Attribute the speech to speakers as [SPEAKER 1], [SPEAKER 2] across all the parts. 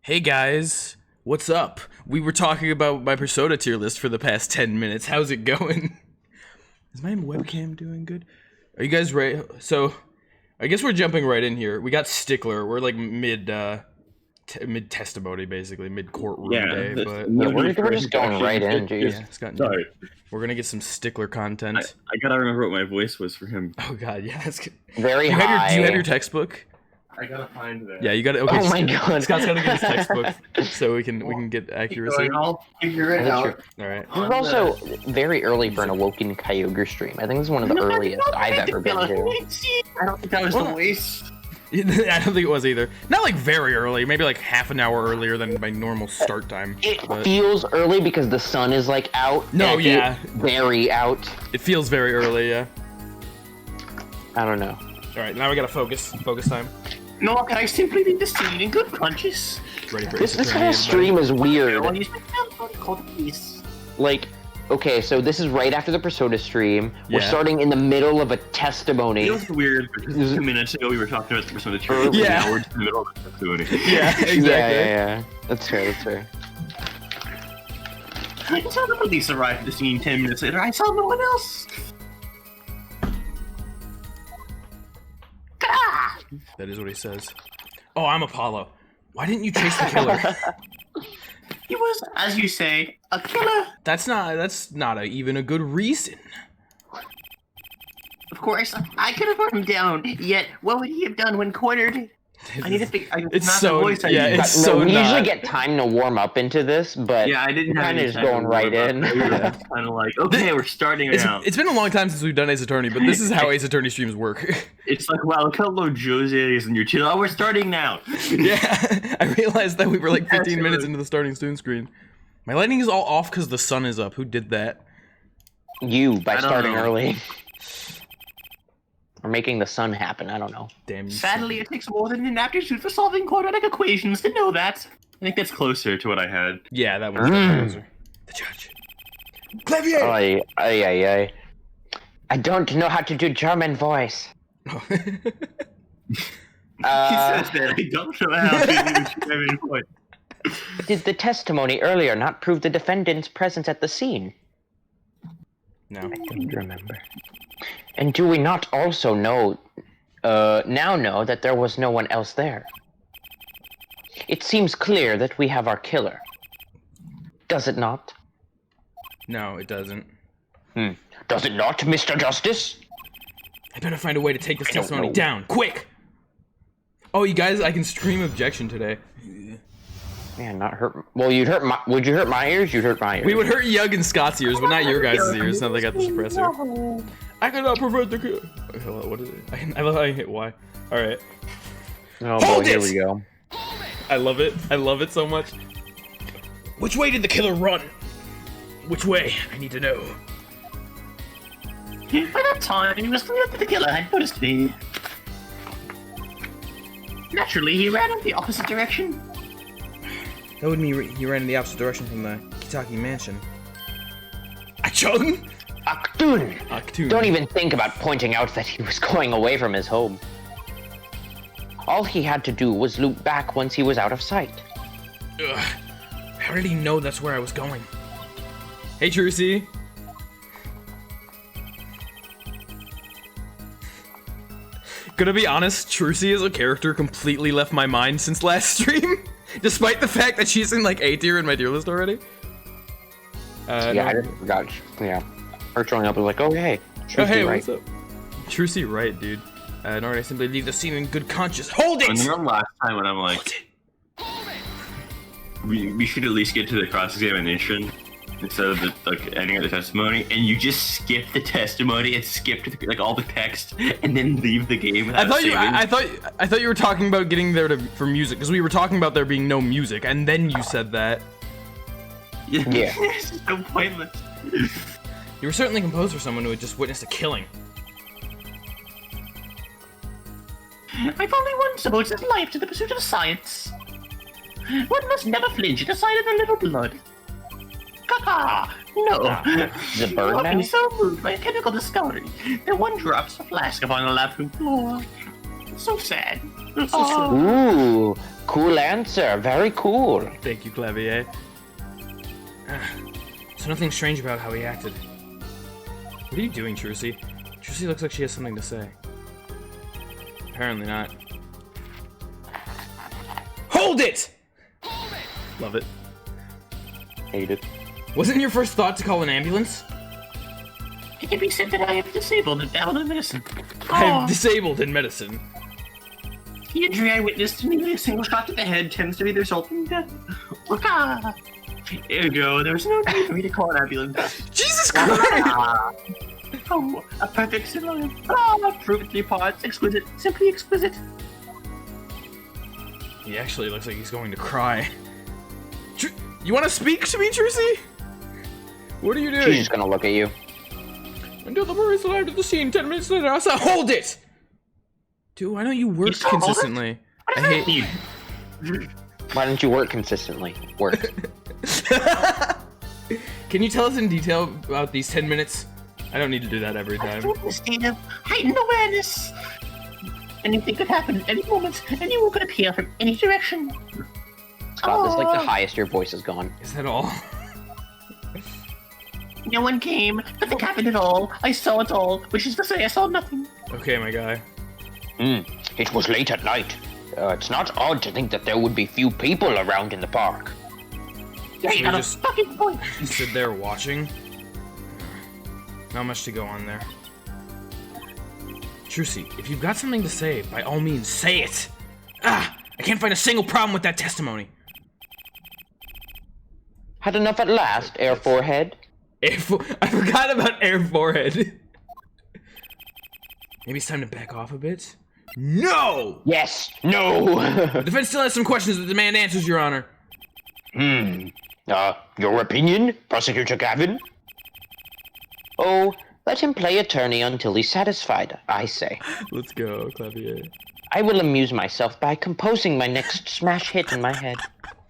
[SPEAKER 1] Hey guys, what's up? We were talking about my Persona tier list for the past 10 minutes. How's it going? Is my webcam doing good? Are you guys ready? So, I guess we're jumping right in here. We got Stickler. We're like mid testimony, basically, mid courtroom day. But
[SPEAKER 2] we're just going right in, geez.
[SPEAKER 1] Yeah, Scott,
[SPEAKER 3] Sorry.
[SPEAKER 1] We're gonna get some Stickler content.
[SPEAKER 3] I gotta remember what my voice was for him.
[SPEAKER 1] Oh god, yeah, that's good.
[SPEAKER 2] Very
[SPEAKER 1] do
[SPEAKER 2] high.
[SPEAKER 1] you have your textbook?
[SPEAKER 3] I gotta find that.
[SPEAKER 1] Yeah, you got it. Okay,
[SPEAKER 2] Oh my god.
[SPEAKER 1] Scott's gotta get his textbook so we can get accuracy.
[SPEAKER 3] I'll figure it out.
[SPEAKER 1] All right.
[SPEAKER 2] This is also very early for an Awokenkyoger stream. I think this is one of the earliest I've ever been to.
[SPEAKER 3] I don't think that was the voice.
[SPEAKER 1] I don't think it was either. Not like very early, maybe like half an hour earlier than my normal start time.
[SPEAKER 2] It feels early because the sun is like out.
[SPEAKER 1] No, yeah.
[SPEAKER 2] Very out.
[SPEAKER 1] It feels very early, yeah.
[SPEAKER 2] I don't know.
[SPEAKER 1] All right, now we gotta focus. Focus time.
[SPEAKER 3] No, can I simply be the scene in good conscience?
[SPEAKER 1] Ready for
[SPEAKER 2] This whole stream is weird.
[SPEAKER 3] Call the police.
[SPEAKER 2] Like, okay, so this is right after the Persona stream. We're
[SPEAKER 1] Yeah.
[SPEAKER 2] starting in the middle of a testimony.
[SPEAKER 3] It was weird because 2 minutes ago we were talking about the Persona 2.
[SPEAKER 1] Yeah.
[SPEAKER 3] Now we're just in the middle of the testimony.
[SPEAKER 1] Yeah, exactly.
[SPEAKER 2] Yeah. That's fair, that's fair.
[SPEAKER 3] Until the police arrived at the scene 10 minutes later, I saw no one else.
[SPEAKER 1] That is what he says. Oh, I'm Apollo. Why didn't you chase the killer?
[SPEAKER 3] He was, as you say, a killer.
[SPEAKER 1] That's not even a good reason.
[SPEAKER 3] Of course, I could have brought him down. Yet, what would he have done when cornered? I need to figure.
[SPEAKER 1] It's
[SPEAKER 3] not
[SPEAKER 1] so-
[SPEAKER 3] the voice I
[SPEAKER 1] yeah,
[SPEAKER 3] use.
[SPEAKER 1] it's so
[SPEAKER 2] we usually
[SPEAKER 1] not.
[SPEAKER 2] get time to warm up into this, but
[SPEAKER 3] Yeah, I didn't have
[SPEAKER 2] kind
[SPEAKER 3] any
[SPEAKER 2] of just
[SPEAKER 3] time
[SPEAKER 2] going
[SPEAKER 3] to
[SPEAKER 2] right
[SPEAKER 3] worry
[SPEAKER 2] in.
[SPEAKER 3] about that. It's kind of like, okay, we're starting now.
[SPEAKER 1] It's been a long time since we've done Ace Attorney, but this is how Ace Attorney streams work.
[SPEAKER 3] It's like, wow, look how low Jose is in your channel. Oh, we're starting now.
[SPEAKER 1] Yeah, I realized that we were like 15 minutes into the starting soon screen. My lighting is all off because the sun is up. Who did that?
[SPEAKER 2] You, by
[SPEAKER 3] I don't
[SPEAKER 2] starting
[SPEAKER 3] know.
[SPEAKER 2] early. Or making the sun happen, I don't know.
[SPEAKER 1] Damn you.
[SPEAKER 3] Sadly, it takes more than an aptitude for solving quadratic equations to know that. I think that's closer to what I had.
[SPEAKER 1] Yeah, that one's closer. The judge. Clavier!
[SPEAKER 2] Ay. I don't know how to do German voice.
[SPEAKER 3] He says that. I don't know how to do German voice.
[SPEAKER 2] Did the testimony earlier not prove the defendant's presence at the scene?
[SPEAKER 1] No.
[SPEAKER 2] I don't remember. And do we not also know, now know that there was no one else there? It seems clear that we have our killer. Does it not?
[SPEAKER 1] No, it doesn't.
[SPEAKER 2] Does it not, Mr. Justice?
[SPEAKER 1] I better find a way to take this
[SPEAKER 2] I don't
[SPEAKER 1] testimony
[SPEAKER 2] know.
[SPEAKER 1] down, quick! Oh, you guys, I can stream objection today.
[SPEAKER 2] Man, not hurt. Well, would you hurt my ears? You'd hurt my ears.
[SPEAKER 1] We would hurt Eugh and Scott's ears, but not your guys' ears, now they got the suppressor. I cannot prevent the kill. Wait, hold on, what is it? I love how I hit Y. Alright.
[SPEAKER 2] Oh
[SPEAKER 1] Hold
[SPEAKER 2] boy, here
[SPEAKER 1] it!
[SPEAKER 2] we go.
[SPEAKER 1] I love it. I love it so much. Which way did the killer run? Which way? I need to know.
[SPEAKER 3] By that time, he was clear that the killer had noticed me. Naturally, he ran in the opposite direction.
[SPEAKER 1] That would mean he ran in the opposite direction from the Kitaki mansion. Achung?
[SPEAKER 2] Aktun!
[SPEAKER 1] Achtung.
[SPEAKER 2] Don't even think about pointing out that he was going away from his home. All he had to do was loop back once he was out of sight.
[SPEAKER 1] Ugh. How did he know that's where I was going? Hey, Trucy. Gonna be honest, Trucy as a character completely left my mind since last stream. Despite the fact that she's in like A tier in my tier list already.
[SPEAKER 2] Yeah,
[SPEAKER 1] no.
[SPEAKER 2] I just forgot. Yeah. Her showing up was like, oh, hey.
[SPEAKER 1] Oh, hey,
[SPEAKER 2] right.
[SPEAKER 1] what's up? Trucy right, dude. Nor I simply leave the scene in good conscience. Hold it!
[SPEAKER 3] And then last time when I'm like, we should at least get to the cross-examination instead of the, like, ending of the testimony, and you just skip the testimony and skip to, like, all the text and then leave the game without saving.
[SPEAKER 1] I thought you were talking about getting there for music, because we were talking about there being no music, and then you said that.
[SPEAKER 2] Yeah.
[SPEAKER 3] It's so pointless.
[SPEAKER 1] You were certainly composed for someone who had just witnessed a killing.
[SPEAKER 3] I've only once devoted his life to the pursuit of science. One must never flinch at the sight of a little blood. Caca! No.
[SPEAKER 2] The
[SPEAKER 3] You
[SPEAKER 2] bird
[SPEAKER 3] have been
[SPEAKER 2] now?
[SPEAKER 3] so moved by a chemical discovery that one drops a flask upon the lab room floor. So sad. So sad.
[SPEAKER 2] Ooh, Cool answer. Very cool.
[SPEAKER 1] Thank you, Clavier. So nothing strange about how he acted. What are you doing, Trucy? Trucy looks like she has something to say. Apparently not. Hold it! Love it.
[SPEAKER 2] Hate it.
[SPEAKER 1] Wasn't your first thought to call an ambulance?
[SPEAKER 3] It can be said that I am disabled and bound in medicine.
[SPEAKER 1] I'm disabled in medicine.
[SPEAKER 3] The injury I witnessed, nearly a single shot to the head, tends to be the resulting death. Ergo, there was no need for me to call an ambulance.
[SPEAKER 1] Jesus Christ!
[SPEAKER 3] Oh, a perfect synonym. Prove it to be parts. Exquisite. Simply exquisite.
[SPEAKER 1] He actually looks like he's going to cry. You want to speak to me, Trucy? What are you doing?
[SPEAKER 2] She's just gonna look at you.
[SPEAKER 1] Until the police arrived at the scene 10 minutes later, I said, hold it! Dude, why don't you work
[SPEAKER 3] still hold it?
[SPEAKER 1] consistently? I hate you.
[SPEAKER 2] Why don't you work consistently? Work.
[SPEAKER 1] Can you tell us in detail about these 10 minutes? I don't need to do that every time.
[SPEAKER 3] A state of heightened awareness. Anything could happen at any moment. Anyone could appear from any direction.
[SPEAKER 2] Scott, this is like the highest your voice has gone.
[SPEAKER 1] Is that all?
[SPEAKER 3] No one came. Nothing happened at all. I saw it all, which is to say I saw nothing.
[SPEAKER 1] Okay, my guy.
[SPEAKER 2] It was late at night. It's not odd to think that there would be few people around in the park.
[SPEAKER 3] Yeah, you
[SPEAKER 1] we
[SPEAKER 3] got a
[SPEAKER 1] just-
[SPEAKER 3] fucking point.
[SPEAKER 1] Sit there watching. Not much to go on there. Trucy, if you've got something to say, by all means, say it! I can't find a single problem with that testimony.
[SPEAKER 2] Had enough at last, Air Forehead?
[SPEAKER 1] I forgot about Air Forehead. Maybe it's time to back off a bit? No!
[SPEAKER 2] Yes. No.
[SPEAKER 1] The defense still has some questions that demand answers, Your Honor.
[SPEAKER 2] Your opinion, Prosecutor Gavin? Oh, let him play attorney until he's satisfied, I say.
[SPEAKER 1] Let's go, Clavier.
[SPEAKER 2] I will amuse myself by composing my next smash hit in my head.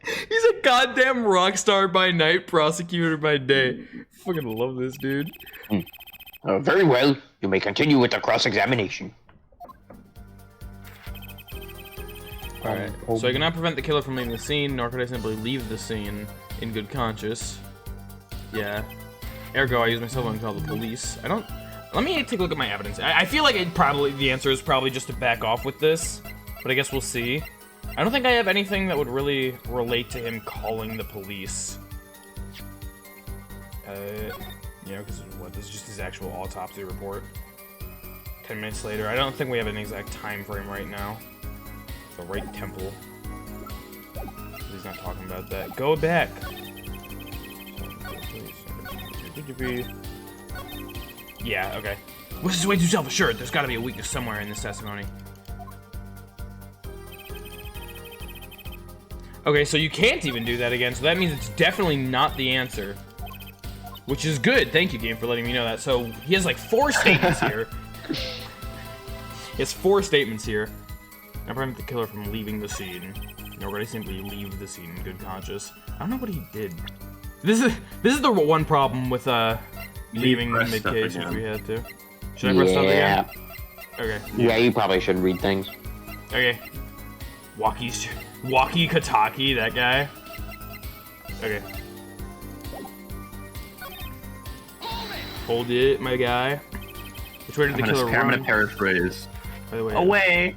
[SPEAKER 1] He's a goddamn rock star by night, prosecutor by day. Fucking love this dude.
[SPEAKER 2] Very well. You may continue with the cross-examination.
[SPEAKER 1] Alright, so I cannot prevent the killer from leaving the scene, nor could I simply leave the scene in good conscience. Yeah. Ergo, I use my cell phone to call the police. Let me take a look at my evidence. I feel like the answer is probably just to back off with this, but I guess we'll see. I don't think I have anything that would really relate to him calling the police. You know, because this is just his actual autopsy report. 10 minutes later. I don't think we have an exact time frame right now. The right temple. He's not talking about that. Go back. Yeah, okay. This is way too self-assured. There's gotta be a weakness somewhere in this testimony. Okay, so you can't even do that again, so that means it's definitely not the answer. Which is good. Thank you, game, for letting me know that. So he has like 4 statements here. He has 4 statements here. I prevent the killer from leaving the scene. Nobody simply leave the scene in good conscience. I don't know what he did. This is the one problem with leaving in mid-case if we had to. Should I press stop again? Okay.
[SPEAKER 2] Yeah, you probably should read things.
[SPEAKER 1] Okay. Walkie Kataki, that guy. Okay. Hold it, my guy. Which way did the killer run?
[SPEAKER 3] I'm gonna paraphrase.
[SPEAKER 1] By the way,
[SPEAKER 3] Away!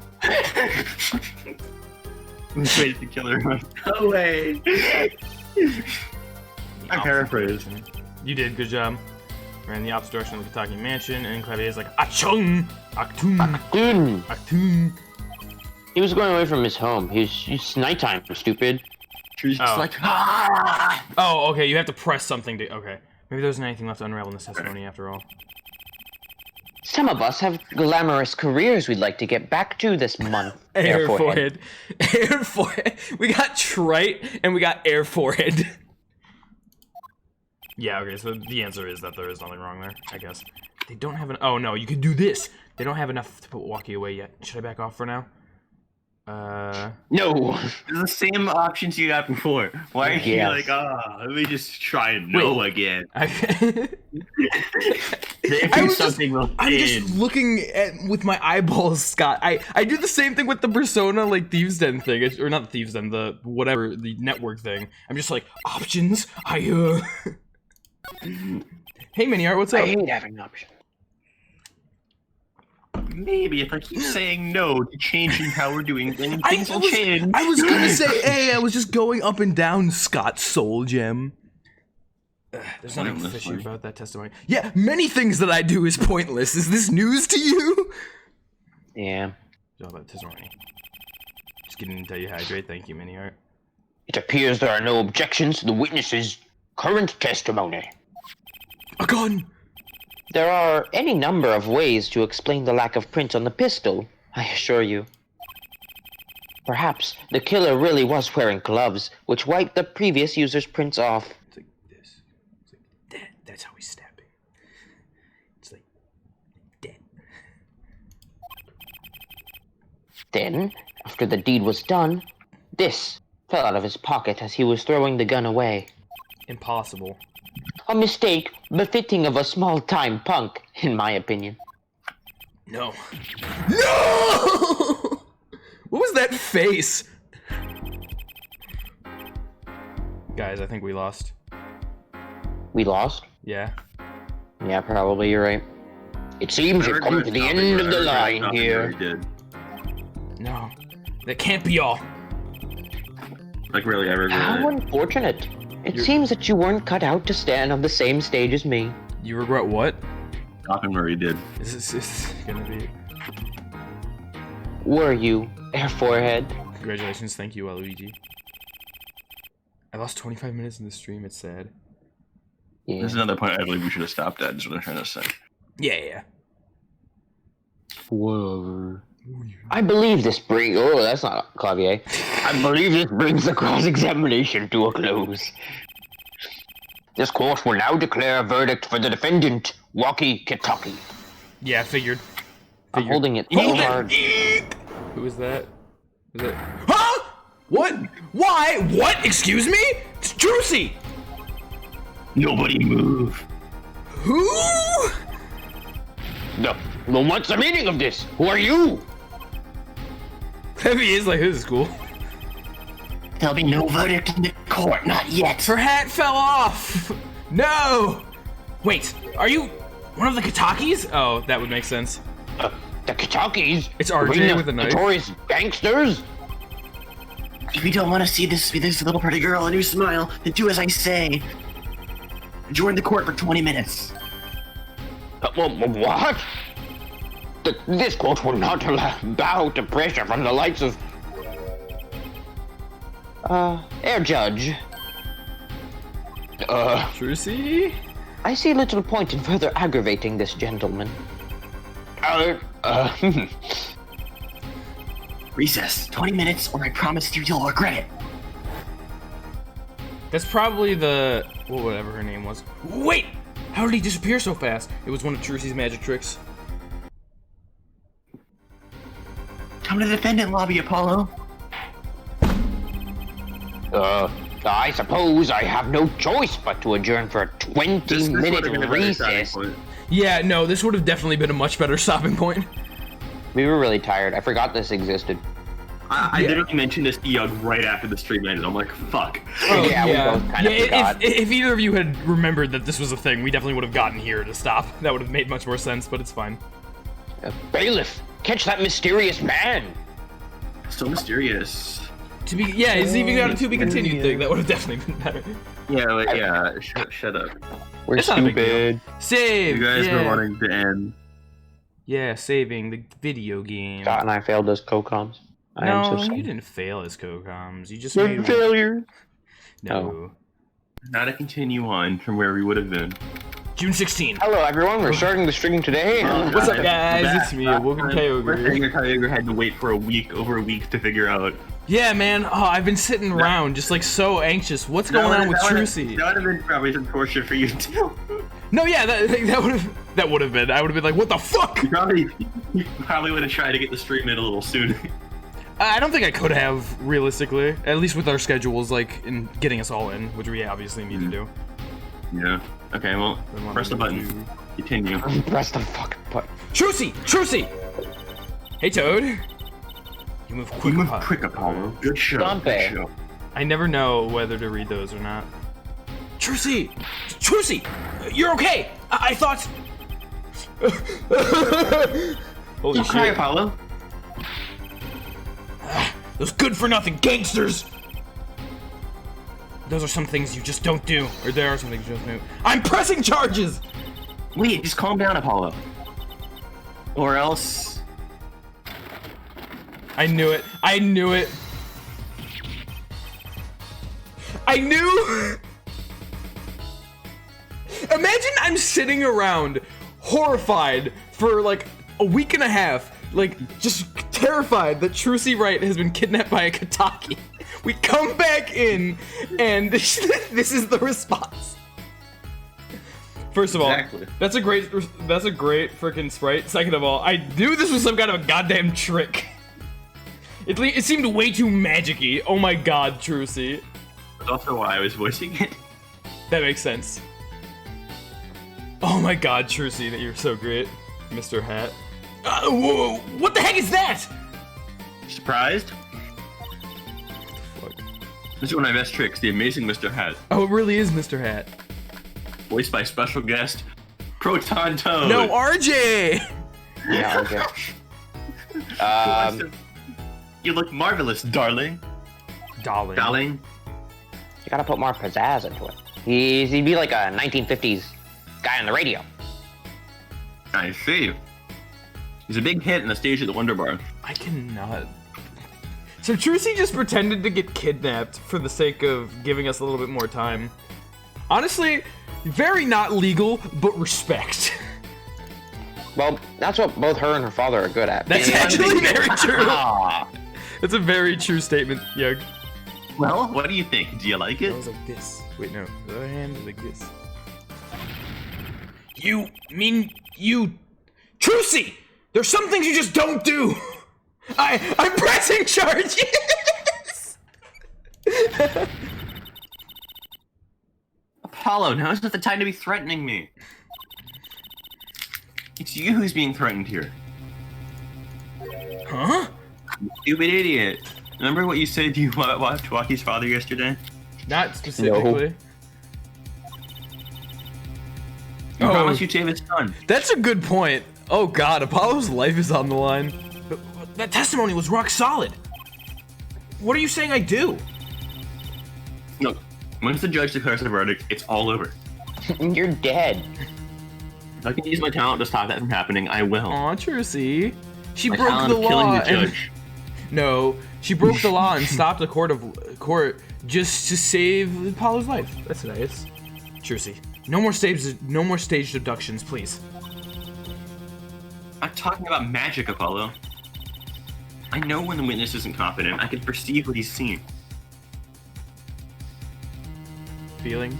[SPEAKER 3] Which way did the killer run? Away! I paraphrased.
[SPEAKER 1] You did, good job. Ran the opposite direction of the Kataki mansion, and Clavier's like, Achung! Achtung! Achtung!
[SPEAKER 2] He was going away from his home. It's nighttime, stupid.
[SPEAKER 3] She's just like, ah!
[SPEAKER 1] Oh, okay, you have to press something to... Okay. Maybe there isn't anything left to unravel in this testimony after all.
[SPEAKER 2] Some of us have glamorous careers we'd like to get back to this month.
[SPEAKER 1] Air forehead. Air forehead. We got trite, and we got air forehead. Yeah, okay, so the answer is that there is nothing wrong there, I guess. They don't have an... Oh, no, you can do this! They don't have enough to put Walkie away yet. Should I back off for now?
[SPEAKER 2] No!
[SPEAKER 3] They're the same options you got before. Why are you like, let me just try no again?
[SPEAKER 1] I was just, I'm just looking at with my eyeballs, Scott. I do the same thing with the Persona like Thieves Den thing, or not the Thieves Den, the whatever, the network thing. I'm just like options. Hey, Mini Art, what's up?
[SPEAKER 2] I hate having options.
[SPEAKER 3] Maybe if I keep saying no to changing how we're doing things, things will change.
[SPEAKER 1] I was gonna say, hey, I was just going up and down, Scott Soul Gem. There's nothing fishy about that testimony. Yeah, many things that I do is pointless. Is this news to you?
[SPEAKER 2] Yeah.
[SPEAKER 1] It's all about testimony. Just getting to tell you hydrate. Thank you, Mini Art.
[SPEAKER 2] It appears there are no objections to the witness's current testimony.
[SPEAKER 1] A gun!
[SPEAKER 2] There are any number of ways to explain the lack of prints on the pistol, I assure you. Perhaps the killer really was wearing gloves, which wiped the previous user's prints off.
[SPEAKER 1] It's like this. It's like that. That's how he's stabbing. It's like that.
[SPEAKER 2] Then, after the deed was done, this fell out of his pocket as he was throwing the gun away.
[SPEAKER 1] Impossible.
[SPEAKER 2] A mistake befitting of a small-time punk, in my opinion.
[SPEAKER 1] No. No! What was that face? Guys, I think we lost.
[SPEAKER 2] We lost?
[SPEAKER 1] Yeah.
[SPEAKER 2] Yeah, probably, you're right. It seems you've come to the end of the line here.
[SPEAKER 1] No. That can't be all.
[SPEAKER 3] Like, really, ever.
[SPEAKER 2] How unfortunate. It seems that you weren't cut out to stand on the same stage as me.
[SPEAKER 1] You regret what?
[SPEAKER 3] Talking where he did.
[SPEAKER 1] Is this gonna be...
[SPEAKER 2] Were you, Air Forehead?
[SPEAKER 1] Congratulations, thank you, Luigi. I lost 25 minutes in the stream, it's sad.
[SPEAKER 2] Yeah.
[SPEAKER 3] There's another point I believe we should have stopped at, is what I'm trying to say.
[SPEAKER 1] Yeah.
[SPEAKER 2] Whatever. I believe this brings... Oh, that's not Clavier. I believe this brings the cross-examination to a close. This court will now declare a verdict for the defendant, Awokenkyoger.
[SPEAKER 1] Yeah, figured.
[SPEAKER 2] I'm holding it so hard.
[SPEAKER 1] Who is that? Is it? Huh? What? Why? What? Excuse me? It's Juicy!
[SPEAKER 3] Nobody move.
[SPEAKER 1] Who?
[SPEAKER 2] No. Well, what's the meaning of this? Who are you?
[SPEAKER 1] Heavy is like, this is cool.
[SPEAKER 3] There'll be no verdict in the court, not yet.
[SPEAKER 1] Her hat fell off! No! Wait, are you one of the Katakis? Oh, that would make sense.
[SPEAKER 2] The Katakis?
[SPEAKER 1] It's RJ with a knife.
[SPEAKER 2] Notorious gangsters?
[SPEAKER 3] If you don't want to see this little pretty girl and you smile, then do as I say. Join the court for 20 minutes.
[SPEAKER 2] What? This court will not bow to pressure from the likes of... Air Judge.
[SPEAKER 1] Trucy?
[SPEAKER 2] I see little point in further aggravating this gentleman.
[SPEAKER 3] Recess. 20 minutes, or I promise you you'll regret it.
[SPEAKER 1] That's probably the... well, whatever her name was. Wait! How did he disappear so fast? It was one of Trucy's magic tricks.
[SPEAKER 3] Come to the defendant lobby, Apollo.
[SPEAKER 2] I suppose I have no choice but to adjourn for a 20-minute recess.
[SPEAKER 1] Yeah, no, this would have definitely been a much better stopping point.
[SPEAKER 2] We were really tired. I forgot this existed.
[SPEAKER 3] I literally mentioned this to Eugh right after the stream ended. I'm like, fuck.
[SPEAKER 2] Oh, yeah, we both kind of forgot.
[SPEAKER 1] If either of you had remembered that this was a thing, we definitely would have gotten here to stop. That would have made much more sense, but it's fine.
[SPEAKER 2] Bailiff, catch that mysterious man!
[SPEAKER 3] So mysterious.
[SPEAKER 1] He's even got a to be continued thing. That would have definitely been better.
[SPEAKER 3] Yeah, shut up.
[SPEAKER 2] We're stupid.
[SPEAKER 1] Save!
[SPEAKER 3] You guys were wanting to end.
[SPEAKER 1] Yeah, saving the video game.
[SPEAKER 2] Scott and I failed as co-coms.
[SPEAKER 1] No, you didn't fail as co-coms. You just
[SPEAKER 2] You're
[SPEAKER 1] made
[SPEAKER 2] failure.
[SPEAKER 1] No.
[SPEAKER 3] Now to continue on from where we would have been.
[SPEAKER 1] June 16th.
[SPEAKER 2] Hello everyone, we're starting the stream today.
[SPEAKER 1] What's up, guys? It's me, Awokenkyoger.
[SPEAKER 3] Awokenkyoger had to wait for over a week to figure out.
[SPEAKER 1] Yeah, man. Oh, I've been sitting around just like so anxious. What's going on with Trucy?
[SPEAKER 3] That would have been probably some torture for you too.
[SPEAKER 1] No, yeah, that would have been. I would have been like, what the fuck?
[SPEAKER 3] You probably would have tried to get the stream in a little sooner.
[SPEAKER 1] I don't think I could have, realistically. At least with our schedules, like, in getting us all in, which we obviously need to do.
[SPEAKER 3] Yeah. Okay, well, press the button. Continue.
[SPEAKER 2] Press the fucking button.
[SPEAKER 1] Trucy! Trucy! Hey, Toad. You move quick.
[SPEAKER 3] You move
[SPEAKER 1] Apollo.
[SPEAKER 3] quick, Apollo. Good show.
[SPEAKER 2] Stompe.
[SPEAKER 3] Good show.
[SPEAKER 1] I never know whether to read those or not. Trucy! Trucy! You're okay! I thought... Holy
[SPEAKER 3] Don't cry,
[SPEAKER 1] shit.
[SPEAKER 3] Apollo.
[SPEAKER 1] Those good-for-nothing gangsters! Those are some things you just don't do. Or there are some things you just don't do. I'm pressing charges!
[SPEAKER 3] Wait, just calm down, Apollo. Or else...
[SPEAKER 1] I knew it. I knew it. I knew... Imagine I'm sitting around horrified for like a week and a half, like just terrified that Trucy Wright has been kidnapped by a Kataki. We come back in and this is the response. First of all,
[SPEAKER 3] Exactly.
[SPEAKER 1] that's a great freaking sprite. Second of all, I knew this was some kind of a goddamn trick. It seemed way too magic-y. Oh my god, Trucy.
[SPEAKER 3] That's also why I was voicing it.
[SPEAKER 1] That makes sense. Oh my god, Trucy, that you're so great, Mr. Hat. Whoa, what the heck is that?
[SPEAKER 3] Surprised?
[SPEAKER 1] Fuck.
[SPEAKER 3] This is one of my best tricks, the amazing Mr. Hat.
[SPEAKER 1] Oh, it really is Mr. Hat.
[SPEAKER 3] Voiced by special guest, Proton Toad.
[SPEAKER 1] No, RJ!
[SPEAKER 2] Yeah, okay.
[SPEAKER 3] You look marvelous, darling.
[SPEAKER 1] Darling.
[SPEAKER 3] Darling.
[SPEAKER 2] You gotta put more pizzazz into it. He'd be like a 1950s guy on the radio.
[SPEAKER 3] I see. He's a big hit on the stage at the Wonder Bar.
[SPEAKER 1] I cannot. So Trucy just pretended to get kidnapped for the sake of giving us a little bit more time. Honestly, very not legal, but respect.
[SPEAKER 2] Well, that's what both her and her father are good at.
[SPEAKER 1] That's
[SPEAKER 2] Being
[SPEAKER 1] actually very true.
[SPEAKER 3] Ah.
[SPEAKER 1] That's a very true statement, Eugh.
[SPEAKER 3] Well, what do you think? Do you like it?
[SPEAKER 1] That was like this. Wait, no. The other hand is like this. You mean you... Trucy! There's some things you just don't do! I'm pressing charges!
[SPEAKER 3] Apollo, now is not the time to be threatening me. It's you who's being threatened here.
[SPEAKER 1] Huh?
[SPEAKER 3] Stupid idiot. Remember what you said to Waki's father yesterday?
[SPEAKER 1] Not specifically.
[SPEAKER 3] You
[SPEAKER 1] Oh.
[SPEAKER 3] promised you'd save his son.
[SPEAKER 1] That's a good point. Oh god, Apollo's life is on the line. But that testimony was rock solid. What are you saying I do?
[SPEAKER 3] Look, once the judge declares the verdict, it's all over.
[SPEAKER 2] You're dead.
[SPEAKER 3] If I can use my talent to stop that from happening, I will.
[SPEAKER 1] Aw, Trucy. She
[SPEAKER 3] My
[SPEAKER 1] broke
[SPEAKER 3] talent
[SPEAKER 1] the
[SPEAKER 3] of killing
[SPEAKER 1] law
[SPEAKER 3] the
[SPEAKER 1] and...
[SPEAKER 3] judge.
[SPEAKER 1] No, she broke the law and stopped the court just to save Apollo's life. That's nice. Trucy, no more staged abductions, please.
[SPEAKER 3] I'm talking about magic, Apollo. I know when the witness isn't confident. I can perceive what he's seen.
[SPEAKER 1] Feeling?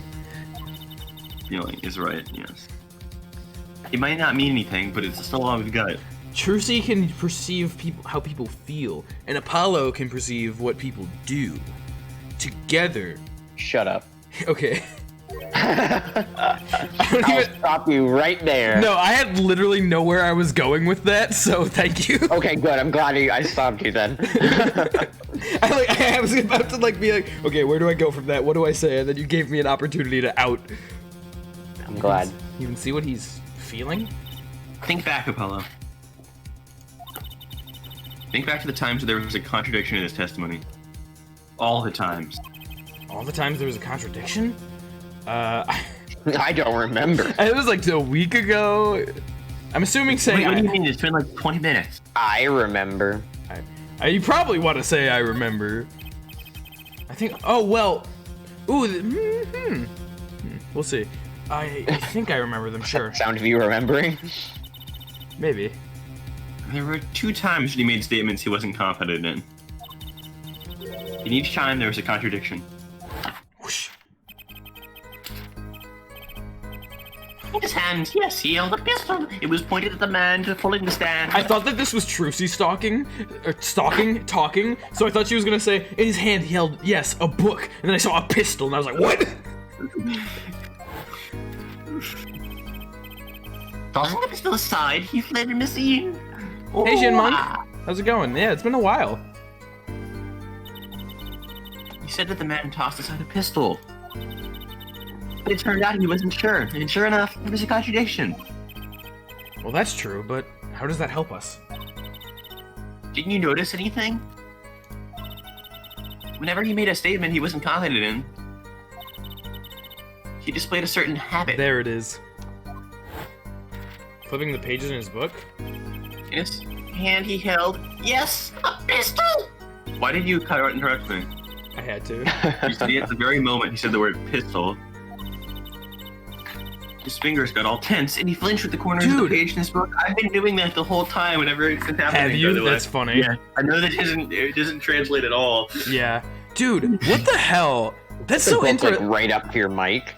[SPEAKER 3] Feeling is right, yes. It might not mean anything, but it's still all we've got.
[SPEAKER 1] Trucy can perceive how people feel, and Apollo can perceive what people do. Together.
[SPEAKER 2] Shut up.
[SPEAKER 1] Okay. I don't
[SPEAKER 2] I'll
[SPEAKER 1] even...
[SPEAKER 2] stop you right there.
[SPEAKER 1] No, I had literally nowhere I was going with that, so thank you.
[SPEAKER 2] Okay, good. I'm glad I stopped you then.
[SPEAKER 1] I was about to be like, okay, where do I go from that? What do I say? And then you gave me an opportunity to out.
[SPEAKER 2] I'm glad.
[SPEAKER 1] You can see what he's feeling?
[SPEAKER 3] Think back, Apollo. Think back to the times where there was a contradiction in his testimony. All the times.
[SPEAKER 1] All the times there was a contradiction?
[SPEAKER 2] I don't remember.
[SPEAKER 1] It was like a week ago. I'm assuming saying...
[SPEAKER 3] Wait, what do you mean? It's been like 20 minutes.
[SPEAKER 2] I remember.
[SPEAKER 1] You probably want to say I remember. I think... Oh, well... Ooh, we'll see. I think I remember them, sure.
[SPEAKER 2] Sound of you remembering?
[SPEAKER 1] Maybe.
[SPEAKER 3] There were 2 times he made statements he wasn't confident in. And each time there was a contradiction.
[SPEAKER 1] Whoosh.
[SPEAKER 3] His hands, yes, he held a pistol. It was pointed at the man pulling the stand.
[SPEAKER 1] I thought that this was Trucy talking, so I thought she was gonna say, in his hand he held, yes, a book, and then I saw a pistol, and I was like, what?
[SPEAKER 3] Tossing the pistol aside, he fled from the scene.
[SPEAKER 1] Hey, Shinmonk.
[SPEAKER 3] Ah.
[SPEAKER 1] How's it going? Yeah, it's been a while.
[SPEAKER 3] He said that the man tossed aside a pistol. But it turned out he wasn't sure, and sure enough, there was a contradiction.
[SPEAKER 1] Well, that's true, but how does that help us?
[SPEAKER 3] Didn't you notice anything? Whenever he made a statement he wasn't confident in, he displayed a certain habit.
[SPEAKER 1] There it is. Flipping the pages in his book?
[SPEAKER 3] In his hand he held, yes, a pistol! Why did you interrupt me?
[SPEAKER 1] I had to.
[SPEAKER 3] You said at the very moment he said the word pistol, his fingers got all tense and he flinched with the corners of the page in his book. I've been doing that the whole time whenever it's been happening.
[SPEAKER 1] Have you? That's funny.
[SPEAKER 3] Yeah. I know that it doesn't translate at all.
[SPEAKER 1] Yeah. Dude, what the hell? That's
[SPEAKER 2] The
[SPEAKER 1] so
[SPEAKER 2] book,
[SPEAKER 1] interesting.
[SPEAKER 2] like, right up to your mic.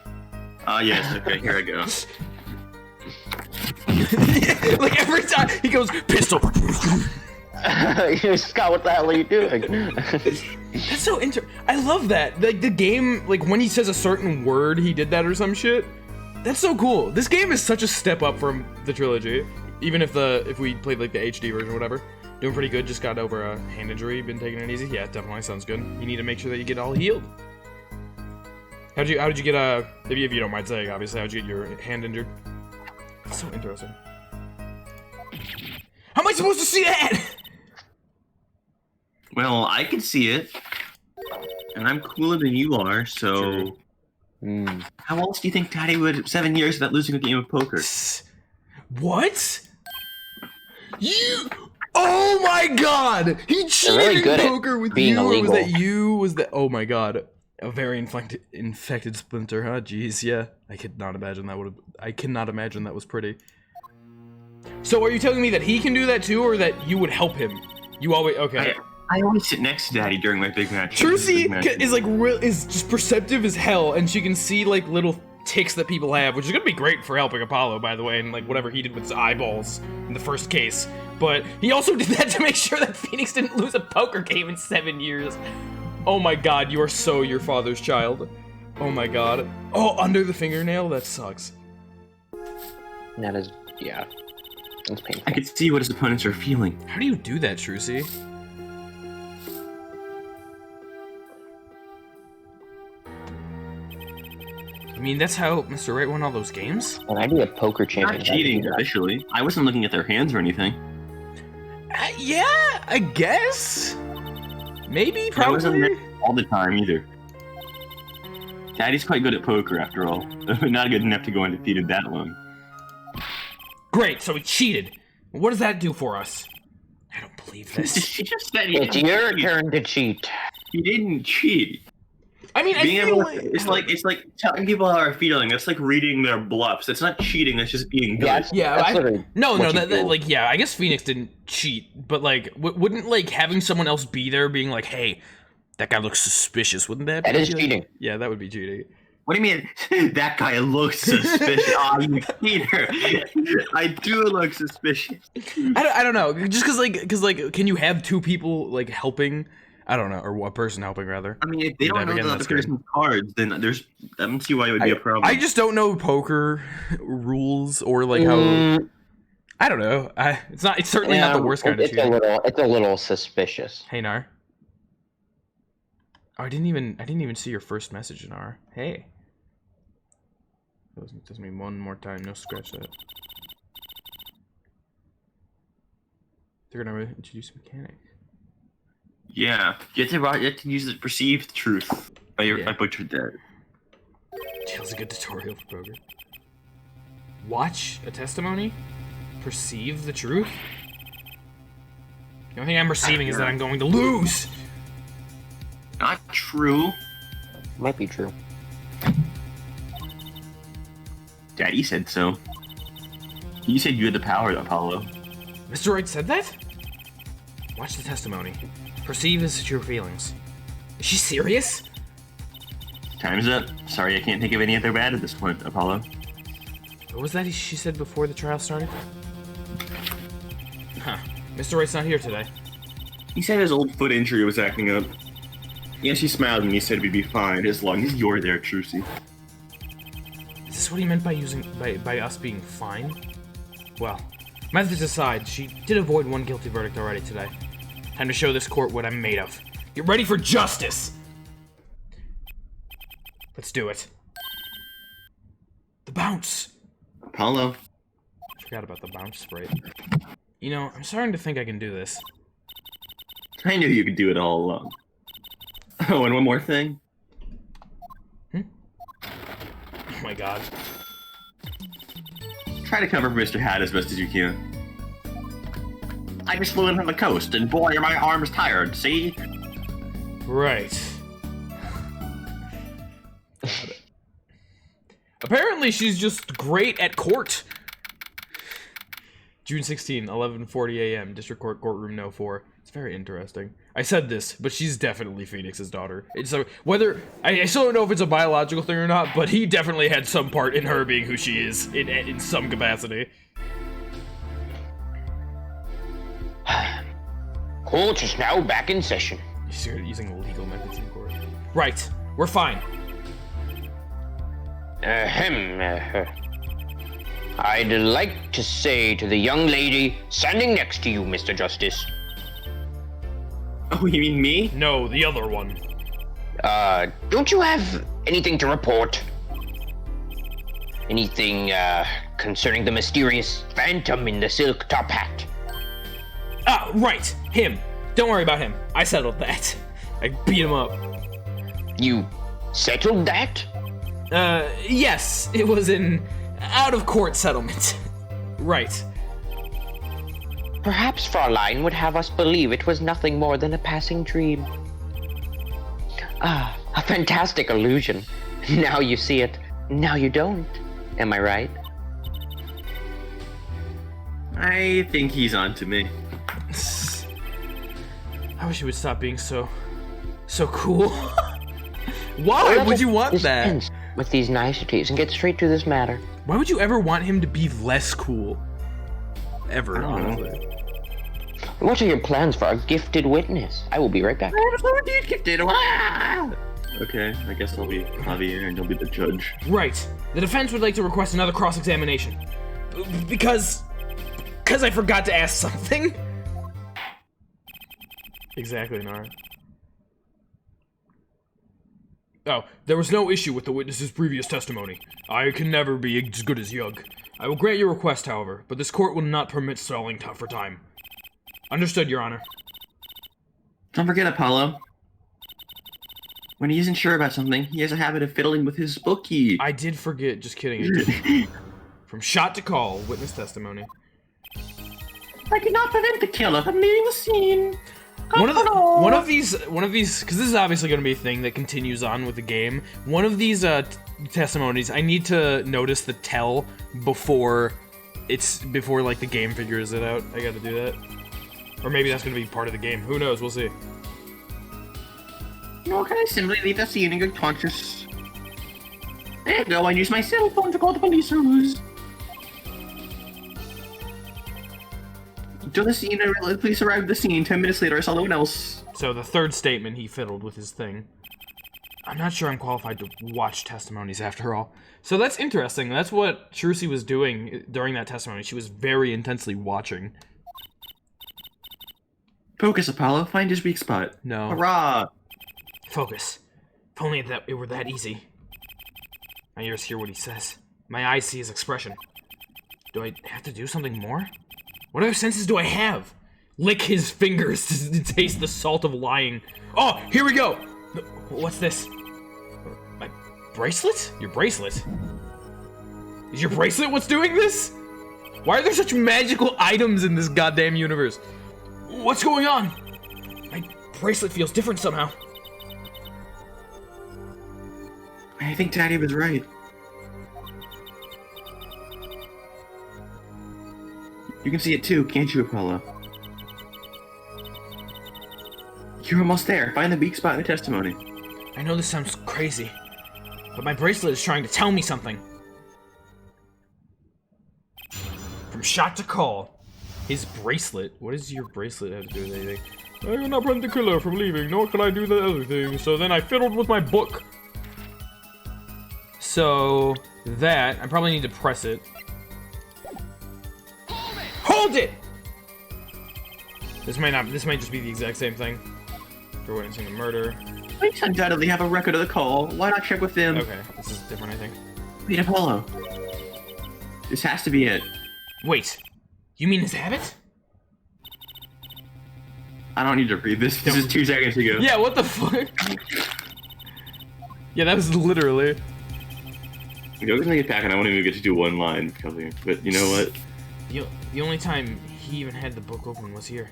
[SPEAKER 3] Yes, okay, here I go.
[SPEAKER 1] Like every time he goes, pistol.
[SPEAKER 2] Scott, what the hell are you doing?
[SPEAKER 1] That's so I love that. Like the game, like when he says a certain word, he did that or some shit. That's so cool. This game is such a step up from the trilogy. Even if we played like the HD version or whatever. Doing pretty good, just got over a hand injury, been taking it easy. Yeah, definitely sounds good. You need to make sure that you get all healed. How did you get if you don't mind saying, obviously, how'd you get your hand injured? That's so interesting. How am I supposed to see that?
[SPEAKER 3] Well, I can see it. And I'm cooler than you are, so... How else do you think Daddy would 7 years without losing a game of poker?
[SPEAKER 1] What? You... Oh my god! He cheated
[SPEAKER 2] really good
[SPEAKER 1] in
[SPEAKER 2] at
[SPEAKER 1] poker with
[SPEAKER 2] being
[SPEAKER 1] you,
[SPEAKER 2] illegal.
[SPEAKER 1] or was that you? Was that... Oh my god. A very infected Splinter, huh? Jeez, yeah. I could not imagine that I cannot imagine that was pretty. So are you telling me that he can do that too, or that you would help him? You always... Okay.
[SPEAKER 3] I always sit next to Daddy during my big match.
[SPEAKER 1] Trucy is like is just perceptive as hell, and she can see like little ticks that people have, which is gonna be great for helping Apollo, by the way, and like whatever he did with his eyeballs in the first case. But he also did that to make sure that Phoenix didn't lose a poker game in 7 years. Oh my god, you are so your father's child. Oh my god. Oh, under the fingernail? That sucks.
[SPEAKER 2] That is, yeah. That's painful.
[SPEAKER 3] I could see what his opponents are feeling.
[SPEAKER 1] How do you do that, Trucy? I mean, that's how Mr. Right won all those games?
[SPEAKER 2] When I be a poker champion,
[SPEAKER 3] Not cheating officially. I wasn't looking at their hands or anything.
[SPEAKER 1] Yeah, I guess. Maybe,
[SPEAKER 3] I wasn't
[SPEAKER 1] probably.
[SPEAKER 3] there all the time either. Daddy's quite good at poker after all. Not good enough to go undefeated that long.
[SPEAKER 1] Great, so he cheated. What does that do for us? I don't believe this.
[SPEAKER 3] She just said he
[SPEAKER 2] It's
[SPEAKER 3] didn't
[SPEAKER 2] your
[SPEAKER 3] cheat.
[SPEAKER 2] turn to cheat.
[SPEAKER 3] He didn't cheat.
[SPEAKER 1] I mean, I
[SPEAKER 3] Being
[SPEAKER 1] feel
[SPEAKER 3] able to, it's like telling people how they're feeling. It's like reading their bluffs. It's not cheating. It's just being good.
[SPEAKER 2] That's literally
[SPEAKER 1] no,
[SPEAKER 2] what you
[SPEAKER 1] that,
[SPEAKER 2] do.
[SPEAKER 1] like, yeah, I guess Phoenix didn't cheat, but like, wouldn't like having someone else be there, being like, "Hey, that guy looks suspicious," wouldn't that?
[SPEAKER 2] That
[SPEAKER 1] be
[SPEAKER 2] is cheating.
[SPEAKER 1] Yeah, that would be cheating.
[SPEAKER 3] What do you mean? That guy looks suspicious. Oh, you cheater! I do look suspicious.
[SPEAKER 1] I don't know, just because like, can you have two people like helping? I don't know, or one person helping rather.
[SPEAKER 3] I mean, if they don't know
[SPEAKER 1] Again,
[SPEAKER 3] the other
[SPEAKER 1] that's good.
[SPEAKER 3] person's cards, then I don't see why it would be a problem.
[SPEAKER 1] I just don't know poker rules or like how. I don't know. It's certainly not the worst kind of
[SPEAKER 2] It's
[SPEAKER 1] cheating.
[SPEAKER 2] a little suspicious.
[SPEAKER 1] Hey Nar. Oh, I didn't even see your first message, Nar. Hey. Does me one more time. No, scratch that. They're gonna introduce a mechanic.
[SPEAKER 3] Yeah, you have to use the perceived truth. I butchered that.
[SPEAKER 1] That was a good tutorial for poker. Watch a testimony? Perceive the truth? The only thing I'm perceiving is that I'm going to lose!
[SPEAKER 3] Not true.
[SPEAKER 2] Might be true.
[SPEAKER 3] Daddy said so. You said you had the power, Apollo.
[SPEAKER 1] Mr. Wright said that? Watch the testimony. Perceive his true feelings. Is she serious?
[SPEAKER 3] Time's up. Sorry, I can't think of any other bad at this point, Apollo.
[SPEAKER 1] What was that she said before the trial started? Huh. Mr. Wright's not here today.
[SPEAKER 3] He said his old foot injury was acting up. Yes, he smiled and he said we'd be fine as long as you're there, Trucy.
[SPEAKER 1] Is this what he meant by by us being fine? Well, methods aside, she did avoid one guilty verdict already today. Time to show this court what I'm made of. Get ready for justice! Let's do it. The bounce!
[SPEAKER 3] Apollo.
[SPEAKER 1] I forgot about the bounce spray. You know, I'm starting to think I can do this.
[SPEAKER 3] I knew you could do it all along. Oh, and one more thing.
[SPEAKER 1] Oh my god.
[SPEAKER 3] Try to cover Mr. Hat as best as you can. I just flew in from the coast, and boy, are my arms tired, see?
[SPEAKER 1] Right. Apparently she's just great at court. June 16, 11:40 a.m. District Court, Courtroom No. 4. It's very interesting. I said this, but she's definitely Phoenix's daughter. It's a, whether I still don't know if it's a biological thing or not, but he definitely had some part in her being who she is in some capacity.
[SPEAKER 2] Court is now back in session.
[SPEAKER 1] You're using legal methods in court. Right. We're fine.
[SPEAKER 2] I'd like to say to the young lady standing next to you, Mr. Justice.
[SPEAKER 3] Oh, you mean me?
[SPEAKER 1] No, the other one.
[SPEAKER 2] Don't you have anything to report? Anything, concerning the mysterious phantom in the silk top hat?
[SPEAKER 1] Ah, right. Him. Don't worry about him. I settled that. I beat him up.
[SPEAKER 2] You settled that?
[SPEAKER 1] Yes. It was an out-of-court settlement. Right.
[SPEAKER 2] Perhaps Fraulein would have us believe it was nothing more than a passing dream. Ah, a fantastic illusion. Now you see it, now you don't. Am I right?
[SPEAKER 3] I think he's on to me.
[SPEAKER 1] I wish you would stop being so cool. Why
[SPEAKER 2] Let
[SPEAKER 1] would
[SPEAKER 2] us
[SPEAKER 1] you want
[SPEAKER 2] dispense
[SPEAKER 1] that?
[SPEAKER 2] with these niceties and get straight to this matter.
[SPEAKER 1] Why would you ever want him to be less cool? Ever, honestly.
[SPEAKER 2] What are your plans for our gifted witness? I will be right back.
[SPEAKER 3] Okay, I guess I'll be Javier and you'll be the judge.
[SPEAKER 1] Right. The defense would like to request another cross-examination. Because I forgot to ask something. Exactly, Nara. Oh, there was no issue with the witness's previous testimony. I can never be as good as Eugh. I will grant your request, however, but this court will not permit stalling for time. Understood, Your Honor.
[SPEAKER 3] Don't forget, Apollo. When he isn't sure about something, he has a habit of fiddling with his bookie.
[SPEAKER 1] I did forget, just kidding, I didn't. From shot to call, witness testimony.
[SPEAKER 3] I cannot prevent the killer from leaving the scene.
[SPEAKER 1] One of these, because this is obviously going to be a thing that continues on with the game. One of these testimonies, I need to notice the tell before like the game figures it out. I got to do that, or maybe that's going to be part of the game. Who knows? We'll see.
[SPEAKER 3] Nor can I simply leave the scene and get conscious. There you go. I use my cell phone to call the police. To the scene, the police arrived at the scene. 10 minutes later, I saw no one else.
[SPEAKER 1] So the third statement, he fiddled with his thing. I'm not sure I'm qualified to watch testimonies after all. So that's interesting. That's what Trucy was doing during that testimony. She was very intensely watching.
[SPEAKER 3] Focus, Apollo. Find his weak spot.
[SPEAKER 1] No.
[SPEAKER 3] Hurrah!
[SPEAKER 1] Focus. If only it were that easy. My ears hear what he says. My eyes see his expression. Do I have to do something more? What other senses do I have? Lick his fingers to taste the salt of lying. Oh, here we go! What's this? My bracelet? Your bracelet? Is your bracelet what's doing this? Why are there such magical items in this goddamn universe? What's going on? My bracelet feels different somehow.
[SPEAKER 3] I think Daddy was right. You can see it too, can't you, Apollo? You're almost there. Find the weak spot in the testimony.
[SPEAKER 1] I know this sounds crazy, but my bracelet is trying to tell me something. From shot to call. His bracelet? What does your bracelet have to do with anything? I cannot prevent the killer from leaving, nor can I do the other thing, so then I fiddled with my book. So, that, I probably need to press it. called it! This might just be the exact same thing. We're witnessing a murder.
[SPEAKER 3] Police undoubtedly have a record of the call. Why not check with them?
[SPEAKER 1] Okay, this is different, I think.
[SPEAKER 3] Wait, Apollo. This has to be it.
[SPEAKER 1] Wait, you mean his habit?
[SPEAKER 3] I don't need to read this. This is 2 seconds ago.
[SPEAKER 1] Yeah, what the fuck? Yeah, that was literally.
[SPEAKER 3] Yoga's gonna get back and I won't even get to do one line. But you know what?
[SPEAKER 1] The only time he even had the book open was here.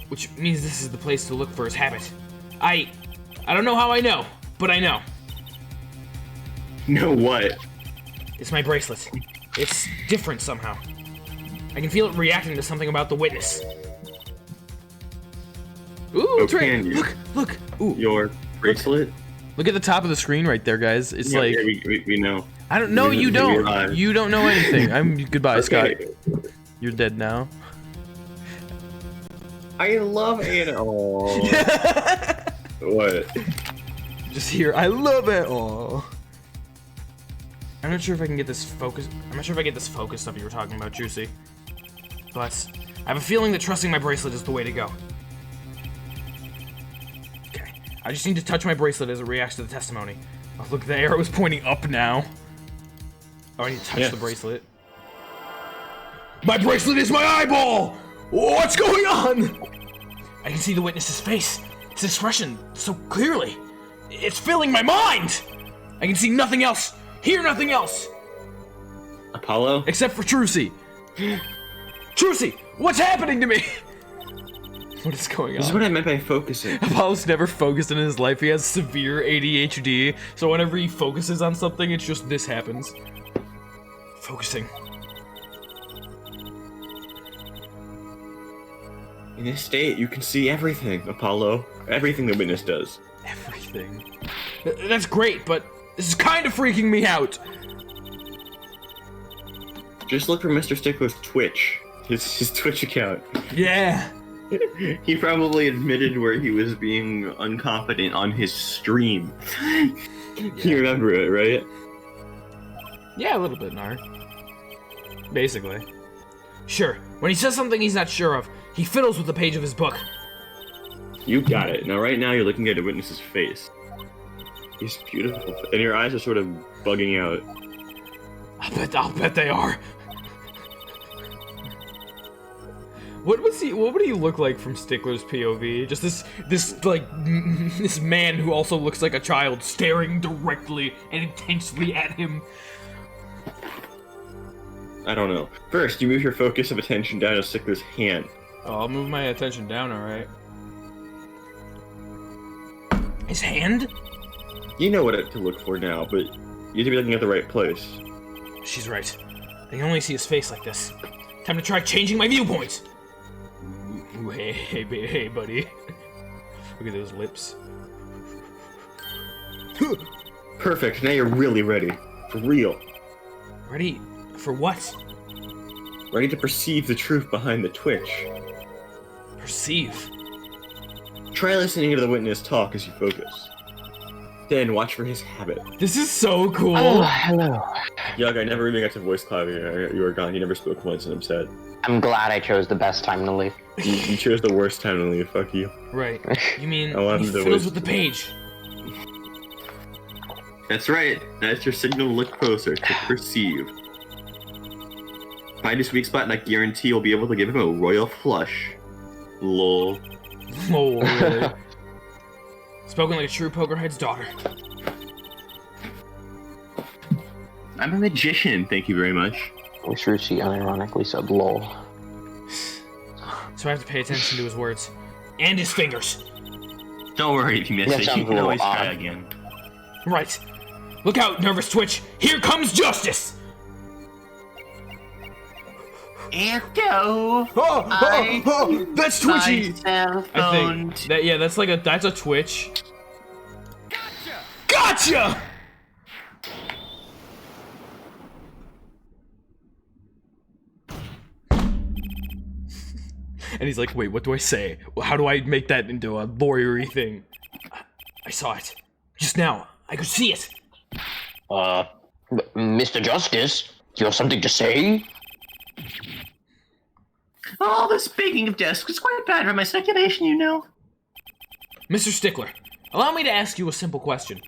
[SPEAKER 1] Which means this is the place to look for his habit. I don't know how I know, but I know.
[SPEAKER 3] Know what?
[SPEAKER 1] It's my bracelet. It's different somehow. I can feel it reacting to something about the witness. Ooh, it's right. Look. Ooh.
[SPEAKER 3] Your bracelet?
[SPEAKER 1] Look at the top of the screen right there, guys. It's like...
[SPEAKER 3] Yeah, we know.
[SPEAKER 1] I don't know, you don't. You don't know anything. Goodbye, Scott.
[SPEAKER 3] Okay.
[SPEAKER 1] You're dead now.
[SPEAKER 3] I love Anna. Oh. What?
[SPEAKER 1] Just here. I love it. Oh. I'm not sure if I can get this focused. I'm not sure if I get this focus stuff you were talking about, Juicy. But I have a feeling that trusting my bracelet is the way to go. Okay. I just need to touch my bracelet as it reacts to the testimony. Oh, look, the arrow is pointing up now. Oh, I need to touch the bracelet. My bracelet is my eyeball! What's going on? I can see the witness's face. His expression so clearly. It's filling my mind! I can see nothing else, hear nothing else.
[SPEAKER 3] Apollo?
[SPEAKER 1] Except for Trucy. Trucy, what's happening to me? What is going on?
[SPEAKER 3] This is what I meant by focusing.
[SPEAKER 1] Apollo's never focused in his life. He has severe ADHD, so whenever he focuses on something, it's just this happens. Focusing.
[SPEAKER 3] In this state, you can see everything, Apollo. Everything the witness does.
[SPEAKER 1] Everything. That's great, but this is kind of freaking me out.
[SPEAKER 3] Just look for Mr. Stickler's Twitch. His Twitch account.
[SPEAKER 1] Yeah.
[SPEAKER 3] He probably admitted where he was being unconfident on his stream. You remember it, right?
[SPEAKER 1] Yeah, a little bit, Nar. Basically. Sure, when he says something he's not sure of, he fiddles with the page of his book.
[SPEAKER 3] You got it. Now, right now, you're looking at a witness's face. He's beautiful, and your eyes are sort of bugging out.
[SPEAKER 1] I'll bet they are. What would he look like from Stickler's POV? Just this man who also looks like a child staring directly and intensely at him.
[SPEAKER 3] I don't know. First, you move your focus of attention down to Stickler's hand.
[SPEAKER 1] Oh, I'll move my attention down, alright. His hand?
[SPEAKER 3] You know what to look for now, but you have to be looking at the right place.
[SPEAKER 1] She's right. I can only see his face like this. Time to try changing my viewpoint! Ooh, hey, buddy. Look at those lips.
[SPEAKER 3] Perfect, now you're really ready. For real.
[SPEAKER 1] Ready for what?
[SPEAKER 3] Ready to perceive the truth behind the Twitch.
[SPEAKER 1] Perceive?
[SPEAKER 3] Try listening to the witness talk as you focus. Then watch for his habit.
[SPEAKER 1] This is so cool.
[SPEAKER 2] Oh, hello.
[SPEAKER 3] Eugh, I never even got to voice cloud you. You were gone. You never spoke once, and I'm sad.
[SPEAKER 2] I'm glad I chose the best time to leave.
[SPEAKER 3] You chose the worst time to leave. Fuck you.
[SPEAKER 1] Right. You mean
[SPEAKER 3] I wanted
[SPEAKER 1] he
[SPEAKER 3] to
[SPEAKER 1] fiddles
[SPEAKER 3] voice-
[SPEAKER 1] with the page?
[SPEAKER 3] That's right. That's your signal to look closer, to perceive. Find his weak spot, and I guarantee you'll be able to give him a royal flush. Lol.
[SPEAKER 1] Oh, really? Spoken like a true pokerhead's daughter.
[SPEAKER 3] I'm a magician, thank you very much.
[SPEAKER 2] Which Ruchi unironically said lol.
[SPEAKER 1] So I have to pay attention to his words. And his fingers.
[SPEAKER 3] Don't worry if you miss
[SPEAKER 2] That
[SPEAKER 3] it,
[SPEAKER 2] sounds
[SPEAKER 3] you
[SPEAKER 2] a
[SPEAKER 3] can
[SPEAKER 2] little
[SPEAKER 3] always try
[SPEAKER 2] odd.
[SPEAKER 3] again.
[SPEAKER 1] Right. Look out, nervous twitch. Here comes justice!
[SPEAKER 3] Echo!
[SPEAKER 1] Oh, that's twitchy!
[SPEAKER 3] cell
[SPEAKER 1] I think that's a twitch. Gotcha! And he's like, wait, what do I say? How do I make that into a lawyery thing? I saw it. Just now. I could see it.
[SPEAKER 2] Mr. Justice, you have something to say?
[SPEAKER 3] All this baking of desks is quite bad for my circulation, you know.
[SPEAKER 1] Mr. Stickler, allow me to ask you a simple question.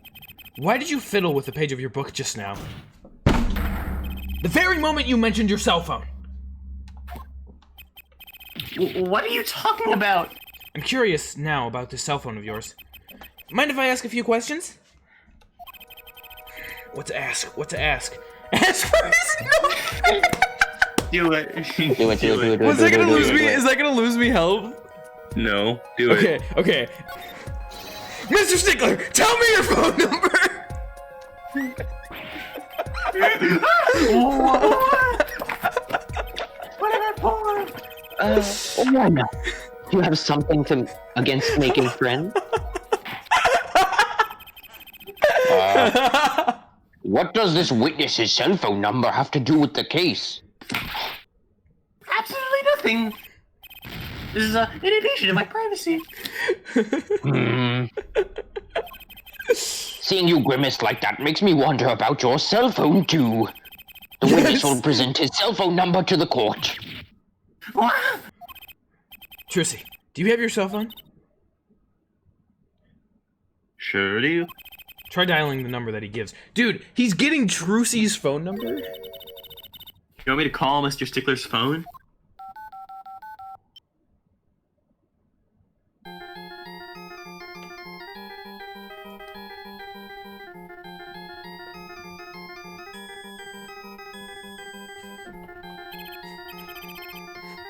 [SPEAKER 1] Why did you fiddle with the page of your book just now? The very moment you mentioned your cell phone.
[SPEAKER 3] What are you talking about?
[SPEAKER 1] I'm curious now about this cell phone of yours. Mind if I ask a few questions? What to ask? What to ask? Ask for his number!
[SPEAKER 3] Do it.
[SPEAKER 2] Do it.
[SPEAKER 1] Was that gonna lose me? Is that gonna lose me health?
[SPEAKER 3] No, do it.
[SPEAKER 1] Okay. Mr. Stickler, tell me your phone number!
[SPEAKER 3] What am I for?
[SPEAKER 2] Why not? You have something against making friends? What does this witness's cell phone number have to do with the case?
[SPEAKER 3] Absolutely nothing. This is an invasion of my privacy.
[SPEAKER 2] Seeing you grimace like that makes me wonder about your cell phone, too. The witness will present his cell phone number to the court.
[SPEAKER 3] What?
[SPEAKER 1] Trucy, do you have your cell phone?
[SPEAKER 3] Sure do.
[SPEAKER 1] Try dialing the number that he gives. Dude, he's getting Trucy's phone number?
[SPEAKER 3] You want me to call Mr. Stickler's phone?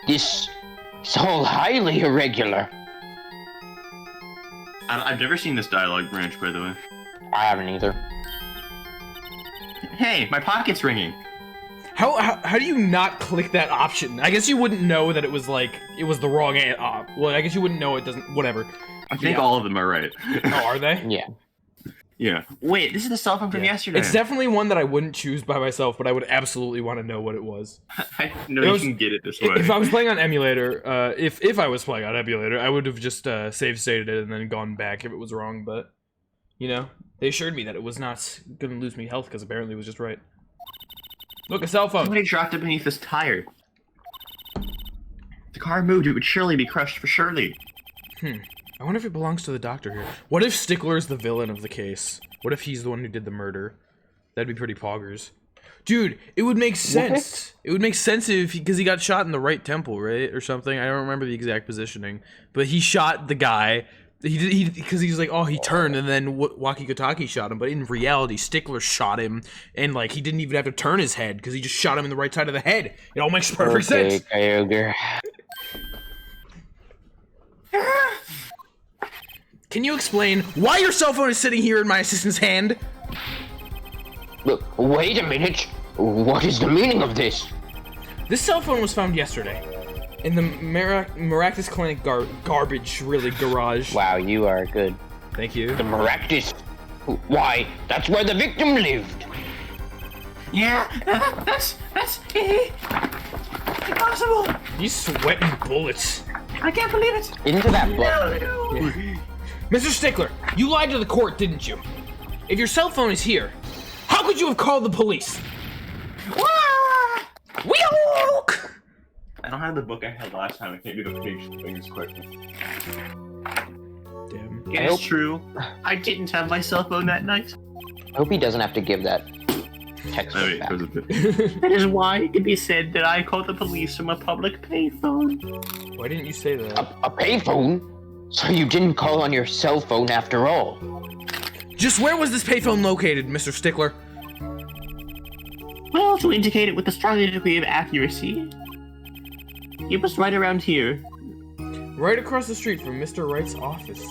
[SPEAKER 2] This is all highly irregular.
[SPEAKER 3] I've never seen this dialogue branch, by the way.
[SPEAKER 2] I haven't either.
[SPEAKER 3] Hey, my pocket's ringing.
[SPEAKER 1] How do you not click that option? I guess you wouldn't know that it was the wrong well, I guess you wouldn't know it doesn't, whatever.
[SPEAKER 3] I think all of them are right.
[SPEAKER 1] Oh, are they?
[SPEAKER 2] Yeah.
[SPEAKER 3] Yeah. Wait, this is the cell phone from yesterday.
[SPEAKER 1] It's definitely one that I wouldn't choose by myself, but I would absolutely want to know what it was.
[SPEAKER 3] I know you can get it this way.
[SPEAKER 1] If I was playing on emulator, if I was playing on emulator, I would have just save stated it and then gone back if it was wrong, but, you know, they assured me that it was not going to lose me health because apparently it was just right. Look, a cell phone.
[SPEAKER 3] Somebody dropped it beneath this tire. If the car moved, it would surely be crushed for surely.
[SPEAKER 1] I wonder if it belongs to the doctor here. What if Stickler's the villain of the case? What if he's the one who did the murder? That'd be pretty poggers. Dude, it would make sense. It would make sense if because he got shot in the right temple, right? Or something. I don't remember the exact positioning. But he shot the guy. Because he's like, oh, he turned and then Wakikotaki shot him. But in reality, Stickler shot him. And, like, he didn't even have to turn his head because he just shot him in the right side of the head. It all makes perfect sense.
[SPEAKER 2] Kyogre.
[SPEAKER 1] Can you explain why your cell phone is sitting here in my assistant's hand?
[SPEAKER 2] Look, wait a minute. What is the meaning of this?
[SPEAKER 1] This cell phone was found yesterday in the Maractus Clinic garbage, really, garage.
[SPEAKER 2] Wow, you are good.
[SPEAKER 1] Thank you.
[SPEAKER 2] The Maractus? Why, that's where the victim lived.
[SPEAKER 3] Yeah, that's impossible.
[SPEAKER 1] He's sweating bullets.
[SPEAKER 3] I can't believe it.
[SPEAKER 2] Into that book.
[SPEAKER 3] No.
[SPEAKER 1] Yeah. Mr. Stickler, you lied to the court, didn't you? If your cell phone is here, how could you have called the police? Weok!
[SPEAKER 3] I don't have the book I had last time. I can't do the page things quick.
[SPEAKER 1] Damn.
[SPEAKER 3] It's true. I didn't have my cell phone that night.
[SPEAKER 2] I hope he doesn't have to give that text
[SPEAKER 3] I mean,
[SPEAKER 2] back.
[SPEAKER 3] that is why it can be said that I called the police from a public payphone.
[SPEAKER 1] Why didn't you say that?
[SPEAKER 2] A payphone? So you didn't call on your cell phone after all?
[SPEAKER 1] Just where was this payphone located, Mr. Stickler?
[SPEAKER 3] Well, to indicate it with a strong degree of accuracy, it was right around here.
[SPEAKER 1] Right across the street from Mr. Wright's office.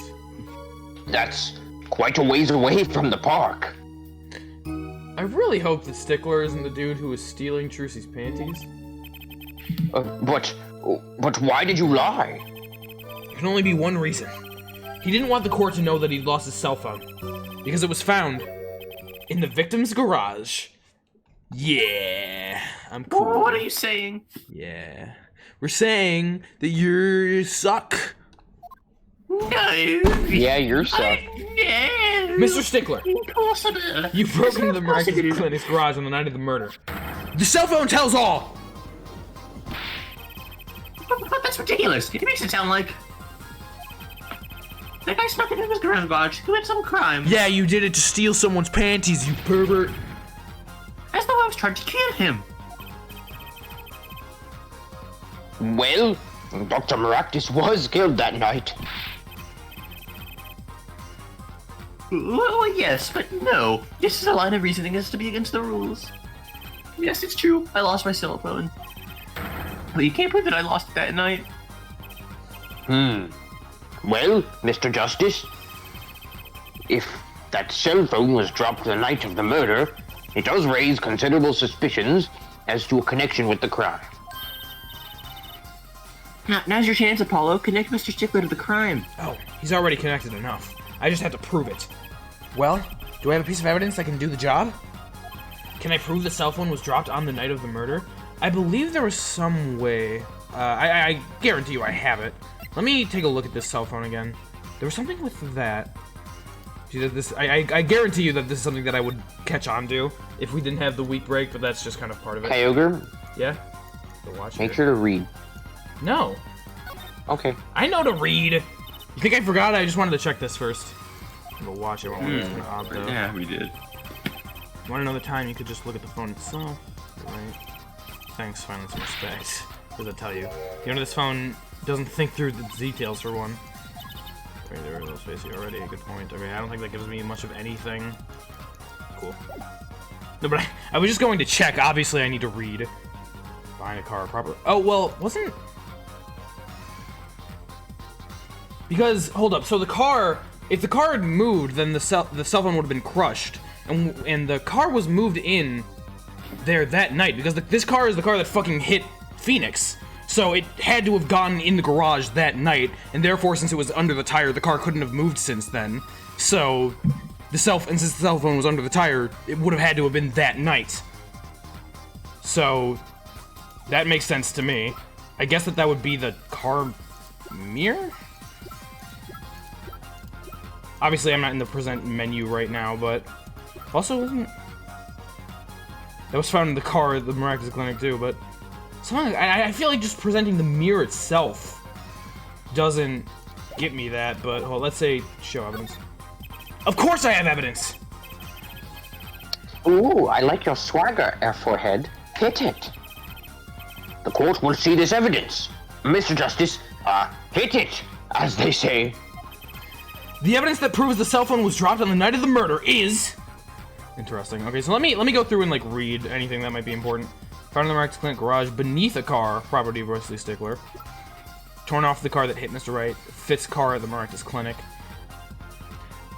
[SPEAKER 2] That's quite a ways away from the park.
[SPEAKER 1] I really hope that Stickler isn't the dude who was stealing Trucy's panties.
[SPEAKER 2] But why did you lie?
[SPEAKER 1] There can only be one reason. He didn't want the court to know that he'd lost his cell phone. Because it was found in the victim's garage. Yeah, I'm cool.
[SPEAKER 3] What are you saying?
[SPEAKER 1] Yeah. We're saying that you suck.
[SPEAKER 3] No.
[SPEAKER 2] Yeah, you're so.
[SPEAKER 3] No.
[SPEAKER 1] Mr. Stickler,
[SPEAKER 3] Impossible.
[SPEAKER 1] you broke into the Miraculous Clinic's garage on the night of the murder. The cell phone tells all!
[SPEAKER 3] But ridiculous. It makes it sound like that guy snuck into his garage to commit some crime.
[SPEAKER 1] Yeah, you did it to steal someone's panties, you pervert.
[SPEAKER 3] As though I was trying to kill him.
[SPEAKER 2] Well, Dr. Maractus was killed that night.
[SPEAKER 3] Well, yes, but no. This is a line of reasoning as to be against the rules. Yes, it's true. I lost my cell phone. But you can't prove that I lost it that night.
[SPEAKER 2] Well, Mr. Justice, if that cell phone was dropped the night of the murder, it does raise considerable suspicions as to a connection with the crime.
[SPEAKER 3] Now's your chance, Apollo. Connect Mr. Stickler to the crime.
[SPEAKER 1] Oh, he's already connected enough. I just have to prove it. Well, do I have a piece of evidence that can do the job? Can I prove the cell phone was dropped on the night of the murder? I believe there was some way. I guarantee you I have it. Let me take a look at this cell phone again. There was something with that. See, this, I guarantee you that this is something that I would catch on to if we didn't have the week break, but that's just kind of part of it.
[SPEAKER 2] Kyogre,
[SPEAKER 1] Yeah?
[SPEAKER 2] make sure to read.
[SPEAKER 1] No.
[SPEAKER 2] Okay.
[SPEAKER 1] I know to read. You think I forgot? I just wanted to check this first. Go watch it. It's kind of odd, though.
[SPEAKER 3] Yeah, we did.
[SPEAKER 1] You want to know the time? You could just look at the phone itself. Right. Thanks, finally some respect. What does it tell you? The owner of this phone doesn't think through the details for one. Okay, there was spacey already. Good point. Okay, I don't think that gives me much of anything. Cool. No, but I was just going to check. Obviously, I need to read. Buying a car properly. Oh, well, wasn't... Because, hold up, so the car... If the car had moved, then the cell phone would have been crushed. And the car was moved in there that night, because this car is the car that fucking hit Phoenix. So it had to have gone in the garage that night, and therefore, since it was under the tire, the car couldn't have moved since then. So, since the cell phone was under the tire, it would have had to have been that night. So, that makes sense to me. I guess that would be the car mirror? Obviously, I'm not in the present menu right now, but also wasn't... That was found in the car at the Miraculous Clinic too, but I feel like just presenting the mirror itself doesn't get me that, but well, let's say show evidence. Of course I have evidence!
[SPEAKER 2] Ooh, I like your swagger, Airforehead. Hit it. The court will see this evidence. Mr. Justice, hit it, as they say.
[SPEAKER 1] The evidence that proves the cell phone was dropped on the night of the murder is... Interesting. Okay, so let me go through and, like, read anything that might be important. Found in the Miraculous Clinic garage beneath a car, property of Wesley Stickler. Torn off the car that hit Mr. Wright. Fits car at the Miraculous Clinic.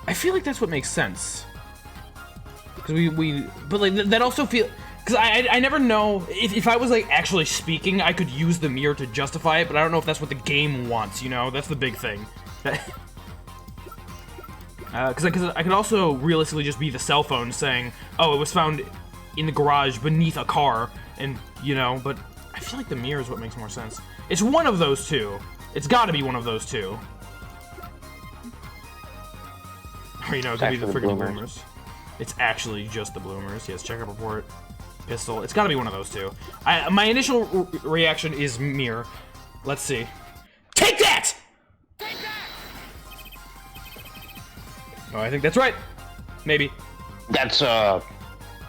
[SPEAKER 1] I feel like that's what makes sense. Because but, like, that also feel... Because I never know... If I was, like, actually speaking, I could use the mirror to justify it, but I don't know if that's what the game wants, you know? That's the big thing. Because I could also realistically just be the cell phone saying, oh, it was found in the garage beneath a car, and, you know, but I feel like the mirror is what makes more sense. It's one of those two. It's gotta be one of those two. Or, you know, it could be the freaking bloomers. It's actually just the bloomers. Yes, checkup report, pistol. It's gotta be one of those two. My initial reaction is mirror. Let's see. Take that! Oh, I think that's right. Maybe.
[SPEAKER 2] That's a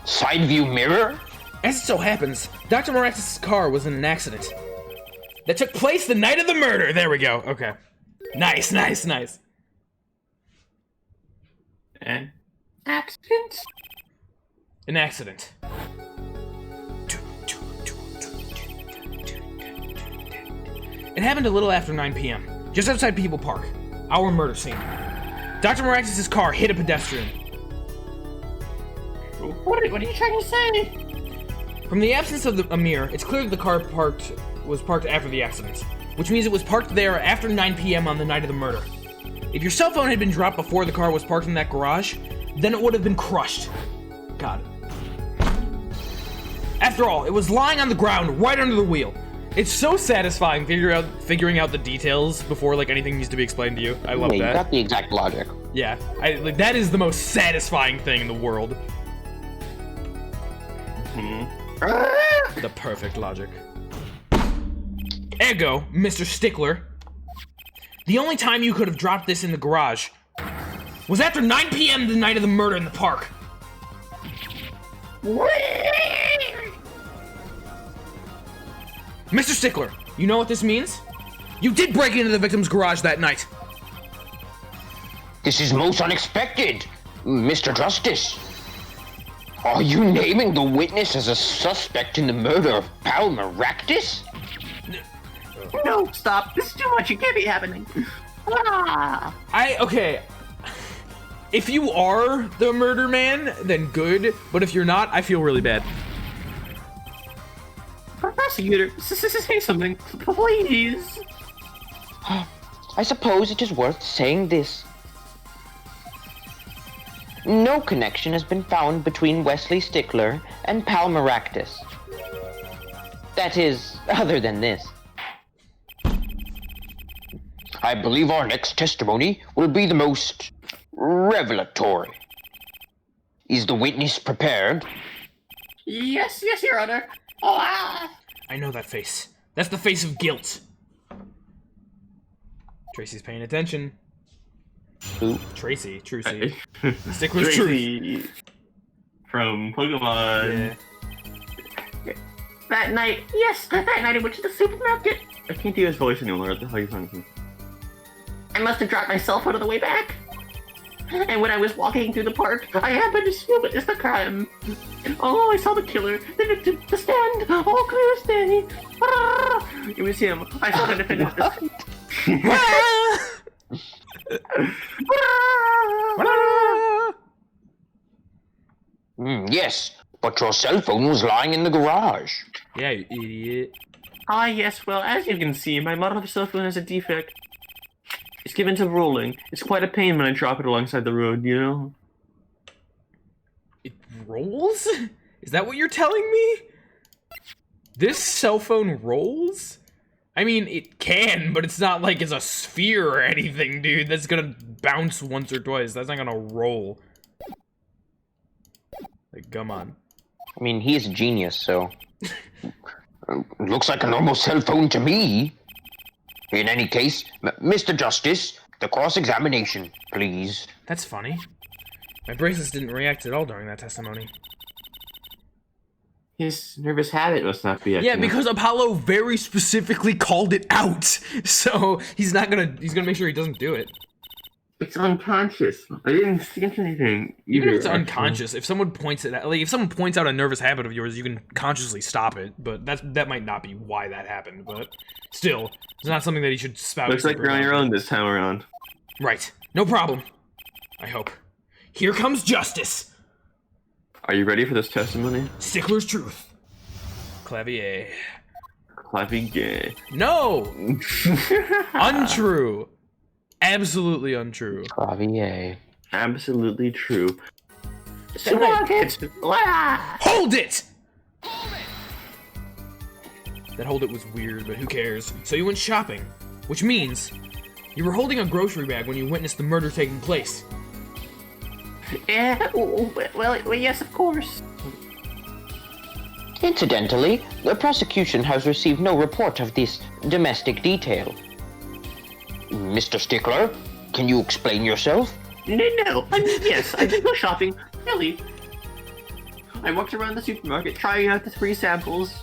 [SPEAKER 2] side view mirror?
[SPEAKER 1] As it so happens, Dr. Miraculous' car was in an accident that took place the night of the murder. There we go. Okay. Nice, nice, nice.
[SPEAKER 3] An accident?
[SPEAKER 1] An accident. It happened a little after 9 p.m., just outside People Park, our murder scene. Dr. Miraculous' car hit a pedestrian.
[SPEAKER 3] What are you trying to say?
[SPEAKER 1] From the absence of a mirror, it's clear that the car was parked after the accident, which means it was parked there after 9 p.m. on the night of the murder. If your cell phone had been dropped before the car was parked in that garage, then it would have been crushed. Got it. After all, it was lying on the ground right under the wheel. It's so satisfying figuring out the details before like anything needs to be explained to you. I love that.
[SPEAKER 2] You got the exact logic.
[SPEAKER 1] Yeah, like that is the most satisfying thing in the world. The perfect logic. Ego, Mr. Stickler. The only time you could have dropped this in the garage was after 9 p.m. the night of the murder in the park. Mr. Stickler, you know what this means? You did break into the victim's garage that night.
[SPEAKER 2] This is most unexpected, Mr. Justice. Are you naming the witness as a suspect in the murder of Palmeractus?
[SPEAKER 3] No, stop. This is too much. It can't be happening. Ah.
[SPEAKER 1] Okay. If you are the murder man, then good. But if you're not, I feel really bad.
[SPEAKER 3] Prosecutor, say something, please.
[SPEAKER 2] I suppose it is worth saying this. No connection has been found between Wesley Stickler and Palmeractus. That is, other than this. I believe our next testimony will be the most revelatory. Is the witness prepared?
[SPEAKER 3] Yes, Your Honor. Ah.
[SPEAKER 1] I know that face. That's the face of guilt. Tracy's paying attention.
[SPEAKER 2] Who?
[SPEAKER 1] Tracy. Stickler's Truth.
[SPEAKER 3] From Pokemon.
[SPEAKER 1] Yeah.
[SPEAKER 3] That night I went to the supermarket. I can't do his voice anymore. What the hell are you talking to? I must have dropped my cell phone on the way back. And when I was walking through the park, I happened to witness the crime. Oh, I saw the killer, the victim, the stand, all clear as day. Ah, it was him. I saw the defendant.
[SPEAKER 2] Yes, but your cell phone was lying in the garage.
[SPEAKER 1] Yeah, you idiot.
[SPEAKER 3] Ah, yes, well, as you can see, my model cell phone has a defect. It's given to rolling. It's quite a pain when I drop it alongside the road, you know?
[SPEAKER 1] It rolls? Is that what you're telling me? This cell phone rolls? I mean, it can, but it's not like it's a sphere or anything, dude. That's gonna bounce once or twice. That's not gonna roll. Like, come on.
[SPEAKER 2] I mean, he is a genius, so... Looks like a normal cell phone to me. In any case, Mr. Justice, the cross-examination, please.
[SPEAKER 1] That's funny. My bracelets didn't react at all during that testimony.
[SPEAKER 3] His nervous habit must not be.
[SPEAKER 1] Yeah, because Apollo very specifically called it out. So he's gonna make sure he doesn't do it.
[SPEAKER 3] It's unconscious. I didn't think anything.
[SPEAKER 1] Even if it's unconscious, if someone points it out, like if someone points out a nervous habit of yours, you can consciously stop it. But that might not be why that happened. But still, it's not something that he should spout.
[SPEAKER 3] Looks like you're on your own this time around.
[SPEAKER 1] Right. No problem. I hope. Here comes justice.
[SPEAKER 3] Are you ready for this testimony?
[SPEAKER 1] Stickler's Truth. Clavier.
[SPEAKER 3] Clavier.
[SPEAKER 1] No! Untrue. Absolutely untrue.
[SPEAKER 2] Clavier.
[SPEAKER 3] Absolutely true.
[SPEAKER 1] Hold it! That hold it was weird, but who cares? So you went shopping, which means you were holding a grocery bag when you witnessed the murder taking place.
[SPEAKER 3] Yeah, well, yes, of course.
[SPEAKER 2] Incidentally, the prosecution has received no report of this domestic detail. Mr. Stickler, can you explain yourself?
[SPEAKER 3] No, yes, I did go shopping, really. I walked around the supermarket trying out the 3 samples.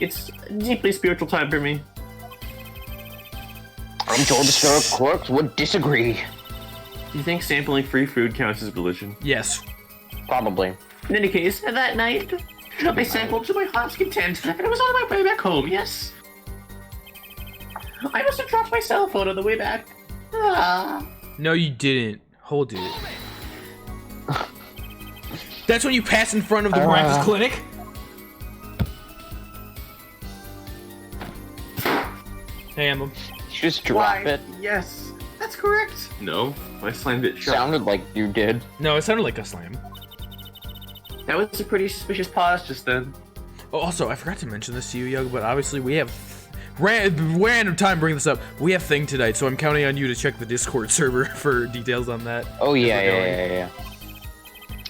[SPEAKER 3] It's a deeply spiritual time for me.
[SPEAKER 2] I'm told the Sir Clerks would disagree.
[SPEAKER 3] Do you think sampling free food counts as religion?
[SPEAKER 1] Yes.
[SPEAKER 2] Probably.
[SPEAKER 3] In any case, that night, I sampled to my heart's content, and I was on my way back home, yes. I must have dropped my cell phone on the way back. Ah.
[SPEAKER 1] No, you didn't. Hold it. That's when you pass in front of the breakfast clinic? Hey, Emma.
[SPEAKER 2] Just drop it.
[SPEAKER 3] Yes, that's correct. No, I slammed it shut.
[SPEAKER 2] Sounded like you did.
[SPEAKER 1] No, it sounded like a slam.
[SPEAKER 3] That was a pretty suspicious pause just then.
[SPEAKER 1] Oh, also, I forgot to mention this to you, Eugh, but obviously we have random time bringing this up. We have Thing tonight, so I'm counting on you to check the Discord server for details on that.
[SPEAKER 2] Oh yeah.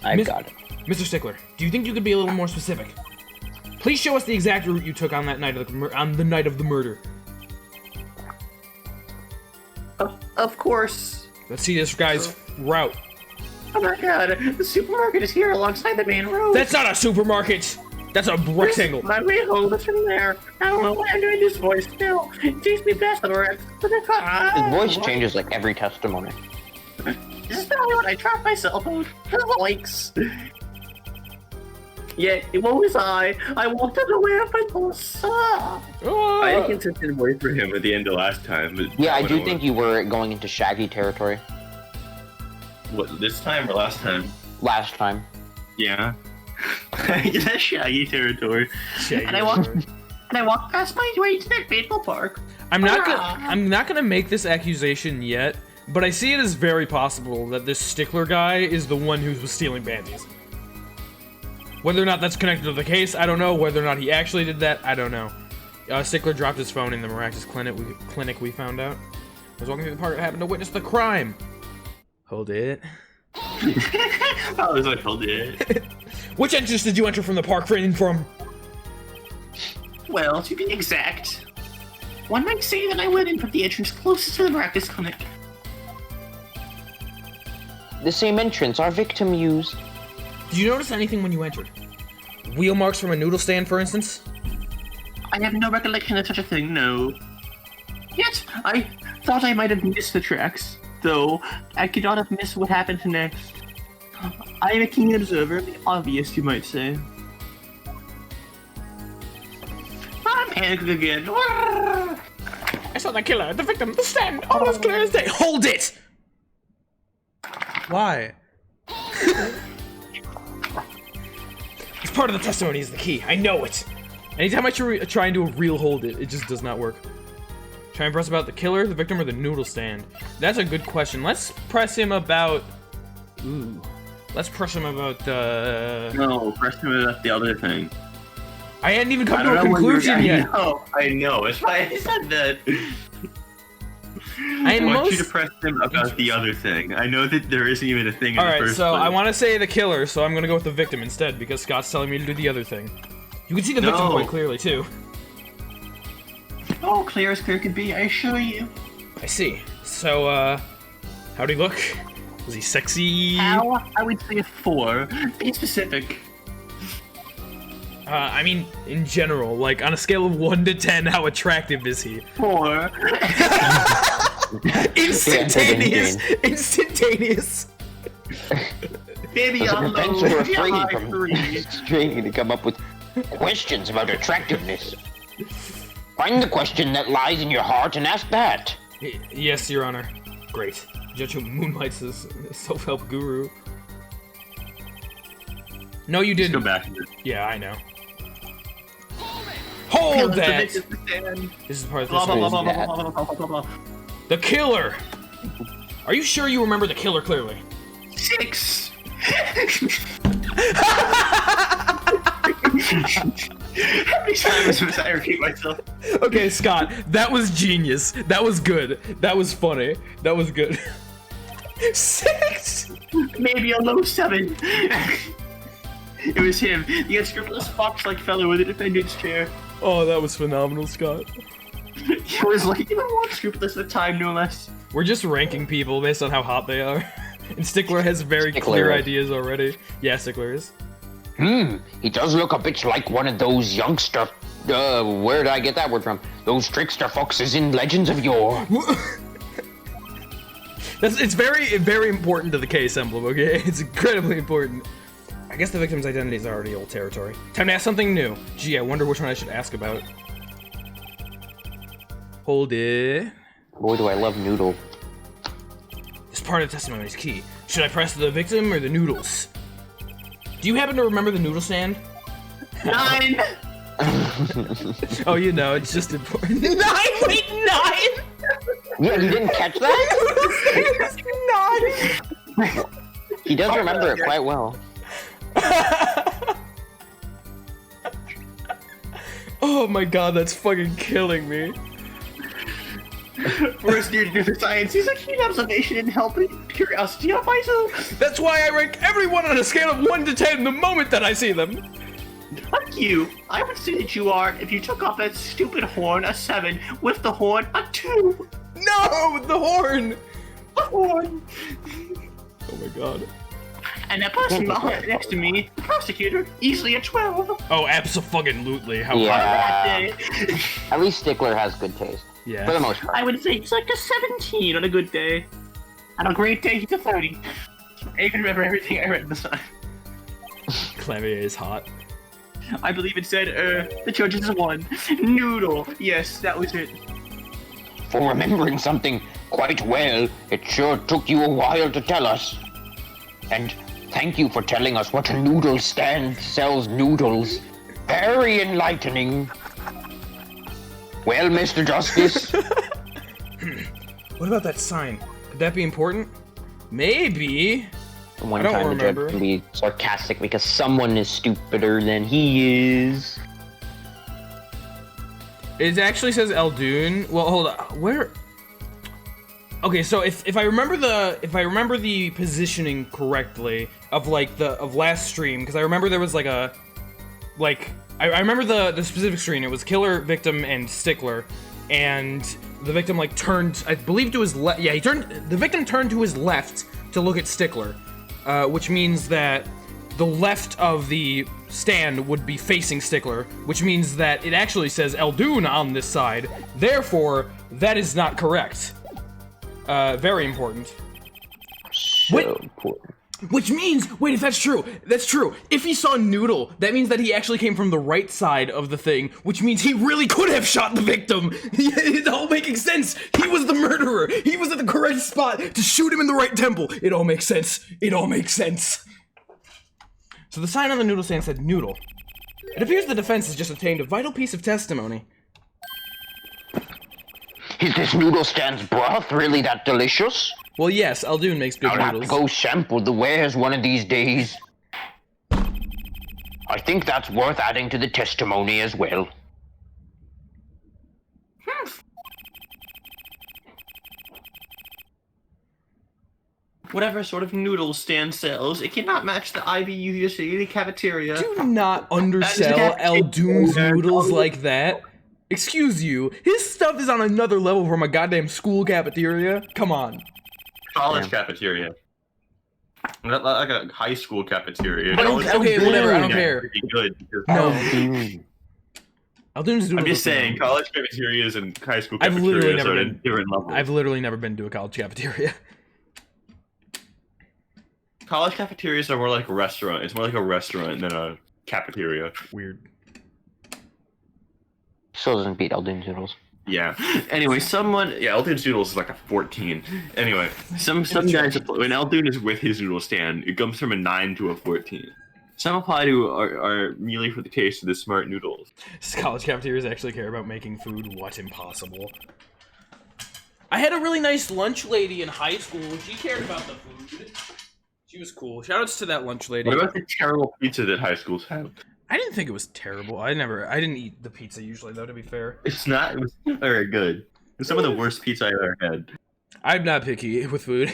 [SPEAKER 2] I've got it.
[SPEAKER 1] Mr. Stickler, do you think you could be a little more specific? Please show us the exact route you took on that night of the night of the murder.
[SPEAKER 3] Of course.
[SPEAKER 1] Let's see this guy's route.
[SPEAKER 3] Oh my god, the supermarket is here alongside the main road.
[SPEAKER 1] That's not a supermarket! That's a rectangle.
[SPEAKER 3] My way home is from there. I don't know why I'm doing this voice still. It takes me past the wreck.
[SPEAKER 2] His voice changes like every testimony.
[SPEAKER 3] This is probably when I dropped my cell phone. Likes. Yeah, what was I? I walked unaware of my boss.
[SPEAKER 1] Oh.
[SPEAKER 3] I had a consistent voice for him at the end of last time. But
[SPEAKER 2] Yeah, I do think you were going into Shaggy territory.
[SPEAKER 3] What, this time or last time?
[SPEAKER 2] Last time.
[SPEAKER 3] Yeah. That's Shaggy territory.
[SPEAKER 1] Shaggy
[SPEAKER 3] And I walked past my way to that fateful park.
[SPEAKER 1] I'm not gonna make this accusation yet, but I see it as very possible that this Stickler guy is the one who was stealing Panties. Whether or not that's connected to the case, I don't know. Whether or not he actually did that, I don't know. Stickler dropped his phone in the miraculous clinic we found out. I was walking through the park and happened to witness the crime. Hold it.
[SPEAKER 3] I was like, hold it.
[SPEAKER 1] Which entrance did you enter from the park from?
[SPEAKER 3] Well, to be exact, one might say that I went in from the entrance closest to the miraculous clinic.
[SPEAKER 2] The same entrance our victim used.
[SPEAKER 1] Did you notice anything when you entered? Wheel marks from a noodle stand, for instance?
[SPEAKER 3] I have no recollection of such a thing, no. Yet, I thought I might have missed the tracks, though I could not have missed what happened next. I am a keen observer of the obvious, you might say. I'm panicking again.
[SPEAKER 1] I saw the killer, the victim, the stand, all as clear as day. Hold it! Why? It's part of the testimony is the key. I know it. Anytime I try and do a real hold it just does not work. Try and press about the killer, the victim, or the noodle stand. That's a good question. Let's press him about... Ooh. Let's press him about,
[SPEAKER 3] No, press him about the other thing.
[SPEAKER 1] I hadn't even come to a conclusion yet.
[SPEAKER 3] I know. It's why I said that.
[SPEAKER 1] I
[SPEAKER 3] want you to press him about the other thing. I know that there isn't even a thing in the
[SPEAKER 1] Alright,
[SPEAKER 3] first
[SPEAKER 1] so
[SPEAKER 3] place.
[SPEAKER 1] I want to say the killer, so I'm going to go with the victim instead, because Scott's telling me to do the other thing. You can see the victim quite clearly, too.
[SPEAKER 3] Oh, clear as clear could be, I assure you.
[SPEAKER 1] I see. So, how'd he look? Was he sexy?
[SPEAKER 3] How? I would say a 4. Be specific.
[SPEAKER 1] I mean, in general, like, on a scale of 1 to 10, how attractive is he?
[SPEAKER 3] 4.
[SPEAKER 1] Instantaneous! Instantaneous!
[SPEAKER 3] Baby,
[SPEAKER 2] There's a
[SPEAKER 3] I'm
[SPEAKER 2] potential
[SPEAKER 3] low.
[SPEAKER 2] refrain
[SPEAKER 3] Yeah,
[SPEAKER 2] from
[SPEAKER 3] 3.
[SPEAKER 2] string to come up with questions about attractiveness. Find the question that lies in your heart and ask that.
[SPEAKER 1] Yes, Your Honor. Great. Judge who moonlights as a self-help guru. No, you didn't.
[SPEAKER 3] Go back.
[SPEAKER 1] Yeah, I know. Hold that! This is part of this. The killer! Are you sure you remember the killer clearly?
[SPEAKER 3] 6. How many times must I repeat myself?
[SPEAKER 1] Okay, Scott, that was genius. That was good. That was funny. That was good. 6!
[SPEAKER 3] Maybe a low 7. It was him, the unscrupulous fox-like fellow with the defendant's chair.
[SPEAKER 1] Oh, that was phenomenal, Scott.
[SPEAKER 3] He was like even more unscrupulous at the time, no less.
[SPEAKER 1] We're just ranking people based on how hot they are. And Stickler has very
[SPEAKER 2] Stickler
[SPEAKER 1] clear
[SPEAKER 2] is.
[SPEAKER 1] ideas already. Yeah, Stickler is.
[SPEAKER 2] He does look a bit like one of those youngster... where did I get that word from? Those trickster foxes in Legends of Yore.
[SPEAKER 1] It's very, very important to the case emblem, okay? It's incredibly important. I guess the victim's identity is already old territory. Time to ask something new. Gee, I wonder which one I should ask about. Hold it.
[SPEAKER 2] Boy, do I love Noodle.
[SPEAKER 1] This part of the testimony is key. Should I press the victim or the noodles? Do you happen to remember the noodle stand?
[SPEAKER 3] 9.
[SPEAKER 1] Oh, you know, it's just important. 9! Wait, 9!
[SPEAKER 2] Yeah, you didn't catch that?
[SPEAKER 1] 9!
[SPEAKER 2] He does remember it quite well.
[SPEAKER 1] Oh my god, that's fucking killing me.
[SPEAKER 3] First year to do the science, he's a keen observation and helping curiosity of myself.
[SPEAKER 1] That's why I rank everyone on a scale of 1 to 10 the moment that I see them.
[SPEAKER 3] Fuck you. I would say that you are, if you took off that stupid horn, a 7. With the horn, a 2.
[SPEAKER 1] No, the horn!
[SPEAKER 3] 1.
[SPEAKER 1] Oh my god.
[SPEAKER 3] And that person behind next to me, the prosecutor, easily a 12.
[SPEAKER 1] Oh, absolutely. How
[SPEAKER 2] Yeah.
[SPEAKER 1] high?
[SPEAKER 3] That day.
[SPEAKER 2] At least Stickler has good taste.
[SPEAKER 1] Yeah.
[SPEAKER 2] For the most part.
[SPEAKER 3] I would say it's like a 17 on a good day. On a great day, he's a 30. I even remember everything I read in the sign.
[SPEAKER 1] Clavier is hot.
[SPEAKER 3] I believe it said, the judge is a 1. Noodle. Yes, that was it.
[SPEAKER 2] For remembering something quite well, it sure took you a while to tell us. And thank you for telling us what a noodle stand sells noodles. Very enlightening. Well, Mr. Justice.
[SPEAKER 1] What about that sign? Could that be important? Maybe.
[SPEAKER 2] One
[SPEAKER 1] I don't
[SPEAKER 2] time the
[SPEAKER 1] remember.
[SPEAKER 2] judge can be sarcastic because someone is stupider than he is.
[SPEAKER 1] It actually says Eldoon. Well, hold on. Where? Okay, so if I remember the positioning correctly of last stream, because I remember there was I remember the specific screen. It was killer, victim, and stickler, and the victim turned, I believe, to his left. Yeah, the victim turned to his left to look at stickler, which means that the left of the stand would be facing stickler, which means that it actually says Eldoon on this side. Therefore, that is not correct. Very important.
[SPEAKER 2] So important.
[SPEAKER 1] Which means, wait, if that's true, if he saw Noodle, that means that he actually came from the right side of the thing, which means he really could have shot the victim. It's all making sense. He was the murderer. He was at the correct spot to shoot him in the right temple. It all makes sense. It all makes sense. So the sign on the noodle stand said Noodle. It appears the defense has just obtained a vital piece of testimony.
[SPEAKER 2] Is this noodle stand's broth really that delicious?
[SPEAKER 1] Well, yes, Eldoon makes good
[SPEAKER 2] I'll have
[SPEAKER 1] noodles.
[SPEAKER 2] to go sample the wares one of these days. I think that's worth adding to the testimony as well.
[SPEAKER 3] Whatever sort of noodle stand sells, it cannot match the IB University cafeteria.
[SPEAKER 1] Do not undersell Eldoon's noodles like that. Excuse you, his stuff is on another level from a goddamn school cafeteria. Come on.
[SPEAKER 3] College cafeteria. Not like a high school cafeteria.
[SPEAKER 1] But okay, whatever, I don't care.
[SPEAKER 3] Pretty good because
[SPEAKER 1] No. Eldoon's noodles.
[SPEAKER 3] I'm just
[SPEAKER 1] are
[SPEAKER 3] saying,
[SPEAKER 1] phenomenal.
[SPEAKER 3] college cafeterias and high school
[SPEAKER 1] I've literally
[SPEAKER 3] cafeterias
[SPEAKER 1] never
[SPEAKER 3] are
[SPEAKER 1] been-
[SPEAKER 3] at different levels.
[SPEAKER 1] I've literally never been to a college cafeteria.
[SPEAKER 3] College cafeterias are more like a restaurant. It's more like a restaurant than a cafeteria.
[SPEAKER 1] Weird.
[SPEAKER 2] Still doesn't beat Eldoon's noodles.
[SPEAKER 3] Yeah. Anyway, Eldoon's noodles is like a 14. Anyway, some guys, when Eldoon is with his noodle stand, it comes from a 9 to a 14. Some apply to are merely for the taste of the smart noodles.
[SPEAKER 1] College cafeterias actually care about making food. What impossible. I had a really nice lunch lady in high school. She cared about the food. She was cool. Shoutouts to that lunch lady.
[SPEAKER 3] What about the terrible pizza that high schools have?
[SPEAKER 1] I didn't think it was terrible. I didn't eat the pizza usually, though, to be fair.
[SPEAKER 3] It was not very good. It's some of the worst pizza I've ever had.
[SPEAKER 1] I'm not picky with food.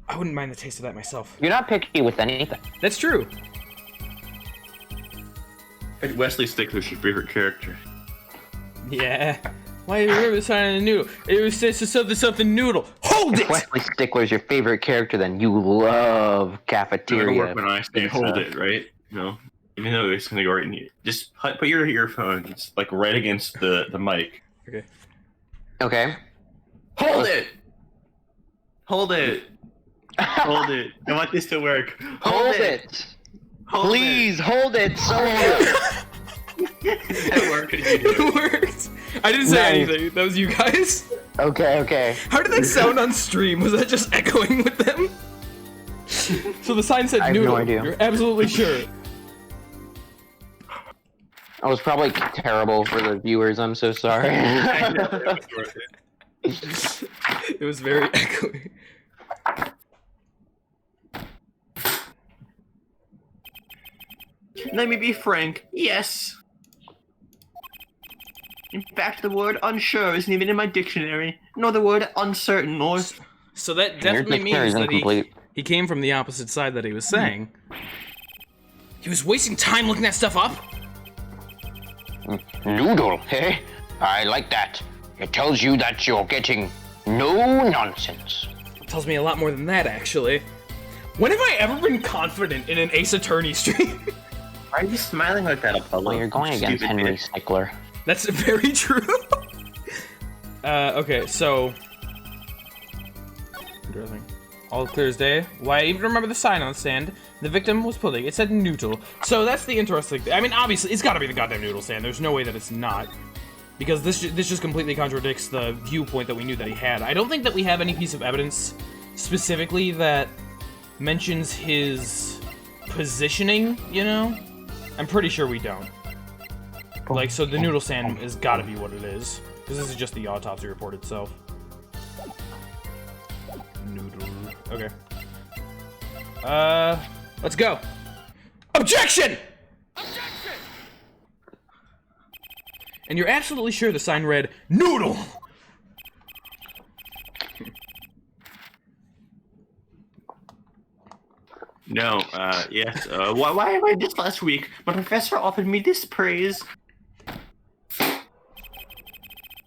[SPEAKER 1] I wouldn't mind the taste of that myself.
[SPEAKER 2] You're not picky with anything.
[SPEAKER 1] That's true.
[SPEAKER 3] Wesley Stickler's your favorite character.
[SPEAKER 1] Yeah. Why do you remember the sign on the noodle? It was just something noodle. Hold
[SPEAKER 2] If
[SPEAKER 1] it!
[SPEAKER 2] Wesley Stickler's your favorite character, then you love cafeteria.
[SPEAKER 3] Work when I say hold it, right? No. Even though it's gonna go right in here. Just put your earphones right against the mic.
[SPEAKER 1] Okay.
[SPEAKER 2] Okay.
[SPEAKER 3] Hold it! Hold it! Hold it. I want this to work.
[SPEAKER 2] Hold it!
[SPEAKER 3] Hold
[SPEAKER 2] Please, hold it so
[SPEAKER 3] it. That worked.
[SPEAKER 1] It worked. I didn't say
[SPEAKER 2] Nice.
[SPEAKER 1] anything. That was you guys.
[SPEAKER 2] Okay.
[SPEAKER 1] How did that sound on stream? Was that just echoing with them? So the sign said
[SPEAKER 2] I have no
[SPEAKER 1] noodle.
[SPEAKER 2] idea.
[SPEAKER 1] You're absolutely sure.
[SPEAKER 2] I was probably terrible for the viewers, I'm so sorry.
[SPEAKER 3] I know, it was worth it.
[SPEAKER 1] It was very echoey.
[SPEAKER 3] Let me be frank. Yes. In fact, the word unsure isn't even in my dictionary, nor the word uncertain, or...
[SPEAKER 1] So that
[SPEAKER 2] Your
[SPEAKER 1] definitely
[SPEAKER 2] dictionary
[SPEAKER 1] means
[SPEAKER 2] is
[SPEAKER 1] that
[SPEAKER 2] incomplete.
[SPEAKER 1] he came from the opposite side that he was saying. He was wasting time looking that stuff up?
[SPEAKER 2] Noodle, eh? I like that. It tells you that you're getting no nonsense.
[SPEAKER 1] tells me a lot more than that, actually. When have I ever been confident in an Ace Attorney stream?
[SPEAKER 3] Why are you smiling like that, Apollo?
[SPEAKER 2] Well, you're going against
[SPEAKER 3] Stupid
[SPEAKER 2] Henry
[SPEAKER 3] bitch.
[SPEAKER 2] Stickler.
[SPEAKER 1] That's very true. Okay, so... Interesting. All clear as day. Why, I even remember the sign on the stand. The victim was pudding. It said noodle. So that's the interesting thing. I mean, obviously, it's gotta be the goddamn noodle stand. There's no way that it's not. Because this just completely contradicts the viewpoint that we knew that he had. I don't think that we have any piece of evidence specifically that mentions his positioning, you know? I'm pretty sure we don't. Like, so the noodle stand has gotta be what it is. Because this is just the autopsy report itself. Noodle. Okay. Let's go. Objection! Objection! And you're absolutely sure the sign read, noodle!
[SPEAKER 3] No, yes, why am I just last week? My professor offered me this praise.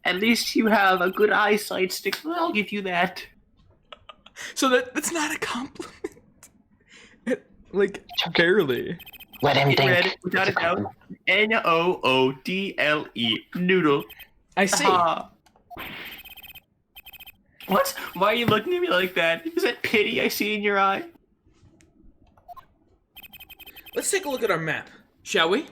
[SPEAKER 3] At least you have a good eyesight, Stickler. I'll give you that.
[SPEAKER 1] So that's not a compliment. Like, barely.
[SPEAKER 2] Let him
[SPEAKER 3] It
[SPEAKER 2] think.
[SPEAKER 3] read, without a doubt, Noodle. Noodle.
[SPEAKER 1] I see.
[SPEAKER 3] What? Why are you looking at me like that? Is that pity I see in your eye?
[SPEAKER 1] Let's take a look at our map, shall we?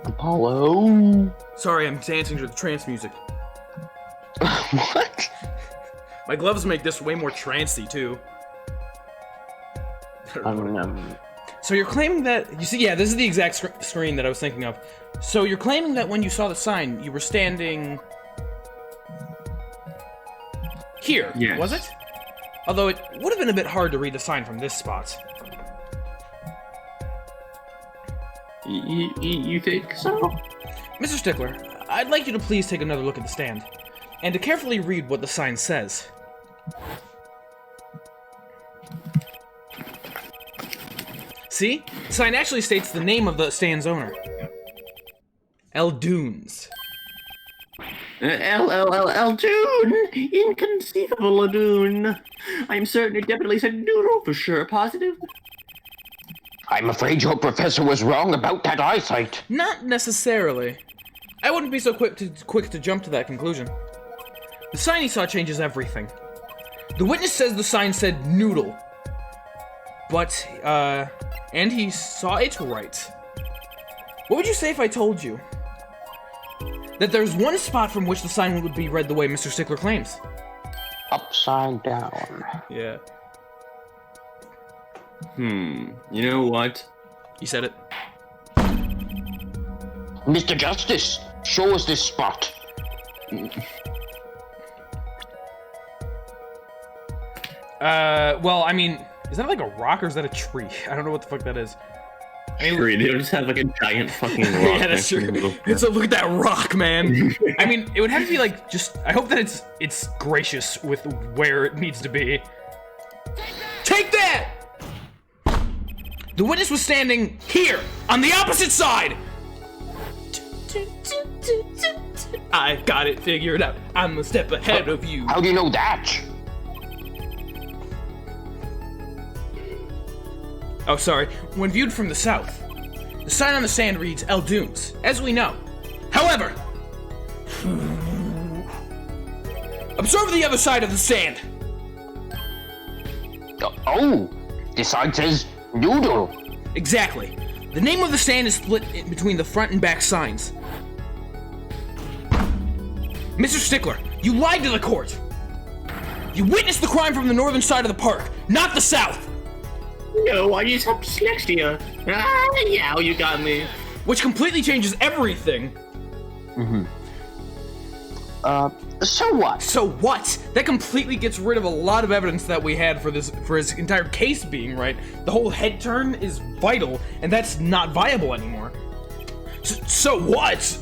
[SPEAKER 2] Apollo.
[SPEAKER 1] Sorry, I'm dancing to the trance music.
[SPEAKER 2] What?
[SPEAKER 1] My gloves make this way more trancey, too. So you're claiming that... You see, yeah, this is the exact screen that I was thinking of. So you're claiming that when you saw the sign, you were standing... here,
[SPEAKER 3] Yes.
[SPEAKER 1] was it? Although it would have been a bit hard to read the sign from this spot.
[SPEAKER 3] You think so?
[SPEAKER 1] Mr. Stickler, I'd like you to please take another look at the stand, and to carefully read what the sign says. See? The sign actually states the name of the stand's owner. Eldunes.
[SPEAKER 3] Dune! Inconceivable, Dune! I'm certain it definitely said noodle for sure. Positive?
[SPEAKER 2] I'm afraid your professor was wrong about that eyesight.
[SPEAKER 1] Not necessarily. I wouldn't be so quick to jump to that conclusion. The sign he saw changes everything. The witness says the sign said noodle. But, and he saw it right. What would you say if I told you that there's one spot from which the sign would be read the way Mr. Stickler claims?
[SPEAKER 2] Upside down.
[SPEAKER 1] Yeah.
[SPEAKER 3] You know what?
[SPEAKER 1] You said it.
[SPEAKER 2] Mr. Justice, show us this spot.
[SPEAKER 1] Well, I mean, is that like a rock or is that a tree? I don't know what the fuck that is.
[SPEAKER 3] Tree, they just have like a giant fucking rock.
[SPEAKER 1] Yeah, that's true. Look at that rock, man. I mean, it would have to be like I hope that it's gracious with where it needs to be. Take that! The witness was standing here, on the opposite side! I've got it figured out. I'm a step ahead of you.
[SPEAKER 2] How do you know that?
[SPEAKER 1] Oh, sorry. When viewed from the south, the sign on the sand reads Eldunes, as we know. However, observe the other side of the sand.
[SPEAKER 2] Oh, this sign says noodle.
[SPEAKER 1] Exactly. The name of the stand is split in between the front and back signs. Mr. Stickler, you lied to the court. You witnessed the crime from the northern side of the park, not the south.
[SPEAKER 3] No, I just have dyslexia. Yeah, you got me.
[SPEAKER 1] Which completely changes everything.
[SPEAKER 2] So what?
[SPEAKER 1] So what? That completely gets rid of a lot of evidence that we had for his entire case being right. The whole head turn is vital, and that's not viable anymore. So what?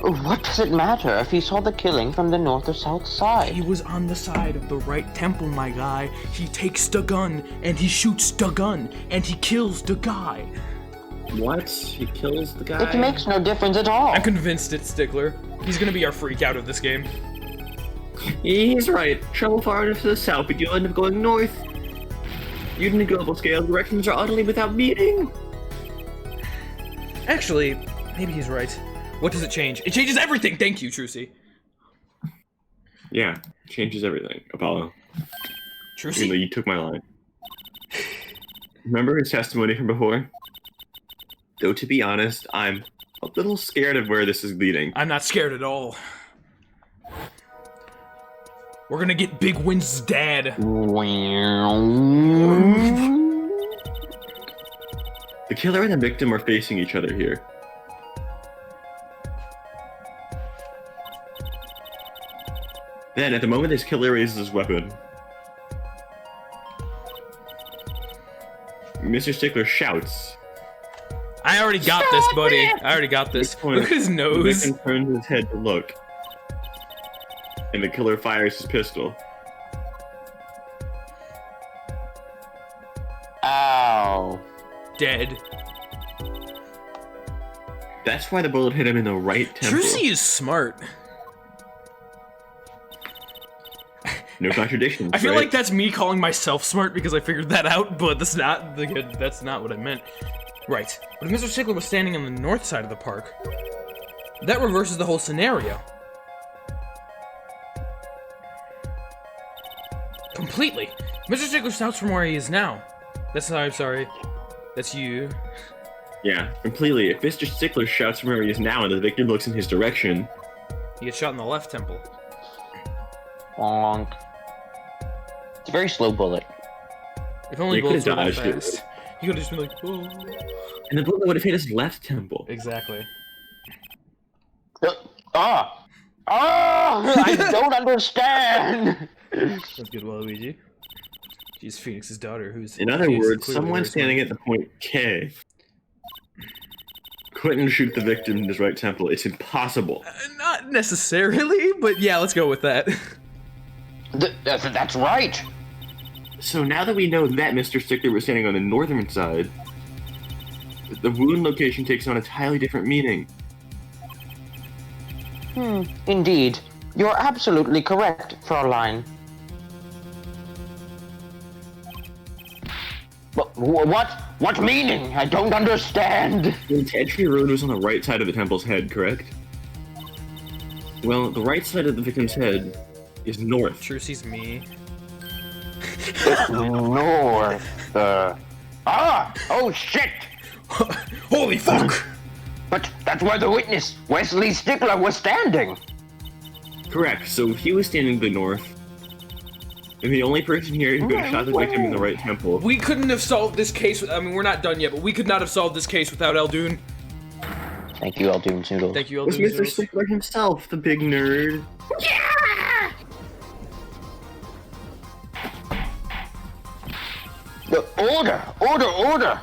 [SPEAKER 2] What does it matter if he saw the killing from the north or south side?
[SPEAKER 1] He was on the side of the right temple, my guy. He takes the gun, and he shoots the gun, and he kills the guy.
[SPEAKER 3] What? He kills the guy?
[SPEAKER 2] It makes no difference at all.
[SPEAKER 1] I'm convinced it's Stickler. He's gonna be our freak out of this game.
[SPEAKER 3] He's right. Travel far enough to the south, but you'll end up going north. Even in global scale, directions are utterly without meaning.
[SPEAKER 1] Actually, maybe he's right. What does it change? It changes everything! Thank you, Trucy.
[SPEAKER 3] Yeah, changes everything, Apollo. Even though
[SPEAKER 1] Trucy?
[SPEAKER 3] you took my line. Remember his testimony from before? Though to be honest, I'm a little scared of where this is leading.
[SPEAKER 1] I'm not scared at all. We're gonna get Big Wind's dad.
[SPEAKER 3] The killer and the victim are facing each other here. Then, at the moment this killer raises his weapon, Mr. Stickler shouts.
[SPEAKER 1] I already got this, buddy. I already got this. Look at his
[SPEAKER 3] The
[SPEAKER 1] nose.
[SPEAKER 3] victim turns his head to look, and the killer fires his pistol.
[SPEAKER 2] Ow.
[SPEAKER 1] Dead.
[SPEAKER 3] That's why the bullet hit him in the right temple.
[SPEAKER 1] Trucy is smart.
[SPEAKER 3] No contradictions.
[SPEAKER 1] I feel
[SPEAKER 3] right?
[SPEAKER 1] like that's me calling myself smart because I figured that out, but that's not what I meant. Right. But if Mr. Stickler was standing on the north side of the park, that reverses the whole scenario. Completely. Mr. Stickler shouts from where he is now. I'm sorry. That's you.
[SPEAKER 3] Yeah, completely. If Mr. Stickler shouts from where he is now and the victim looks in his direction,
[SPEAKER 1] You get shot in the left temple.
[SPEAKER 2] Bonk. It's a very slow bullet.
[SPEAKER 1] If only
[SPEAKER 3] He
[SPEAKER 1] bullets were
[SPEAKER 3] could've
[SPEAKER 1] that
[SPEAKER 3] dodged it.
[SPEAKER 1] fast. He could've just been like, oh.
[SPEAKER 3] and the bullet would have hit his left temple.
[SPEAKER 1] Exactly.
[SPEAKER 2] I don't understand.
[SPEAKER 1] That's good, Waluigi. She's Phoenix's daughter, who's...
[SPEAKER 3] In other
[SPEAKER 1] she's
[SPEAKER 3] words,
[SPEAKER 1] clearly
[SPEAKER 3] someone
[SPEAKER 1] very
[SPEAKER 3] standing at the point K couldn't shoot the victim in his right temple. It's impossible.
[SPEAKER 1] Not necessarily, but yeah, let's go with that.
[SPEAKER 2] That's right.
[SPEAKER 3] So now that we know that Mr. Stickler was standing on the northern side, the wound location takes on a entirely different meaning.
[SPEAKER 2] Indeed. You're absolutely correct, Fraulein. But what meaning? I don't understand.
[SPEAKER 3] The entry wound was on the right side of the temple's head, correct? Well, the right side of the victim's head is north.
[SPEAKER 1] Trucy's me.
[SPEAKER 2] North. Oh shit!
[SPEAKER 1] Holy fuck!
[SPEAKER 2] But that's where the witness, Wesley Stickler, was standing.
[SPEAKER 3] Correct, so he was standing to the north. And the only person here who could have shot the victim in the right temple.
[SPEAKER 1] We couldn't have solved this case. I mean, we're not done yet, but we could not have solved this case without Eldoon.
[SPEAKER 2] Thank you, Eldoon Zoodle.
[SPEAKER 1] Thank you,
[SPEAKER 3] Was
[SPEAKER 1] Eldoon.
[SPEAKER 3] Mr. Stickler himself, the big nerd.
[SPEAKER 2] Order!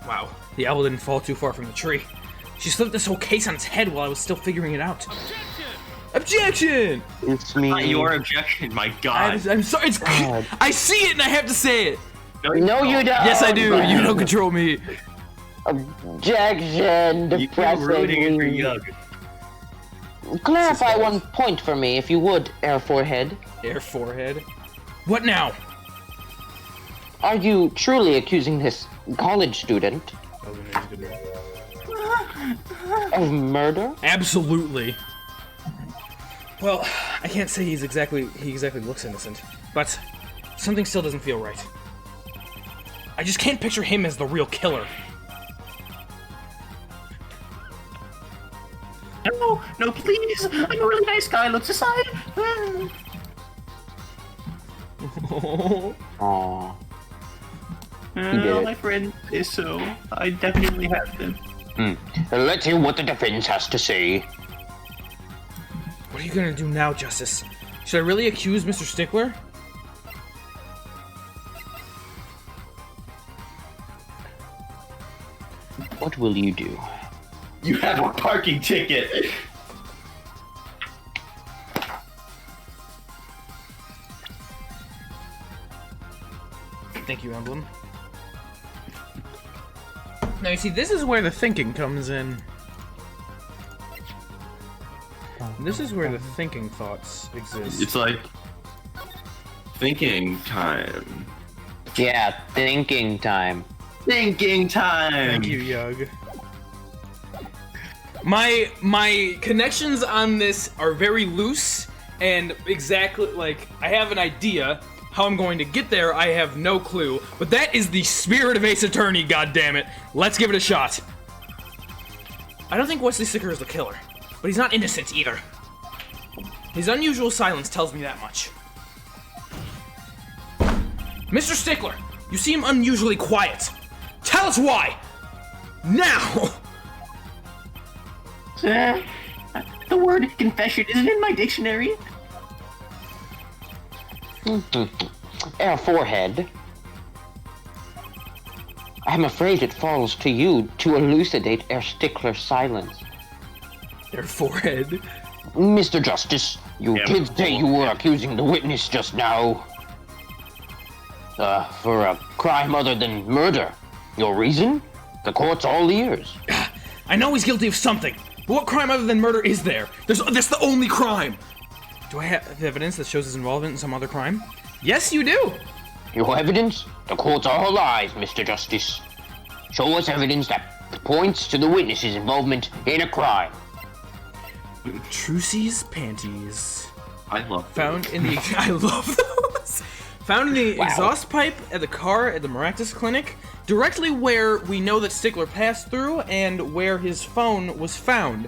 [SPEAKER 1] Wow, the owl didn't fall too far from the tree. She slipped this whole case on its head while I was still figuring it out. Objection!
[SPEAKER 2] It's me.
[SPEAKER 3] Your objection, my god.
[SPEAKER 1] I'm sorry. It's
[SPEAKER 2] God.
[SPEAKER 1] I see it and I have to say it.
[SPEAKER 2] No, you don't.
[SPEAKER 1] Yes, I do. You don't control me.
[SPEAKER 2] Objection.
[SPEAKER 3] You're ruining it for
[SPEAKER 2] Depressing.
[SPEAKER 3] Eugh.
[SPEAKER 2] Clarify one point for me, if you would, Air Forehead.
[SPEAKER 1] Air forehead. What now?
[SPEAKER 2] Are you truly accusing this college student of murder?
[SPEAKER 1] Absolutely. Well, I can't say he exactly looks innocent, but something still doesn't feel right. I just can't picture him as the real killer.
[SPEAKER 3] No, please. I'm a really nice guy. Looks aside.
[SPEAKER 2] Aww. did it.
[SPEAKER 3] My friend is so. I definitely have them.
[SPEAKER 2] Let's hear what the defense has to say.
[SPEAKER 1] What are you gonna do now, Justice? Should I really accuse Mr. Stickler?
[SPEAKER 2] What will you do?
[SPEAKER 3] You have a parking ticket.
[SPEAKER 1] Thank you, Emblem. Now, you see, this is where the thinking comes in. This is where the thinking thoughts exist.
[SPEAKER 3] It's like thinking time.
[SPEAKER 2] Yeah, thinking time.
[SPEAKER 3] Thinking time.
[SPEAKER 1] Thank you, Eugh. My connections on this are very loose, and exactly, like, I have an idea. How I'm going to get there, I have no clue. But that is the spirit of Ace Attorney, goddammit. Let's give it a shot. I don't think Wesley Stickler is the killer, but he's not innocent either. His unusual silence tells me that much. Mr. Stickler, you seem unusually quiet. Tell us why! Now!
[SPEAKER 3] The word confession isn't in my dictionary.
[SPEAKER 2] Our forehead. I'm afraid it falls to you to elucidate Herr Stickler's silence.
[SPEAKER 1] Their forehead.
[SPEAKER 2] Mr. Justice, you did say you were accusing the witness just now. For a crime other than murder. Your reason? The court's all ears.
[SPEAKER 1] I know he's guilty of something, but what crime other than murder is there? That's the only crime! Do I have evidence that shows his involvement in some other crime? Yes, you do!
[SPEAKER 2] Your evidence? The court's all eyes, Mr. Justice. Show us evidence that points to the witness's involvement in a crime.
[SPEAKER 1] Trucy's panties.
[SPEAKER 3] I love
[SPEAKER 1] Found in the... I love those! Found in the exhaust pipe at the car at the Maractus Clinic, directly where we know that Stickler passed through and where his phone was found.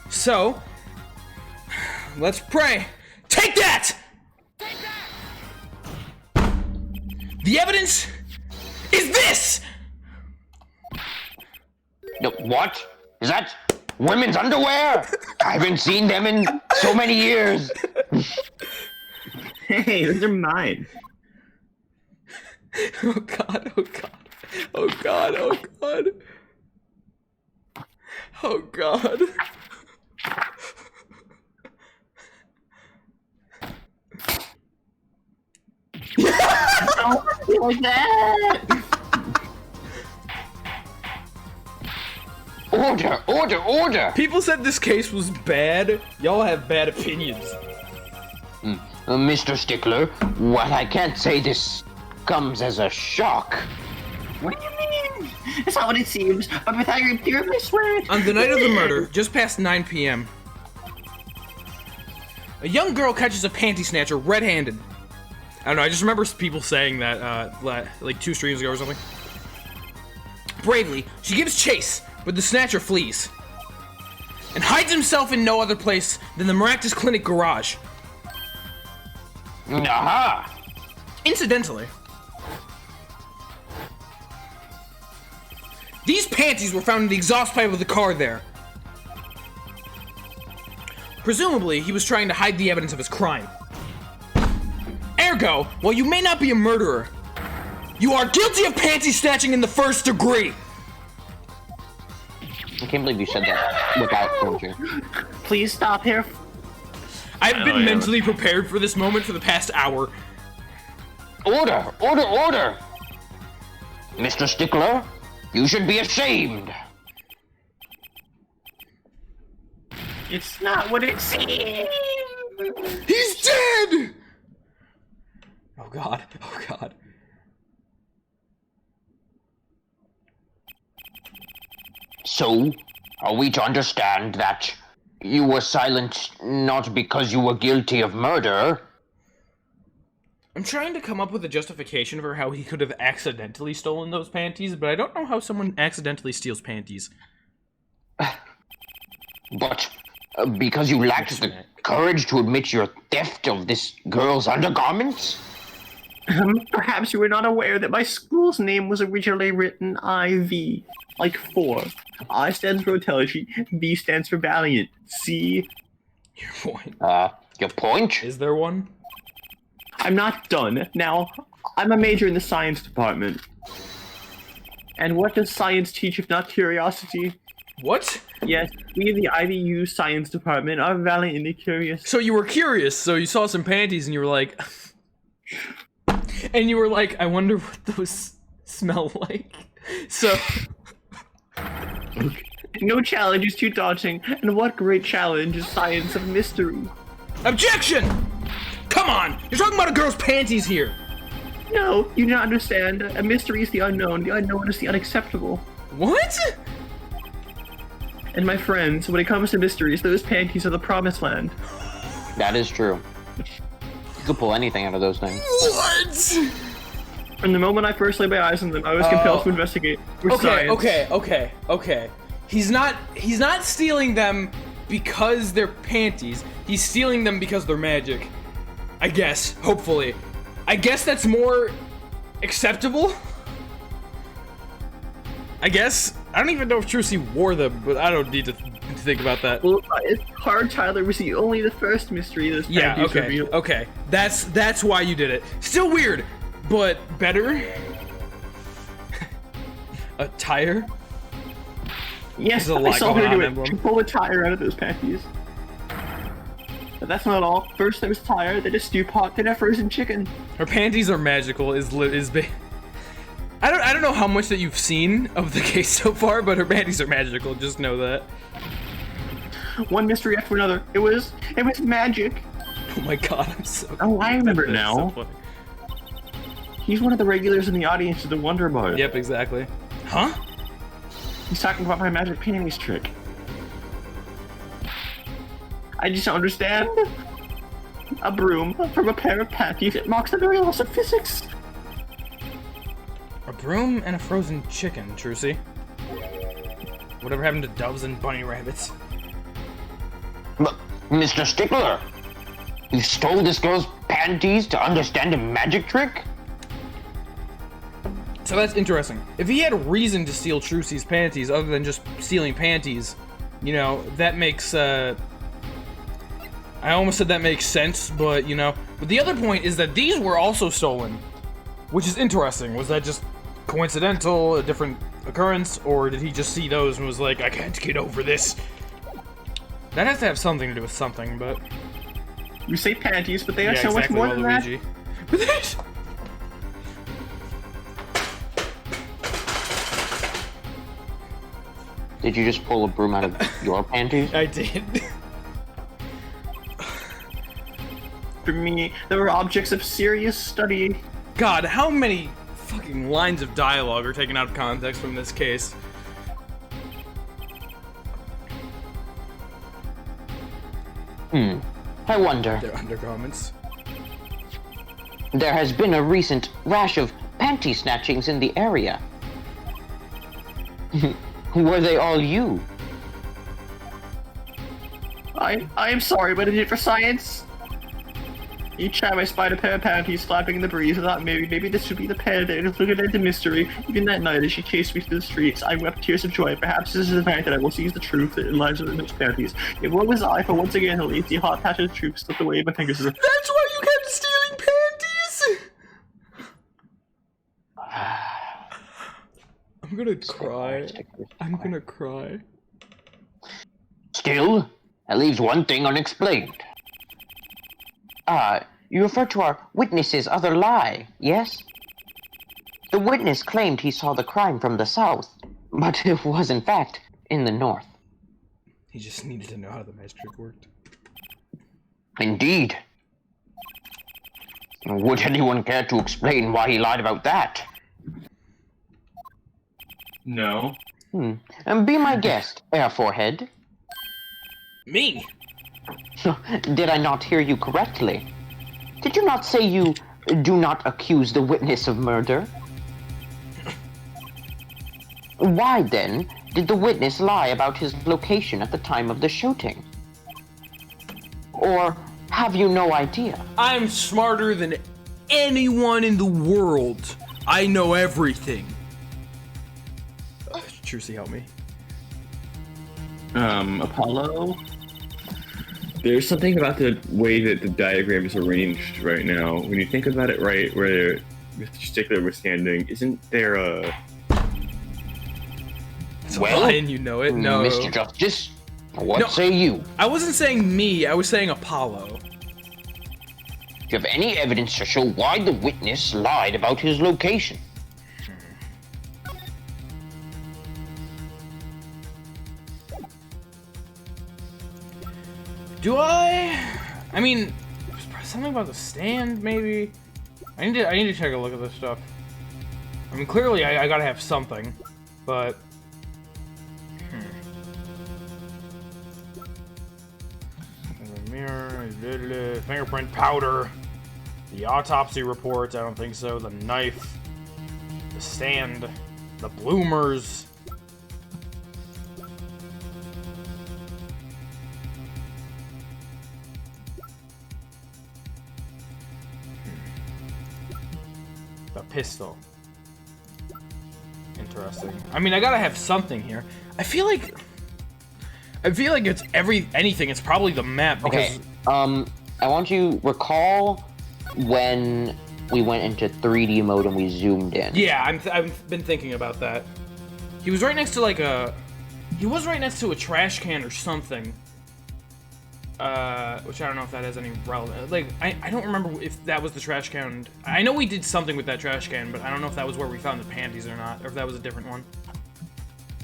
[SPEAKER 1] So, let's pray. Take that! The evidence is this!
[SPEAKER 2] No, what? Is that women's underwear? I haven't seen them in so many years.
[SPEAKER 3] Hey, those are mine.
[SPEAKER 1] Oh god, oh god. Oh god, oh god. Oh god.
[SPEAKER 3] Don't feel like that.
[SPEAKER 2] Order, order, order!
[SPEAKER 1] People said this case was bad. Y'all have bad opinions.
[SPEAKER 2] Mr. Stickler, while I can't say this comes as a shock.
[SPEAKER 3] What do you mean? That's not what it seems. But without your dear, I swear it.
[SPEAKER 1] On the night of the murder, just past 9 p.m., a young girl catches a panty snatcher red-handed. I don't know, I just remember people saying that, like 2 streams ago or something. Bravely, she gives chase, but the snatcher flees. And hides himself in no other place than the Maractus Clinic garage.
[SPEAKER 2] Aha!
[SPEAKER 1] Incidentally, these panties were found in the exhaust pipe of the car there. Presumably, he was trying to hide the evidence of his crime. Ergo, while you may not be a murderer, you are guilty of panty snatching in the 1st degree.
[SPEAKER 2] I can't believe you said that without closure.
[SPEAKER 3] Please stop here.
[SPEAKER 1] I've been mentally prepared for this moment for the past hour.
[SPEAKER 2] Order, order, order! Mr. Stickler, you should be ashamed.
[SPEAKER 3] It's not what it seems.
[SPEAKER 1] He's dead! Oh god, oh god.
[SPEAKER 2] So, are we to understand that you were silent not because you were guilty of murder?
[SPEAKER 1] I'm trying to come up with a justification for how he could have accidentally stolen those panties, but I don't know how someone accidentally steals panties.
[SPEAKER 2] But because you lacked the courage to admit your theft of this girl's undergarments?
[SPEAKER 3] Perhaps you were not aware that my school's name was originally written IV, like 4. I stands for intelligent, V stands for valiant, C...
[SPEAKER 1] Your point.
[SPEAKER 2] Your point?
[SPEAKER 1] Is there one?
[SPEAKER 3] I'm not done. Now, I'm a major in the science department. And what does science teach if not curiosity?
[SPEAKER 1] What?
[SPEAKER 3] Yes, we in the IVU science department are valiantly curious.
[SPEAKER 1] So you were curious, so you saw some panties and you were like... and you were like, I wonder what those smell like. So,
[SPEAKER 3] No challenge is too daunting, and what great challenge is science of mystery?
[SPEAKER 1] objection! Come on! You're talking about a girl's panties here!
[SPEAKER 3] No, you do not understand. A mystery is the unknown is the unacceptable.
[SPEAKER 1] What?
[SPEAKER 3] And my friends, when it comes to mysteries, those panties are the promised land.
[SPEAKER 2] That is true. You could pull anything out of those things.
[SPEAKER 1] What?
[SPEAKER 3] From the moment I first laid my eyes on them, I was compelled to investigate for science.
[SPEAKER 1] Okay. He's not stealing them because they're panties. He's stealing them because they're magic. I guess, hopefully. I guess that's more acceptable. I guess. I don't even know if Trucy wore them, but I don't need to think about that.
[SPEAKER 3] Well, it's hard, Tyler was only the first mystery this panties revealed.
[SPEAKER 1] Okay. That's why you did it. Still weird, but better. A tire?
[SPEAKER 3] Yes,
[SPEAKER 1] There's a lot
[SPEAKER 3] I saw
[SPEAKER 1] going
[SPEAKER 3] her
[SPEAKER 1] on,
[SPEAKER 3] do it.
[SPEAKER 1] Emblem.
[SPEAKER 3] She pulled a tire out of those panties. But that's not all. First there was tire, then a stew pot, then a frozen chicken.
[SPEAKER 1] Her panties are magical. I don't know how much that you've seen of the case so far, but her panties are magical. Just know that.
[SPEAKER 3] One mystery after another. It was magic.
[SPEAKER 1] Oh my god, I'm so.
[SPEAKER 3] Oh, I remember
[SPEAKER 1] That's
[SPEAKER 3] now.
[SPEAKER 1] so funny.
[SPEAKER 3] He's one of the regulars in the audience to wonder about it.
[SPEAKER 1] Yep, exactly. Huh?
[SPEAKER 3] He's talking about my magic panties trick. I just don't understand. A broom from a pair of panties. It mocks the very laws of physics.
[SPEAKER 1] A broom and a frozen chicken, Trucy. Whatever happened to doves and bunny rabbits?
[SPEAKER 2] But, Mr. Stickler, you stole this girl's panties to understand a magic trick?
[SPEAKER 1] So that's interesting. If he had a reason to steal Trucy's panties other than just stealing panties, you know, that makes, I almost said that makes sense, but, you know. But the other point is that these were also stolen, which is interesting. Was that just coincidental, a different occurrence, or did he just see those and was like, I can't get over this? That has to have something to do with something, but...
[SPEAKER 3] You say panties, but they are
[SPEAKER 1] Yeah,
[SPEAKER 3] so
[SPEAKER 1] exactly,
[SPEAKER 3] much more than that.
[SPEAKER 1] Waluigi. But there's...
[SPEAKER 2] Did you just pull a broom out of your panties?
[SPEAKER 1] I did.
[SPEAKER 3] For me, they were objects of serious study.
[SPEAKER 1] God, how many fucking lines of dialogue are taken out of context from this case?
[SPEAKER 2] I wonder.
[SPEAKER 1] Their undergarments.
[SPEAKER 2] There has been a recent rash of panty snatchings in the area. Were they all you?
[SPEAKER 3] I am sorry, but I did it for science. Each time I spied a pair of panties flapping in the breeze, I thought maybe this should be the pair that is looking at the mystery. Even that night, as she chased me through the streets, I wept tears of joy. Perhaps this is the night that I will seize the truth that lies within those panties. If what was I, for once again, the lazy hot patch of truth slipped away in my fingers.
[SPEAKER 1] That's why you kept stealing panties! I'm gonna cry. I'm gonna cry.
[SPEAKER 2] Still, that leaves one thing unexplained. You refer to our witness's other lie, yes? The witness claimed he saw the crime from the south, but it was in fact in the north.
[SPEAKER 1] He just needed to know how the magic trick worked.
[SPEAKER 2] Indeed. Would anyone care to explain why he lied about that?
[SPEAKER 3] No.
[SPEAKER 2] And be my guest, Air Forehead.
[SPEAKER 1] Me?
[SPEAKER 2] Did I not hear you correctly? Did you not say you do not accuse the witness of murder? Why, then, did the witness lie about his location at the time of the shooting? Or have you no idea?
[SPEAKER 1] I'm smarter than anyone in the world. I know everything. Trucy, help me.
[SPEAKER 3] Apollo? There's something about the way that the diagram is arranged right now. When you think about it right, where Mr. Stickler was standing, isn't there a...
[SPEAKER 2] Well,
[SPEAKER 1] And you know it? No.
[SPEAKER 2] Mr. Justice, what
[SPEAKER 1] No.
[SPEAKER 2] say you?
[SPEAKER 1] I wasn't saying me, I was saying Apollo.
[SPEAKER 2] Do you have any evidence to show why the witness lied about his location?
[SPEAKER 1] Do I? I mean, something about the stand, maybe? I need to take a look at this stuff. I mean, clearly I gotta have something, but... The mirror, fingerprint powder, the autopsy reports, I don't think so, the knife, the stand, the bloomers. The pistol. Interesting. I mean, I gotta have something here. I feel like it's anything. It's probably the map because.
[SPEAKER 2] Okay. I want you to recall when we went into 3D mode and we zoomed in.
[SPEAKER 1] Yeah, I've been thinking about that. He was right next to he was right next to a trash can or something. Which I don't know if that has any relevance. Like, I don't remember if that was the trash can. I know we did something with that trash can, but I don't know if that was where we found the panties or not, or if that was a different one.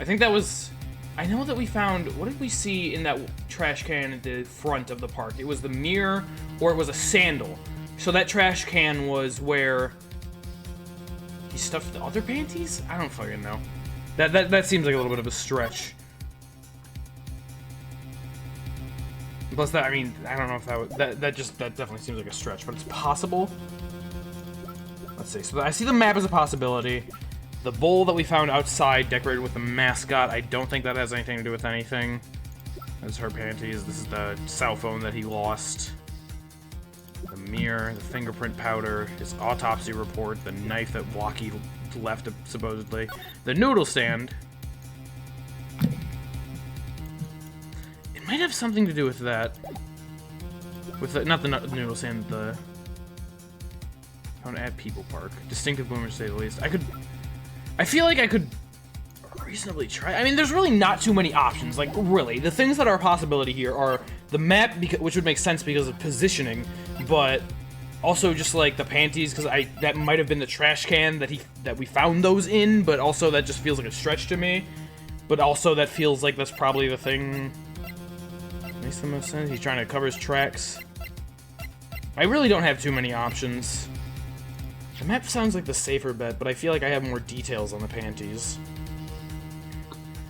[SPEAKER 1] I think that was... I know that we found... What did we see in that trash can at the front of the park? It was the mirror, or it was a sandal. So that trash can was where... he stuffed the other panties? I don't fucking know. That seems like a little bit of a stretch. Plus that, I mean, I don't know if that would, that definitely seems like a stretch, but it's possible. Let's see, so I see the map as a possibility. The bowl that we found outside decorated with the mascot, I don't think that has anything to do with anything. That's her panties. This is the cell phone that he lost. The mirror, the fingerprint powder, his autopsy report, the knife that Walkie left, supposedly. The noodle stand. Might have something to do with that. With the, not the noodle stand, the... I want to add People Park. Distinctive bloomers, to say the least. I feel like I could reasonably try. I mean, there's really not too many options. Like, really. The things that are a possibility here are the map, which would make sense because of positioning, but also just like the panties, because that might have been the trash can that we found those in, but also that just feels like a stretch to me. But also that feels like that's probably the thing... Makes the most sense. He's trying to cover his tracks. I really don't have too many options. The map sounds like the safer bet, but I feel like I have more details on the panties.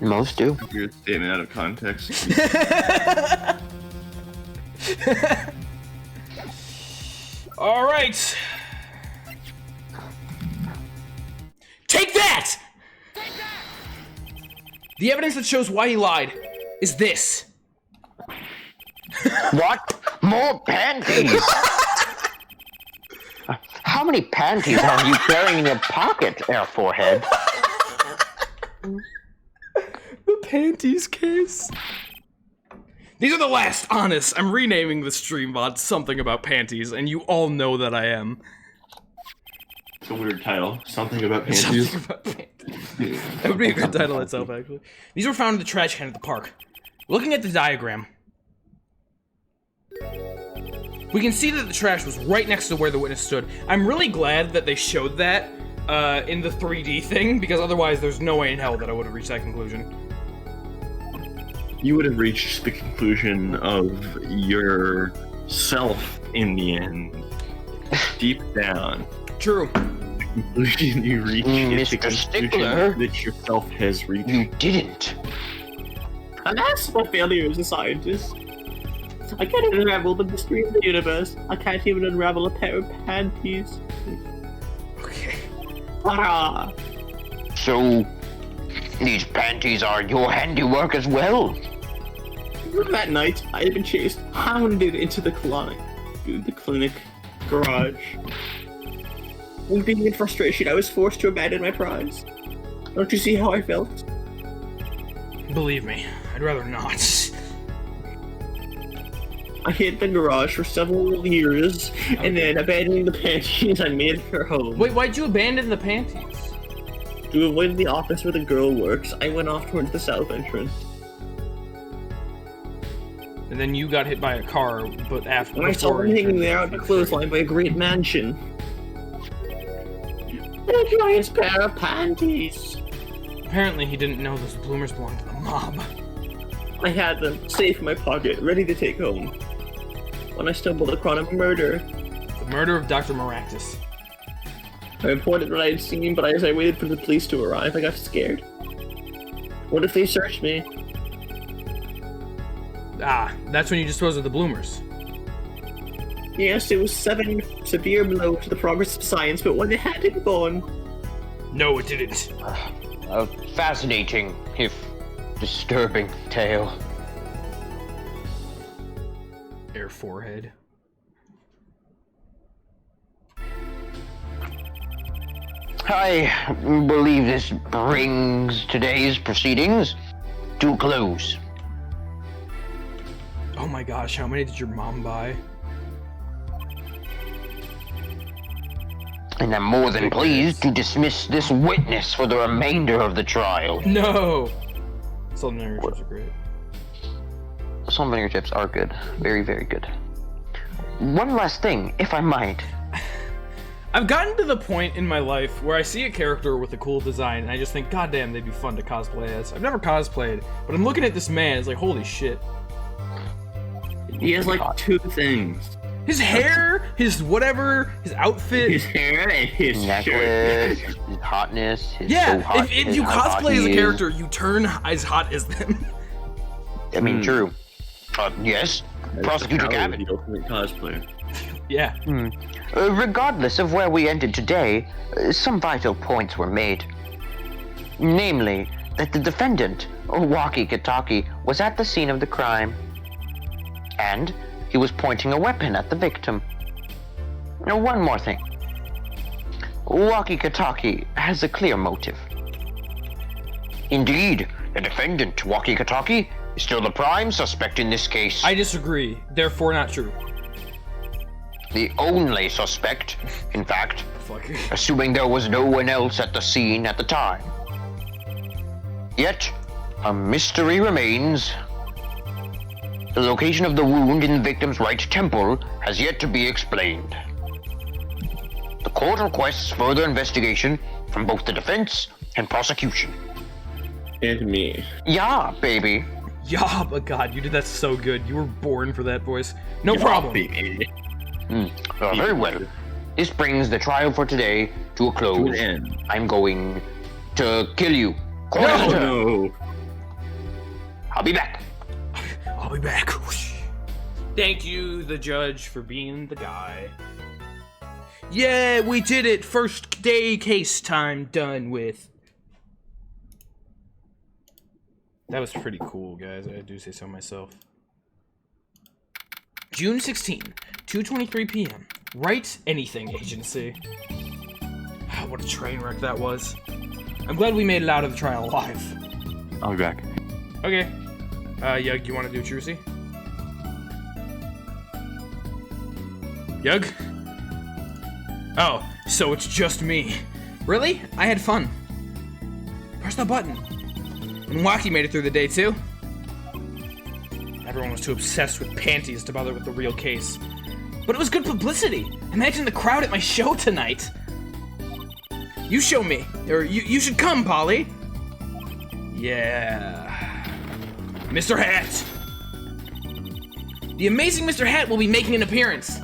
[SPEAKER 2] Most do.
[SPEAKER 3] Weird statement out of context.
[SPEAKER 1] All right. Take that! The evidence that shows why he lied is this.
[SPEAKER 2] What? More panties? How many panties are you carrying in your pocket, Air Forehead?
[SPEAKER 1] The panties case. These are the last honest. I'm renaming the stream mod something about panties, and you all know that I am.
[SPEAKER 3] It's a weird title. Something about panties.
[SPEAKER 1] Something about panties. That would be a good title itself, actually. These were found in the trash can at the park. Looking at the diagram, we can see that the trash was right next to where the witness stood. I'm really glad that they showed that in the 3D thing, because otherwise there's no way in hell that I would have reached that conclusion.
[SPEAKER 3] You would have reached the conclusion of yourself in the end. Deep down.
[SPEAKER 1] True.
[SPEAKER 3] The conclusion you reach is the
[SPEAKER 2] Mr.
[SPEAKER 3] conclusion
[SPEAKER 2] Stickler,
[SPEAKER 3] that yourself has reached.
[SPEAKER 2] you didn't.
[SPEAKER 3] And that's my failure as a scientist. I can't even unravel the mystery of the universe. I can't even unravel a pair of panties.
[SPEAKER 1] Okay.
[SPEAKER 3] Ah.
[SPEAKER 2] So, these panties are your handiwork as well?
[SPEAKER 3] That night, I had been chased, hounded into the clinic garage. Weeping in frustration, I was forced to abandon my prize. Don't you see how I felt?
[SPEAKER 1] Believe me, I'd rather not.
[SPEAKER 3] I hid the garage for several years, and then abandoning the panties, I made her home.
[SPEAKER 1] Wait, why'd you abandon the panties?
[SPEAKER 3] To avoid the office where the girl works, I went off towards the south entrance.
[SPEAKER 1] And then you got hit by a car, but after.
[SPEAKER 3] When I saw them hanging there out the clothesline by a great mansion. A joyous pair of panties.
[SPEAKER 1] Apparently he didn't know those bloomers belonged to the mob.
[SPEAKER 3] I had them safe in my pocket, ready to take home. When I stumbled upon a murder.
[SPEAKER 1] The murder of Dr. Maractus.
[SPEAKER 3] I reported what I had seen, but as I waited for the police to arrive, I got scared. What if they searched me?
[SPEAKER 1] Ah, that's when you disposed of the bloomers.
[SPEAKER 3] Yes, it was 7 severe blow to the progress of science, but when they had to be born.
[SPEAKER 1] No, it didn't.
[SPEAKER 2] A fascinating, if disturbing tale.
[SPEAKER 1] Air forehead.
[SPEAKER 2] I believe this brings today's proceedings to a close.
[SPEAKER 1] Oh my gosh, how many did your mom buy?
[SPEAKER 2] And I'm more than pleased to dismiss this witness for the remainder of the trial.
[SPEAKER 1] No! Salt and vinegar chips are great.
[SPEAKER 2] Salt and vinegar chips are good. Very, very good. One last thing, if I might.
[SPEAKER 1] I've gotten to the point in my life where I see a character with a cool design and I just think, god damn, they'd be fun to cosplay as. I've never cosplayed, but I'm looking at this man, it's like, holy shit.
[SPEAKER 3] He has like 2 things.
[SPEAKER 1] His hair, his whatever, his outfit.
[SPEAKER 3] His hair and his
[SPEAKER 2] Necklace,
[SPEAKER 3] shirt.
[SPEAKER 2] his hotness, his
[SPEAKER 1] Yeah,
[SPEAKER 2] so hot,
[SPEAKER 1] if
[SPEAKER 2] his
[SPEAKER 1] you
[SPEAKER 2] how hot
[SPEAKER 1] cosplay
[SPEAKER 2] he
[SPEAKER 1] as a
[SPEAKER 2] is.
[SPEAKER 1] character, you turn as hot as them.
[SPEAKER 2] I mean, true. Yes, Prosecutor Gavin.
[SPEAKER 3] The ultimate cosplayer.
[SPEAKER 1] Yeah.
[SPEAKER 2] Regardless of where we ended today, some vital points were made. Namely, that the defendant, Awokenkyoger, was at the scene of the crime. And he was pointing a weapon at the victim. Now, one more thing. Awokenkyoger has a clear motive. Indeed, the defendant, Awokenkyoger, is still the prime suspect in this case.
[SPEAKER 1] I disagree, therefore not true.
[SPEAKER 2] The only suspect, in fact,
[SPEAKER 1] Fuck.
[SPEAKER 2] assuming there was no one else at the scene at the time. Yet, a mystery remains. The location of the wound in the victim's right temple has yet to be explained. The court requests further investigation from both the defense and prosecution.
[SPEAKER 3] And me.
[SPEAKER 2] Yeah, baby.
[SPEAKER 1] Yeah, but god, you did that so good. You were born for that voice. No problem.
[SPEAKER 3] Baby.
[SPEAKER 2] Very well. This brings the trial for today to a close.
[SPEAKER 3] To an end.
[SPEAKER 2] I'm going to kill you.
[SPEAKER 3] Oh, no.
[SPEAKER 2] I'll be back.
[SPEAKER 1] I'll be back. Thank you, the judge, for being the guy. Yeah, we did it. First day case time done with. That was pretty cool, guys. I do say so myself. June 16, 2:23 p.m. Write anything, agency. What a train wreck that was. I'm glad we made it out of the trial alive.
[SPEAKER 3] I'll be back.
[SPEAKER 1] Okay. Eugh, you want to do Trucy? Eugh? Oh, so it's just me. Really? I had fun. Press the button. And Wacky made it through the day, too. Everyone was too obsessed with Panties to bother with the real case. But it was good publicity. Imagine the crowd at my show tonight. You show me. Or you should come, Polly. Yeah. Mr. Hat! The amazing Mr. Hat will be making an appearance.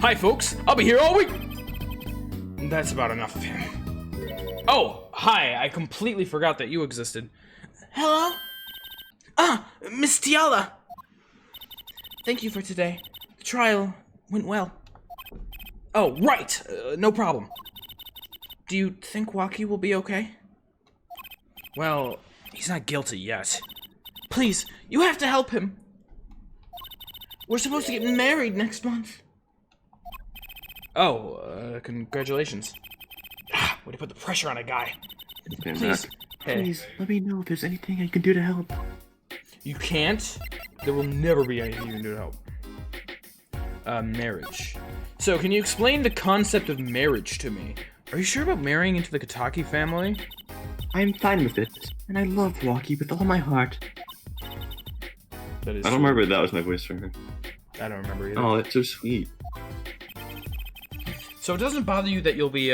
[SPEAKER 1] Hi, folks. I'll be here all week. That's about enough of him. Oh, hi. I completely forgot that you existed. Hello? Ah, Miss Tiala. Thank you for today. The trial went well. Oh, right. No problem. Do you think Wacky will be okay? Well, he's not guilty yet. Please, you have to help him. We're supposed to get married next month. Oh, congratulations. Way to put the pressure on a guy. Please, hey.
[SPEAKER 3] Please, let me know if there's anything I can do to help.
[SPEAKER 1] You can't? There will never be anything you can do to help. Marriage. So, can you explain the concept of marriage to me? Are you sure about marrying into the Kataki family?
[SPEAKER 3] I'm fine with it, and I love Wacky with all my heart.
[SPEAKER 1] That is
[SPEAKER 3] I don't
[SPEAKER 1] true.
[SPEAKER 3] remember if that was my voice for her.
[SPEAKER 1] I don't remember either.
[SPEAKER 3] Oh, that's so sweet.
[SPEAKER 1] So it doesn't bother you that you'll be,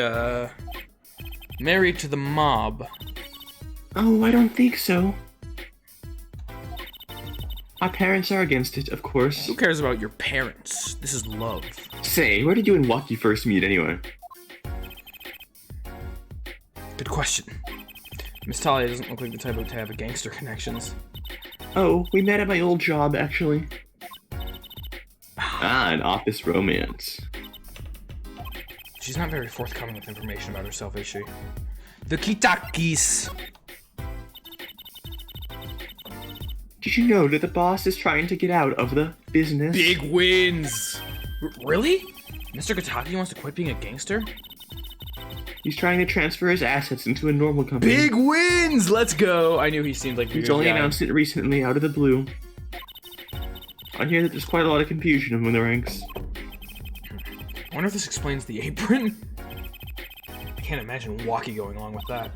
[SPEAKER 1] married to the mob?
[SPEAKER 3] Oh, I don't think so. Our parents are against it, of course.
[SPEAKER 1] Who cares about your parents? This is love.
[SPEAKER 3] Say, where did you and Waki first meet anyway?
[SPEAKER 1] Good question. Miss Talia doesn't look like the type to have a gangster connections.
[SPEAKER 3] Oh, we met at my old job, actually. An office romance.
[SPEAKER 1] She's not very forthcoming with information about herself, is she? The Kitakis.
[SPEAKER 3] Did you know that the boss is trying to get out of the business?
[SPEAKER 1] Big wins! Really? Mr. Kitaki wants to quit being a gangster?
[SPEAKER 3] He's trying to transfer his assets into a normal company.
[SPEAKER 1] Big wins! Let's go! I knew he seemed like
[SPEAKER 3] He's only announced it recently, out of the blue. I hear that there's quite a lot of confusion among the ranks.
[SPEAKER 1] I wonder if this explains the apron? I can't imagine Waki going along with that.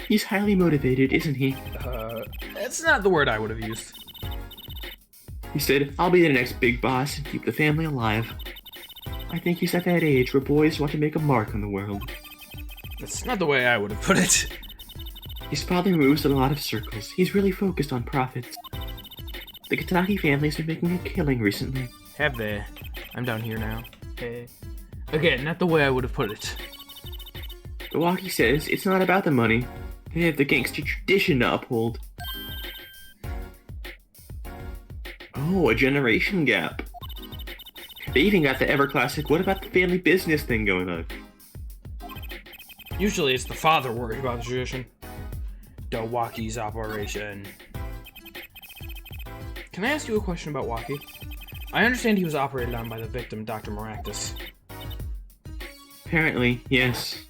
[SPEAKER 3] He's highly motivated, isn't he?
[SPEAKER 1] That's not the word I would have used.
[SPEAKER 3] He said, I'll be the next big boss and keep the family alive. I think he's at that age where boys want to make a mark on the world.
[SPEAKER 1] That's not the way I would have put it.
[SPEAKER 3] His father moves in a lot of circles. He's really focused on profits. The Kitaki family's been making a killing recently.
[SPEAKER 1] Have they? I'm down here now. Hey. Again, not the way I would have put it.
[SPEAKER 3] Iwaki says it's not about the money. They have the gangster tradition to uphold. Oh, a generation gap. They even got the ever classic what about the family business thing going on.
[SPEAKER 1] Usually it's the father worried about the tradition. The Waki's operation. Can I ask you a question about Waki? I understand he was operated on by the victim, Dr. Maractus.
[SPEAKER 3] Apparently, yes.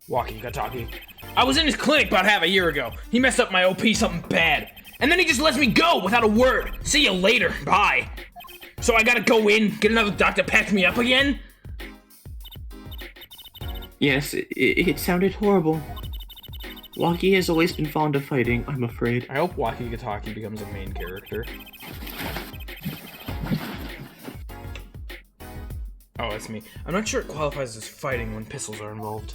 [SPEAKER 1] Waki Kataki. I was in his clinic about half a year ago. He messed up my OP something bad. And then he just lets me go without a word. See you later. Bye. So I gotta go in, get another doctor to patch me up again?
[SPEAKER 3] Yes, it sounded horrible. Waki has always been fond of fighting, I'm afraid.
[SPEAKER 1] I hope Waki Kataki becomes a main character. Oh, that's me. I'm not sure it qualifies as fighting when pistols are involved.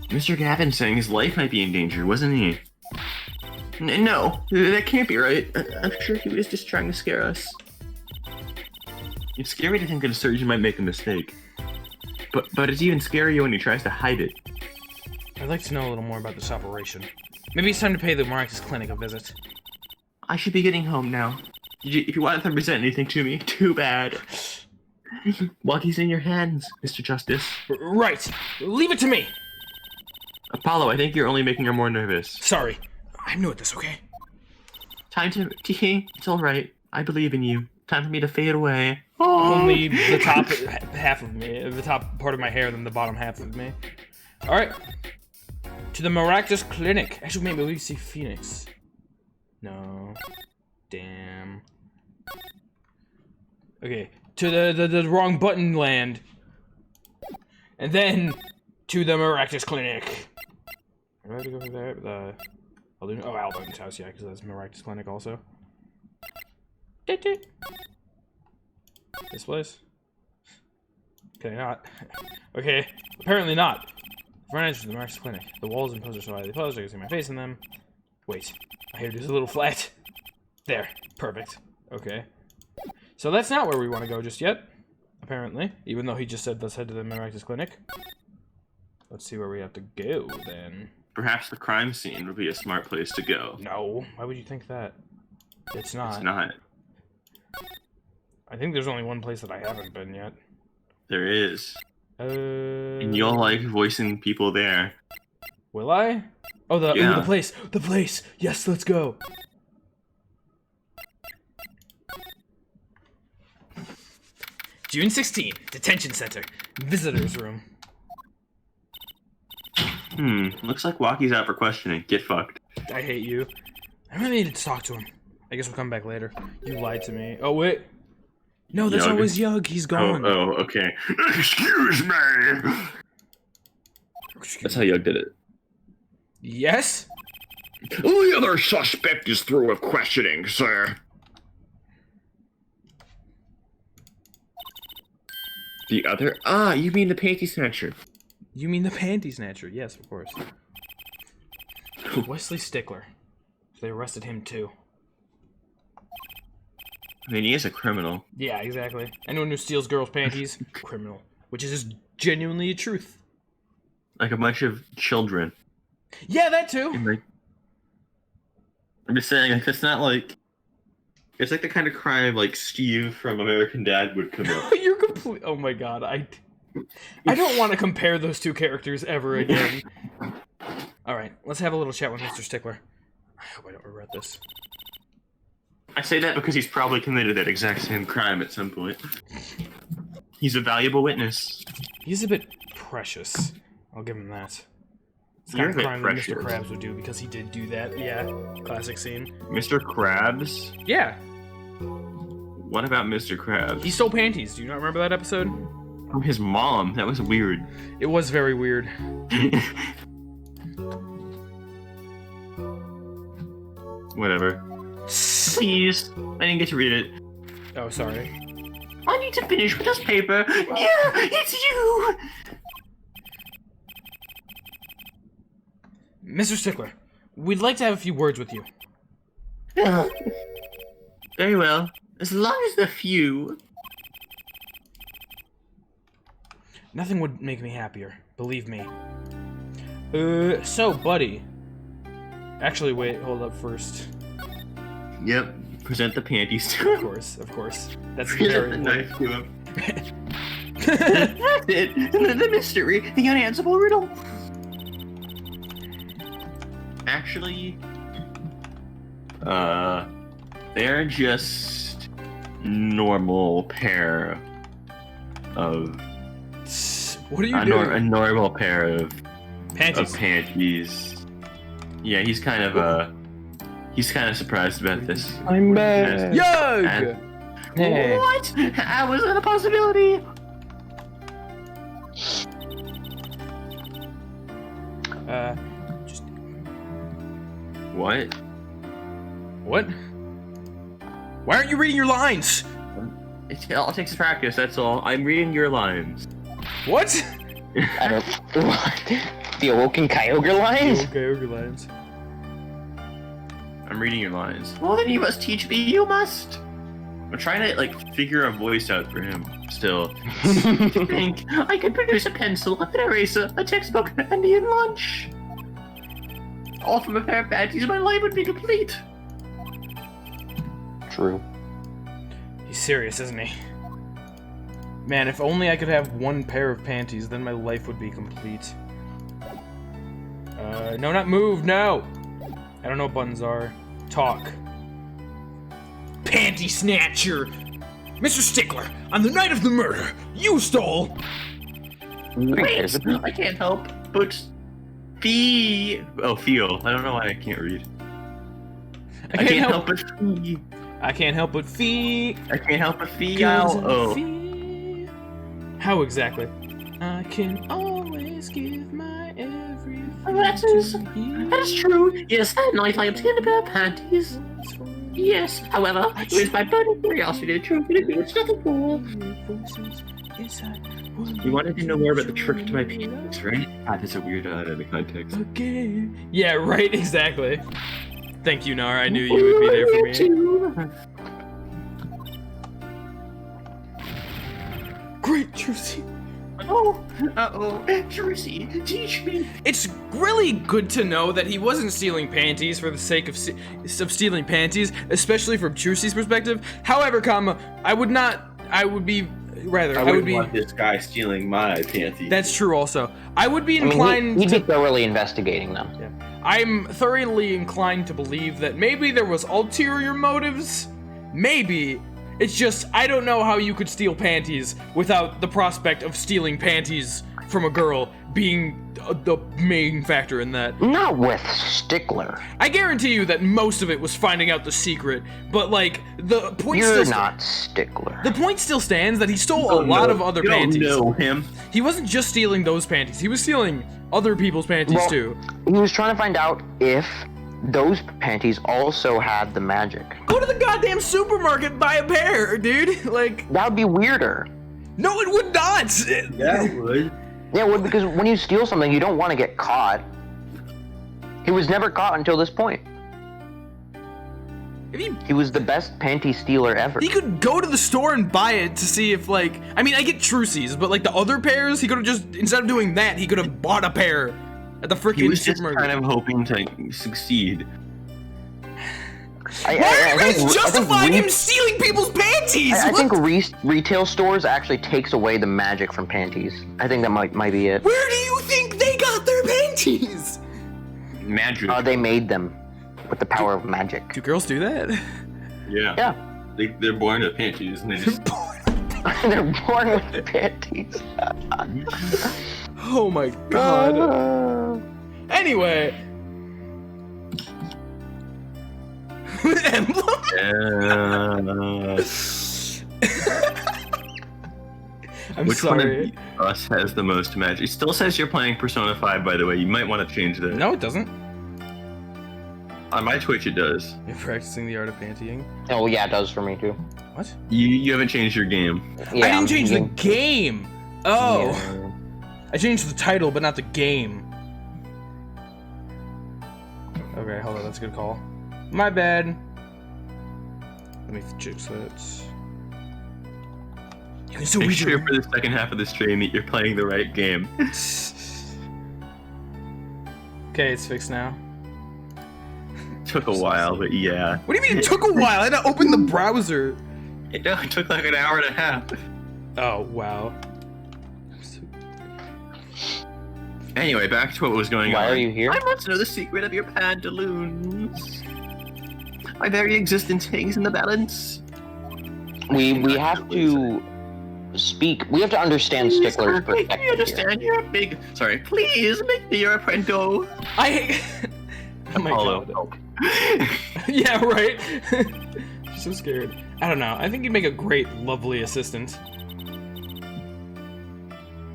[SPEAKER 3] Mr. Gavin saying his life might be in danger, wasn't he? No, that can't be right. I'm sure he was just trying to scare us. It's scary to think that a surgeon might make a mistake. But it's even scarier when he tries to hide it.
[SPEAKER 1] I'd like to know a little more about this operation. Maybe it's time to pay the Maractus Clinic a visit.
[SPEAKER 3] I should be getting home now. If you wanted to present anything to me, too bad. Waki's in your hands, Mr. Justice.
[SPEAKER 1] Right! Leave it to me!
[SPEAKER 3] Apollo, I think you're only making her more nervous.
[SPEAKER 1] Sorry. I'm new at this, okay?
[SPEAKER 3] Time to... It's alright. I believe in you. Time for me to fade away.
[SPEAKER 1] Only the top half of me. The top part of my hair than the bottom half of me. Alright. To the Maractus Clinic. Actually, maybe we see Phoenix. No. Damn. Okay. To the wrong button land. And then to the Maractus Clinic. Do I have to go for there? Alden's house, yeah, because that's Maractus Clinic also. This place? Okay, not. Okay, apparently not. Front entrance to the Maractus Clinic. The walls and posters are slightly closed, I can see my face in them. Wait, my hair is a little flat. There, perfect. Okay. So that's not where we want to go just yet, apparently. Even though he just said let's head to the Maractus Clinic. Let's see where we have to go, then.
[SPEAKER 3] Perhaps the crime scene would be a smart place to go.
[SPEAKER 1] No, why would you think that? It's not.
[SPEAKER 3] It's not.
[SPEAKER 1] I think there's only one place that I haven't been yet.
[SPEAKER 3] There is. And you'll like voicing people there.
[SPEAKER 1] Will I? Oh,
[SPEAKER 3] Yeah.
[SPEAKER 1] Ooh, the place! The place! Yes, let's go! June 16, Detention Center. Visitors Room.
[SPEAKER 3] Looks like Waki's out for questioning. Get fucked.
[SPEAKER 1] I hate you. I really needed to talk to him. I guess we'll come back later. You lied to me. Oh, wait. No, that's
[SPEAKER 3] Eugh.
[SPEAKER 1] always Eugh. He's gone.
[SPEAKER 3] Oh, okay. Excuse me! That's how Eugh did it.
[SPEAKER 1] Yes?
[SPEAKER 4] The other suspect is through with questioning, sir.
[SPEAKER 3] The other? Ah, you mean the panty snatcher.
[SPEAKER 1] You mean the panty snatcher? Yes, of course. Wesley Stickler. They arrested him too.
[SPEAKER 3] I mean, he is a criminal.
[SPEAKER 1] Yeah, exactly. Anyone who steals girls' panties, criminal. Which is just genuinely a truth.
[SPEAKER 3] Like a bunch of children.
[SPEAKER 1] Yeah, that too.
[SPEAKER 3] And, like, I'm just saying, like, that's not like... It's like the kind of crime, like, Steve from American Dad would commit.
[SPEAKER 1] You're complete. Oh my god, I don't want to compare those two characters ever again. Alright, let's have a little chat with Mr. Stickler. I hope I don't regret this.
[SPEAKER 3] I say that because he's probably committed that exact same crime at some point. He's a valuable witness.
[SPEAKER 1] He's a bit precious. I'll give him that. It's the
[SPEAKER 3] You're
[SPEAKER 1] kind of
[SPEAKER 3] a bit
[SPEAKER 1] crime that Mr.
[SPEAKER 3] precious.
[SPEAKER 1] Krabs would do because he did do that. Yeah, classic scene.
[SPEAKER 3] Mr. Krabs?
[SPEAKER 1] Yeah,
[SPEAKER 3] What about Mr. Krabs?
[SPEAKER 1] he stole panties. Do you not remember that episode?
[SPEAKER 3] From his mom. That was weird.
[SPEAKER 1] It was very weird.
[SPEAKER 3] Whatever. Please. I didn't get to read it.
[SPEAKER 1] Oh, sorry.
[SPEAKER 3] I need to finish with this paper. Yeah, it's you!
[SPEAKER 1] Mr. Stickler, we'd like to have a few words with you.
[SPEAKER 3] Very well. As long as the few.
[SPEAKER 1] Nothing would make me happier, believe me. So, buddy. Actually, wait, hold up first.
[SPEAKER 3] Yep. Present the panties to
[SPEAKER 1] Of
[SPEAKER 3] him.
[SPEAKER 1] of course. That's
[SPEAKER 3] Present
[SPEAKER 1] very
[SPEAKER 3] the knife to him. That's it. The mystery. The unanswerable riddle. Actually, they're just normal pair of
[SPEAKER 1] What are you
[SPEAKER 3] a
[SPEAKER 1] doing?
[SPEAKER 3] normal pair of
[SPEAKER 1] Panties.
[SPEAKER 3] panties. Yeah, he's kind of surprised about this.
[SPEAKER 2] I'm back.
[SPEAKER 1] Eugh!
[SPEAKER 2] Hey.
[SPEAKER 3] What? How was that a possibility?
[SPEAKER 1] Just
[SPEAKER 3] What?
[SPEAKER 1] what? Why aren't you reading your lines?
[SPEAKER 3] It all takes practice, that's all. I'm reading your lines.
[SPEAKER 1] What?
[SPEAKER 2] I don't. What? The Awokenkyoger lines?
[SPEAKER 1] Okay, your lines.
[SPEAKER 3] I'm reading your lines. Well, then you must teach me. You must. I'm trying to like figure a voice out for him. Still. Think I could produce a pencil, an eraser, a textbook, and even lunch. All from a pair of panties, my life would be complete.
[SPEAKER 2] True.
[SPEAKER 1] He's serious, isn't he? Man, if only I could have one pair of panties, then my life would be complete. No, not move, no! I don't know what buttons are. Talk. Panty snatcher! Mr. Stickler, on the night of the murder, you stole...
[SPEAKER 3] Wait, I can't help but feel. I don't know why I can't read.
[SPEAKER 1] I can't help
[SPEAKER 3] but feel.
[SPEAKER 1] I can't help but feel...
[SPEAKER 3] I can't help but feel.
[SPEAKER 1] 'cause I
[SPEAKER 3] Oh.
[SPEAKER 1] feel- How exactly? I can always give my everything
[SPEAKER 3] That is true. Yes, that night I obtained a pair of panties. Yes, however, it was my burning curiosity to truth, and it's nothing more. You wanted to know more about the trick to my penis, right? Ah, that's a weird out of the context.
[SPEAKER 1] Yeah, right, exactly. Thank you, Nara. I knew you would be there for me. Great, Juicy.
[SPEAKER 3] Oh, Juicy, teach me.
[SPEAKER 1] It's really good to know that he wasn't stealing panties for the sake of stealing panties, especially from Juicy's perspective. However, I would be
[SPEAKER 5] this guy stealing my panties.
[SPEAKER 1] That's true also. I would be
[SPEAKER 2] I mean,
[SPEAKER 1] inclined
[SPEAKER 2] he'd
[SPEAKER 1] to...
[SPEAKER 2] be thoroughly investigating them.
[SPEAKER 1] Yeah. I'm thoroughly inclined to believe that maybe there was ulterior motives. Maybe. It's just, I don't know how you could steal panties without the prospect of stealing panties from a girl being the main factor in that.
[SPEAKER 2] Not with Stickler.
[SPEAKER 1] I guarantee you that most of it was finding out the secret, but like, the point
[SPEAKER 2] You're
[SPEAKER 1] still...
[SPEAKER 2] not Stickler.
[SPEAKER 1] The point still stands that he stole a lot of other panties.
[SPEAKER 3] You don't know him.
[SPEAKER 1] He wasn't just stealing those panties, he was stealing other people's panties
[SPEAKER 2] Well,
[SPEAKER 1] too.
[SPEAKER 2] He was trying to find out if those panties also had the magic.
[SPEAKER 1] Go to the goddamn supermarket, buy a pair, dude. Like,
[SPEAKER 2] That would be weirder.
[SPEAKER 1] no, it would not.
[SPEAKER 5] Yeah, it would.
[SPEAKER 2] Yeah, well, because when you steal something, you don't want to get caught. He was never caught until this point.
[SPEAKER 1] If
[SPEAKER 2] He was the best panty stealer ever.
[SPEAKER 1] he could go to the store and buy it to see if, like, I mean, I get Trucy's, but like the other pairs, he could have just, instead of doing that, he could have bought a pair at the freaking
[SPEAKER 3] He was just
[SPEAKER 1] supermarket.
[SPEAKER 3] kind of hoping to succeed.
[SPEAKER 1] Why are you guys justifying him stealing people's panties?
[SPEAKER 2] I
[SPEAKER 1] What?
[SPEAKER 2] think retail stores actually takes away the magic from panties. I think that might be it.
[SPEAKER 1] Where do you think they got their panties?
[SPEAKER 3] Magic.
[SPEAKER 2] They made them with the power of magic.
[SPEAKER 1] Do girls do that?
[SPEAKER 3] Yeah.
[SPEAKER 2] Yeah.
[SPEAKER 3] They're born with panties and they just...
[SPEAKER 2] They're born with panties.
[SPEAKER 1] Oh my god. Anyway. Emblem? I'm
[SPEAKER 3] Which
[SPEAKER 1] sorry.
[SPEAKER 3] one of us has the most magic? It still says you're playing Persona 5, by the way. You might want to change that.
[SPEAKER 1] No, it doesn't.
[SPEAKER 3] On my Twitch, it does.
[SPEAKER 1] You're practicing the art of pantying.
[SPEAKER 2] Oh yeah, it does for me too.
[SPEAKER 1] What?
[SPEAKER 3] You haven't changed your game.
[SPEAKER 2] Yeah,
[SPEAKER 1] I
[SPEAKER 2] I'm
[SPEAKER 1] didn't change the
[SPEAKER 2] thinking-
[SPEAKER 1] game. Oh.
[SPEAKER 2] Yeah.
[SPEAKER 1] I changed the title, but not the game. Okay, hold on. That's a good call. My bad. Let me fix that. You can still
[SPEAKER 3] Make
[SPEAKER 1] read
[SPEAKER 3] sure
[SPEAKER 1] your...
[SPEAKER 3] for the second half of the stream that you're playing the right game.
[SPEAKER 1] Okay, it's fixed now.
[SPEAKER 3] Took a while, but yeah.
[SPEAKER 1] What do you mean it took a while? I had to open the browser.
[SPEAKER 3] It took like an hour and a half.
[SPEAKER 1] Oh, wow.
[SPEAKER 3] Anyway, back to what was going on.
[SPEAKER 2] Why are you here?
[SPEAKER 3] I must know the secret of your pantaloons. My very existence hangs in the balance.
[SPEAKER 2] We have to speak. We have to understand Stickler's
[SPEAKER 3] Make me
[SPEAKER 2] perspective here.
[SPEAKER 3] understand your big... Sorry, please make me your apprentice.
[SPEAKER 1] I... Oh my
[SPEAKER 3] Apollo,
[SPEAKER 1] god.
[SPEAKER 3] help.
[SPEAKER 1] Yeah, right? She's so scared. I don't know. I think you'd make a great, lovely assistant.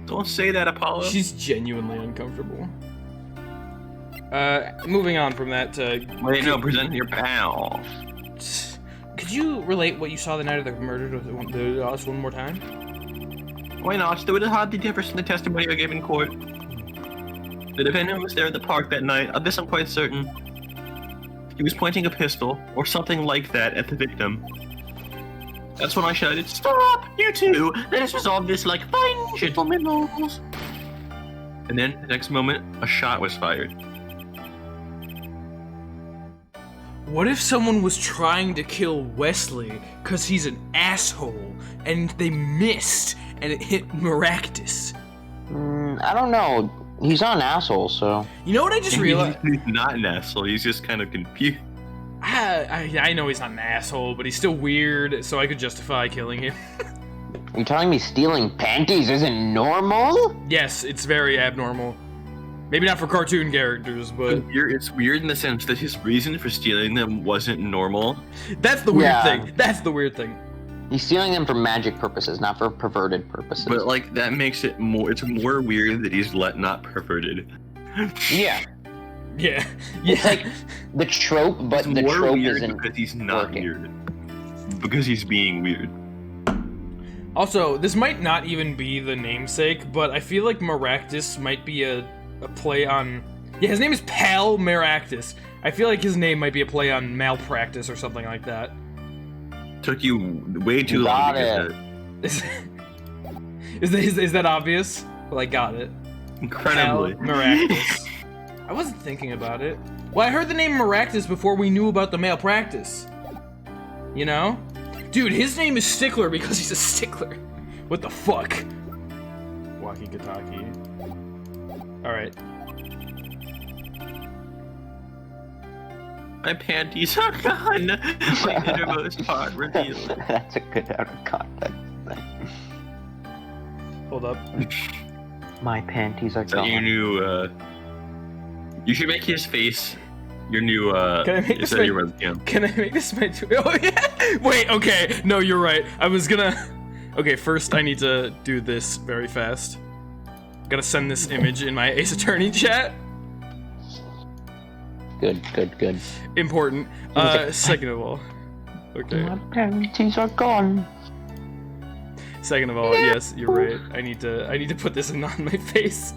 [SPEAKER 3] Don't say that, Apollo.
[SPEAKER 1] She's genuinely uncomfortable. Moving on from that,
[SPEAKER 3] Wait, no, present your pal.
[SPEAKER 1] could you relate what you saw the night of the murder to us one more time?
[SPEAKER 3] Why not? There would hardly differ from the testimony I gave in court. The defendant was there at the park that night. Of this I'm quite certain. He was pointing a pistol, or something like that, at the victim. That's when I shouted, "Stop, you two! Let us resolve this like fine gentlemen." And then, the next moment, a shot was fired.
[SPEAKER 1] What if someone was trying to kill Wesley because he's an asshole, and they missed, and it hit Maractus?
[SPEAKER 2] I don't know. He's not an asshole, so.
[SPEAKER 1] You know what I just realized?
[SPEAKER 3] He's not an asshole, he's just kind of confused.
[SPEAKER 1] I know he's not an asshole, but he's still weird, so I could justify killing him.
[SPEAKER 2] Are you telling me stealing panties isn't normal?
[SPEAKER 1] Yes, it's very abnormal. Maybe not for cartoon characters, but
[SPEAKER 3] It's weird in the sense that his reason for stealing them wasn't normal.
[SPEAKER 1] that's the weird
[SPEAKER 2] Yeah.
[SPEAKER 1] thing. That's the weird thing.
[SPEAKER 2] He's stealing them for magic purposes, not for perverted purposes.
[SPEAKER 3] But like that makes it more. It's more weird that he's not perverted.
[SPEAKER 2] yeah,
[SPEAKER 1] Yeah.
[SPEAKER 2] it's
[SPEAKER 1] Yeah.
[SPEAKER 2] like the trope, but
[SPEAKER 3] It's
[SPEAKER 2] the
[SPEAKER 3] more
[SPEAKER 2] trope
[SPEAKER 3] weird
[SPEAKER 2] isn't.
[SPEAKER 3] because he's not
[SPEAKER 2] working.
[SPEAKER 3] weird. Because he's being weird.
[SPEAKER 1] Also, this might not even be the namesake, but I feel like Maractus might be a play on... Yeah, his name is Pal Maractus. I feel like his name might be a play on malpractice or something like that.
[SPEAKER 3] Took you way too
[SPEAKER 2] You
[SPEAKER 3] long
[SPEAKER 2] got
[SPEAKER 3] to get
[SPEAKER 2] it.
[SPEAKER 1] Is that obvious? Well, I got it.
[SPEAKER 3] that. Incredibly.
[SPEAKER 1] Pal Maractus. I wasn't thinking about it. Well, I heard the name Maractus before we knew about the malpractice. You know? Dude, his name is Stickler because he's a stickler. What the fuck? Walkie-talkie. Alright.
[SPEAKER 3] My panties are gone. My innermost part revealed.
[SPEAKER 2] That's a good out of context.
[SPEAKER 1] Hold up.
[SPEAKER 2] My panties are
[SPEAKER 3] So your
[SPEAKER 2] gone.
[SPEAKER 3] new, you should make his face your new,
[SPEAKER 1] Can I make this
[SPEAKER 3] instead
[SPEAKER 1] my-
[SPEAKER 3] of your webcam.
[SPEAKER 1] Can I make this my... Oh, yeah! Wait, okay. No, you're right. I was gonna... Okay, first I need to do this very fast. Gotta send this image in my Ace Attorney chat.
[SPEAKER 2] Good.
[SPEAKER 1] Important. Second of all. Okay.
[SPEAKER 2] My panties are gone.
[SPEAKER 1] Second of all, yes, you're right. I need to put this on my face.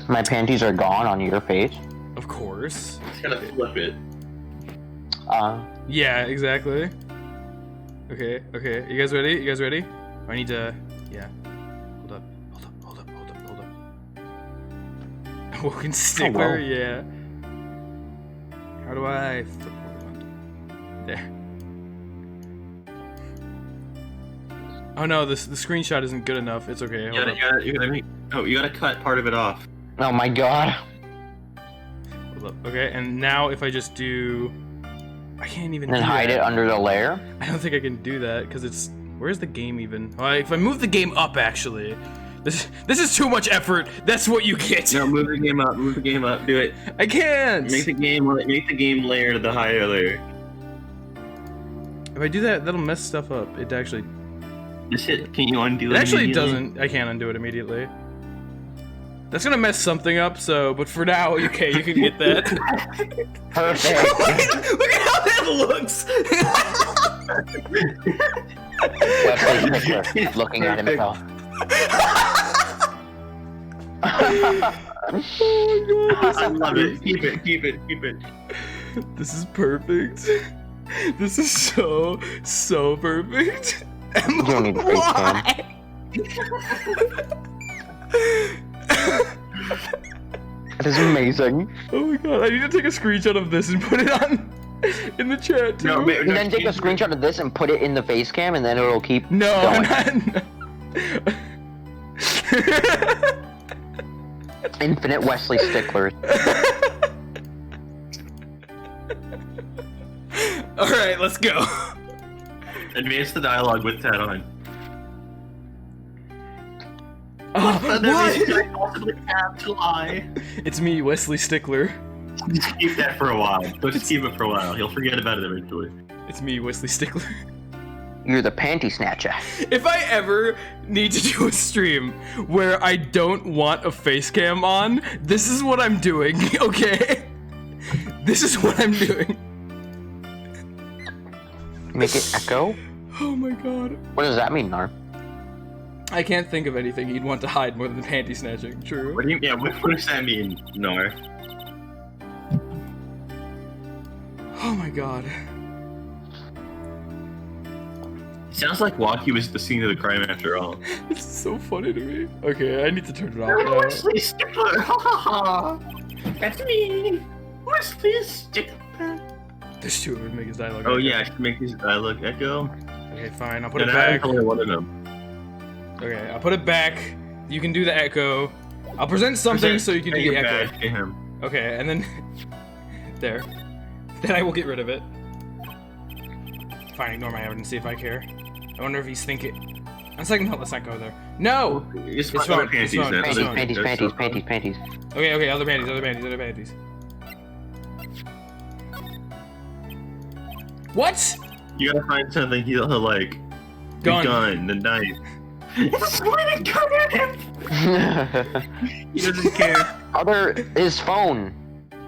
[SPEAKER 2] My panties are gone on your face.
[SPEAKER 1] Of course.
[SPEAKER 3] Just gotta flip it.
[SPEAKER 1] Yeah, exactly. Okay, okay. You guys ready? You guys ready? I need to... Yeah. Hold up. Woken stickler, yeah. How do I... flip around? There. Oh no, the screenshot isn't good enough. It's okay. Hold up.
[SPEAKER 5] You gotta cut part of it off.
[SPEAKER 2] Oh my god.
[SPEAKER 1] Hold up. Okay, and now if I just do... I can't even
[SPEAKER 2] And then
[SPEAKER 1] do
[SPEAKER 2] hide
[SPEAKER 1] that.
[SPEAKER 2] it under the layer?
[SPEAKER 1] I don't think I can do that, because it's... Where's the game even? If I move the game up, actually... This is too much effort. That's what you get.
[SPEAKER 5] No, move the game up. Move the game up. Do it.
[SPEAKER 1] I can't.
[SPEAKER 5] Make the game layer to the higher layer.
[SPEAKER 1] If I do that, that'll mess stuff up. It actually...
[SPEAKER 5] Just hit. Can you undo it?
[SPEAKER 1] It actually
[SPEAKER 5] immediately?
[SPEAKER 1] doesn't. I can't undo it immediately. That's gonna mess something up, so... But for now, okay, you can get that.
[SPEAKER 2] Perfect.
[SPEAKER 1] Look at how that looks!
[SPEAKER 2] Wesley Stickler looking at himself.
[SPEAKER 5] I love it. Keep it.
[SPEAKER 1] This is perfect. This is so perfect.
[SPEAKER 2] You don't need a face cam. That is amazing.
[SPEAKER 1] Oh my god, I need to take a screenshot of this and put it on in the chat too.
[SPEAKER 2] And then take a screenshot of this and put it in the face cam, and then it'll keep
[SPEAKER 1] No,
[SPEAKER 2] going.
[SPEAKER 1] no.
[SPEAKER 2] Infinite Wesley Sticklers.
[SPEAKER 1] Alright, let's go.
[SPEAKER 5] Advance the dialogue with that on.
[SPEAKER 1] Oh, what?
[SPEAKER 5] Possibly have to lie.
[SPEAKER 1] It's me, Wesley Stickler.
[SPEAKER 5] Just keep that for a while. Just keep it for a while. He'll forget about it eventually.
[SPEAKER 1] It's me, Wesley Stickler.
[SPEAKER 2] You're the panty snatcher.
[SPEAKER 1] If I ever need to do a stream where I don't want a face cam on, this is what I'm doing, okay? This is what I'm doing.
[SPEAKER 2] Make it echo?
[SPEAKER 1] Oh my god.
[SPEAKER 2] What does that mean, Nar?
[SPEAKER 1] I can't think of anything you'd want to hide more than panty snatching. True.
[SPEAKER 5] What do you? Yeah. What does that mean, Nar?
[SPEAKER 1] Oh my god.
[SPEAKER 5] Sounds like Walkie was the scene of the crime after all.
[SPEAKER 1] This is so funny to me. Okay, I need to turn it off now.
[SPEAKER 5] Wesley Stickler, ha ha ha! That's me! Wesley Stickler!
[SPEAKER 1] There's two of them. Make his dialogue.
[SPEAKER 5] Oh
[SPEAKER 1] echo.
[SPEAKER 5] yeah, I should make his dialogue echo.
[SPEAKER 1] Okay, fine. I'll put
[SPEAKER 5] And
[SPEAKER 1] it
[SPEAKER 5] I
[SPEAKER 1] back.
[SPEAKER 5] only one of them.
[SPEAKER 1] Okay, I'll put it back. You can do the echo. I'll present something so you can do the echo.
[SPEAKER 5] Back to him.
[SPEAKER 1] Okay, and then there. Then I will get rid of it. Fine, ignore my evidence. See if I care. I wonder if he's thinking. On second thought, let's not go there. No.
[SPEAKER 5] It's
[SPEAKER 1] It's
[SPEAKER 5] fine.
[SPEAKER 1] fine,
[SPEAKER 5] Panties,
[SPEAKER 1] it's fine,
[SPEAKER 5] then.
[SPEAKER 1] it's fine.
[SPEAKER 2] Panties,
[SPEAKER 5] That's
[SPEAKER 2] panties,
[SPEAKER 5] so
[SPEAKER 2] panties,
[SPEAKER 5] fun.
[SPEAKER 2] panties.
[SPEAKER 1] Okay, other panties. What?
[SPEAKER 5] You gotta find something he'll like.
[SPEAKER 1] Gun.
[SPEAKER 5] The gun, the knife. Just point a gun at him! He doesn't care.
[SPEAKER 2] His phone.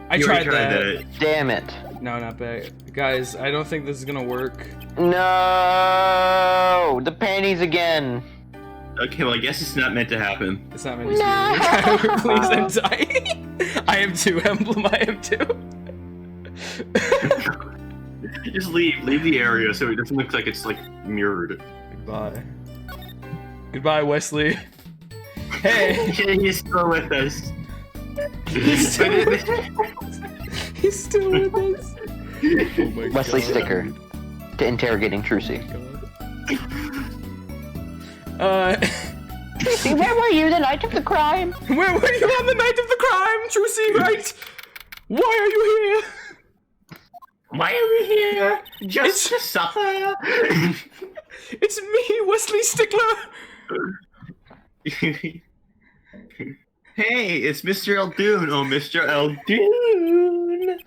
[SPEAKER 1] I
[SPEAKER 5] You
[SPEAKER 1] tried
[SPEAKER 5] already
[SPEAKER 1] that.
[SPEAKER 2] Damn it.
[SPEAKER 1] No, not bad. Guys, I don't think this is gonna work.
[SPEAKER 2] No, the panties again.
[SPEAKER 5] Okay, well I guess it's not meant to happen.
[SPEAKER 1] It's not meant to be. Please, I'm dying. I am too, Emblem. I am too.
[SPEAKER 5] Just leave the area so it doesn't look like it's like mirrored.
[SPEAKER 1] Goodbye. Goodbye, Wesley. Hey.
[SPEAKER 5] He's still with us.
[SPEAKER 1] He's still with us. He's still with us. Oh my
[SPEAKER 2] Wesley
[SPEAKER 1] God.
[SPEAKER 2] Sticker. To interrogating Trucy. Trucy, where were you the night of the crime?
[SPEAKER 1] Where were you on the night of the crime, Trucy? Right? Why are you here?
[SPEAKER 5] Why are we here? Just to suffer?
[SPEAKER 1] It's me, Wesley Stickler.
[SPEAKER 5] Hey, it's Mr. Eldoon. Oh, Mr. Eldoon.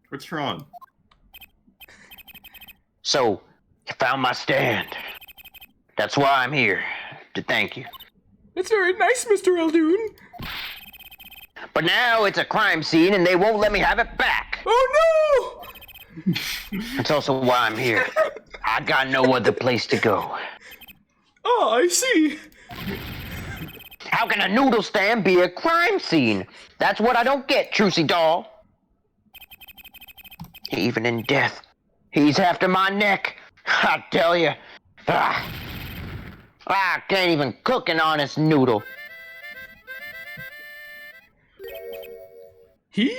[SPEAKER 5] What's wrong?
[SPEAKER 2] So, you found my stand. That's why I'm here. To thank you.
[SPEAKER 1] It's very nice, Mr. Eldoon.
[SPEAKER 2] But now it's a crime scene and they won't let me have it back.
[SPEAKER 1] Oh no!
[SPEAKER 2] That's also why I'm here. I got no other place to go.
[SPEAKER 1] Oh, I see.
[SPEAKER 2] How can a noodle stand be a crime scene? That's what I don't get, Trucy doll. Even in death, he's after my neck. I tell you. I can't even cook an honest noodle.
[SPEAKER 1] He?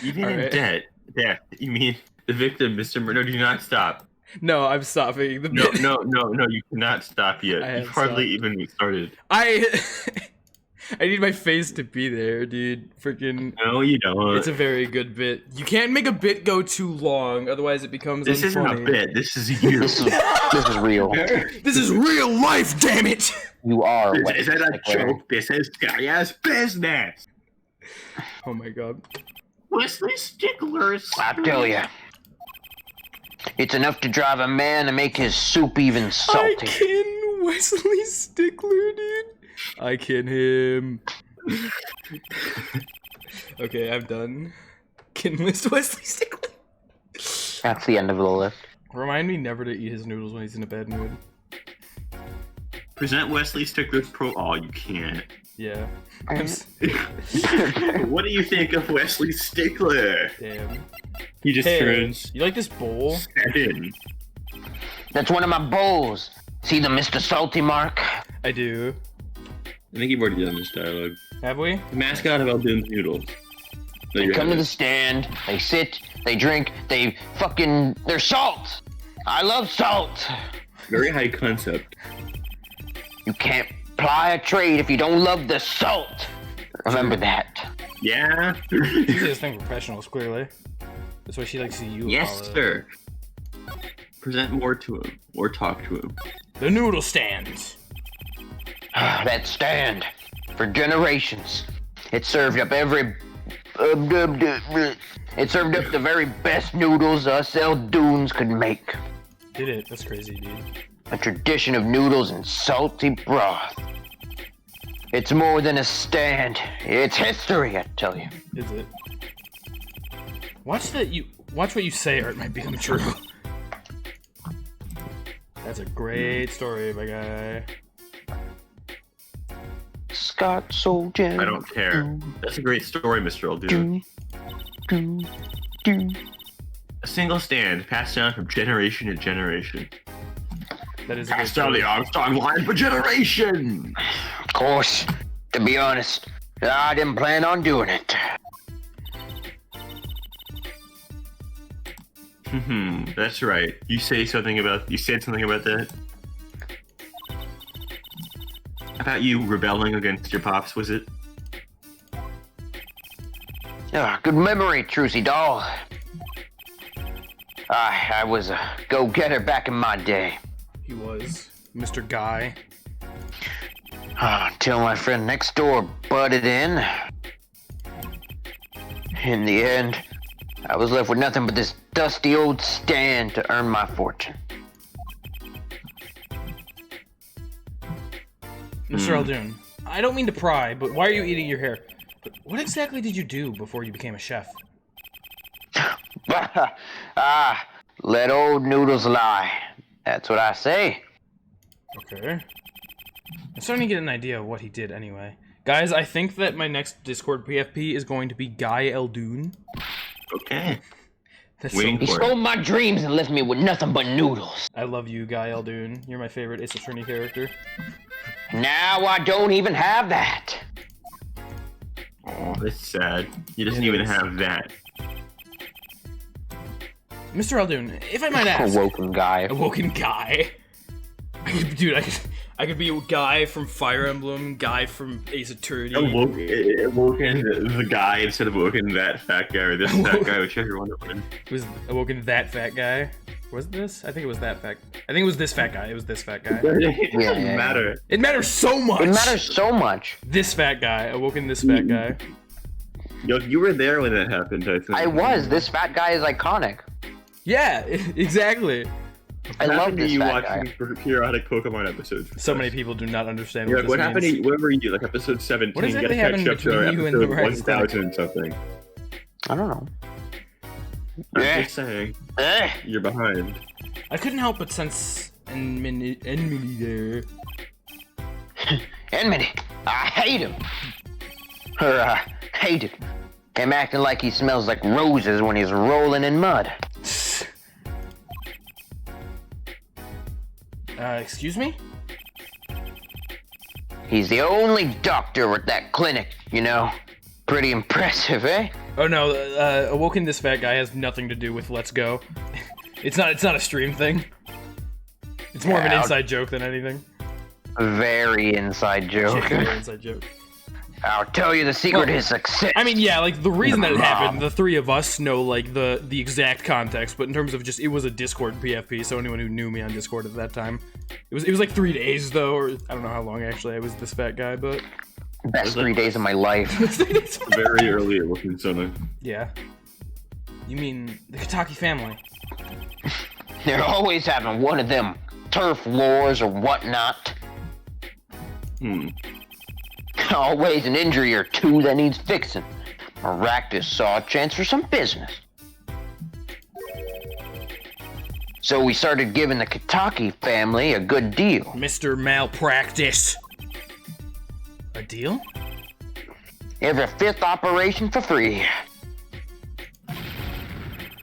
[SPEAKER 5] Even
[SPEAKER 1] All
[SPEAKER 5] in
[SPEAKER 1] right.
[SPEAKER 5] death, you mean the victim, Mr. Murdo, do not stop.
[SPEAKER 1] No, I'm stopping. The
[SPEAKER 5] No,
[SPEAKER 1] bit.
[SPEAKER 5] no, you cannot stop yet.
[SPEAKER 1] I
[SPEAKER 5] You've
[SPEAKER 1] have
[SPEAKER 5] hardly
[SPEAKER 1] stopped.
[SPEAKER 5] even started.
[SPEAKER 1] I need my face to be there, dude. Freaking.
[SPEAKER 5] No, you don't.
[SPEAKER 1] It's a very good bit. You can't make a bit go too long, otherwise it becomes
[SPEAKER 5] This isn't a
[SPEAKER 1] unfunny.
[SPEAKER 5] bit. This is you.
[SPEAKER 2] This is real.
[SPEAKER 1] This is real life, damn it!
[SPEAKER 2] You are.
[SPEAKER 5] This isn't a joke. This is serious business.
[SPEAKER 1] Oh my god.
[SPEAKER 3] Wesley Stickler's.
[SPEAKER 2] I tell you. It's enough to drive a man to make his soup even
[SPEAKER 1] I
[SPEAKER 2] salty.
[SPEAKER 1] can Wesley Stickler, dude. I can him. Okay, I'm done. Can list Wesley Stickler.
[SPEAKER 2] That's the end of the list.
[SPEAKER 1] Remind me never to eat his noodles when he's in a bad mood.
[SPEAKER 5] Present Wesley Stickler's pro. Oh, you can't.
[SPEAKER 1] Yeah.
[SPEAKER 5] What do you think of Wesley Stickler?
[SPEAKER 1] Damn.
[SPEAKER 5] He just
[SPEAKER 1] Hey,
[SPEAKER 5] turns
[SPEAKER 1] you like this bowl?
[SPEAKER 5] 7.
[SPEAKER 2] That's one of my bowls. See the Mr. Salty mark?
[SPEAKER 1] I do.
[SPEAKER 5] I think you've already done this dialogue.
[SPEAKER 1] Have we?
[SPEAKER 5] The mascot of Aldoon's Noodles. No, you
[SPEAKER 2] Come to
[SPEAKER 5] haven't.
[SPEAKER 2] the stand, they sit, they drink, they're salt! I love salt!
[SPEAKER 5] Very high concept.
[SPEAKER 2] You can't ply a trade if you don't love the salt! Remember that.
[SPEAKER 5] Yeah?
[SPEAKER 1] She does think professionals, clearly. That's why she likes to see you.
[SPEAKER 5] Yes,
[SPEAKER 1] Apollo.
[SPEAKER 5] sir. Present more to him, or talk to him.
[SPEAKER 1] The noodle stand.
[SPEAKER 2] That stand, for generations, it served up the very best noodles us Eldoons could make.
[SPEAKER 1] Did it? That's crazy, dude.
[SPEAKER 2] A tradition of noodles and salty broth. It's more than a stand. It's history, I tell you.
[SPEAKER 1] Is it? Watch what you say, or it might become true. That's a great story, my guy.
[SPEAKER 2] Scot so gentle.
[SPEAKER 5] I don't care. That's a great story, Mr. Aldoon. A single stand passed down from generation to generation.
[SPEAKER 1] That is a great
[SPEAKER 5] Passed down
[SPEAKER 1] story.
[SPEAKER 5] the Armstrong line for generation!
[SPEAKER 2] Of course, to be honest, I didn't plan on doing it.
[SPEAKER 5] That's right. You said something about that? About you rebelling against your pops, was it?
[SPEAKER 2] Good memory, Trucy doll. I was a go-getter back in my day.
[SPEAKER 1] He was Mr. Guy.
[SPEAKER 2] Till my friend next door butted in. In the end, I was left with nothing but this dusty old stand to earn my fortune.
[SPEAKER 1] Mr. Aldoon, I don't mean to pry, but why are you eating your hair? But what exactly did you do before you became a chef?
[SPEAKER 2] Let old noodles lie. That's what I say.
[SPEAKER 1] Okay. I'm starting to get an idea of what he did anyway. Guys, I think that my next Discord PFP is going to be Guy Eldoon.
[SPEAKER 5] Okay.
[SPEAKER 1] That's
[SPEAKER 5] Waiting
[SPEAKER 2] He
[SPEAKER 5] for
[SPEAKER 2] stole my dreams and left me with nothing but noodles.
[SPEAKER 1] I love you, Guy Eldoon. You're my favorite Ace Attorney character.
[SPEAKER 2] Now I don't even have that.
[SPEAKER 5] Oh, that's sad. He doesn't
[SPEAKER 1] It
[SPEAKER 5] even
[SPEAKER 1] is.
[SPEAKER 5] have that.
[SPEAKER 1] Mr. Aldoon, if I might ask.
[SPEAKER 2] Awoken guy.
[SPEAKER 1] Awoken Guy. Dude, I could be a Guy from Fire Emblem, Guy from Ace Attorney.
[SPEAKER 5] Awoken the guy instead of Awoken that fat guy or this fat guy, whichever one it was.
[SPEAKER 1] It was Awoken that fat guy. Was it this? I think it was that fat. I think it was this fat guy. It was this fat guy.
[SPEAKER 5] It doesn't
[SPEAKER 2] Yeah.
[SPEAKER 5] matter.
[SPEAKER 1] It matters so much.
[SPEAKER 2] It matters so much.
[SPEAKER 1] This fat guy. Awoken this fat guy.
[SPEAKER 5] Yo, you were there when that happened, I think.
[SPEAKER 2] I was. This fat guy is iconic.
[SPEAKER 1] Yeah, exactly.
[SPEAKER 2] I
[SPEAKER 5] What
[SPEAKER 2] love
[SPEAKER 5] happened to
[SPEAKER 2] this
[SPEAKER 5] you
[SPEAKER 2] fat guy.
[SPEAKER 5] watching periodic Pokemon episodes?
[SPEAKER 1] So many people do not understand
[SPEAKER 5] You're
[SPEAKER 1] what
[SPEAKER 5] like, what
[SPEAKER 1] this
[SPEAKER 5] happened
[SPEAKER 1] means.
[SPEAKER 5] to you? Where were you? Like episode 17.
[SPEAKER 1] What
[SPEAKER 5] You gotta
[SPEAKER 1] exactly happened
[SPEAKER 5] catch up to
[SPEAKER 1] between you and the
[SPEAKER 5] episode
[SPEAKER 1] Horizon Clinic?
[SPEAKER 5] 1000 something.
[SPEAKER 2] I don't know.
[SPEAKER 5] I'm
[SPEAKER 2] Eh.
[SPEAKER 5] just saying.
[SPEAKER 2] Eh.
[SPEAKER 5] You're behind.
[SPEAKER 1] I couldn't help but sense an enmity there.
[SPEAKER 2] Enmity. I hate him. Hate it. Him acting like he smells like roses when he's rolling in mud.
[SPEAKER 1] Excuse me?
[SPEAKER 2] He's the only doctor at that clinic, you know. Pretty impressive, eh?
[SPEAKER 1] Oh no, Awoken, this fat guy has nothing to do with Let's Go. It's not a stream thing. It's more of an inside joke than anything.
[SPEAKER 2] Very inside joke.
[SPEAKER 1] Very inside joke.
[SPEAKER 2] I'll tell you the secret to his success.
[SPEAKER 1] I mean, yeah, like the reason that it happened, the three of us know like the exact context, but in terms of just it was a Discord PFP, so anyone who knew me on Discord at that time, it was like 3 days though, or I don't know how long actually I was this fat guy, but
[SPEAKER 2] best 3 days of my life.
[SPEAKER 5] Very early at working summer.
[SPEAKER 1] Yeah. You mean the Kitaki family?
[SPEAKER 2] They're always having one of them turf wars or whatnot. Always an injury or two that needs fixing. Aractus saw a chance for some business. So we started giving the Kitaki family a good deal.
[SPEAKER 1] Mr. Malpractice. A deal?
[SPEAKER 2] Every 5th operation for free.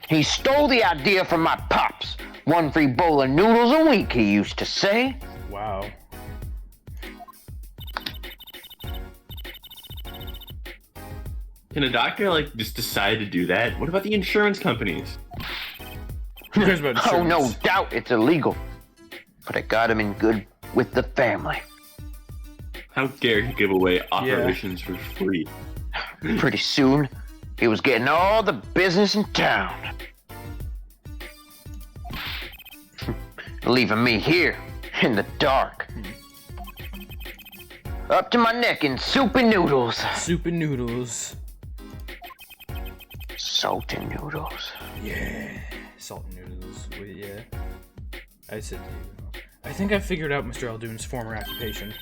[SPEAKER 2] He stole the idea from my pops. 1 free bowl of noodles a week, he used to say.
[SPEAKER 1] Wow.
[SPEAKER 5] Can a doctor, like, just decide to do that? What about the insurance companies?
[SPEAKER 1] Who cares about
[SPEAKER 2] Oh,
[SPEAKER 1] insurance?
[SPEAKER 2] no doubt it's illegal. But I got him in good with the family.
[SPEAKER 5] How dare he give away operations for free?
[SPEAKER 2] Pretty soon, he was getting all the business in town. Leaving me here, in the dark. Up to my neck in soup and noodles.
[SPEAKER 1] Soup and noodles.
[SPEAKER 2] Salt and noodles.
[SPEAKER 1] Yeah. Salt and noodles. Wait, yeah. I said I think I figured out Mr. Aldoon's former occupation.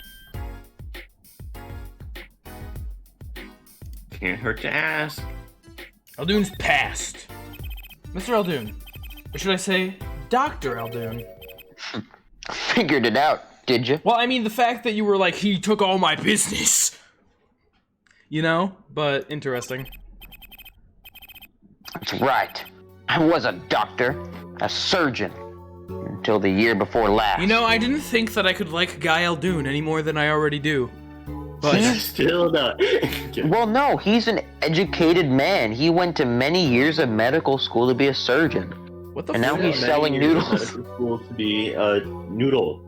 [SPEAKER 5] Can't hurt to ask.
[SPEAKER 1] Aldoon's past. Mr. Aldoon. Or should I say, Dr. Aldoon?
[SPEAKER 2] Figured it out, did you?
[SPEAKER 1] Well, I mean, the fact that you were like, he took all my business. You know? But interesting.
[SPEAKER 2] That's right. I was a doctor, a surgeon, until the year before last.
[SPEAKER 1] You know, I didn't think that I could like Guy Aldoon any more than I already do. But
[SPEAKER 5] Still not.
[SPEAKER 2] Well, no, he's an educated man. He went to many years of medical school to be a surgeon.
[SPEAKER 1] what the
[SPEAKER 2] And now
[SPEAKER 1] fuck?
[SPEAKER 2] he's selling noodles.
[SPEAKER 5] Medical school to be a noodle.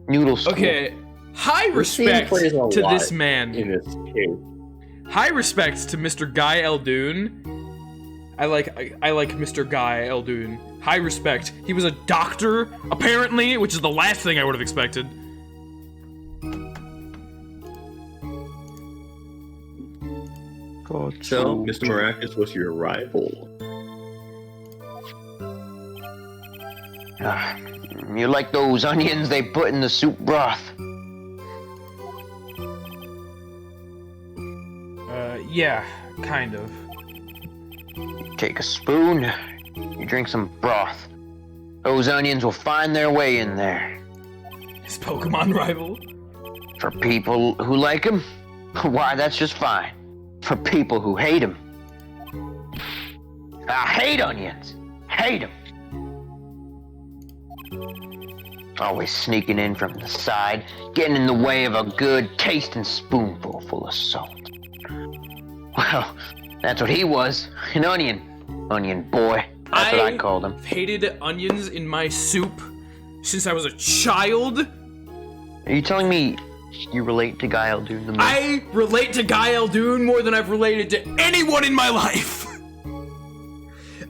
[SPEAKER 2] Noodle school.
[SPEAKER 1] Okay, high
[SPEAKER 5] scene
[SPEAKER 1] respect
[SPEAKER 5] plays a
[SPEAKER 1] to
[SPEAKER 5] lot
[SPEAKER 1] this man.
[SPEAKER 5] in this case.
[SPEAKER 1] High respect to Mr. Guy Aldoon. I like Mr. Guy Aldoon. High respect. He was a doctor, apparently, which is the last thing I would have expected.
[SPEAKER 5] So, Mr. Maracus was your rival.
[SPEAKER 2] You like those onions they put in the soup broth?
[SPEAKER 1] Yeah, kind of.
[SPEAKER 2] Take a spoon, you drink some broth. Those onions will find their way in there.
[SPEAKER 1] His Pokemon rival.
[SPEAKER 2] For people who like them, why, that's just fine. For people who hate them, I hate onions. Hate them. Always sneaking in from the side, getting in the way of a good tasting spoonful full of salt. Well, that's what he was, an onion. Onion boy. That's what I called him.
[SPEAKER 1] I've hated onions in my soup since I was a child.
[SPEAKER 2] Are you telling me you relate to Guy Aldoon the most?
[SPEAKER 1] I relate to Guy Aldoon more than I've related to anyone in my life.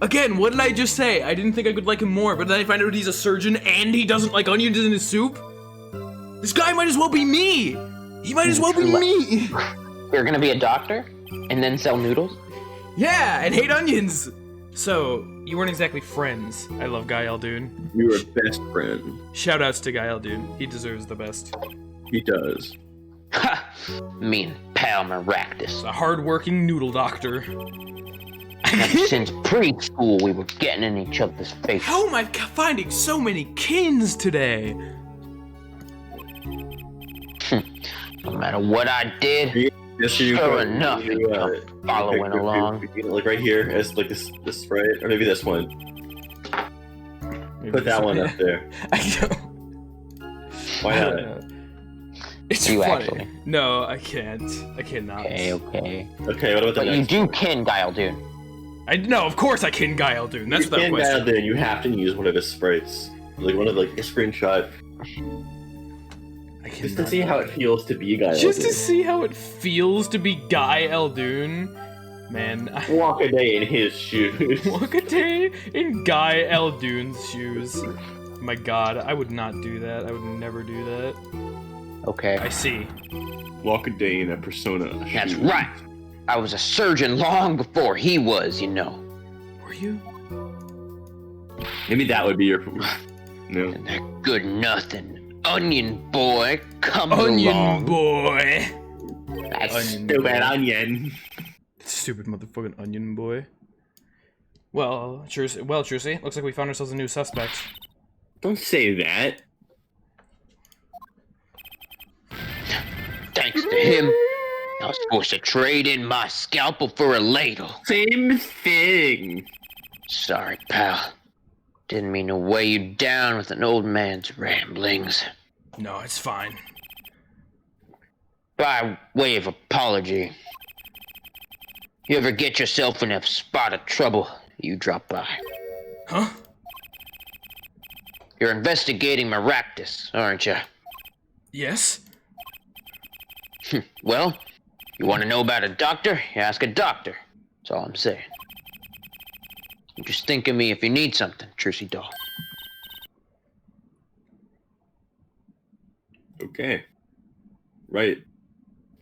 [SPEAKER 1] Again, what did I just say? I didn't think I could like him more, but then I find out he's a surgeon and he doesn't like onions in his soup? This guy might as well be me! He might as well be me!
[SPEAKER 2] You're gonna be a doctor? And then sell noodles?
[SPEAKER 1] Yeah, and hate onions! So, you weren't exactly friends. I love Guy Aldoon.
[SPEAKER 5] You were best friend.
[SPEAKER 1] Shoutouts to Guy Aldoon. He deserves the best.
[SPEAKER 5] He does.
[SPEAKER 2] Ha! Me and pal Maractus.
[SPEAKER 1] A hard-working noodle doctor.
[SPEAKER 2] Ever since preschool, we were getting in each other's faces.
[SPEAKER 1] How am I finding so many kins today?
[SPEAKER 2] No matter what I did,
[SPEAKER 4] Yes, you
[SPEAKER 2] sure enough, you come following along.
[SPEAKER 3] Like right here, as like this right, or maybe this one.
[SPEAKER 1] Maybe
[SPEAKER 3] Put that
[SPEAKER 1] this-
[SPEAKER 3] one up there.
[SPEAKER 1] I don't.
[SPEAKER 3] Why
[SPEAKER 1] I
[SPEAKER 3] not?
[SPEAKER 1] don't know. It's
[SPEAKER 2] You
[SPEAKER 1] funny.
[SPEAKER 2] actually.
[SPEAKER 1] No, I can't. I cannot.
[SPEAKER 2] Okay.
[SPEAKER 3] Okay, what about the
[SPEAKER 2] But you
[SPEAKER 3] next?
[SPEAKER 2] do kin Guildune.
[SPEAKER 1] No, of course I can Guile Dune. That's
[SPEAKER 3] You
[SPEAKER 1] without
[SPEAKER 3] can
[SPEAKER 1] question.
[SPEAKER 3] dial in, you have to use one of his sprites. Like one of a screenshot.
[SPEAKER 1] I
[SPEAKER 3] Just to
[SPEAKER 1] cannot.
[SPEAKER 3] see how it feels to be Guile.
[SPEAKER 1] Just to see how it feels to be Guy Eldoon. Man, I
[SPEAKER 3] walk a day in his shoes.
[SPEAKER 1] walk a day in Guy Eldoon's shoes. My god, I would not do that. I would never do that.
[SPEAKER 2] Okay.
[SPEAKER 1] I see.
[SPEAKER 4] Walk a day in a persona.
[SPEAKER 2] That's
[SPEAKER 4] shoe.
[SPEAKER 2] right. I was a surgeon long before he was, you know.
[SPEAKER 1] Were you?
[SPEAKER 3] Maybe that would be your.
[SPEAKER 4] No.
[SPEAKER 2] And that good nothing onion boy comes
[SPEAKER 1] Onion
[SPEAKER 2] along.
[SPEAKER 1] boy.
[SPEAKER 3] That's
[SPEAKER 1] Onion
[SPEAKER 3] stupid
[SPEAKER 1] boy.
[SPEAKER 3] onion.
[SPEAKER 1] Stupid motherfucking onion boy. Well, Trucy, looks like we found ourselves a new suspect.
[SPEAKER 3] Don't say that.
[SPEAKER 2] Thanks to him, I was forced to trade in my scalpel for a ladle.
[SPEAKER 3] Same thing.
[SPEAKER 2] Sorry, pal. Didn't mean to weigh you down with an old man's ramblings.
[SPEAKER 1] No, it's fine.
[SPEAKER 2] By way of apology, you ever get yourself in a spot of trouble, you drop by.
[SPEAKER 1] Huh?
[SPEAKER 2] You're investigating Maractus, aren't you?
[SPEAKER 1] Yes?
[SPEAKER 2] Well, you want to know about a doctor? You ask a doctor. That's all I'm saying. You just think of me if you need something, Trucy doll.
[SPEAKER 3] Okay. Right.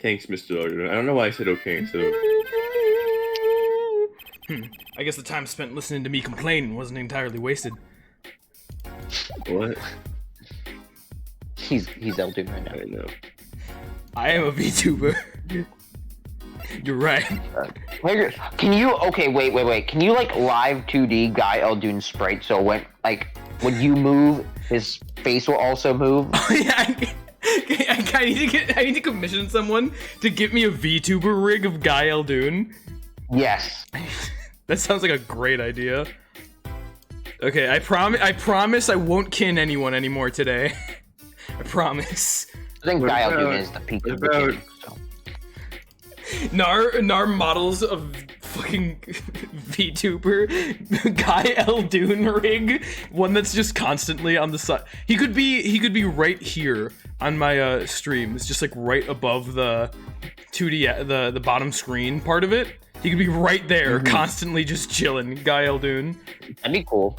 [SPEAKER 3] Thanks, Mr. Dogger. I don't know why I said okay instead of.
[SPEAKER 1] I guess the time spent listening to me complain wasn't entirely wasted.
[SPEAKER 3] What?
[SPEAKER 2] He's Elduin right now.
[SPEAKER 3] I know.
[SPEAKER 1] I am a VTuber. You're right.
[SPEAKER 2] Can you? Okay, wait. Can you like live 2D Guy Elduin sprite so when you move, his face will also move?
[SPEAKER 1] Oh yeah. I need to commission someone to get me a VTuber rig of Guy Eldoon.
[SPEAKER 2] Yes.
[SPEAKER 1] That sounds like a great idea. Okay, I promise I won't kin anyone anymore today. I promise.
[SPEAKER 2] I think
[SPEAKER 3] What
[SPEAKER 2] Guy
[SPEAKER 3] about-
[SPEAKER 2] Elduin is the peak of the
[SPEAKER 3] what
[SPEAKER 2] game. So.
[SPEAKER 1] Nar models of fucking VTuber Guy Eldoon rig, one that's just constantly on the side. He could be right here on my stream. It's just like right above the 2D the bottom screen part of it. He could be right there, constantly just chilling. Guy Eldoon.
[SPEAKER 2] That'd be cool.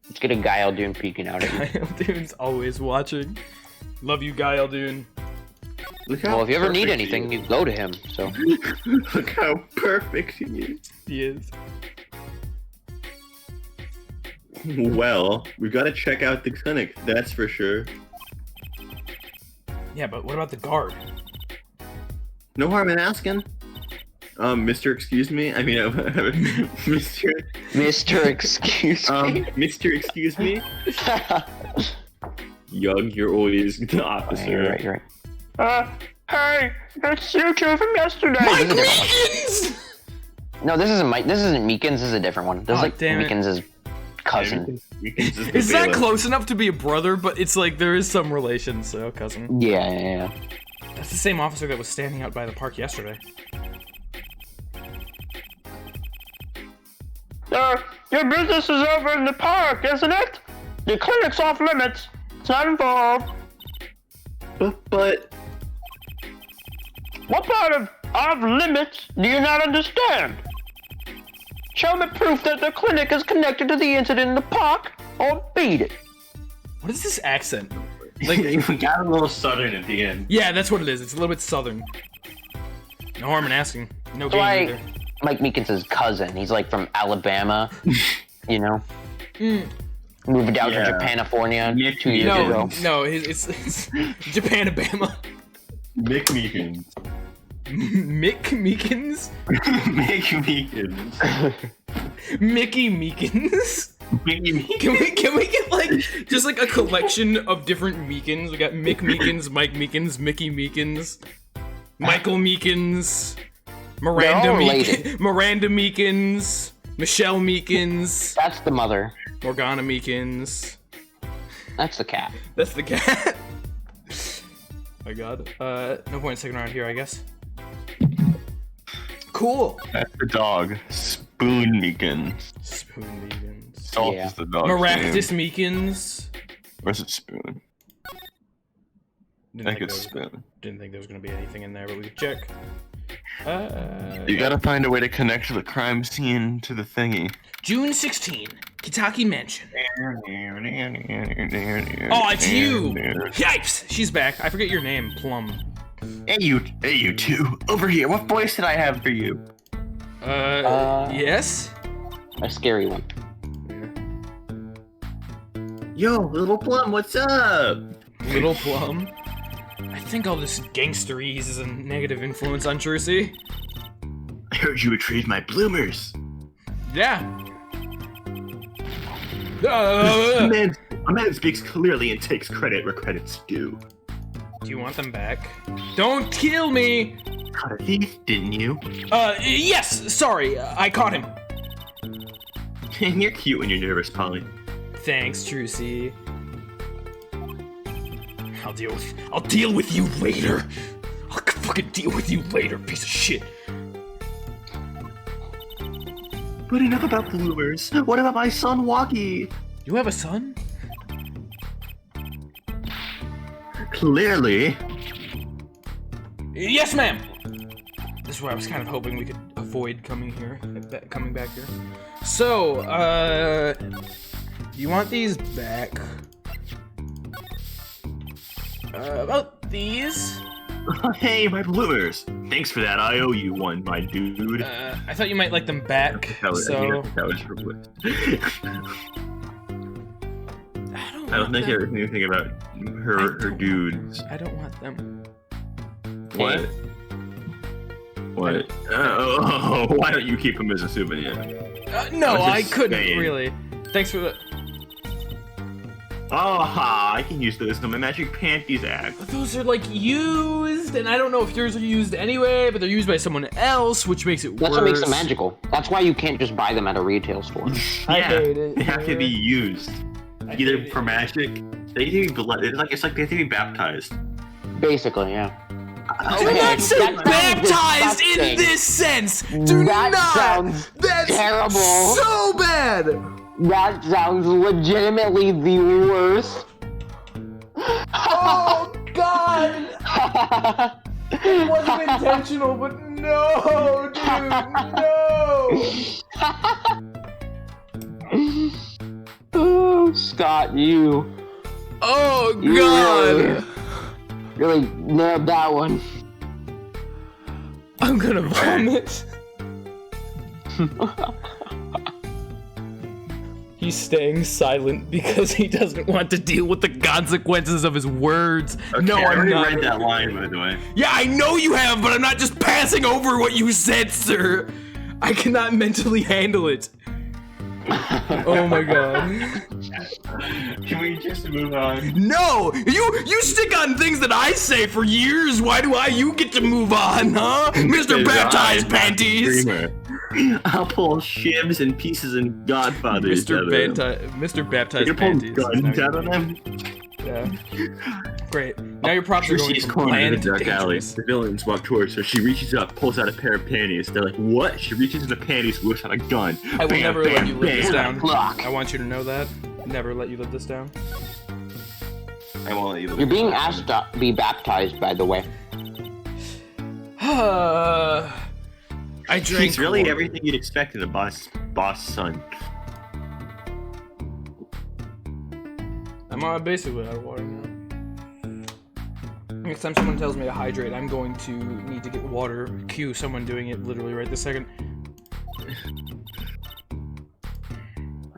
[SPEAKER 2] Let's get a Guy Elduin peeking out at you.
[SPEAKER 1] Guy Eldoon's always watching. Love you, Guy Eldoon.
[SPEAKER 3] Look how
[SPEAKER 2] Well, if you ever need
[SPEAKER 3] perfect
[SPEAKER 2] anything,
[SPEAKER 3] he
[SPEAKER 2] you go to him. So.
[SPEAKER 3] is. Look how perfect he is.
[SPEAKER 1] He is.
[SPEAKER 3] Well, we've got to check out the clinic. That's for sure.
[SPEAKER 1] Yeah, but what about the guard?
[SPEAKER 3] No harm in asking. Mr. Excuse me. I mean, Mr.
[SPEAKER 2] Mr. Excuse me.
[SPEAKER 3] Mr. Excuse me. Eugh, you're always the officer.
[SPEAKER 2] You're right. Hey, it's you two from yesterday.
[SPEAKER 1] Mike
[SPEAKER 2] This is a different one.
[SPEAKER 1] Meekins!
[SPEAKER 2] No, this isn't Mike. This isn't Meekins. This is a different one. This is
[SPEAKER 1] Aw,
[SPEAKER 2] like
[SPEAKER 1] damn it.
[SPEAKER 2] Meekins' cousin.
[SPEAKER 3] We can just go
[SPEAKER 1] It's not
[SPEAKER 3] bailiff.
[SPEAKER 1] close enough to be a brother, but it's like there is some relation, so cousin.
[SPEAKER 2] Yeah.
[SPEAKER 1] That's the same officer that was standing out by the park yesterday.
[SPEAKER 2] Your business is over in the park, isn't it? The clinic's off limits. It's not involved.
[SPEAKER 3] But
[SPEAKER 2] What part of off limits do you not understand? Show me proof that the clinic is connected to the incident in the park, or beat it.
[SPEAKER 1] What is this accent?
[SPEAKER 3] like you got a little southern at the end.
[SPEAKER 1] Yeah, that's what it is. It's a little bit southern. No harm in asking. No
[SPEAKER 2] So
[SPEAKER 1] game
[SPEAKER 2] I,
[SPEAKER 1] either.
[SPEAKER 2] Mike Meekins' cousin. He's like from Alabama, you know?
[SPEAKER 1] Mm.
[SPEAKER 2] Moved out
[SPEAKER 3] Yeah.
[SPEAKER 2] to Japanifornia
[SPEAKER 3] Nick
[SPEAKER 2] 2 years
[SPEAKER 1] No,
[SPEAKER 2] ago.
[SPEAKER 1] no, it's Japan, Alabama.
[SPEAKER 3] Mick Meekins.
[SPEAKER 1] Mick Meekins?
[SPEAKER 5] Make Meekins.
[SPEAKER 1] Mickey Meekins?
[SPEAKER 5] Mickey Meekins.
[SPEAKER 1] Can we get like just like a collection of different Meekins? We got Mick Meekins, Mike Meekins, Mickey Meekins, Michael Meekins, Miranda
[SPEAKER 2] all
[SPEAKER 1] Meekins,
[SPEAKER 2] related.
[SPEAKER 1] Miranda Meekins, Michelle Meekins,
[SPEAKER 2] That's the mother.
[SPEAKER 1] Morgana Meekins.
[SPEAKER 2] That's the cat.
[SPEAKER 1] That's the cat. My God. No point in sticking around here, I guess. Cool.
[SPEAKER 5] That's the dog. Spoon Meekins.
[SPEAKER 1] Spoon Meekins.
[SPEAKER 5] Salt
[SPEAKER 2] Yeah.
[SPEAKER 5] is the dog's
[SPEAKER 1] Maractus
[SPEAKER 5] name.
[SPEAKER 1] Meekins.
[SPEAKER 5] Or is it Spoon? I think it's Spoon.
[SPEAKER 1] Didn't think there was gonna be anything in there, but we could check.
[SPEAKER 5] You gotta find a way to connect the crime scene to the thingy.
[SPEAKER 1] June 16, Kitaki Mansion. Oh, it's you! Yipes! She's back. I forget your name, Plum.
[SPEAKER 5] Hey you two, over here. What voice did I have for you?
[SPEAKER 1] Yes?
[SPEAKER 2] A scary one.
[SPEAKER 3] Yo, little Plum, what's up?
[SPEAKER 1] Little Plum. I think all this gangsterese is a negative influence on Trucy.
[SPEAKER 3] I heard you retrieved my bloomers.
[SPEAKER 1] Yeah.
[SPEAKER 3] A man speaks clearly and takes credit where credit's due.
[SPEAKER 1] Do you want them back? Don't kill me!
[SPEAKER 3] Caught a thief, didn't you?
[SPEAKER 1] Yes! Sorry, I caught him.
[SPEAKER 3] You're cute when you're nervous, Polly.
[SPEAKER 1] Thanks, Trucy. I'll deal with you later. I'll fucking deal with you later, piece of shit.
[SPEAKER 3] But enough about bloomers. What about my son, Walkie?
[SPEAKER 1] You have a son?
[SPEAKER 3] Clearly.
[SPEAKER 1] Yes, ma'am. This is where I was kind of hoping we could avoid coming back here. So, you want these back? About these?
[SPEAKER 3] Hey, my bloomers. Thanks for that. I owe you one, my dude.
[SPEAKER 1] I thought you might like them back.
[SPEAKER 3] I
[SPEAKER 1] So
[SPEAKER 3] that was real quick.
[SPEAKER 1] I don't
[SPEAKER 3] think
[SPEAKER 1] them.
[SPEAKER 3] anything about her dudes.
[SPEAKER 1] I don't want them.
[SPEAKER 3] What? What? Oh, why don't you keep them as a souvenir?
[SPEAKER 1] No,
[SPEAKER 3] I was
[SPEAKER 1] I
[SPEAKER 3] just
[SPEAKER 1] couldn't
[SPEAKER 3] saying.
[SPEAKER 1] really. Thanks for the.
[SPEAKER 3] Oh, ha! I can use those in my magic panties act.
[SPEAKER 1] Those are like used, and I don't know if yours are used anyway, but they're used by someone else, which makes it worse.
[SPEAKER 2] That's what makes them magical. That's why you can't just buy them at a retail store.
[SPEAKER 1] I
[SPEAKER 3] Yeah,
[SPEAKER 1] hate it.
[SPEAKER 3] they have to be used.
[SPEAKER 1] I
[SPEAKER 3] Either
[SPEAKER 1] hate
[SPEAKER 3] for
[SPEAKER 1] it.
[SPEAKER 3] magic, they need to be blood. It's like they have to be baptized.
[SPEAKER 2] Basically, yeah.
[SPEAKER 1] Do
[SPEAKER 2] Okay,
[SPEAKER 1] not say
[SPEAKER 2] that sounds
[SPEAKER 1] baptized in
[SPEAKER 2] disgusting.
[SPEAKER 1] this sense. Do
[SPEAKER 2] That
[SPEAKER 1] not.
[SPEAKER 2] sounds
[SPEAKER 1] That's
[SPEAKER 2] terrible.
[SPEAKER 1] so bad.
[SPEAKER 2] That sounds legitimately the worst.
[SPEAKER 1] Oh God! It wasn't intentional, but no, dude, no.
[SPEAKER 2] Oh, Scott, you
[SPEAKER 1] Oh
[SPEAKER 2] You
[SPEAKER 1] God!
[SPEAKER 2] really nailed that one.
[SPEAKER 1] I'm gonna vomit. He's staying silent because he doesn't want to deal with the consequences of his words.
[SPEAKER 3] Okay,
[SPEAKER 1] No,
[SPEAKER 3] I
[SPEAKER 1] I'm
[SPEAKER 3] already
[SPEAKER 1] not.
[SPEAKER 3] read that line, by the way.
[SPEAKER 1] Yeah, I know you have, but I'm not just passing over what you said, sir. I cannot mentally handle it. Oh my God.
[SPEAKER 5] Can we just move on?
[SPEAKER 1] No! You stick on things that I say for years. Why do you get to move on, huh? Mr. Baptized Panties!
[SPEAKER 3] Dreamer. I'll pull shivs and pieces and Godfathers.
[SPEAKER 1] Mr. Baptized
[SPEAKER 3] You're pulling
[SPEAKER 1] Panties.
[SPEAKER 3] guns out of them?
[SPEAKER 1] Yeah. Great. Now your props are going
[SPEAKER 3] She's
[SPEAKER 1] from
[SPEAKER 3] cornered in
[SPEAKER 1] bland
[SPEAKER 3] a
[SPEAKER 1] to
[SPEAKER 3] dark alley.
[SPEAKER 1] dangerous.
[SPEAKER 3] The villains walk towards her. She reaches up, pulls out a pair of panties. They're like, what? She reaches in the panties, whips out a gun.
[SPEAKER 1] I will
[SPEAKER 3] Bam,
[SPEAKER 1] never
[SPEAKER 3] bam,
[SPEAKER 1] let you live this
[SPEAKER 3] bam.
[SPEAKER 1] down.
[SPEAKER 2] Block.
[SPEAKER 1] I want you to know that. Never let you live this down.
[SPEAKER 3] I won't let you.
[SPEAKER 2] You're being asked to be baptized, by the way.
[SPEAKER 1] I drank.
[SPEAKER 3] She's really
[SPEAKER 1] water.
[SPEAKER 3] everything you'd expect in a boss son.
[SPEAKER 1] I'm basically out of water now. Next time someone tells me to hydrate, I'm going to need to get water. Cue someone doing it literally right this second.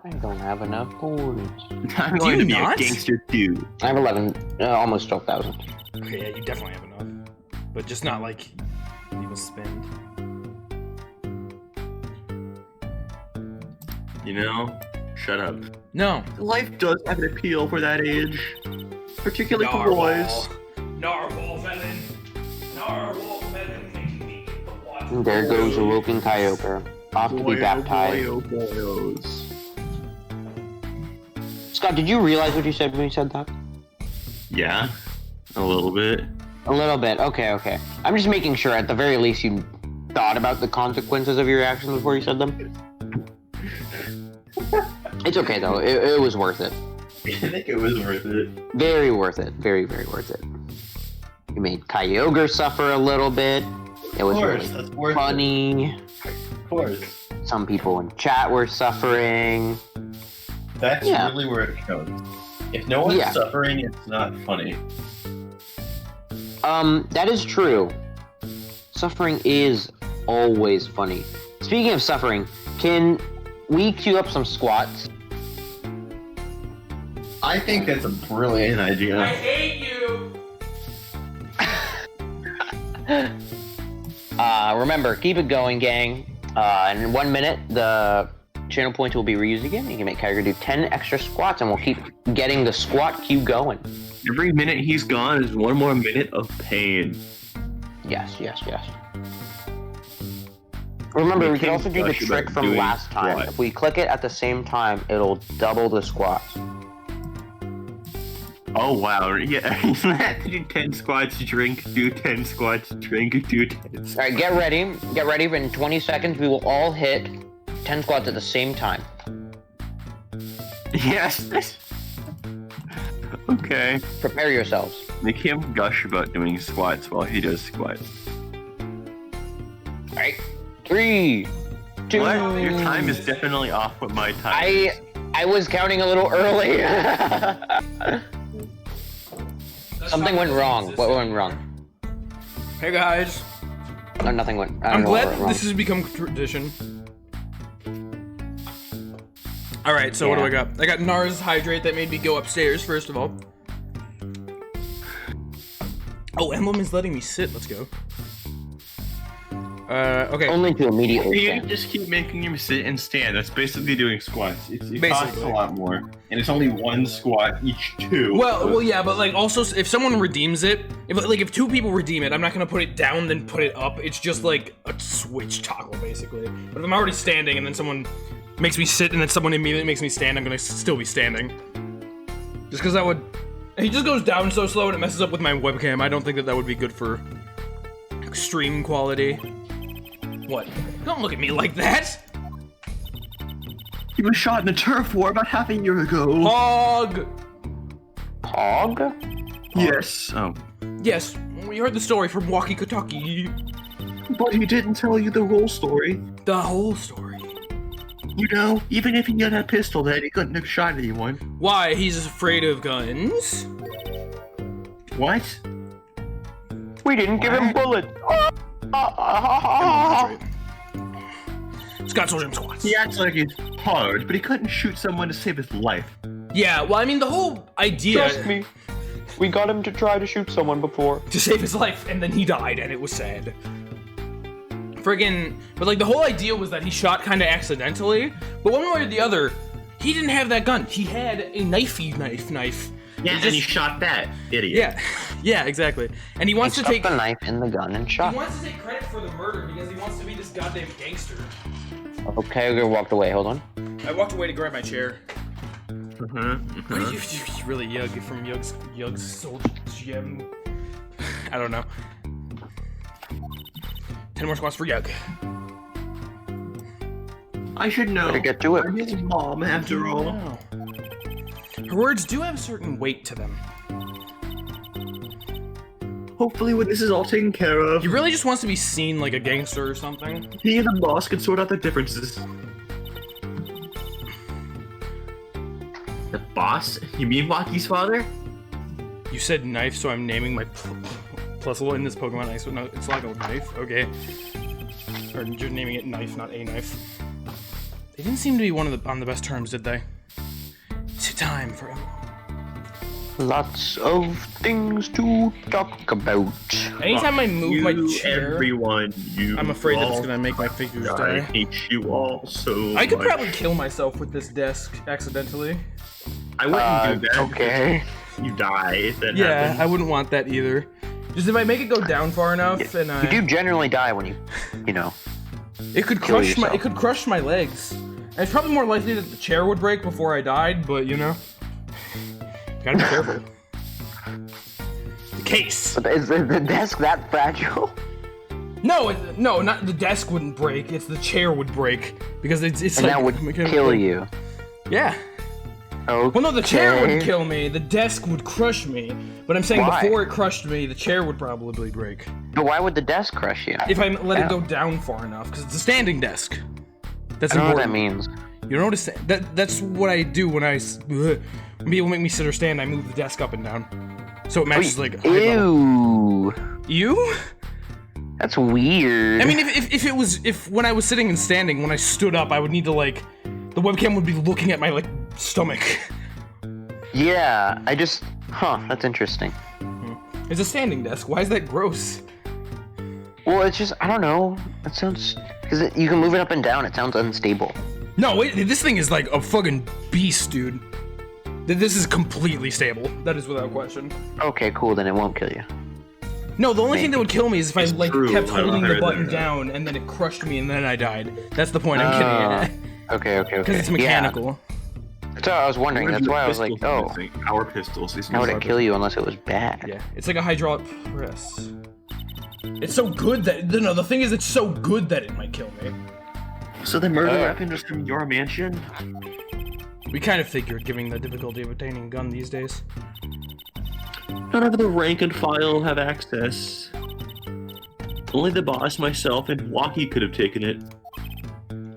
[SPEAKER 2] I don't have enough coins.
[SPEAKER 3] I'm
[SPEAKER 1] Do
[SPEAKER 3] going
[SPEAKER 1] you
[SPEAKER 3] to be
[SPEAKER 1] not?
[SPEAKER 3] a gangster dude.
[SPEAKER 2] I have 11, almost 12,000.
[SPEAKER 1] Okay, yeah, you definitely have enough. But just not like People spend.
[SPEAKER 3] You know, shut up.
[SPEAKER 1] No.
[SPEAKER 3] Life does have an appeal for that age, particularly for boys.
[SPEAKER 1] Narwhal melon. Narwhal melon making me
[SPEAKER 2] And there goes Awokenkyoger, off to be baptized.
[SPEAKER 3] Boyos.
[SPEAKER 2] Scott, did you realize what you said when you said that?
[SPEAKER 3] Yeah, a little bit.
[SPEAKER 2] A little bit. Okay, okay. I'm just making sure, at the very least, you thought about the consequences of your actions before you said them. It's okay, though. It was worth it.
[SPEAKER 3] I think it was worth it.
[SPEAKER 2] Very worth it. Very, very worth it. You made Kyogre suffer a little bit. It was
[SPEAKER 3] that's
[SPEAKER 2] really
[SPEAKER 3] worth
[SPEAKER 2] funny.
[SPEAKER 3] Of course.
[SPEAKER 2] Some people in chat were suffering.
[SPEAKER 3] That's
[SPEAKER 2] Yeah.
[SPEAKER 3] really where it goes. If no one's
[SPEAKER 2] Yeah.
[SPEAKER 3] suffering, it's not funny.
[SPEAKER 2] That is true. Suffering is always funny. Speaking of suffering, can we queue up some squats?
[SPEAKER 3] I think that's a brilliant idea.
[SPEAKER 1] hate you.
[SPEAKER 2] Remember, keep it going, gang. In 1 minute, the channel points will be reused again. You can make Kyogre do 10 extra squats, and we'll keep getting the squat queue going.
[SPEAKER 3] Every minute he's gone is one more minute of pain.
[SPEAKER 2] Yes, yes, yes. Remember, we can also do the
[SPEAKER 3] Gush about
[SPEAKER 2] trick from
[SPEAKER 3] doing
[SPEAKER 2] last time.
[SPEAKER 3] what?
[SPEAKER 2] If we click it at the same time, it'll double the squats.
[SPEAKER 3] Oh wow, yeah, you have to do 10 squats, drink, do 10 squats, drink, do 10
[SPEAKER 2] All right, get ready. Get ready. In 20 seconds, we will all hit 10 squats at the same time.
[SPEAKER 3] Yes! Okay.
[SPEAKER 2] Prepare yourselves.
[SPEAKER 3] Make him gush about doing squats while he does squats.
[SPEAKER 2] All right, 3, 2.
[SPEAKER 3] What? Your time is definitely off what my time is.
[SPEAKER 2] I was counting a little early. Something went wrong. What went wrong?
[SPEAKER 1] Hey guys.
[SPEAKER 2] No, nothing went. I don't
[SPEAKER 1] I'm
[SPEAKER 2] know what
[SPEAKER 1] glad
[SPEAKER 2] went
[SPEAKER 1] that
[SPEAKER 2] wrong.
[SPEAKER 1] this has become tradition. Alright, so what do I got? I got Nars Hydrate that made me go upstairs, first of all. Oh, Emblem is letting me sit. Let's go. Okay.
[SPEAKER 2] Only to immediately
[SPEAKER 3] You
[SPEAKER 2] stand.
[SPEAKER 3] just keep making him sit and stand. That's basically doing squats. It costs
[SPEAKER 1] Basically.
[SPEAKER 3] a lot more, and it's only one squat each two.
[SPEAKER 1] Well, yeah, but like also if someone redeems it, if two people redeem it, I'm not gonna put it down then put it up. It's just like a switch toggle basically. But if I'm already standing and then someone makes me sit and then someone immediately makes me stand, I'm gonna still be standing. Just because that would, he just goes down so slow and it messes up with my webcam. I don't think that would be good for extreme quality. What? Don't look at me like that.
[SPEAKER 3] He was shot in a turf war about half a year ago.
[SPEAKER 1] Hog.
[SPEAKER 2] Pog?
[SPEAKER 3] Yes. Oh.
[SPEAKER 1] Yes, we heard the story from Walkie Kentucky.
[SPEAKER 3] But he didn't tell you the whole story.
[SPEAKER 1] The whole story.
[SPEAKER 3] You know, even if he had a pistol then he couldn't have shot anyone.
[SPEAKER 1] Why? He's afraid of guns?
[SPEAKER 3] What?
[SPEAKER 2] We didn't give him bullets.
[SPEAKER 1] Scott told him squats.
[SPEAKER 3] He acts like he's hard, but he couldn't shoot someone to save his life.
[SPEAKER 1] Yeah, well, I mean, the whole idea
[SPEAKER 2] Trust me. We got him to try to shoot someone before.
[SPEAKER 1] to save his life, and then he died, and it was sad. Friggin', but like the whole idea was that he shot kind of accidentally, but one way or the other, he didn't have that gun. He had a knifey knife.
[SPEAKER 3] Yeah,
[SPEAKER 1] He
[SPEAKER 3] and he shot that idiot.
[SPEAKER 1] Yeah, yeah, exactly. And he wants
[SPEAKER 2] He
[SPEAKER 1] to
[SPEAKER 2] stuck
[SPEAKER 1] take
[SPEAKER 2] the knife in the gun and
[SPEAKER 1] he
[SPEAKER 2] shot.
[SPEAKER 1] wants to take credit for the murder because he wants to be this goddamn gangster.
[SPEAKER 2] Okay, Kyogre walked away. Hold on.
[SPEAKER 1] I walked away to grab my chair.
[SPEAKER 3] Uh-huh.
[SPEAKER 1] What are you really Eugh from Eugh's Soul Gem? I don't know. 10 more squats for Eugh.
[SPEAKER 3] I should know.
[SPEAKER 2] Better get to it.
[SPEAKER 3] I'm his mom, after all.
[SPEAKER 1] Wow. Her words do have a certain weight to them.
[SPEAKER 3] Hopefully when this is all taken care of,
[SPEAKER 1] He really just wants to be seen like a gangster or something.
[SPEAKER 3] he and the boss can sort out their differences. The boss? You mean Waki's father?
[SPEAKER 1] You said knife, so I'm naming my plus one in this Pokemon Ice. No, it's like a knife. Okay. Or you're naming it knife, not a knife. They didn't seem to be on the best terms, did they? It's time for
[SPEAKER 2] Lots of things to talk about.
[SPEAKER 1] Anytime I move my chair,
[SPEAKER 4] Everyone,
[SPEAKER 1] I'm afraid that it's
[SPEAKER 4] all
[SPEAKER 1] gonna make my figures
[SPEAKER 4] I
[SPEAKER 1] die.
[SPEAKER 4] hate you all so
[SPEAKER 1] I could
[SPEAKER 4] much.
[SPEAKER 1] probably kill myself with this desk accidentally.
[SPEAKER 4] I wouldn't do that.
[SPEAKER 2] Okay.
[SPEAKER 4] You die if that
[SPEAKER 1] Yeah,
[SPEAKER 4] happens.
[SPEAKER 1] I wouldn't want that either. Just if I make it go down far enough, and
[SPEAKER 2] You do generally die when you know.
[SPEAKER 1] it could
[SPEAKER 2] kill
[SPEAKER 1] crush
[SPEAKER 2] yourself.
[SPEAKER 1] it could crush my legs. And it's probably more likely that the chair would break before I died, but you know, gotta be careful. The case.
[SPEAKER 2] But is the desk that fragile?
[SPEAKER 1] No, no, not the desk wouldn't break. It's the chair would break because it's
[SPEAKER 2] And
[SPEAKER 1] like
[SPEAKER 2] that would
[SPEAKER 1] mechanical.
[SPEAKER 2] kill you.
[SPEAKER 1] Yeah.
[SPEAKER 2] Okay.
[SPEAKER 1] Well, no, the chair would kill me. The desk would crush me. But I'm saying
[SPEAKER 2] Why?
[SPEAKER 1] before it crushed me, the chair would probably break
[SPEAKER 2] But why would the desk crush you?
[SPEAKER 1] if I let it go down far enough. Because it's a standing desk. That's
[SPEAKER 2] I don't know what that
[SPEAKER 1] important.
[SPEAKER 2] means.
[SPEAKER 1] You don't notice that's what I do when when people make me sit or stand. I move the desk up and down, so it matches like height level.
[SPEAKER 2] Ew.
[SPEAKER 1] You?
[SPEAKER 2] That's weird.
[SPEAKER 1] I mean, if when I was sitting and standing, when I stood up, I would need to like, the webcam would be looking at my like stomach.
[SPEAKER 2] Yeah, that's interesting.
[SPEAKER 1] It's a standing desk. Why is that gross?
[SPEAKER 2] Well, it's just, I don't know. It sounds, because you can move it up and down. It sounds unstable.
[SPEAKER 1] No, wait, this thing is like a fucking beast, dude. This is completely stable. That is without question.
[SPEAKER 2] Okay, cool. Then it won't kill you.
[SPEAKER 1] No, the only thing that would kill me is if I like
[SPEAKER 4] true.
[SPEAKER 1] kept
[SPEAKER 4] I don't
[SPEAKER 1] holding
[SPEAKER 4] know
[SPEAKER 1] the
[SPEAKER 4] how
[SPEAKER 1] button
[SPEAKER 4] that-
[SPEAKER 1] down and then it crushed me and then I died. That's the point I'm getting at.
[SPEAKER 2] Okay.
[SPEAKER 1] Because it's mechanical.
[SPEAKER 2] Yeah. That's what I was wondering. That's why I was like, oh,
[SPEAKER 4] Our pistols. These
[SPEAKER 2] how would
[SPEAKER 4] are
[SPEAKER 2] it kill you unless it was bad?
[SPEAKER 1] Yeah, it's like a hydraulic press. It's so good that the thing is, it's so good that it might kill me.
[SPEAKER 4] So the murder weapon is from your mansion?
[SPEAKER 1] We kind of figured, given the difficulty of obtaining a gun these days.
[SPEAKER 4] None of the rank and file have access. Only the boss, myself, and Walkie could have taken it.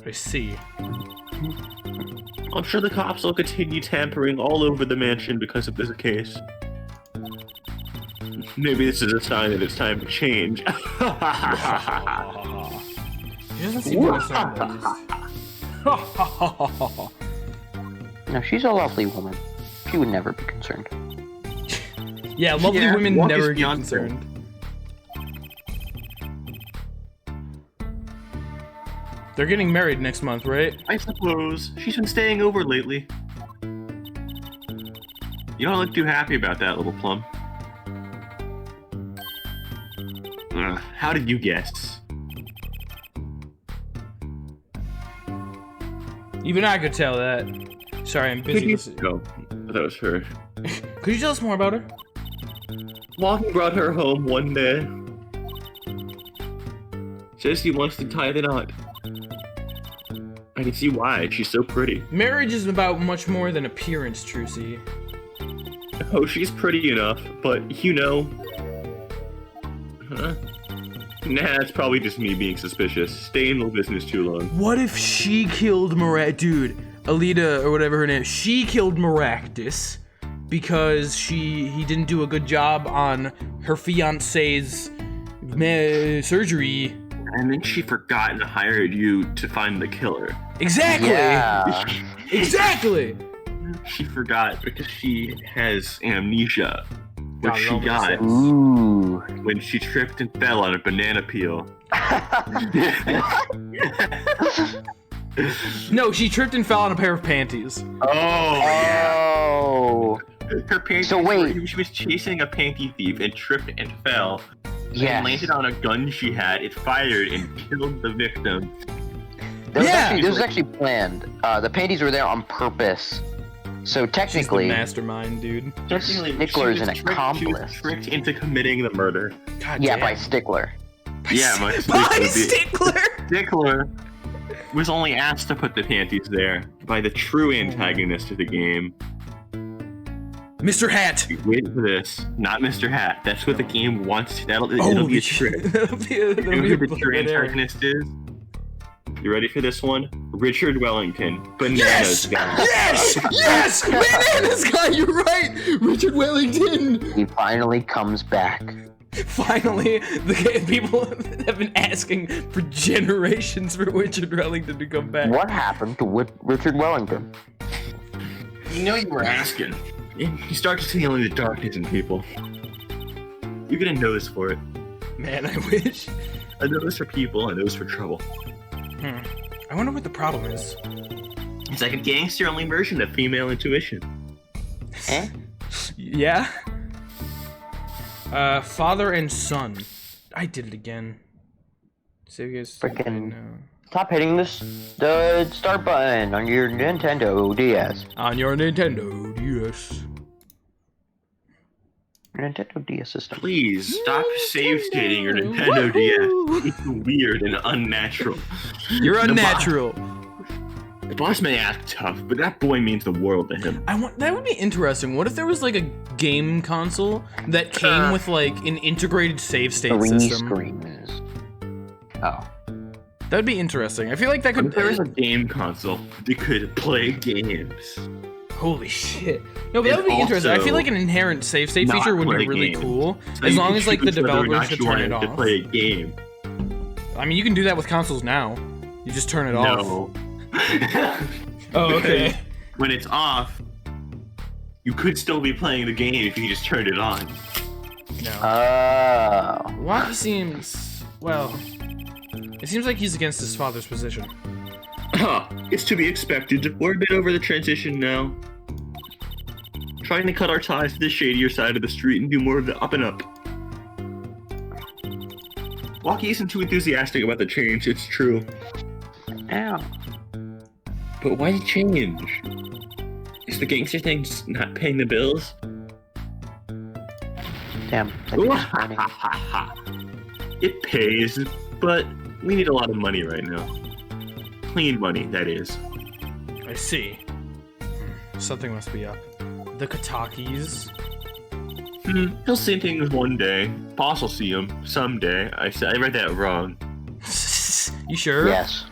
[SPEAKER 1] I see.
[SPEAKER 4] I'm sure the cops will continue tampering all over the mansion because of this case. Maybe this is a sign that it's time to change.
[SPEAKER 1] He doesn't seem to sound like
[SPEAKER 2] No, she's a lovely woman. She would never be concerned.
[SPEAKER 1] Yeah, lovely
[SPEAKER 4] Yeah,
[SPEAKER 1] women
[SPEAKER 4] Walkie's
[SPEAKER 1] never get
[SPEAKER 4] Beyonce.
[SPEAKER 1] concerned. They're getting married next month, right?
[SPEAKER 4] I suppose. She's been staying over lately. You don't look too happy about that, little plum. How did you guess?
[SPEAKER 1] Even I could tell that. Sorry, I'm busy listening.
[SPEAKER 4] No, that was her.
[SPEAKER 1] Could you tell us more about her?
[SPEAKER 4] Walking brought her home one day. Says he wants to tie the knot. I can see why. She's so pretty.
[SPEAKER 1] Marriage is about much more than appearance, Trucy.
[SPEAKER 4] Oh, she's pretty enough, but you know. Huh? Nah, it's probably just me being suspicious. Stay in the business too long.
[SPEAKER 1] What if she killed Dude, Alita or whatever her name is, she killed Maractus because he didn't do a good job on her fiance's surgery.
[SPEAKER 4] And then she forgot and hired you to find the killer.
[SPEAKER 1] Exactly.
[SPEAKER 2] Yeah.
[SPEAKER 1] Exactly.
[SPEAKER 4] She forgot because she has amnesia. Which
[SPEAKER 1] God,
[SPEAKER 4] she
[SPEAKER 1] Roman
[SPEAKER 4] got
[SPEAKER 1] says.
[SPEAKER 2] Ooh.
[SPEAKER 4] when she tripped and fell on a banana peel.
[SPEAKER 1] No, she tripped and fell on a pair of panties.
[SPEAKER 4] Oh, yeah.
[SPEAKER 2] Oh.
[SPEAKER 4] Her panties.
[SPEAKER 2] So wait.
[SPEAKER 4] She was chasing a panty thief and tripped and fell.
[SPEAKER 2] Yes.
[SPEAKER 4] And landed on a gun she had. It fired and killed the victim.
[SPEAKER 2] This was actually planned. The panties were there on purpose. So
[SPEAKER 1] She's the
[SPEAKER 2] technically,
[SPEAKER 1] mastermind, dude.
[SPEAKER 4] Technically,
[SPEAKER 2] Stickler's
[SPEAKER 4] she was
[SPEAKER 2] an
[SPEAKER 4] She was
[SPEAKER 2] accomplice.
[SPEAKER 4] tricked into committing the murder.
[SPEAKER 1] God
[SPEAKER 2] yeah,
[SPEAKER 1] damn.
[SPEAKER 2] by Stickler.
[SPEAKER 4] Yeah, my
[SPEAKER 1] By
[SPEAKER 4] Stickler.
[SPEAKER 1] Stickler.
[SPEAKER 4] Stickler was only asked to put the panties there by the true antagonist of the game.
[SPEAKER 1] Mr. Hat.
[SPEAKER 4] Wait for this. Not Mr. Hat. That's what the game wants. It'll be a trick.
[SPEAKER 1] That'll be
[SPEAKER 4] You know who the
[SPEAKER 1] a
[SPEAKER 4] true
[SPEAKER 1] bit there.
[SPEAKER 4] antagonist is? You ready for this one? Richard Wellington. Bananas
[SPEAKER 1] Yes!
[SPEAKER 4] guy.
[SPEAKER 1] Yes! Yes! Bananas guy, you're right! Richard Wellington!
[SPEAKER 2] He finally comes back.
[SPEAKER 1] Finally, the people have been asking for generations for Richard Wellington to come back.
[SPEAKER 2] What happened to Richard Wellington?
[SPEAKER 4] You know you were asking. You start to see only the darkness in people. You get a nose for it.
[SPEAKER 1] Man, I wish.
[SPEAKER 4] A nose for people, a nose for trouble.
[SPEAKER 1] I wonder what the problem is.
[SPEAKER 4] It's like a gangster-only version of female intuition.
[SPEAKER 2] Eh?
[SPEAKER 1] Yeah? Father and son. I did it again. So you guys...
[SPEAKER 2] Frickin'... Stop hitting the start button on your Nintendo DS.
[SPEAKER 1] On your Nintendo DS.
[SPEAKER 2] Nintendo DS system.
[SPEAKER 4] Please stop save stating your Nintendo DS. It's weird and unnatural.
[SPEAKER 1] You're unnatural.
[SPEAKER 4] The boss may act tough, but that boy means the world to him.
[SPEAKER 1] That would be interesting. What if there was like a game console that came with like an integrated save state
[SPEAKER 2] 3
[SPEAKER 1] system?
[SPEAKER 2] screens. Oh.
[SPEAKER 1] That would be interesting. I feel like that could.
[SPEAKER 4] If there was a game console that could play games.
[SPEAKER 1] Holy shit! No, but that
[SPEAKER 4] And
[SPEAKER 1] would be interesting. I feel
[SPEAKER 4] also
[SPEAKER 1] like an inherent save state
[SPEAKER 4] not
[SPEAKER 1] feature would be
[SPEAKER 4] play
[SPEAKER 1] really
[SPEAKER 4] games.
[SPEAKER 1] cool,
[SPEAKER 4] So
[SPEAKER 1] as
[SPEAKER 4] you
[SPEAKER 1] long
[SPEAKER 4] can
[SPEAKER 1] as like the
[SPEAKER 4] choose whether or
[SPEAKER 1] developers
[SPEAKER 4] not
[SPEAKER 1] could
[SPEAKER 4] you
[SPEAKER 1] turn it
[SPEAKER 4] wanted
[SPEAKER 1] off.
[SPEAKER 4] to play a game.
[SPEAKER 1] I mean, you can do that with consoles now. You just turn it off.
[SPEAKER 4] No.
[SPEAKER 1] Oh, okay.
[SPEAKER 4] When it's off, you could still be playing the game if you just turned it on.
[SPEAKER 1] No.
[SPEAKER 2] Oh.
[SPEAKER 1] Wacky seems well. It seems like he's against his father's position.
[SPEAKER 4] It's to be expected. We're a bit over the transition now. Trying to cut our ties to the shadier side of the street and do more of the up and up. Wacky isn't too enthusiastic about the change, it's true.
[SPEAKER 2] Ow.
[SPEAKER 4] But why change? Is the gangster thing just not paying the bills?
[SPEAKER 2] Damn. That'd be disappointing.
[SPEAKER 4] It pays, but we need a lot of money right now. Clean money, that is.
[SPEAKER 1] I see. Something must be up. The Katakis.
[SPEAKER 4] He'll see things one day. Boss will see him someday. I read that wrong.
[SPEAKER 1] You sure?
[SPEAKER 2] Yes.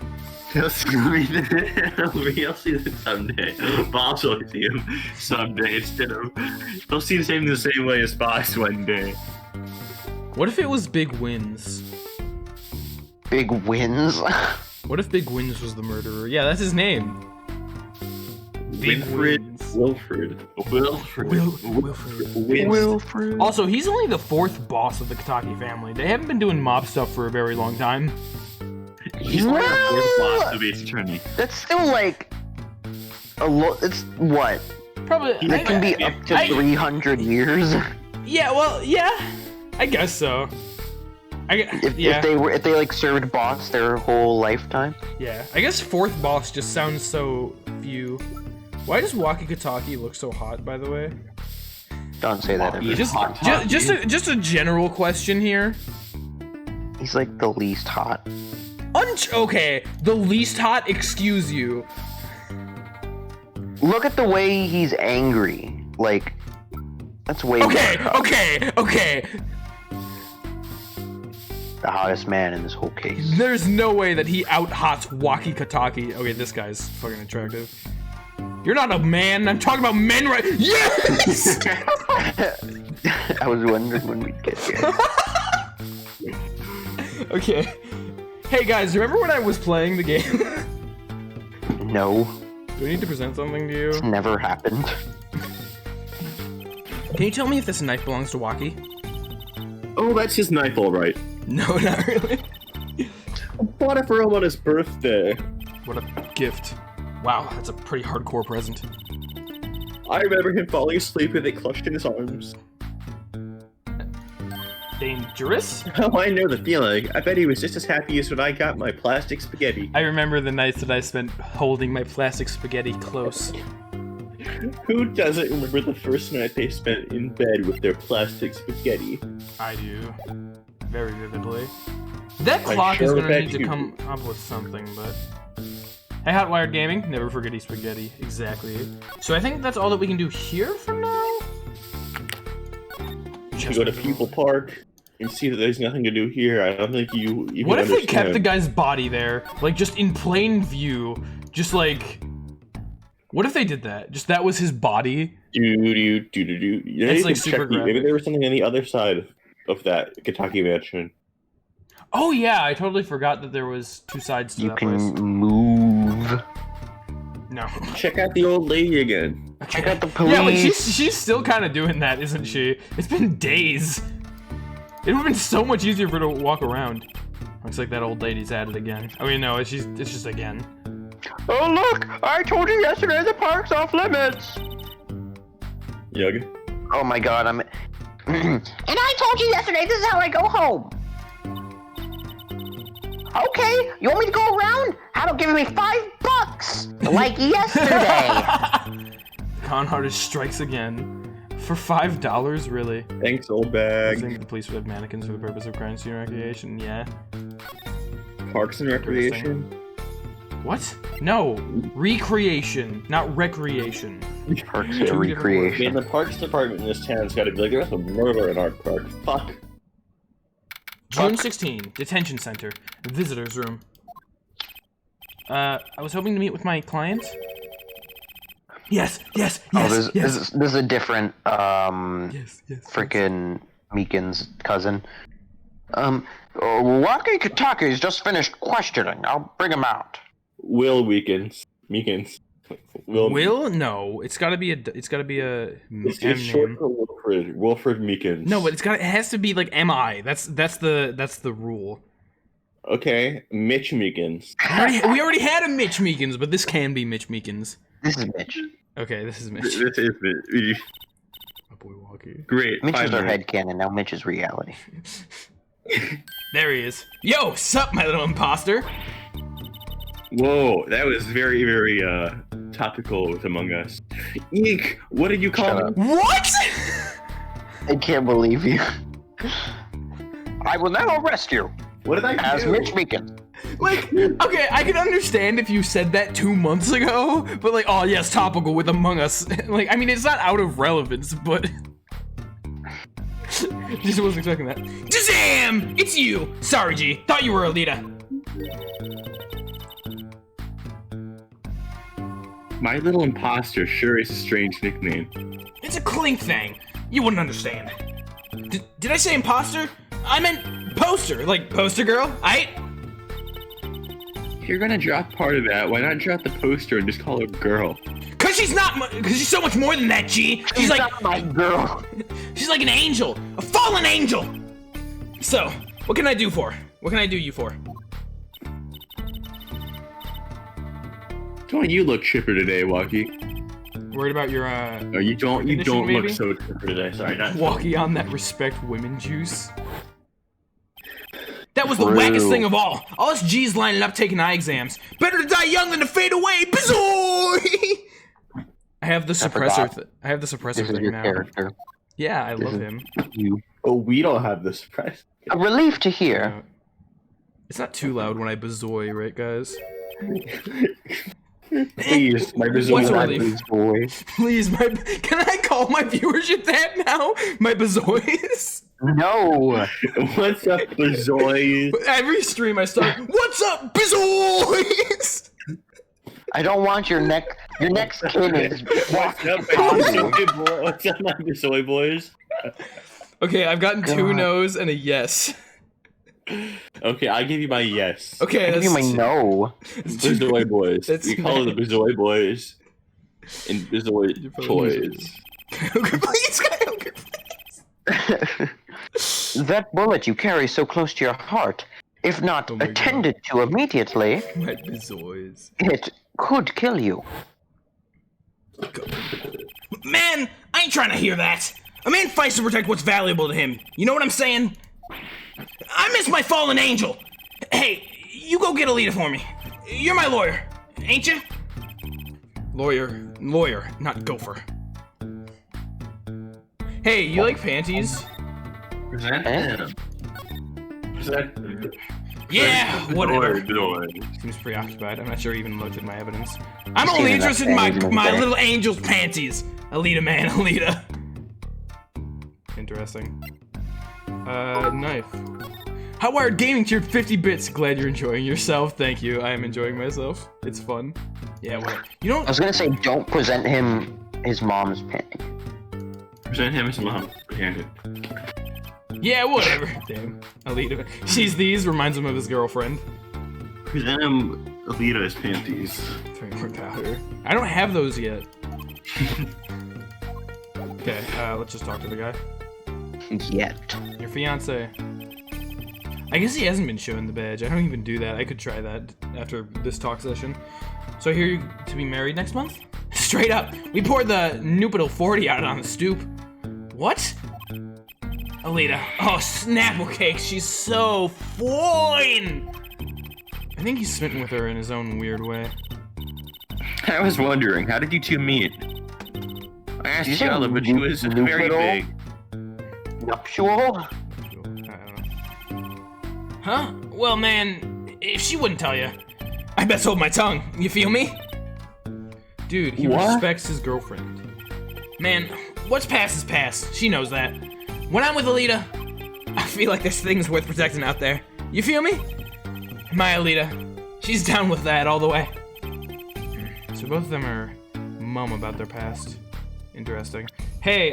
[SPEAKER 4] He'll see them someday. Boss will see him someday instead of. He'll see the same way as Boss one day.
[SPEAKER 1] What if it was Big Wins?
[SPEAKER 2] Big wins.
[SPEAKER 1] What if Big Wins was the murderer? Yeah, that's his name. Big Wins.
[SPEAKER 4] Wilfred.
[SPEAKER 1] Wilfred. Also, he's only the 4th boss of the Kataki family. They haven't been doing mob stuff for a very long time.
[SPEAKER 4] He's like the 4th boss of Ace Attorney.
[SPEAKER 2] That's still like it's what?
[SPEAKER 1] Probably.
[SPEAKER 2] That can be up to 300 years.
[SPEAKER 1] Yeah, well, yeah. I guess so.
[SPEAKER 2] If
[SPEAKER 1] Yeah.
[SPEAKER 2] they like served boss their whole lifetime.
[SPEAKER 1] Yeah. I guess 4th boss just sounds so few. Why does Waki Kataki look so hot, by the way?
[SPEAKER 2] Don't say that. Ever.
[SPEAKER 1] Just a general question here.
[SPEAKER 2] He's like the least hot.
[SPEAKER 1] Okay, the least hot, excuse you.
[SPEAKER 2] Look at the way he's angry. Like, that's way
[SPEAKER 1] Okay.
[SPEAKER 2] the hottest man in this whole case.
[SPEAKER 1] There's no way that he out-hots Waki Kataki. Okay, this guy's fucking attractive. You're not a man, I'm talking about men right- Yes!
[SPEAKER 2] I was wondering when we'd get here.
[SPEAKER 1] Okay. Hey guys, remember when I was playing the game?
[SPEAKER 2] No,
[SPEAKER 1] Do I need to present something to you?
[SPEAKER 2] it's never happened.
[SPEAKER 1] Can you tell me if this knife belongs to Waki?
[SPEAKER 4] Oh, that's his knife, all right.
[SPEAKER 1] No, not really.
[SPEAKER 4] I bought it for him on his birthday.
[SPEAKER 1] What a gift. Wow, that's a pretty hardcore present.
[SPEAKER 4] I remember him falling asleep with it clutched in his arms.
[SPEAKER 1] Dangerous?
[SPEAKER 4] Oh, I know the feeling. I bet he was just as happy as when I got my plastic spaghetti.
[SPEAKER 1] I remember the nights that I spent holding my plastic spaghetti close.
[SPEAKER 4] Who doesn't remember the first night they spent in bed with their plastic spaghetti?
[SPEAKER 1] I do. Very vividly. That
[SPEAKER 4] I
[SPEAKER 1] clock is
[SPEAKER 4] sure
[SPEAKER 1] gonna
[SPEAKER 4] bet
[SPEAKER 1] need to
[SPEAKER 4] you
[SPEAKER 1] come up with something, but... Hey, Hotwired Gaming, never forget spaghetti. Exactly. So I think that's all that we can do here for now?
[SPEAKER 4] You go to People Park and see that there's nothing to do here. I don't think you even
[SPEAKER 1] What if they kept
[SPEAKER 4] understand.
[SPEAKER 1] the guy's body there? Like, just in plain view? Just like... What if they did that? Just that was his body?
[SPEAKER 4] Do.
[SPEAKER 1] It's like super
[SPEAKER 4] Maybe
[SPEAKER 1] graphic.
[SPEAKER 4] there was something on the other side of that Kentucky mansion.
[SPEAKER 1] Oh yeah, I totally forgot that there was 2 sides to
[SPEAKER 2] You
[SPEAKER 1] that
[SPEAKER 2] can
[SPEAKER 1] place.
[SPEAKER 2] move.
[SPEAKER 1] No.
[SPEAKER 4] Check out the old lady again.
[SPEAKER 2] Check out the police.
[SPEAKER 1] Yeah, but she's still kind of doing that, isn't she? It's been days. It would have been so much easier for her to walk around. Looks like that old lady's at it again. I mean, no, it's just again.
[SPEAKER 2] Oh look! I told you yesterday the park's off limits.
[SPEAKER 4] Eugh.
[SPEAKER 2] Oh my god, I'm. And I told you yesterday this is how I go home. Okay, you want me to go around? How about giving me $5? Like yesterday.
[SPEAKER 1] Con artist strikes again. For $5, really?
[SPEAKER 4] Thanks, old
[SPEAKER 1] I
[SPEAKER 4] bag.
[SPEAKER 1] think the police would have mannequins for the purpose of crime scene recreation, yeah.
[SPEAKER 4] Parks and Recreation.
[SPEAKER 1] What? No, recreation, not recreation.
[SPEAKER 2] Parks
[SPEAKER 1] Two
[SPEAKER 2] and
[SPEAKER 1] different
[SPEAKER 2] recreation.
[SPEAKER 4] Man, the Parks Department in this town's gotta be like, there's a murder in our park. Fuck.
[SPEAKER 1] June 16, detention center, visitor's room. I was hoping to meet with my client. Yes.
[SPEAKER 2] Oh, this is a different,
[SPEAKER 1] Yes.
[SPEAKER 2] frickin' Meekin's cousin. Walkie-Talkie's just finished questioning. I'll bring him out.
[SPEAKER 4] Will Meekins.
[SPEAKER 1] Will? No, it's gotta be a.
[SPEAKER 4] It's
[SPEAKER 1] M
[SPEAKER 4] short
[SPEAKER 1] name.
[SPEAKER 4] for Wilfred. Wilfred Meekins.
[SPEAKER 1] No, but it has to be like M.I. That's the rule.
[SPEAKER 4] Okay, Mitch Meekins.
[SPEAKER 1] We already had a Mitch Meekins, but this can be Mitch Meekins.
[SPEAKER 2] This is Mitch.
[SPEAKER 1] Okay, this is Mitch.
[SPEAKER 4] This is Mitch.
[SPEAKER 1] My boy Walkie.
[SPEAKER 4] Great.
[SPEAKER 2] Mitch is our
[SPEAKER 4] finally.
[SPEAKER 2] headcanon, now Mitch is reality.
[SPEAKER 1] There he is. Yo, sup, my little imposter?
[SPEAKER 4] Whoa, that was very, very topical with Among Us. Eek, what did you call
[SPEAKER 2] Shut
[SPEAKER 4] me?
[SPEAKER 1] What?
[SPEAKER 2] I can't believe you. I will now arrest you
[SPEAKER 4] What did I
[SPEAKER 2] as
[SPEAKER 4] do?
[SPEAKER 2] Mitch Meekin.
[SPEAKER 1] Like, okay, I can understand if you said that 2 months ago, but like, oh yes, topical with Among Us. Like, I mean, it's not out of relevance, but just wasn't expecting that. Shazam! It's you. Sorry, G. Thought you were Alita.
[SPEAKER 4] My little imposter sure is a strange nickname.
[SPEAKER 1] It's a clink thing. You wouldn't understand. Did I say imposter? I meant poster, like poster girl.
[SPEAKER 4] If you're gonna drop part of that, why not drop the poster and just call her girl?
[SPEAKER 1] Cause she's not. Cause she's so much more than that, G. She's like
[SPEAKER 2] not my girl.
[SPEAKER 1] She's like an angel, a fallen angel. So, what can I do for? What can I do you for?
[SPEAKER 4] Don't you look chipper today, Walkie?
[SPEAKER 1] Worried about your
[SPEAKER 4] No, you don't
[SPEAKER 1] condition,
[SPEAKER 4] look
[SPEAKER 1] maybe?
[SPEAKER 4] so chipper today. Sorry, not
[SPEAKER 1] Walkie on that respect women juice. That was the
[SPEAKER 2] True.
[SPEAKER 1] wackest thing of all. All us G's lining up taking eye exams. Better to die young than to fade away. Bizoy! I have the suppressor.
[SPEAKER 2] forgot.
[SPEAKER 1] I have the suppressor
[SPEAKER 2] This is
[SPEAKER 1] thing
[SPEAKER 2] your
[SPEAKER 1] now.
[SPEAKER 2] character.
[SPEAKER 1] Yeah, I love
[SPEAKER 2] is-
[SPEAKER 1] him.
[SPEAKER 2] You.
[SPEAKER 4] Oh, we don't have this press.
[SPEAKER 2] A relief to hear.
[SPEAKER 1] Uh, It's not too loud when I bazoy, right, guys?
[SPEAKER 4] Please, my
[SPEAKER 1] What's
[SPEAKER 4] bizarre.
[SPEAKER 1] a relief?
[SPEAKER 2] Boy.
[SPEAKER 1] Please, can I call my viewership that now? My bazoys?
[SPEAKER 2] No.
[SPEAKER 4] What's up, Bazoys?
[SPEAKER 1] Every stream I start, what's up, bazoys?
[SPEAKER 2] I don't want your neck. Your next kin is
[SPEAKER 4] What's
[SPEAKER 2] walking
[SPEAKER 4] up,
[SPEAKER 2] Panties.
[SPEAKER 4] What's up, my Bazoy boys?
[SPEAKER 1] Okay, I've gotten 2
[SPEAKER 2] God.
[SPEAKER 1] no's and a yes.
[SPEAKER 4] Okay, I give you my yes.
[SPEAKER 1] Okay,
[SPEAKER 2] I give you my no.
[SPEAKER 4] Bazoy boys.
[SPEAKER 1] That's
[SPEAKER 4] We call them the Bazoy boys. And Bazoy
[SPEAKER 1] You're probably
[SPEAKER 4] toys.
[SPEAKER 1] Please, Kyogre, please.
[SPEAKER 2] That bullet you carry so close to your heart, if not
[SPEAKER 1] Oh my God.
[SPEAKER 2] attended to immediately,
[SPEAKER 1] My bazoys.
[SPEAKER 2] it could kill you.
[SPEAKER 1] Man, I ain't trying to hear that. A man fights to protect what's valuable to him. You know what I'm saying? I miss my fallen angel. Hey, you go get Alita for me. You're my lawyer, ain't you? Lawyer, not gopher. Hey, you like panties? Yeah, whatever. Seems preoccupied. I'm not sure he even looked at my evidence. I'm only
[SPEAKER 2] Stealing that
[SPEAKER 1] interested in my
[SPEAKER 2] panties
[SPEAKER 1] my
[SPEAKER 2] today.
[SPEAKER 1] little angel's panties. Alita, man, Alita. Interesting. Knife. Hotwired Gaming tiered 50 bits. Glad you're enjoying yourself. Thank you. I am enjoying myself. It's fun. Yeah, whatever. You
[SPEAKER 2] I
[SPEAKER 1] know,
[SPEAKER 2] was gonna say, don't present him his mom's panty.
[SPEAKER 4] Present him as mom. Handed.
[SPEAKER 1] yeah, whatever. Damn. Alita. Sees these, reminds him of his girlfriend.
[SPEAKER 4] Present him Alita's panties.
[SPEAKER 1] 3 more powder. I don't have those yet. Okay, let's just talk to the guy.
[SPEAKER 2] Yet.
[SPEAKER 1] Your fiance. I guess he hasn't been shown the badge. I don't even do that. I could try that after this talk session. So I hear you to be married next month? Straight up. We poured the Nupidal 40 out on the stoop. What? Alita. Oh, Snapple Cake. She's so fine. I think he's smitten with her in his own weird way.
[SPEAKER 4] I was wondering, how did you two meet? I asked Shala, but she was very big.
[SPEAKER 2] Nuptial?
[SPEAKER 1] Huh? Well, man, if she wouldn't tell you, I best hold my tongue. You feel me? Dude, he respects his girlfriend. Man, what's past is past. She knows that. When I'm with Alita, I feel like there's things worth protecting out there. You feel me? My Alita, she's down with that all the way. So both of them are mum about their past. Interesting. Hey,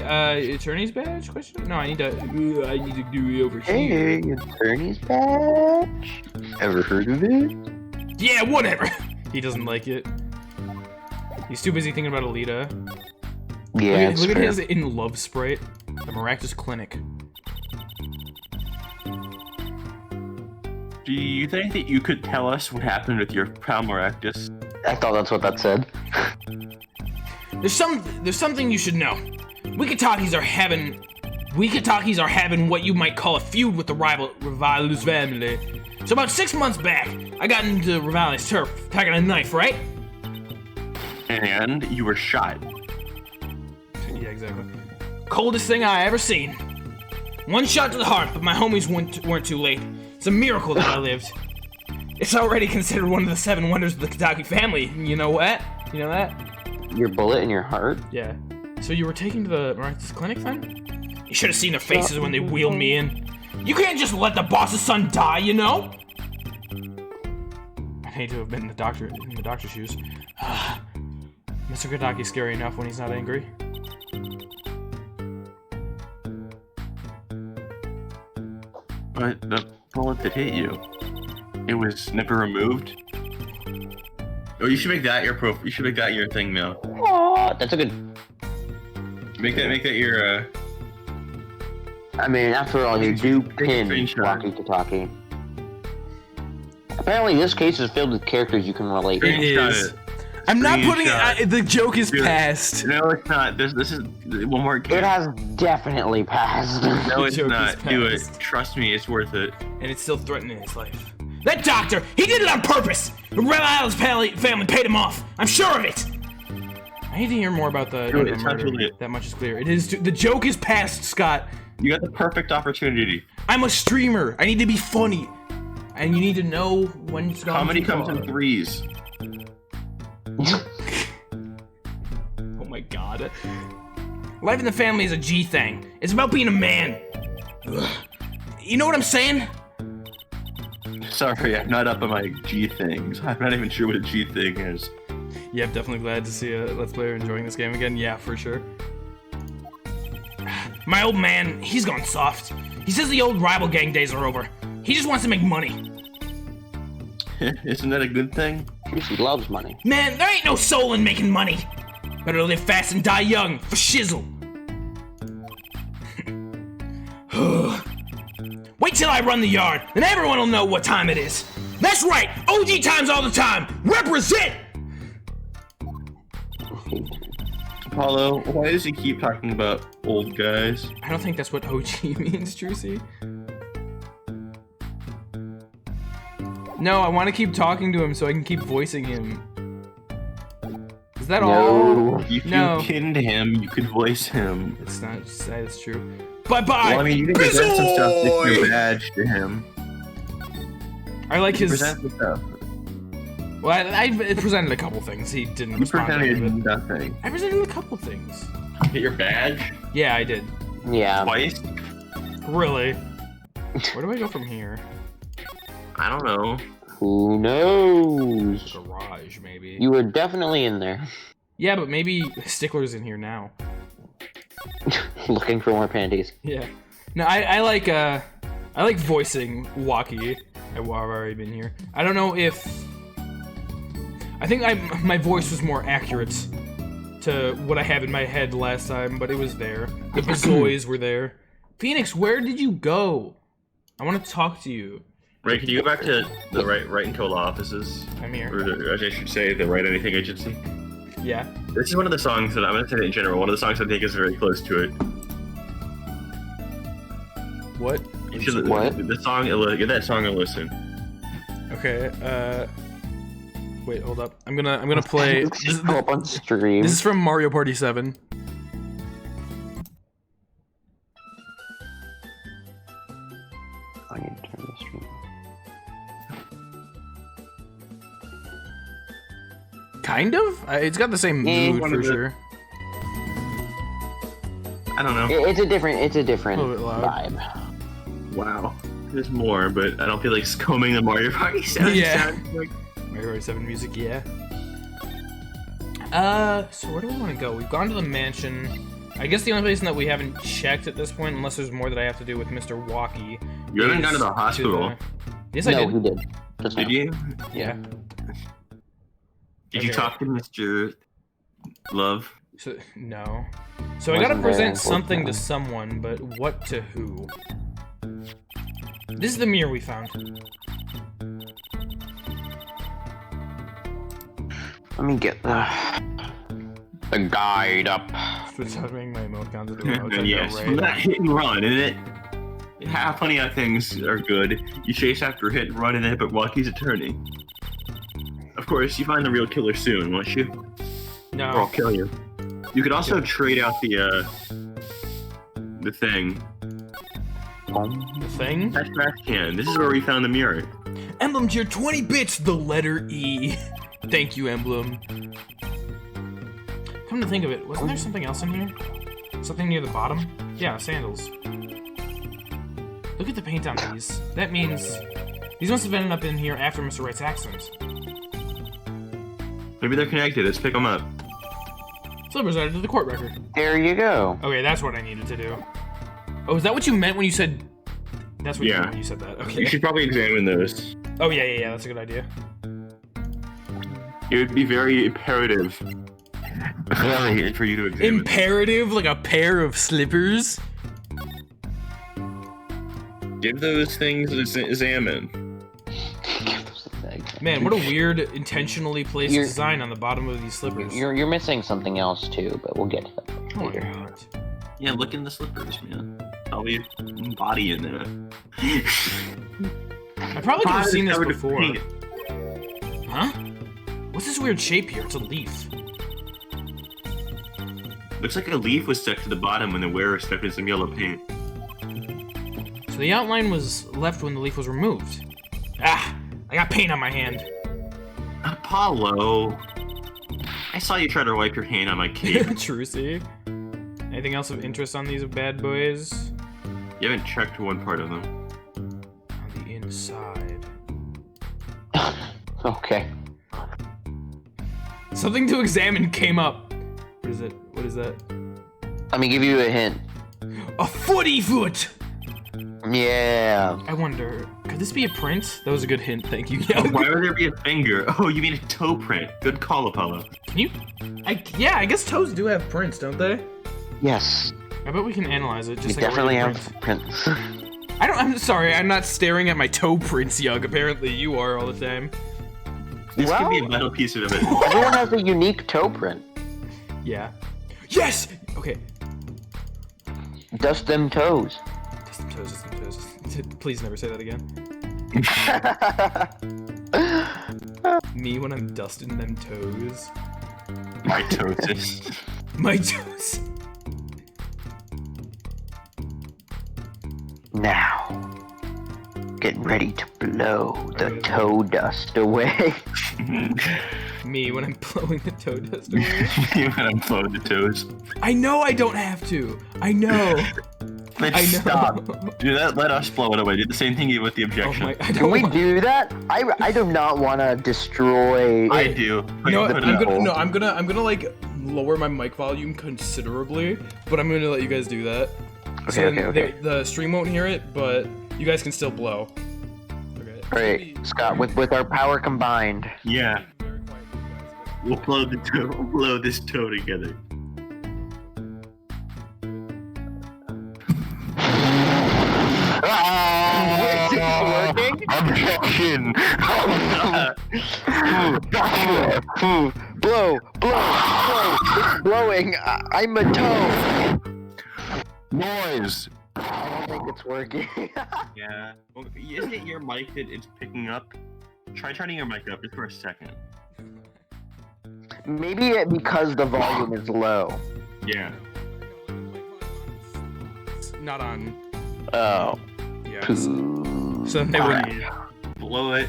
[SPEAKER 1] attorney's badge? Question? No, I need to do it over here.
[SPEAKER 2] Hey, attorney's badge? Ever heard of it?
[SPEAKER 1] Yeah, whatever. He doesn't like it. He's too busy thinking about Alita.
[SPEAKER 2] Yeah,
[SPEAKER 1] Look at his in love sprite. The Maractus Clinic.
[SPEAKER 4] Do you think that you could tell us what happened with your pal Maractus?
[SPEAKER 2] I thought that's what that said.
[SPEAKER 1] There's something you should know. Wikitaki's are having what you might call a feud with the Rivali's family. So about 6 months back, I got into Rivali's turf, packing a knife, right?
[SPEAKER 4] And you were shot.
[SPEAKER 1] Yeah, exactly. Coldest thing I ever seen. One shot to the heart, but my homies weren't too late. It's a miracle that I lived. It's already considered one of the 7 wonders of the Kitaki family. You know what? You know that?
[SPEAKER 2] Your bullet in your heart?
[SPEAKER 1] Yeah. So you were taken to the Maractus Clinic then? You should have seen their faces when they wheeled me in. You can't just let the boss's son die, you know? I'd hate to have been in the doctor's shoes. Mr. Kitaki's scary enough when he's not angry.
[SPEAKER 4] But the bullet that hit you, it was never removed? Oh, you should make that your profile. You should make that your thing now.
[SPEAKER 2] Oh, that's a good...
[SPEAKER 4] Make that your,
[SPEAKER 2] I mean, after all, you do pin
[SPEAKER 4] screenshot.
[SPEAKER 2] Walkie-talkie. Apparently, this case is filled with characters you can relate to.
[SPEAKER 1] It is. I'm not putting it. The joke is past.
[SPEAKER 4] No, it's not. This is one more.
[SPEAKER 2] It has definitely passed.
[SPEAKER 4] No, it's
[SPEAKER 1] joke
[SPEAKER 4] not.
[SPEAKER 1] is
[SPEAKER 4] Do it.
[SPEAKER 1] past.
[SPEAKER 4] Trust me, it's worth it.
[SPEAKER 1] And it's still threatening his life. That doctor, he did it on purpose! The Red Island's family paid him off. I'm sure of it! I need to hear more about the
[SPEAKER 4] Dude, it's not
[SPEAKER 1] murder.
[SPEAKER 4] too late.
[SPEAKER 1] That much is clear. It is. The joke is past, Scott.
[SPEAKER 4] You got the perfect opportunity.
[SPEAKER 1] I'm a streamer. I need to be funny. And you need to know when it's gone
[SPEAKER 4] Comedy
[SPEAKER 1] too
[SPEAKER 4] comes
[SPEAKER 1] far.
[SPEAKER 4] in threes.
[SPEAKER 1] Oh my god. Life in the family is a G thing. It's about being a man. Ugh. You know what I'm saying?
[SPEAKER 4] Sorry, I'm not up on my G things. I'm not even sure what a G thing is.
[SPEAKER 1] Yeah, I'm definitely glad to see a Let's Player enjoying this game again. Yeah, for sure. My old man, he's gone soft. He says the old rival gang days are over. He just wants to make money.
[SPEAKER 4] Isn't that a good thing?
[SPEAKER 2] He loves money.
[SPEAKER 1] Man, there ain't no soul in making money. Better live fast and die young, for shizzle. Wait till I run the yard, then everyone will know what time it is. That's right, OG times all the time. Represent!
[SPEAKER 4] Apollo, why does he keep talking about old guys?
[SPEAKER 1] I don't think that's what OG means, Trucy. No, I want to keep talking to him so I can keep voicing him. Is that all?
[SPEAKER 4] If
[SPEAKER 1] No.
[SPEAKER 4] you pinned him, you could voice him.
[SPEAKER 1] It's not. That's true. Bye-bye!
[SPEAKER 4] Well, I mean, you can present some stuff with your badge to him.
[SPEAKER 1] I like his...
[SPEAKER 4] Present the stuff.
[SPEAKER 1] Well, I presented a couple things. He didn't
[SPEAKER 4] You
[SPEAKER 1] respond to any of
[SPEAKER 4] presented
[SPEAKER 1] it.
[SPEAKER 4] nothing.
[SPEAKER 1] I presented a couple things.
[SPEAKER 4] Get your badge?
[SPEAKER 1] Yeah, I did.
[SPEAKER 2] Yeah.
[SPEAKER 4] Twice?
[SPEAKER 1] Really? Where do I go from here?
[SPEAKER 4] I don't know.
[SPEAKER 2] Who knows?
[SPEAKER 1] Garage, maybe.
[SPEAKER 2] You were definitely in there.
[SPEAKER 1] Yeah, but maybe Stickler's in here now.
[SPEAKER 2] Looking for more panties.
[SPEAKER 1] Yeah. No, I like voicing Waki. I've already been here. I don't know if I think my voice was more accurate to what I have in my head last time, but it was there. The Bazoys were there. Phoenix, where did you go? I want to talk to you.
[SPEAKER 4] Ray, can you go back to the Right and Cola offices?
[SPEAKER 1] I'm here.
[SPEAKER 4] Or I should say the Right Anything Agency.
[SPEAKER 1] Yeah.
[SPEAKER 4] This is one of the songs that I'm going to say it in general. One of the songs I think is very close to it.
[SPEAKER 1] What?
[SPEAKER 4] You should,
[SPEAKER 2] What?
[SPEAKER 4] The song, give that song a listen.
[SPEAKER 1] Okay. Wait, hold up. I'm gonna play.
[SPEAKER 2] Just go up on stream.
[SPEAKER 1] This is from Mario Party 7.
[SPEAKER 2] I need to turn the stream off.
[SPEAKER 1] Kind of. It's got the same mood
[SPEAKER 4] one
[SPEAKER 1] for
[SPEAKER 4] of the-
[SPEAKER 1] sure.
[SPEAKER 4] I don't know.
[SPEAKER 2] It's a different
[SPEAKER 1] A little bit loud.
[SPEAKER 2] vibe.
[SPEAKER 4] Wow. There's more, but I don't feel like combing the Mario Party sound.
[SPEAKER 1] Yeah.
[SPEAKER 4] Like...
[SPEAKER 1] Mario Party 7 music, yeah. So where do we want to go? We've gone to the mansion. I guess the only place that we haven't checked at this point, unless there's more that I have to do with Mr. Walkie.
[SPEAKER 4] You haven't gone to the
[SPEAKER 1] is
[SPEAKER 4] hospital.
[SPEAKER 1] Yes, I
[SPEAKER 2] No,
[SPEAKER 1] did.
[SPEAKER 2] he did. Just
[SPEAKER 4] Did
[SPEAKER 2] now.
[SPEAKER 4] you?
[SPEAKER 1] Yeah.
[SPEAKER 4] Did you
[SPEAKER 1] Okay.
[SPEAKER 4] talk to Mr. Love?
[SPEAKER 1] So, no. So I gotta
[SPEAKER 2] Wasn't there,
[SPEAKER 1] present something to
[SPEAKER 2] unfortunately.
[SPEAKER 1] someone, but what to who? This is the mirror we found.
[SPEAKER 2] Let me get the guide up.
[SPEAKER 1] Switch having my emoticons into a
[SPEAKER 4] And yes, from that hit and run, isn't it? Yeah, plenty of things are good. You chase after hit and run in it, but Walkie's attorney. Of course, you find the real killer soon, won't you? Or I'll
[SPEAKER 1] No.
[SPEAKER 4] kill you. You could also trade out the thing.
[SPEAKER 1] The thing?
[SPEAKER 4] That trash can. This is where we found the mirror.
[SPEAKER 1] Emblem tier 20 bits, the letter E. Thank you, Emblem. Come to think of it, wasn't there something else in here? Something near the bottom? Yeah, sandals. Look at the paint on these. That means these must have ended up in here after Mr. Wright's accident.
[SPEAKER 4] Maybe they're connected. Let's pick them up.
[SPEAKER 1] Slippers added to the court record.
[SPEAKER 2] There you go.
[SPEAKER 1] Okay, that's what I needed to do. Oh, is that what you meant when you said... That's what you
[SPEAKER 4] Yeah.
[SPEAKER 1] meant when you said that. Okay.
[SPEAKER 4] You should probably examine those.
[SPEAKER 1] Oh, yeah, that's a good idea.
[SPEAKER 4] It would be very imperative for you to examine.
[SPEAKER 1] Imperative, like a pair of slippers?
[SPEAKER 4] Give those things an examine.
[SPEAKER 1] Man, what a weird, intentionally placed
[SPEAKER 2] You're-
[SPEAKER 1] design on the bottom of these slippers.
[SPEAKER 2] You're missing something else too, but we'll get to that
[SPEAKER 1] Oh my
[SPEAKER 2] later.
[SPEAKER 1] god.
[SPEAKER 4] Yeah, look in the slippers, man. Probably body in there.
[SPEAKER 1] I probably could have seen this
[SPEAKER 4] Covered in
[SPEAKER 1] before.
[SPEAKER 4] paint.
[SPEAKER 1] Huh? What's this weird shape here? It's a leaf.
[SPEAKER 4] Looks like a leaf was stuck to the bottom when the wearer stepped in some yellow paint.
[SPEAKER 1] So the outline was left when the leaf was removed. Ah! I got paint on my hand.
[SPEAKER 4] Apollo! I saw you try to wipe your hand on my cape.
[SPEAKER 1] Trucy. Anything else of interest on these bad boys?
[SPEAKER 4] You haven't checked one part of them.
[SPEAKER 1] On the inside.
[SPEAKER 2] Okay.
[SPEAKER 1] Something to examine came up. What is it? What is that?
[SPEAKER 2] Let me give you a hint.
[SPEAKER 1] A footy foot!
[SPEAKER 2] Yeah.
[SPEAKER 1] I wonder, could this be a print? That was a good hint, thank you.
[SPEAKER 4] Oh, why would there be a finger? Oh, you mean a toe print. Good call, Apollo.
[SPEAKER 1] Can you? Yeah, I guess toes do have prints, don't they?
[SPEAKER 2] Yes.
[SPEAKER 1] I bet we can analyze it
[SPEAKER 2] You
[SPEAKER 1] just like
[SPEAKER 2] definitely
[SPEAKER 1] a
[SPEAKER 2] have
[SPEAKER 1] regular
[SPEAKER 2] prints.
[SPEAKER 1] print. I'm sorry, I'm not staring at my toe prints, Eugh. Apparently you are all the time.
[SPEAKER 4] This could be a
[SPEAKER 2] Well-
[SPEAKER 4] metal piece of it.
[SPEAKER 2] Everyone has a unique toe print.
[SPEAKER 1] Yeah. Yes! Okay.
[SPEAKER 2] Dust them toes.
[SPEAKER 1] Dust them toes, dust them toes. Please never say that again. Me when I'm dusting them toes.
[SPEAKER 4] Mitosis.
[SPEAKER 1] My toes.
[SPEAKER 2] Now, get ready to blow the toe dust away.
[SPEAKER 1] Me when I'm blowing the toe dust away.
[SPEAKER 4] You want to blow the toes.
[SPEAKER 1] I know I don't have to. I know.
[SPEAKER 4] Let's
[SPEAKER 1] I know.
[SPEAKER 4] stop. Do that. Let us blow it away. Do the same thing you with the
[SPEAKER 1] Oh
[SPEAKER 4] objection.
[SPEAKER 1] my! I
[SPEAKER 2] Can
[SPEAKER 1] don't
[SPEAKER 2] we
[SPEAKER 1] want-
[SPEAKER 2] do that? I do not want to destroy.
[SPEAKER 4] I do.
[SPEAKER 1] You know what?
[SPEAKER 4] Put it
[SPEAKER 1] I'm
[SPEAKER 4] up.
[SPEAKER 1] gonna I'm gonna like lower my mic volume considerably, but I'm gonna let you guys do that.
[SPEAKER 2] Okay,
[SPEAKER 1] then
[SPEAKER 2] okay.
[SPEAKER 1] The stream won't hear it, but you guys can still blow. Okay.
[SPEAKER 2] All right, Scott. With our power combined.
[SPEAKER 4] Yeah.
[SPEAKER 1] Very quiet.
[SPEAKER 4] We'll blow this toe together.
[SPEAKER 2] Is this working?
[SPEAKER 5] Objection!
[SPEAKER 2] Blow! It's blowing! I'm a toe!
[SPEAKER 5] Noise!
[SPEAKER 2] I don't think it's working.
[SPEAKER 4] Yeah. Well, isn't it your mic that it's picking up? Try turning your mic up just for a second.
[SPEAKER 2] Maybe because the volume is low.
[SPEAKER 4] Yeah.
[SPEAKER 1] It's not on.
[SPEAKER 2] Oh.
[SPEAKER 1] Yeah. So they wouldn't.
[SPEAKER 4] Blow it.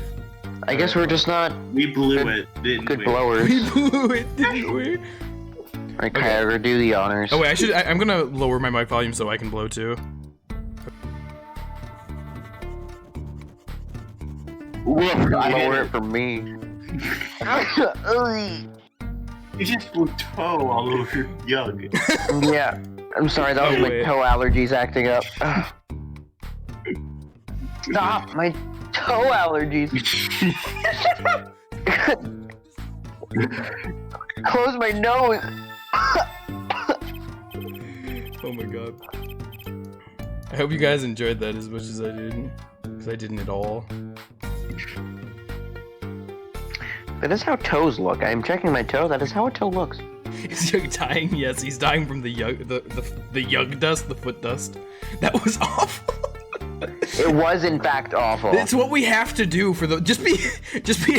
[SPEAKER 2] I guess we're just not
[SPEAKER 4] We blew it, didn't
[SPEAKER 2] good
[SPEAKER 4] we?
[SPEAKER 2] blowers.
[SPEAKER 1] We blew it, didn't we?
[SPEAKER 2] Alright, Kyogre, do the honors.
[SPEAKER 1] Oh wait, I'm gonna lower my mic volume so I can blow too.
[SPEAKER 2] Lower it for me.
[SPEAKER 4] You just blew toe all over your Eugh.
[SPEAKER 2] Yeah. I'm sorry, that was
[SPEAKER 1] Oh,
[SPEAKER 2] my
[SPEAKER 1] wait.
[SPEAKER 2] toe allergies acting up. Ugh. Stop! My toe allergies! Close my nose!
[SPEAKER 1] Oh my god. I hope you guys enjoyed that as much as I did. Because I didn't at all.
[SPEAKER 2] That is how toes look. I am checking my toe. That is how a toe looks.
[SPEAKER 1] Is Eugh dying? Yes, he's dying from the Eugh dust, the foot dust. That was awful.
[SPEAKER 2] It was in fact awful.
[SPEAKER 1] It's what we have to do for the. Just be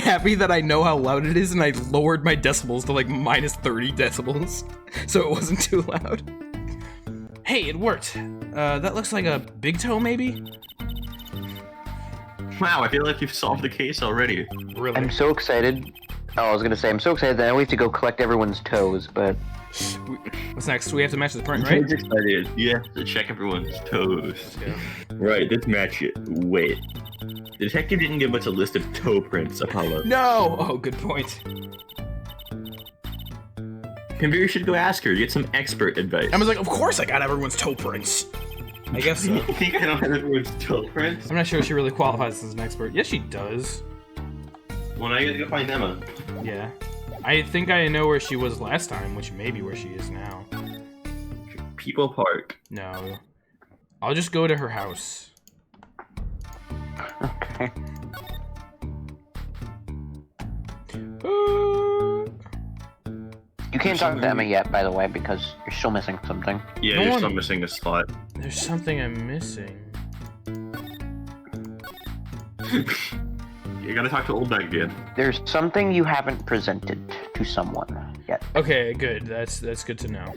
[SPEAKER 1] happy that I know how loud it is, and I lowered my decibels to like minus 30 decibels, so it wasn't too loud. Hey, it worked. That looks like a big toe, maybe.
[SPEAKER 4] Wow, I feel like you've solved the case already.
[SPEAKER 1] Really?
[SPEAKER 2] I'm so excited. Oh, I was gonna say, I'm so excited that now we have to go collect everyone's toes, but...
[SPEAKER 1] What's next? We have to match the print,
[SPEAKER 4] I'm
[SPEAKER 1] right?
[SPEAKER 4] so excited. Yeah, to check everyone's toes.
[SPEAKER 1] Yeah.
[SPEAKER 4] Right, let's match it. Wait. The detective didn't give us a list of toe prints, Apollo.
[SPEAKER 1] No. Oh, good point.
[SPEAKER 4] Maybe you should go ask her, get some expert advice.
[SPEAKER 1] I was like, of course I got everyone's toe prints. I guess so.
[SPEAKER 4] You think I don't have everyone's toe prints?
[SPEAKER 1] I'm not sure she really qualifies as an expert. Yes, she does.
[SPEAKER 4] Well, now you gotta go find Emma.
[SPEAKER 1] Yeah. I think I know where she was last time, which may be where she is now.
[SPEAKER 4] People Park.
[SPEAKER 1] No. I'll just go to her house.
[SPEAKER 2] Okay. You can't talk to Emma yet, by the way, because you're still missing something.
[SPEAKER 4] Yeah,
[SPEAKER 1] No
[SPEAKER 4] you're
[SPEAKER 1] one-
[SPEAKER 4] still missing a spot.
[SPEAKER 1] There's something I'm missing.
[SPEAKER 4] You gotta talk to Old Bag again.
[SPEAKER 2] There's something you haven't presented to someone yet.
[SPEAKER 1] Okay, good. That's good to know.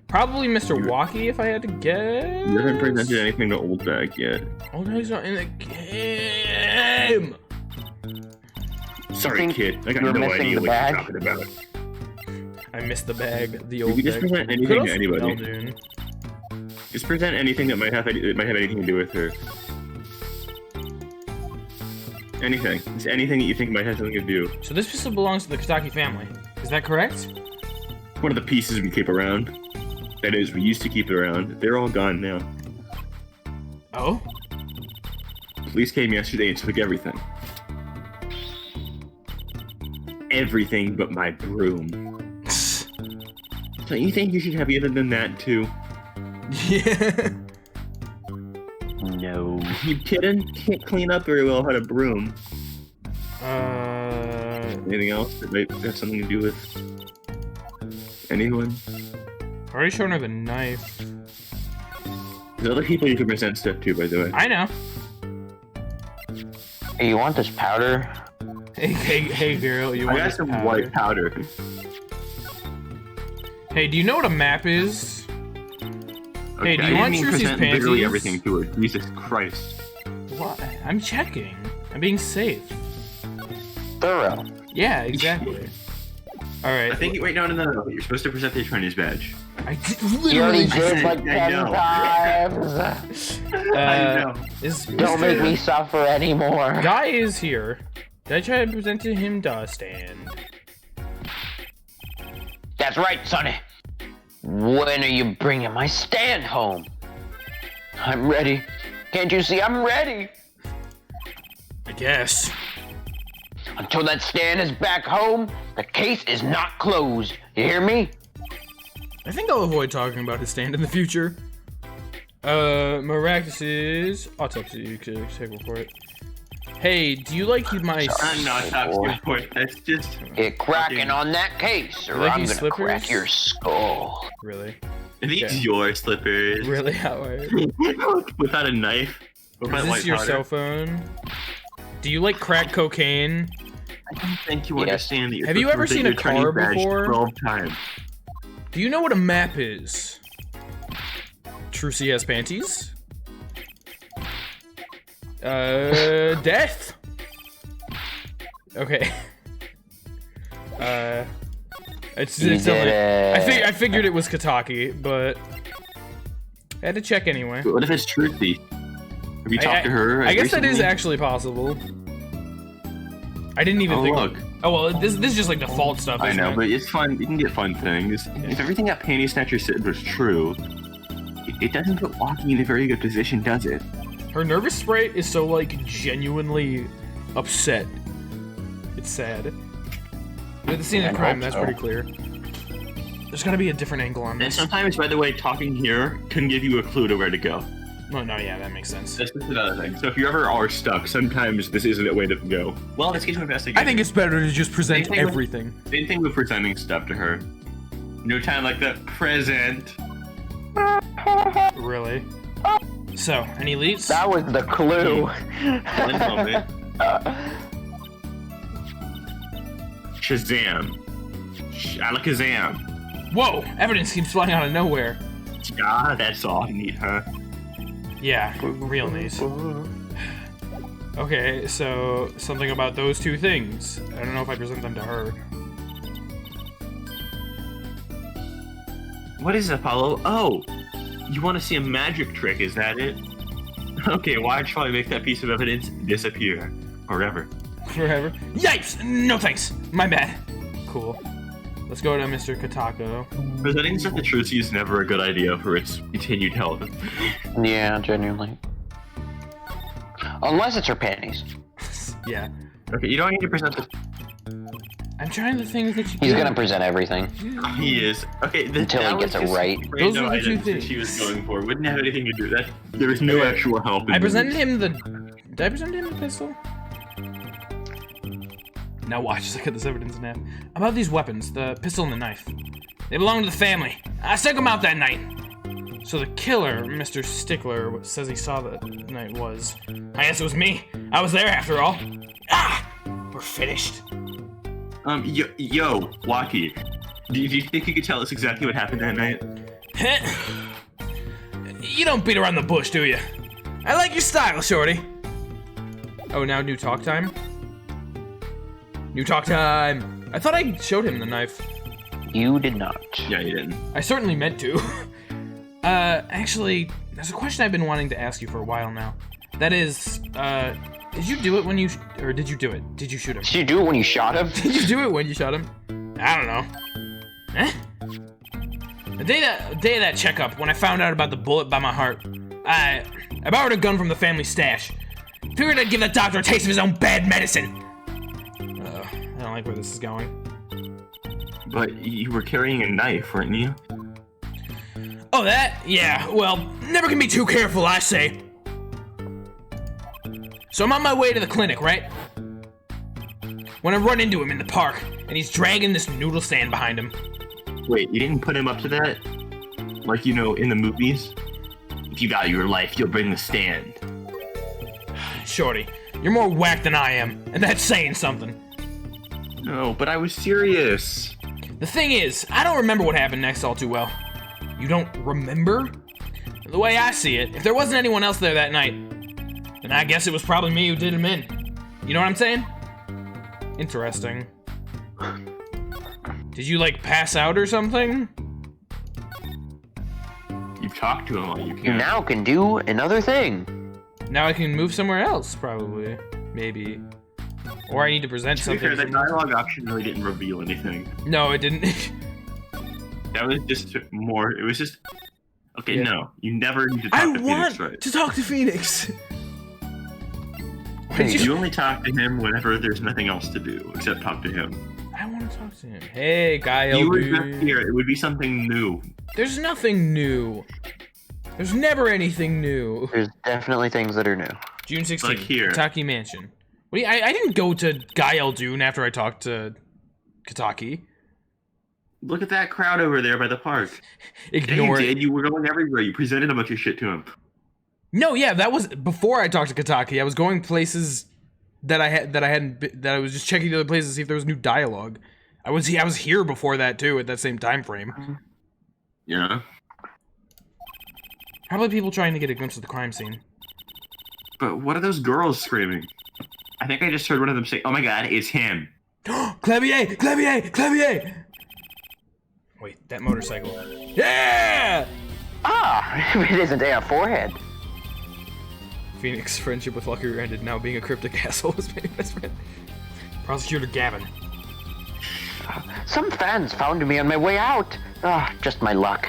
[SPEAKER 1] Probably Mr. Walkie, if I had to guess.
[SPEAKER 4] You haven't presented anything to Old Bag yet.
[SPEAKER 1] Oh, no, he's not in the game.
[SPEAKER 4] Sorry,
[SPEAKER 2] think
[SPEAKER 4] kid. I got
[SPEAKER 2] you're
[SPEAKER 4] no
[SPEAKER 2] missing
[SPEAKER 4] idea
[SPEAKER 2] the
[SPEAKER 4] what
[SPEAKER 2] bag?
[SPEAKER 4] you're talking about.
[SPEAKER 1] I missed the bag. The
[SPEAKER 4] You
[SPEAKER 1] old
[SPEAKER 4] can just
[SPEAKER 1] bag.
[SPEAKER 4] present
[SPEAKER 1] Could
[SPEAKER 4] anything to
[SPEAKER 1] also be
[SPEAKER 4] anybody.
[SPEAKER 1] Eldoon.
[SPEAKER 4] Just present anything that might have anything to do with her. Anything. Just anything that you think might have something to do.
[SPEAKER 1] So this pistol belongs to the Kataki family. Is that correct?
[SPEAKER 4] One of the pieces we keep around. That is, we used to keep it around. They're all gone now.
[SPEAKER 1] Oh?
[SPEAKER 4] Police came yesterday and took everything. Everything but my broom. So you think you should have either than that too?
[SPEAKER 1] Yeah.
[SPEAKER 2] No.
[SPEAKER 4] You kidding? Can't clean up very well. Had a broom. Anything else that might have something to do with anyone?
[SPEAKER 1] Already shown her the knife.
[SPEAKER 4] There's other people you can present stuff to, by the way.
[SPEAKER 1] I know.
[SPEAKER 2] Hey, you want this powder?
[SPEAKER 1] Hey, girl, you
[SPEAKER 4] I
[SPEAKER 1] want
[SPEAKER 4] got
[SPEAKER 1] this
[SPEAKER 4] some
[SPEAKER 1] powder?
[SPEAKER 4] white powder.
[SPEAKER 1] Hey, do you know what a map is? Hey, do
[SPEAKER 4] I
[SPEAKER 1] you
[SPEAKER 4] didn't
[SPEAKER 1] want
[SPEAKER 4] mean
[SPEAKER 1] Trussy's
[SPEAKER 4] present literally
[SPEAKER 1] panties?
[SPEAKER 4] everything to her. Jesus Christ.
[SPEAKER 1] What? I'm checking. I'm being safe.
[SPEAKER 2] Thorough.
[SPEAKER 1] Yeah, exactly. Alright.
[SPEAKER 4] I think. Wait, no. You're supposed to present the Chinese badge.
[SPEAKER 1] I did
[SPEAKER 2] You already
[SPEAKER 1] literally.
[SPEAKER 2] did like
[SPEAKER 4] I
[SPEAKER 2] 10
[SPEAKER 4] know.
[SPEAKER 2] times.
[SPEAKER 4] I know.
[SPEAKER 1] Is
[SPEAKER 2] Don't make me suffer anymore.
[SPEAKER 1] Guy is here. Did I try to present to him dust and...
[SPEAKER 2] That's right, Sonny. When are you bringing my stand home? I'm ready. Can't you see I'm ready?
[SPEAKER 1] I guess.
[SPEAKER 2] Until that Stan is back home, the case is not closed. You hear me?
[SPEAKER 1] I think I'll avoid talking about his stand in the future. Miraculous's autopsy. Take for it. Hey, do you like my?
[SPEAKER 4] I'm not asking for it. That's just.
[SPEAKER 2] Get cracking on that case, or
[SPEAKER 1] like
[SPEAKER 2] I'm
[SPEAKER 1] these
[SPEAKER 2] gonna
[SPEAKER 1] slippers?
[SPEAKER 2] crack your skull.
[SPEAKER 1] Really?
[SPEAKER 4] Are these
[SPEAKER 1] Okay.
[SPEAKER 4] your slippers?
[SPEAKER 1] Really? How are
[SPEAKER 4] Without a knife?
[SPEAKER 1] Is this your cell phone? Do you like crack cocaine?
[SPEAKER 4] I don't think you
[SPEAKER 2] Yes.
[SPEAKER 4] understand that you're
[SPEAKER 1] Have you ever
[SPEAKER 4] supposed to
[SPEAKER 1] seen a
[SPEAKER 4] get your training
[SPEAKER 1] car
[SPEAKER 4] badge
[SPEAKER 1] before?
[SPEAKER 4] 12 times.
[SPEAKER 1] Do you know what a map is? Trucy has panties? Death? Okay. It's
[SPEAKER 2] You
[SPEAKER 1] not
[SPEAKER 2] did
[SPEAKER 1] like,
[SPEAKER 2] it.
[SPEAKER 1] I figured it was Kataki, but I had to check anyway.
[SPEAKER 4] What if it's Truthy? Have you talked to her?
[SPEAKER 1] I guess that is
[SPEAKER 4] recently?
[SPEAKER 1] actually possible. I didn't even
[SPEAKER 4] Oh,
[SPEAKER 1] think.
[SPEAKER 4] look.
[SPEAKER 1] Oh well, this is just like default stuff.
[SPEAKER 4] I
[SPEAKER 1] isn't
[SPEAKER 4] know,
[SPEAKER 1] it?
[SPEAKER 4] but it's fun. You can get fun things. If everything that Panty Snatcher said was true, it doesn't put Walkie in a very good position, does it?
[SPEAKER 1] Her nervous sprite is so like genuinely upset. It's sad. With the scene of
[SPEAKER 2] I
[SPEAKER 1] crime,
[SPEAKER 2] hope
[SPEAKER 1] that's
[SPEAKER 2] so.
[SPEAKER 1] pretty clear. There's gotta be a different angle on
[SPEAKER 4] And
[SPEAKER 1] this.
[SPEAKER 4] sometimes, by the way, talking here can give you a clue to where to go.
[SPEAKER 1] No, yeah, that makes sense.
[SPEAKER 4] That's just another thing. So if you ever are stuck, sometimes this isn't a way to go. Well, let's get to investigation.
[SPEAKER 1] I think it's better to just present
[SPEAKER 4] Same thing with-
[SPEAKER 1] everything.
[SPEAKER 4] Same thing with presenting stuff to her. No time like the present.
[SPEAKER 1] Really. So, any leads?
[SPEAKER 2] That was the clue.
[SPEAKER 4] One moment. Shazam. Alakazam.
[SPEAKER 1] Whoa! Evidence keeps flying out of nowhere.
[SPEAKER 4] Ah, that's all neat, huh?
[SPEAKER 1] Yeah, real neat. Okay, so something about those two things. I don't know if I present them to her.
[SPEAKER 4] What is Apollo? Oh! You want to see a magic trick, is that it? Okay, why shall I make that piece of evidence disappear? Forever.
[SPEAKER 1] Forever. Yikes! No thanks! My bad. Cool. Let's go to Mr. Katako.
[SPEAKER 4] Presenting stuff to Trucy is never a good idea for its continued health.
[SPEAKER 2] Yeah, genuinely. Unless it's her panties.
[SPEAKER 1] Yeah.
[SPEAKER 4] Okay, you don't need to present the...
[SPEAKER 1] I'm trying the things that you
[SPEAKER 2] He's
[SPEAKER 1] do.
[SPEAKER 2] gonna present everything.
[SPEAKER 4] He is. Okay,
[SPEAKER 2] Until he
[SPEAKER 4] that
[SPEAKER 2] gets
[SPEAKER 4] was
[SPEAKER 2] it
[SPEAKER 4] just
[SPEAKER 2] right.
[SPEAKER 1] Those
[SPEAKER 4] random
[SPEAKER 1] are the two
[SPEAKER 4] items that
[SPEAKER 1] things.
[SPEAKER 4] she was going for. Wouldn't have anything to do that. There was no actual help. In
[SPEAKER 1] I presented
[SPEAKER 4] this.
[SPEAKER 1] him the... Did I present him the pistol? Now watch as I cut this evidence in half. About these weapons, the pistol and the knife. They belong to the family. I took them out that night. So the killer, Mr. Stickler, says he saw the night was... I guess it was me. I was there after all. Ah! We're finished.
[SPEAKER 4] Yo, Walkie. Do you think you could tell us exactly what happened that night?
[SPEAKER 1] You don't beat around the bush, do you? I like your style, shorty. Oh, now new talk time? New talk time! I thought I showed him the knife.
[SPEAKER 2] You did not.
[SPEAKER 4] Yeah, you didn't.
[SPEAKER 1] I certainly meant to. Actually, there's a question I've been wanting to ask you for a while now. That is, did you do it when you, or did you do it? Did you shoot him?
[SPEAKER 2] Did you do it when you shot him?
[SPEAKER 1] Did you do it when you shot him? I don't know. Eh? The day of that checkup, when I found out about the bullet by my heart, I borrowed a gun from the family stash. Figured I'd give that doctor a taste of his own bad medicine. I don't like where this is going.
[SPEAKER 4] But you were carrying a knife, weren't you?
[SPEAKER 1] Oh, that? Yeah, well, never can be too careful, I say. So I'm on my way to the clinic, right? When I run into him in the park, and he's dragging this noodle stand behind him.
[SPEAKER 4] Wait, you didn't put him up to that? Like, you know, in the movies? If you value your life, you'll bring the stand.
[SPEAKER 1] Shorty, you're more whack than I am, and that's saying something.
[SPEAKER 4] No, but I was serious.
[SPEAKER 1] The thing is, I don't remember what happened next all too well. You don't remember? The way I see it, if there wasn't anyone else there that night, then I guess it was probably me who did him in. You know what I'm saying? Interesting. Did you, like, pass out or something?
[SPEAKER 4] You've talked to him all you
[SPEAKER 2] You
[SPEAKER 4] can.
[SPEAKER 2] now can do another thing.
[SPEAKER 1] Now I can move somewhere else, probably. Maybe. Or I need to present
[SPEAKER 4] To be fair,
[SPEAKER 1] something.
[SPEAKER 4] the dialogue option really didn't reveal anything.
[SPEAKER 1] No, it didn't.
[SPEAKER 4] That was just more, it was just... Okay,
[SPEAKER 1] Yeah.
[SPEAKER 4] no. You never need to talk
[SPEAKER 1] I
[SPEAKER 4] to
[SPEAKER 1] want
[SPEAKER 4] Phoenix, right?
[SPEAKER 1] to talk to Phoenix.
[SPEAKER 4] You only talk to him whenever there's nothing else to do except talk to him.
[SPEAKER 1] I want to talk to him. Hey, guy.
[SPEAKER 4] You were just here. It would be something new.
[SPEAKER 1] There's nothing new. There's never anything new.
[SPEAKER 2] There's definitely things that are new.
[SPEAKER 1] June 16th,
[SPEAKER 4] Like here.
[SPEAKER 1] Kataki Mansion. What do you, I didn't go to Guy Eldoon after I talked to Kataki.
[SPEAKER 4] Look at that crowd over there by the park.
[SPEAKER 1] Ignore
[SPEAKER 4] Yeah, you
[SPEAKER 1] it.
[SPEAKER 4] did. You were going everywhere. You presented a bunch of shit to him.
[SPEAKER 1] No, yeah, that was before I talked to Kataki. I was going places that I was just checking the other places to see if there was new dialogue. I was here before that too at that same time frame.
[SPEAKER 4] Yeah.
[SPEAKER 1] Probably people trying to get a glimpse of the crime scene.
[SPEAKER 4] But what are those girls screaming? I think I just heard one of them say, "Oh my god, it's him."
[SPEAKER 1] Clavier! Clavier! Clavier! Wait, that motorcycle. Yeah!
[SPEAKER 2] Ah, it isn't a forehead.
[SPEAKER 1] Phoenix friendship with Lucker ended. Now being a cryptic asshole was my best friend. Prosecutor Gavin.
[SPEAKER 2] Some fans found me on my way out. Ah, just my luck.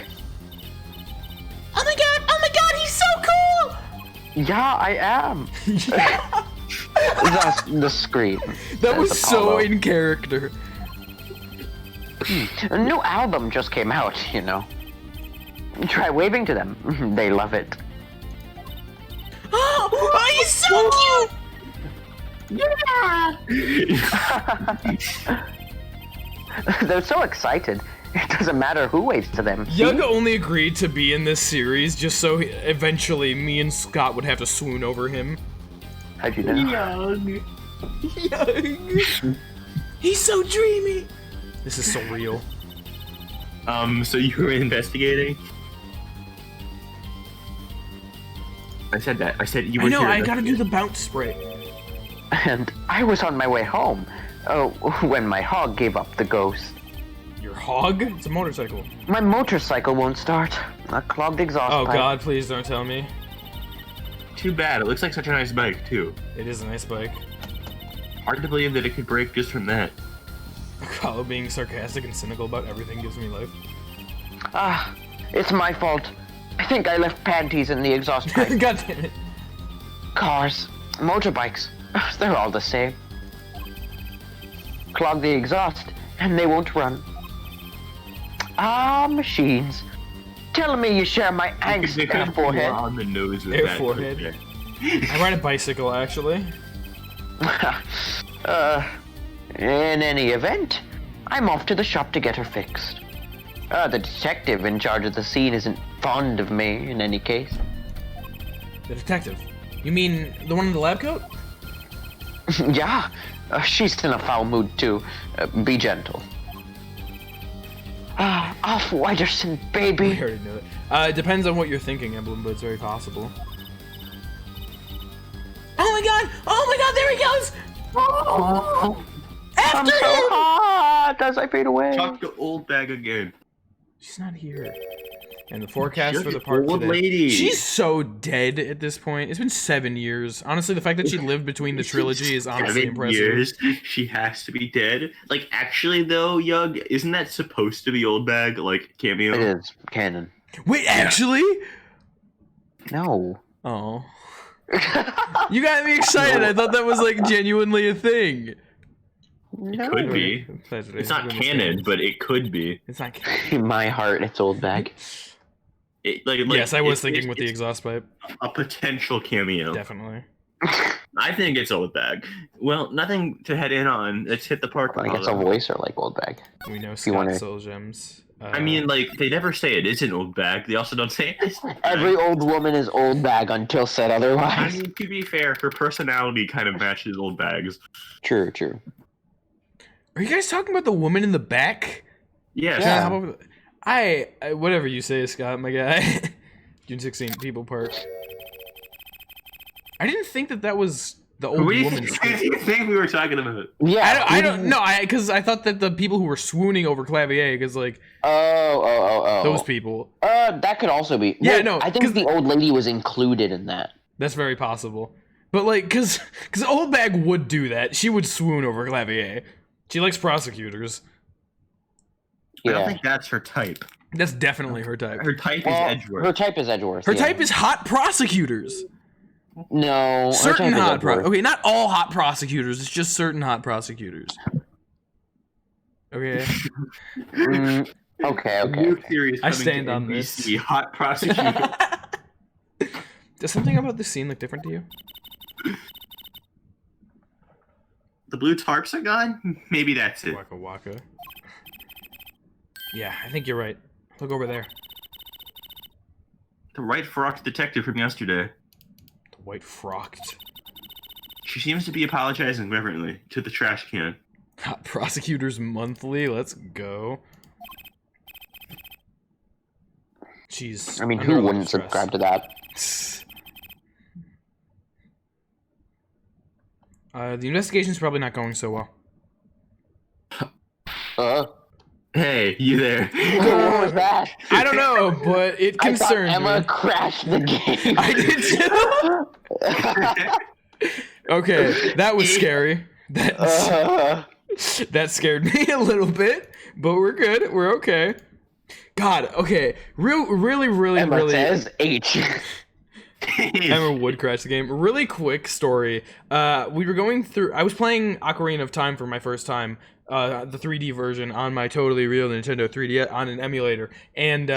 [SPEAKER 1] Oh my god! Oh my god! He's so cool!
[SPEAKER 2] Yeah, I am. the scream.
[SPEAKER 1] That was
[SPEAKER 2] says
[SPEAKER 1] so
[SPEAKER 2] Apollo.
[SPEAKER 1] in character.
[SPEAKER 2] A new album just came out, you know. Try waving to them. They love it.
[SPEAKER 1] Oh, he's so cute!
[SPEAKER 2] They're so excited. It doesn't matter who waves to them. See?
[SPEAKER 1] Eugh only agreed to be in this series just so eventually me and Scott would have to swoon over him.
[SPEAKER 2] How'd you know?
[SPEAKER 1] Eugh. He's so dreamy. This is so real.
[SPEAKER 4] So you were investigating? I said that. I said you were
[SPEAKER 1] I know,
[SPEAKER 4] here
[SPEAKER 1] I gotta do
[SPEAKER 4] investigating.
[SPEAKER 1] the bounce spray.
[SPEAKER 2] And I was on my way home. Oh, when my hog gave up the ghost.
[SPEAKER 1] Your hog? It's a motorcycle.
[SPEAKER 2] My motorcycle won't start. A clogged exhaust
[SPEAKER 1] Oh
[SPEAKER 2] pipe.
[SPEAKER 1] god, please don't tell me.
[SPEAKER 4] Too bad. It looks like such a nice bike, too.
[SPEAKER 1] It is a nice bike.
[SPEAKER 4] Hard to believe that it could break just from that.
[SPEAKER 1] Carlo being sarcastic and cynical about everything gives me life.
[SPEAKER 2] Ah, it's my fault. I think I left panties in the exhaust pipe.
[SPEAKER 1] God damn it.
[SPEAKER 2] Cars, motorbikes, they're all the same. Clog the exhaust, and they won't run. Ah, machines. Telling me you share my angst,
[SPEAKER 4] They
[SPEAKER 2] Air
[SPEAKER 4] could
[SPEAKER 2] Forehead.
[SPEAKER 4] on the nose with
[SPEAKER 1] Air
[SPEAKER 4] that.
[SPEAKER 1] Forehead. I ride a bicycle, actually.
[SPEAKER 2] In any event, I'm off to the shop to get her fixed. The detective in charge of the scene isn't fond of me in any case.
[SPEAKER 1] The detective. You mean the one in the lab coat?
[SPEAKER 2] Yeah, she's in a foul mood too. Be gentle. Off Whiterson,
[SPEAKER 1] I
[SPEAKER 2] baby.
[SPEAKER 1] already knew it. It depends on what you're thinking, Emblem, but it's very possible. Oh my god! Oh my god, there he goes!
[SPEAKER 2] I'm
[SPEAKER 1] After
[SPEAKER 2] so
[SPEAKER 1] him!
[SPEAKER 2] hot as I fade away.
[SPEAKER 4] Talk to old bag again.
[SPEAKER 1] She's not here. And the forecast
[SPEAKER 4] She's
[SPEAKER 1] for the
[SPEAKER 4] an
[SPEAKER 1] park
[SPEAKER 4] old
[SPEAKER 1] today.
[SPEAKER 4] lady.
[SPEAKER 1] She's so dead at this point. It's been 7 years. Honestly, the fact that she lived between the trilogy is honestly
[SPEAKER 4] 7
[SPEAKER 1] impressive.
[SPEAKER 4] years. She has to be dead. Like, actually, though, Eugh, isn't that supposed to be old bag? Like, cameo?
[SPEAKER 2] It is canon.
[SPEAKER 1] Wait, actually?
[SPEAKER 2] No.
[SPEAKER 1] Oh. You got me excited. I thought that was like genuinely a thing.
[SPEAKER 2] No.
[SPEAKER 4] Could be. It's not canon, but it could be.
[SPEAKER 1] It's not canon.
[SPEAKER 2] In my heart, it's old bag.
[SPEAKER 1] Yes, I was
[SPEAKER 4] it's-
[SPEAKER 1] thinking with the
[SPEAKER 4] it's
[SPEAKER 1] exhaust pipe.
[SPEAKER 4] a potential cameo.
[SPEAKER 1] Definitely.
[SPEAKER 4] I think it's old bag. Well, nothing to head in on. Let's hit the park.
[SPEAKER 2] I guess a voice or like old bag.
[SPEAKER 1] We know
[SPEAKER 2] you
[SPEAKER 1] Scott
[SPEAKER 2] wanna-
[SPEAKER 1] sells gems.
[SPEAKER 4] I mean, like, they never say it is an old bag. They also don't say it's old bag.
[SPEAKER 2] Every old woman is old bag until said
[SPEAKER 4] I
[SPEAKER 2] otherwise.
[SPEAKER 4] mean, to be fair, her personality kind of matches old bags.
[SPEAKER 2] True, true.
[SPEAKER 1] Are you guys talking about the woman in the back?
[SPEAKER 4] Yes.
[SPEAKER 2] Yeah.
[SPEAKER 1] Hop over the- I whatever you say, Scott, my guy. June 16th, People Park. I didn't think that was the old
[SPEAKER 4] What do you
[SPEAKER 1] woman.
[SPEAKER 4] think we were talking about?
[SPEAKER 2] Yeah.
[SPEAKER 1] I don't know. Because I thought that the people who were swooning over Clavier, because like
[SPEAKER 2] Oh.
[SPEAKER 1] those people,
[SPEAKER 2] That could also be.
[SPEAKER 1] Yeah,
[SPEAKER 2] Wait,
[SPEAKER 1] no,
[SPEAKER 2] I
[SPEAKER 1] 'cause
[SPEAKER 2] think the old lady was included in that.
[SPEAKER 1] that's very possible. But like, because Old Bag would do that. She would swoon over Clavier. She likes prosecutors.
[SPEAKER 4] I don't
[SPEAKER 2] Yeah.
[SPEAKER 4] think that's her type.
[SPEAKER 1] That's definitely her type.
[SPEAKER 4] Her type
[SPEAKER 2] Well,
[SPEAKER 4] is Edgeworth.
[SPEAKER 2] her type is Edgeworth.
[SPEAKER 1] Her
[SPEAKER 2] yeah.
[SPEAKER 1] type is hot prosecutors.
[SPEAKER 2] No.
[SPEAKER 1] Certain hot
[SPEAKER 2] pro.
[SPEAKER 1] okay, not all hot prosecutors. It's just certain hot prosecutors. Okay.
[SPEAKER 2] Okay.
[SPEAKER 4] New theory is
[SPEAKER 1] I
[SPEAKER 4] coming
[SPEAKER 1] stand
[SPEAKER 4] to
[SPEAKER 1] on
[SPEAKER 4] NBC,
[SPEAKER 1] this.
[SPEAKER 4] Hot prosecutor.
[SPEAKER 1] Does something about this scene look different to you?
[SPEAKER 4] The blue tarps are gone? Maybe that's it.
[SPEAKER 1] Waka waka. Yeah, I think you're right. Look over there.
[SPEAKER 4] The right frocked detective from yesterday.
[SPEAKER 1] The white frocked.
[SPEAKER 4] She seems to be apologizing reverently to the trash can.
[SPEAKER 1] Hot Prosecutors Monthly, let's go. Jeez.
[SPEAKER 2] I mean,
[SPEAKER 1] under a
[SPEAKER 2] who
[SPEAKER 1] lot of
[SPEAKER 2] wouldn't
[SPEAKER 1] stress.
[SPEAKER 2] subscribe to that?
[SPEAKER 1] The investigation's probably not going so well.
[SPEAKER 4] Hey, you there?
[SPEAKER 2] What was that?
[SPEAKER 1] I don't know, but it
[SPEAKER 2] I thought
[SPEAKER 1] concerns
[SPEAKER 2] Emma
[SPEAKER 1] me.
[SPEAKER 2] crashed the game.
[SPEAKER 1] I did too. Okay, that was scary. That scared me a little bit, but we're good. We're okay. God, okay.
[SPEAKER 2] Emma
[SPEAKER 1] Really.
[SPEAKER 2] says H.
[SPEAKER 1] Emma would crash the game. Really quick story. We were going through. I was playing Ocarina of Time for my first time, the 3D version on my totally real Nintendo 3D on an emulator, and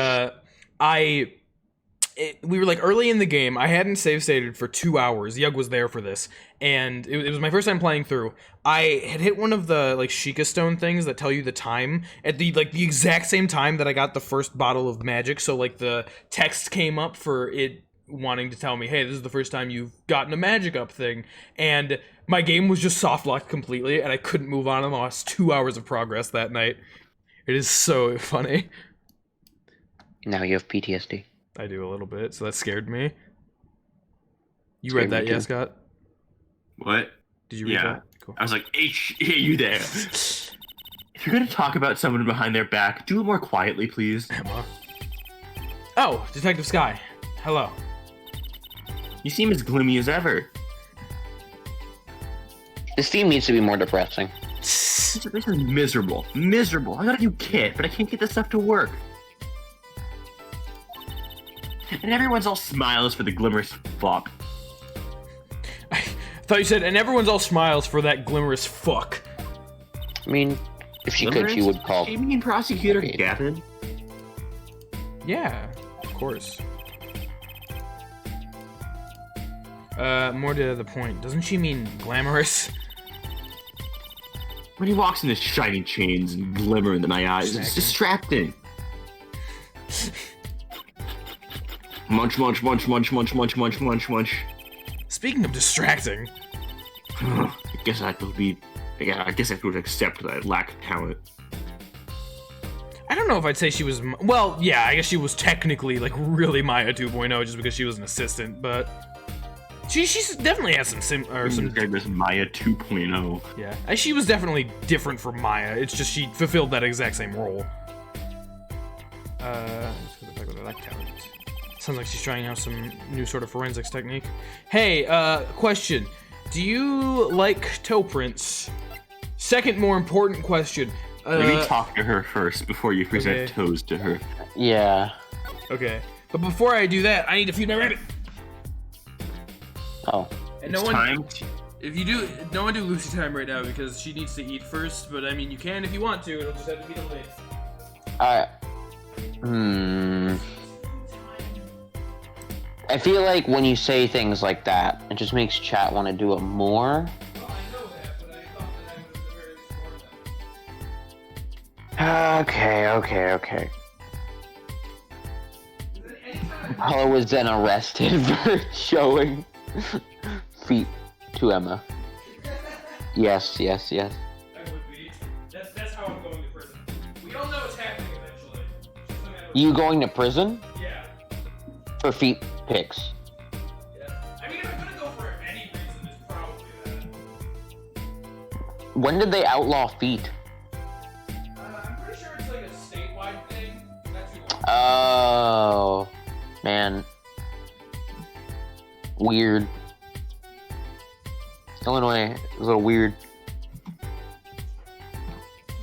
[SPEAKER 1] we were like early in the game. I hadn't save stated for 2 hours. Eugh was there for this, and it was my first time playing through. I had hit one of the like Sheikah stone things that tell you the time at the exact same time that I got the first bottle of magic. So like the text came up for it wanting to tell me, hey, this is the first time you've gotten a magic up thing, and my game was just soft locked completely, and I couldn't move on and lost 2 hours of progress that night. It is so funny.
[SPEAKER 2] Now you have PTSD.
[SPEAKER 1] I do a little bit, so that scared me. You
[SPEAKER 2] Scared
[SPEAKER 1] read that,
[SPEAKER 2] me
[SPEAKER 1] yeah,
[SPEAKER 2] too.
[SPEAKER 1] Scott?
[SPEAKER 4] What?
[SPEAKER 1] Did you read
[SPEAKER 4] Yeah.
[SPEAKER 1] that? Cool.
[SPEAKER 4] I was like, H, hey, you there? If you're gonna talk about someone behind their back, do it more quietly, please.
[SPEAKER 1] Emma. Oh, Detective Sky. Hello.
[SPEAKER 4] You seem as gloomy as ever.
[SPEAKER 2] This theme needs to be more depressing.
[SPEAKER 4] This is miserable. Miserable. I got a new kit, but I can't get this stuff to work. And everyone's all smiles for the glimmerous fuck.
[SPEAKER 1] I thought you said, and everyone's all smiles for that glimmerous fuck.
[SPEAKER 2] I mean, if she could, she
[SPEAKER 4] Glimmerous?
[SPEAKER 2] would call.
[SPEAKER 4] You mean Prosecutor
[SPEAKER 2] Okay.
[SPEAKER 4] Gavin?
[SPEAKER 1] Yeah, of course. More to the point, doesn't she mean glamorous?
[SPEAKER 4] When he walks in his shiny chains and glimmer in my eyes, it's distracting. Munch, munch, munch, munch, munch, munch, munch, munch, munch.
[SPEAKER 1] Speaking of distracting,
[SPEAKER 4] I guess I could accept that I lack talent.
[SPEAKER 1] I don't know if I'd say she was, well, yeah, I guess she was technically, like, really Maya 2.0 just because she was an assistant, but she's definitely has some
[SPEAKER 4] There's Maya 2.0.
[SPEAKER 1] yeah, she was definitely different from Maya. It's just she fulfilled that exact same role. Let's go back with her, that talent. Sounds like she's trying out some new sort of forensics technique. Hey, question. Do you like toe prints? Second more important question.
[SPEAKER 4] Maybe talk to her first before you present
[SPEAKER 1] okay.
[SPEAKER 4] toes to her.
[SPEAKER 2] Yeah.
[SPEAKER 1] Okay. But before I do that, I need to feed my rabbit.
[SPEAKER 2] Oh.
[SPEAKER 1] And
[SPEAKER 4] It's time.
[SPEAKER 1] if you do, no one do Lucy time right now because she needs to eat first, but I mean, you can if you want to, it'll just have to be delayed.
[SPEAKER 2] I feel like when you say things like that, it just makes chat want to do it more.
[SPEAKER 1] Well, I know that, but I thought that I was the very least
[SPEAKER 2] Okay. Paula was then arrested for showing feet to Emma. Yes.
[SPEAKER 1] I would be. That's how I'm going to prison. We all know what's happening eventually. Just no matter what.
[SPEAKER 2] You going to prison
[SPEAKER 1] Yeah.
[SPEAKER 2] for feet pics?
[SPEAKER 1] I mean, if I'm gonna go for any reason, it's probably that.
[SPEAKER 2] When did they outlaw feet?
[SPEAKER 1] I'm pretty sure it's like a statewide thing. Not too long.
[SPEAKER 2] Oh, man. Weird. Illinois is a little weird.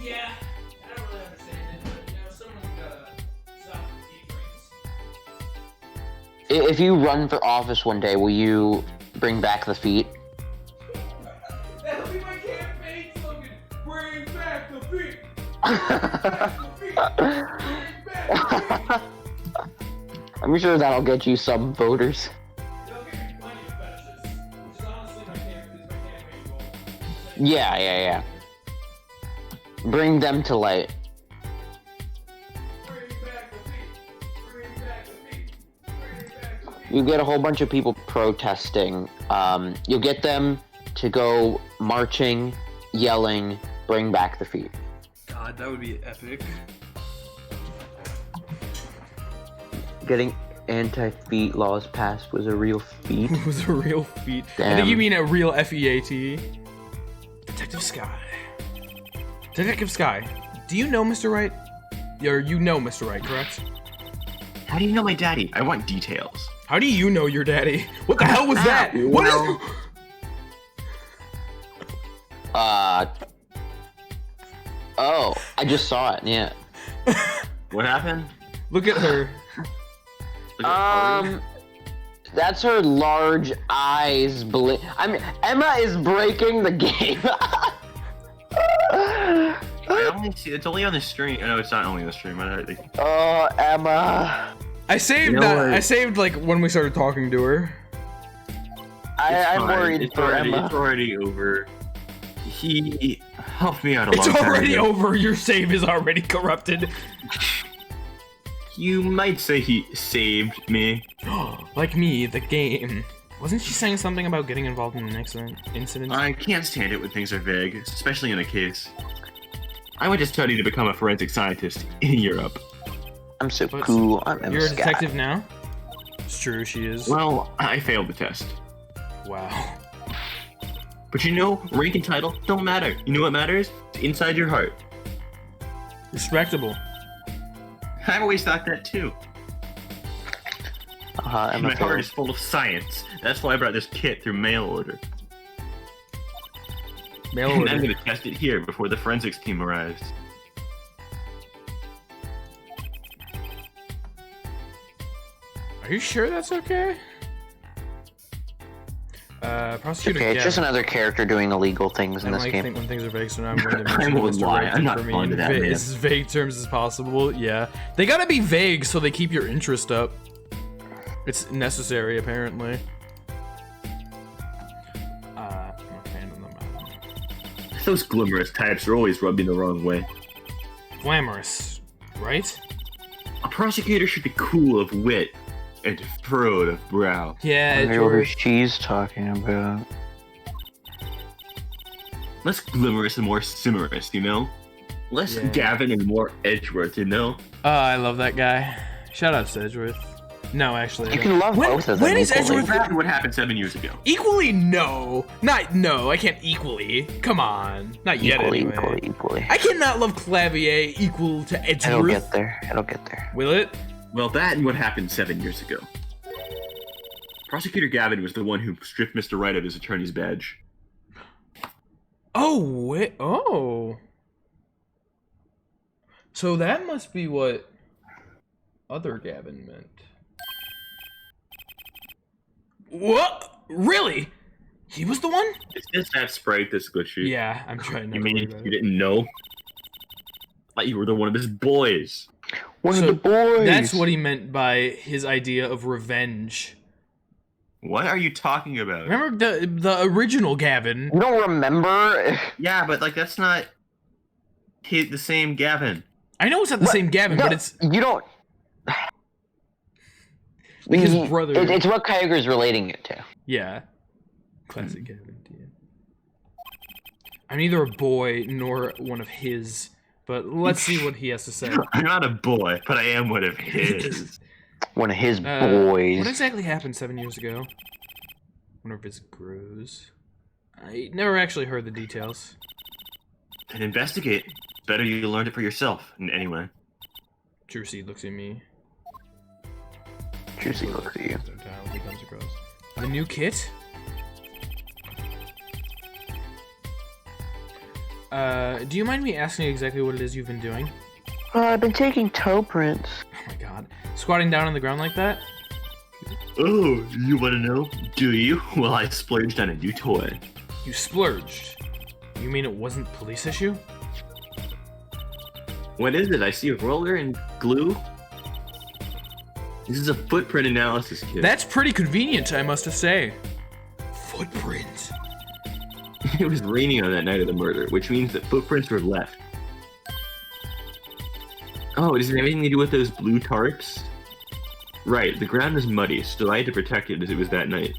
[SPEAKER 1] Yeah. I don't really understand it, but you know, someone's gotta stop the feet rings.
[SPEAKER 2] If you run for office one day, will you Bring back the feet.
[SPEAKER 1] That'll be my campaign slogan. Bring back the feet.
[SPEAKER 2] I'm sure that'll get you some voters.
[SPEAKER 1] It'll give me plenty of fetishes, which is honestly my campaign goal.
[SPEAKER 2] Yeah. Bring them to light.
[SPEAKER 1] Bring back the feet. Bring back the feet. Bring back the feet.
[SPEAKER 2] You get a whole bunch of people protesting. You'll get them to go marching, yelling, bring back the feet.
[SPEAKER 1] God, that would be epic.
[SPEAKER 2] Getting anti-feet laws passed was a real feat.
[SPEAKER 1] It was a real feat. I
[SPEAKER 2] Damn.
[SPEAKER 1] think you mean a real FEAT. Detective Sky. Detective Sky, do you know Mr. Wright? Or you know Mr. Wright, correct?
[SPEAKER 4] How do you know my daddy? I want details.
[SPEAKER 1] How do you know your daddy? What the hell was that? What is...
[SPEAKER 2] Oh, I just saw it, yeah.
[SPEAKER 4] What happened?
[SPEAKER 1] Look at her.
[SPEAKER 4] Look at Ari.
[SPEAKER 2] That's her large eyes Emma is breaking the game.
[SPEAKER 4] I only see it's only on the stream. No, it's not only on the stream.
[SPEAKER 2] Oh, Emma.
[SPEAKER 1] I saved
[SPEAKER 4] You know
[SPEAKER 1] that.
[SPEAKER 4] what?
[SPEAKER 1] I saved like when we started talking to her.
[SPEAKER 2] I'm
[SPEAKER 4] fine.
[SPEAKER 2] worried
[SPEAKER 4] It's
[SPEAKER 2] for
[SPEAKER 4] already,
[SPEAKER 2] Emma.
[SPEAKER 4] It's already over. He helped me out a
[SPEAKER 1] It's
[SPEAKER 4] long time
[SPEAKER 1] already
[SPEAKER 4] ago.
[SPEAKER 1] over. Your save is already corrupted.
[SPEAKER 4] You might say he saved me.
[SPEAKER 1] Like me, the game. Wasn't she saying something about getting involved in an incident?
[SPEAKER 4] I can't stand it when things are vague, especially in a case. I went to study to become a forensic scientist in Europe.
[SPEAKER 2] I'm so
[SPEAKER 1] But
[SPEAKER 2] cool. I'm Emma
[SPEAKER 1] You're a
[SPEAKER 2] Scott.
[SPEAKER 1] detective now? It's true, she is.
[SPEAKER 4] Well, I failed the test.
[SPEAKER 1] Wow.
[SPEAKER 4] But you know, rank and title don't matter. You know what matters? It's inside your heart.
[SPEAKER 1] Respectable.
[SPEAKER 4] I've always thought that too.
[SPEAKER 2] Emma
[SPEAKER 4] My heart
[SPEAKER 2] failed.
[SPEAKER 4] is full of science. That's why I brought this kit through mail order.
[SPEAKER 1] Mail
[SPEAKER 4] And
[SPEAKER 1] order.
[SPEAKER 4] I'm gonna test it here before the forensics team arrives.
[SPEAKER 1] Are you sure that's okay? Prosecutor.
[SPEAKER 2] Okay, it's
[SPEAKER 1] Gavin.
[SPEAKER 2] just another character doing illegal things
[SPEAKER 1] I
[SPEAKER 2] in
[SPEAKER 1] don't
[SPEAKER 2] this
[SPEAKER 1] like
[SPEAKER 2] game.
[SPEAKER 1] think when things are vague, so now I'm going to
[SPEAKER 4] I
[SPEAKER 1] mention
[SPEAKER 4] won't
[SPEAKER 1] Mr.
[SPEAKER 4] lie,
[SPEAKER 1] Wright
[SPEAKER 4] I'm not
[SPEAKER 1] for me
[SPEAKER 4] fond
[SPEAKER 1] in
[SPEAKER 4] of that, man.
[SPEAKER 1] as vague terms as possible. Yeah, they gotta be vague so they keep your interest up. It's necessary, apparently. I'm a fan of them.
[SPEAKER 4] Those glamorous types are always rubbed me the wrong way.
[SPEAKER 1] Glamorous, right?
[SPEAKER 4] A prosecutor should be cool of wit and furrowed of brow.
[SPEAKER 1] Yeah,
[SPEAKER 2] I know who
[SPEAKER 1] George.
[SPEAKER 2] she's talking about.
[SPEAKER 4] Less glamorous and more simmerous, you know? Less
[SPEAKER 1] Yeah.
[SPEAKER 4] Gavin and more Edgeworth, you know?
[SPEAKER 1] Oh, I love that guy. Shout out to Edgeworth. No, actually. I
[SPEAKER 2] You
[SPEAKER 1] don't.
[SPEAKER 2] can love
[SPEAKER 1] When-
[SPEAKER 2] both of them
[SPEAKER 1] when is
[SPEAKER 2] equally.
[SPEAKER 1] Edgeworth-
[SPEAKER 4] Exactly what happened 7 years ago.
[SPEAKER 1] Equally, no. Not no. I can't equally. Come on. Not yet, anyway.
[SPEAKER 2] Equally.
[SPEAKER 1] I cannot love Clavier equal to
[SPEAKER 2] It'll
[SPEAKER 1] Edgeworth.
[SPEAKER 2] get there. It'll get there.
[SPEAKER 1] Will it?
[SPEAKER 4] Well, that and what happened 7 years ago. Prosecutor Gavin was the one who stripped Mr. Wright of his attorney's badge.
[SPEAKER 1] Oh, wait. Oh. So that must be what other Gavin meant. What? Really? He was the one?
[SPEAKER 4] It's just that sprite that's glitchy.
[SPEAKER 1] Yeah, I'm trying not
[SPEAKER 4] You
[SPEAKER 1] to
[SPEAKER 4] mean
[SPEAKER 1] worry
[SPEAKER 4] you
[SPEAKER 1] about it.
[SPEAKER 4] didn't know? Like you were the one of his boys.
[SPEAKER 2] One
[SPEAKER 1] So
[SPEAKER 2] of the boys.
[SPEAKER 1] That's what he meant by his idea of revenge.
[SPEAKER 4] What are you talking about?
[SPEAKER 1] Remember the original Gavin?
[SPEAKER 2] You don't remember?
[SPEAKER 4] Yeah, but like that's not the same Gavin.
[SPEAKER 1] I know it's not the same Gavin,
[SPEAKER 2] No,
[SPEAKER 1] but it's
[SPEAKER 2] you don't.
[SPEAKER 1] like his
[SPEAKER 2] You-
[SPEAKER 1] brother.
[SPEAKER 2] It's what Kyogre's relating it to.
[SPEAKER 1] Yeah. Classic Gavin. Yeah. I'm neither a boy nor one of his, but let's see what he has to say.
[SPEAKER 4] I'm not a boy, but I am one of his.
[SPEAKER 2] One of his
[SPEAKER 1] What
[SPEAKER 2] boys.
[SPEAKER 1] exactly happened 7 years ago? Wonder if it grows. I never actually heard the details.
[SPEAKER 4] Then investigate. Better you learned it for yourself. Anyway.
[SPEAKER 1] True Seed looks at me.
[SPEAKER 2] Juicy, look at you.
[SPEAKER 1] The new kit? Do you mind me asking exactly what it is you've been doing?
[SPEAKER 2] I've been taking toe prints.
[SPEAKER 1] Oh my god. Squatting down on the ground like that?
[SPEAKER 4] Oh, you want to know? Do you? Well, I splurged on a new toy.
[SPEAKER 1] You splurged. You mean it wasn't police issue?
[SPEAKER 4] What is it? I see a roller and glue. This is a footprint analysis kit.
[SPEAKER 1] That's pretty convenient, I must say. Footprint.
[SPEAKER 4] It was raining on that night of the murder, which means that footprints were left. Oh, does it have anything to do with those blue tarps? Right, the ground was muddy, so I had to protect it as it was that night.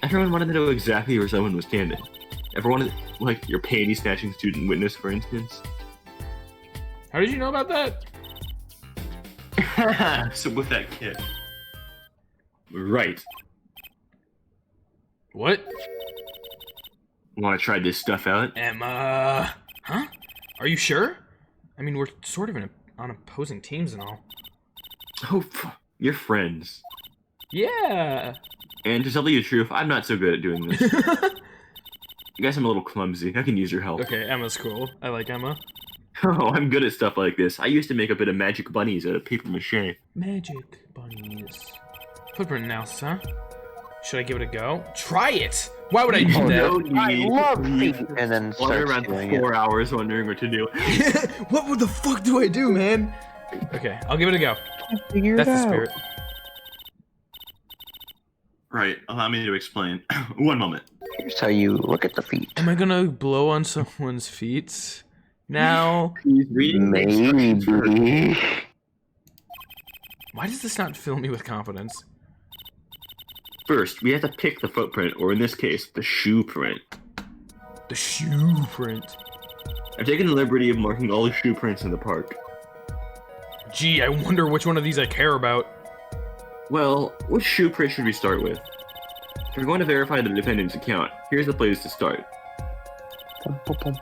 [SPEAKER 4] Everyone wanted to know exactly where someone was standing. Everyone, like your panty snatching student witness, for instance.
[SPEAKER 1] How did you know about that?
[SPEAKER 4] So with that kit. Right.
[SPEAKER 1] What?
[SPEAKER 4] Want to try this stuff out?
[SPEAKER 1] Emma. Huh? Are you sure? I mean, we're sort of on opposing teams and all.
[SPEAKER 4] Oh, you're friends.
[SPEAKER 1] Yeah.
[SPEAKER 4] And to tell you the truth, I'm not so good at doing this. I guess I'm a little clumsy. I can use your help.
[SPEAKER 1] Okay, Emma's cool. I like Emma.
[SPEAKER 4] Oh, I'm good at stuff like this. I used to make a bit of magic bunnies out of paper mache.
[SPEAKER 1] Magic bunnies. Footprint analysis, huh? Should I give it a go? Try it! Why would I do that?
[SPEAKER 2] I love feet. And then
[SPEAKER 4] Wander
[SPEAKER 2] starts
[SPEAKER 4] around
[SPEAKER 2] doing
[SPEAKER 4] for
[SPEAKER 2] it.
[SPEAKER 4] 4 hours wondering what to do.
[SPEAKER 1] What the fuck do I do, man? Okay, I'll give it a go.
[SPEAKER 2] Figure
[SPEAKER 1] That's
[SPEAKER 2] it
[SPEAKER 1] the
[SPEAKER 2] out.
[SPEAKER 1] spirit.
[SPEAKER 4] Right, allow me to explain. One moment.
[SPEAKER 2] Here's how you look at the feet.
[SPEAKER 1] Am I gonna blow on someone's feet? Now?
[SPEAKER 4] He's reading the instructions first.
[SPEAKER 2] Maybe.
[SPEAKER 1] Why does this not fill me with confidence?
[SPEAKER 4] First, we have to pick the footprint, or in this case, the shoe print.
[SPEAKER 1] The shoe print.
[SPEAKER 4] I've taken the liberty of marking all the shoe prints in the park.
[SPEAKER 1] Gee, I wonder which one of these I care about.
[SPEAKER 4] Well, which shoe print should we start with? If we're going to verify the defendant's account, here's the place to start.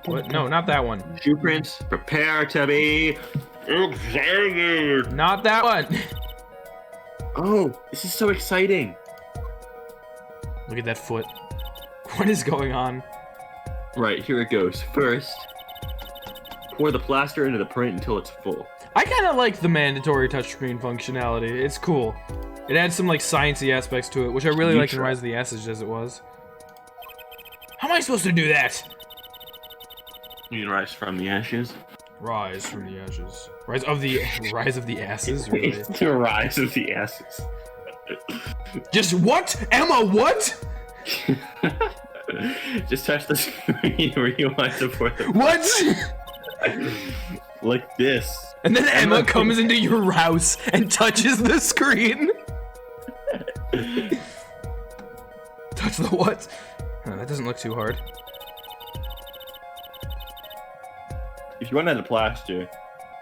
[SPEAKER 1] What? No, not that one.
[SPEAKER 4] Shoe prints, prepare to be examined.
[SPEAKER 1] Not that one.
[SPEAKER 4] Oh, this is so exciting.
[SPEAKER 1] Look at that foot. What is going on?
[SPEAKER 4] Right, here it goes. First, pour the plaster into the print until it's full.
[SPEAKER 1] I kind of like the mandatory touchscreen functionality. It's cool. It adds some like sciencey aspects to it, which I really liked in Rise of the Ashes as it was. How am I supposed to do that?
[SPEAKER 4] You mean rise from the ashes?
[SPEAKER 1] Rise from the ashes. Rise of the asses. Really?
[SPEAKER 4] It's the rise of the ashes.
[SPEAKER 1] Just what? Emma, what?
[SPEAKER 4] Just touch the screen where you want to pour the
[SPEAKER 1] What?
[SPEAKER 4] like this.
[SPEAKER 1] And then Emma comes into your house and touches the screen. Touch the what? Oh, that doesn't look too hard.
[SPEAKER 4] If you run out of plaster,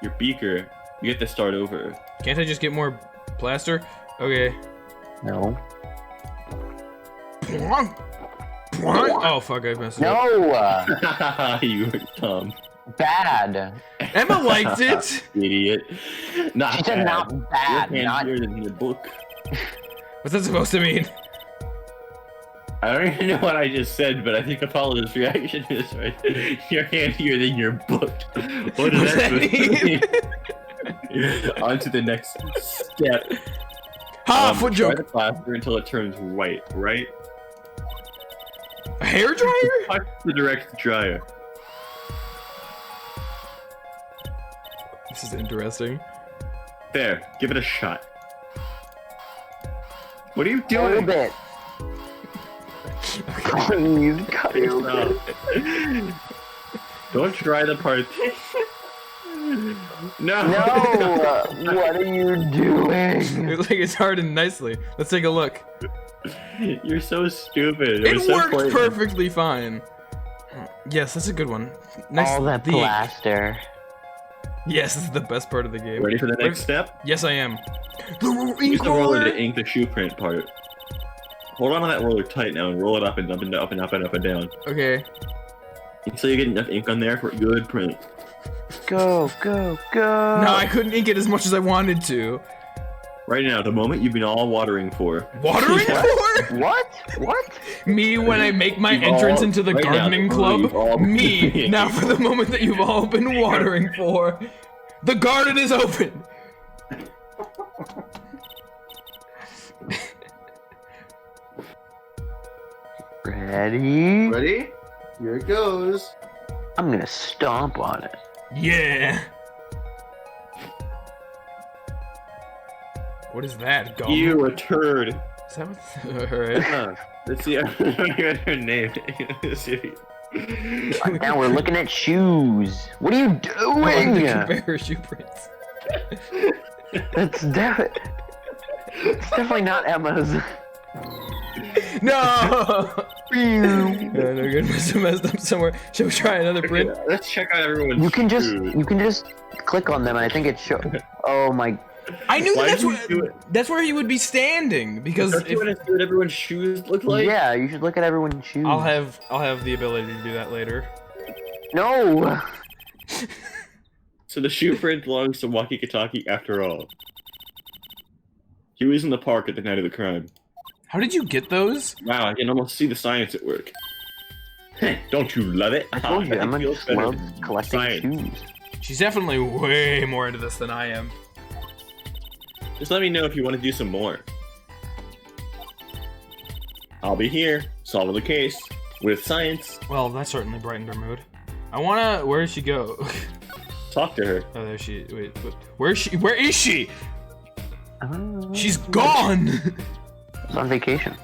[SPEAKER 4] your beaker, you have to start over.
[SPEAKER 1] Can't I just get more plaster? Okay.
[SPEAKER 2] No.
[SPEAKER 1] Oh fuck, I messed it up.
[SPEAKER 2] No!
[SPEAKER 4] You dumb
[SPEAKER 2] Bad.
[SPEAKER 1] Emma liked it!
[SPEAKER 4] idiot. Not
[SPEAKER 2] She said not bad,
[SPEAKER 4] You're
[SPEAKER 2] not...
[SPEAKER 4] handier than your book.
[SPEAKER 1] What's that supposed to mean?
[SPEAKER 4] I don't even know what I just said, but I think Apollo's reaction is right. You're handier than your book. What does that mean? On to the next step.
[SPEAKER 1] Ha! Foot
[SPEAKER 4] Try
[SPEAKER 1] joke!
[SPEAKER 4] the plaster until it turns white, right?
[SPEAKER 1] A hair dryer?
[SPEAKER 4] Touch the direct dryer.
[SPEAKER 1] This is interesting.
[SPEAKER 4] There, give it a shot. What are you
[SPEAKER 2] A little
[SPEAKER 4] doing?
[SPEAKER 2] bit. Please, cut it.
[SPEAKER 4] No. Don't try the part. No.
[SPEAKER 2] No! What are you doing?
[SPEAKER 1] It looks like it's hardened nicely. Let's take a look.
[SPEAKER 4] You're so stupid.
[SPEAKER 1] It
[SPEAKER 4] was so
[SPEAKER 1] worked
[SPEAKER 4] pointless.
[SPEAKER 1] perfectly fine. Yes, that's a good one. Nice.
[SPEAKER 2] All that
[SPEAKER 1] the ink.
[SPEAKER 2] plaster.
[SPEAKER 1] Yes, this is the best part of the game.
[SPEAKER 4] Ready for the next step?
[SPEAKER 1] Yes, I am. The
[SPEAKER 4] Use
[SPEAKER 1] ink
[SPEAKER 4] the roller
[SPEAKER 1] roller.
[SPEAKER 4] to ink the shoe print part. Hold on to that roller tight now and roll it up and up and up and up and up and down
[SPEAKER 1] Okay.
[SPEAKER 4] until you get enough ink on there for a good print.
[SPEAKER 2] Go, go, go!
[SPEAKER 1] No, I couldn't ink it as much as I wanted to.
[SPEAKER 4] Right now, the moment you've been all watering for.
[SPEAKER 1] Watering for?
[SPEAKER 2] What? What?
[SPEAKER 1] Me when I make my
[SPEAKER 4] You've
[SPEAKER 1] entrance
[SPEAKER 4] all-
[SPEAKER 1] into the
[SPEAKER 4] right now,
[SPEAKER 1] gardening
[SPEAKER 4] the moment you've all
[SPEAKER 1] club.
[SPEAKER 4] been-
[SPEAKER 1] Me now for the moment that you've all been watering for. The garden is open.
[SPEAKER 2] Ready?
[SPEAKER 5] Ready? Here it goes.
[SPEAKER 2] I'm gonna stomp on it.
[SPEAKER 1] Yeah. What is that? Gum?
[SPEAKER 4] You a turd.
[SPEAKER 1] Is that what? Alright.
[SPEAKER 4] Let's see her name.
[SPEAKER 2] Now we're looking at shoes. What are you doing?
[SPEAKER 1] Compare her shoe prints.
[SPEAKER 2] It's definitely not Emma's.
[SPEAKER 1] No! No, no good. Must have messed up somewhere. Shall we try another print?
[SPEAKER 4] Let's check out everyone's
[SPEAKER 2] You can
[SPEAKER 4] shoes.
[SPEAKER 2] just click on them, and I think it shows. Oh my!
[SPEAKER 1] I knew
[SPEAKER 4] Why
[SPEAKER 1] that's
[SPEAKER 4] did you do it?
[SPEAKER 1] that's where he would be standing because
[SPEAKER 4] Don't you want to see what everyone's shoes look like?
[SPEAKER 2] Yeah, you should look at everyone's shoes.
[SPEAKER 1] I'll have the ability to do that later.
[SPEAKER 2] No.
[SPEAKER 4] So the shoe print belongs to Wakikataki after all. He was in the park at the night of the crime.
[SPEAKER 1] How did you get those?
[SPEAKER 4] Wow, I can almost see the science at work. Don't you love it?
[SPEAKER 2] I told you, Emma
[SPEAKER 4] It feels
[SPEAKER 2] just
[SPEAKER 4] better
[SPEAKER 2] loves
[SPEAKER 4] than
[SPEAKER 2] collecting
[SPEAKER 4] science.
[SPEAKER 2] shoes.
[SPEAKER 1] She's definitely way more into this than I am.
[SPEAKER 4] Just let me know if you want to do some more. I'll be here, solving the case, with science.
[SPEAKER 1] Well, that certainly brightened her mood. I wanna. Where does she go?
[SPEAKER 4] Talk to her.
[SPEAKER 1] Oh, there she. Wait, where is she? Where is she? She's
[SPEAKER 2] She's
[SPEAKER 1] gone.
[SPEAKER 2] on vacation.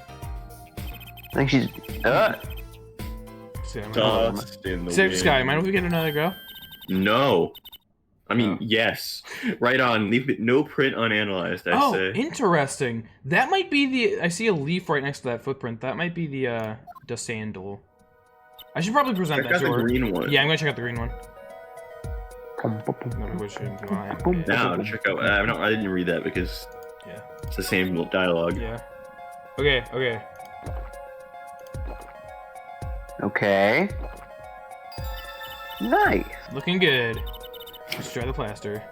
[SPEAKER 2] I think she's.
[SPEAKER 1] See, I'm
[SPEAKER 4] Dust in the
[SPEAKER 1] Save
[SPEAKER 4] wind.
[SPEAKER 1] Sky, mind if we get another go?
[SPEAKER 4] No. I mean,
[SPEAKER 1] Oh.
[SPEAKER 4] yes. Right on. Leave it, no print unanalyzed, I
[SPEAKER 1] Oh,
[SPEAKER 4] say.
[SPEAKER 1] interesting. That might be the. I see a leaf right next to that footprint. That might be the sandal. I should probably present
[SPEAKER 4] Check
[SPEAKER 1] that
[SPEAKER 4] out
[SPEAKER 1] to
[SPEAKER 4] the
[SPEAKER 1] her.
[SPEAKER 4] green one.
[SPEAKER 1] Yeah, I'm gonna check out the green one. Let me which one do I?
[SPEAKER 4] Now, to check out. I didn't read that because
[SPEAKER 1] Yeah.
[SPEAKER 4] it's the same dialogue.
[SPEAKER 1] Yeah. Okay. Okay.
[SPEAKER 2] Okay. Nice.
[SPEAKER 1] Looking good. Let's try the plaster.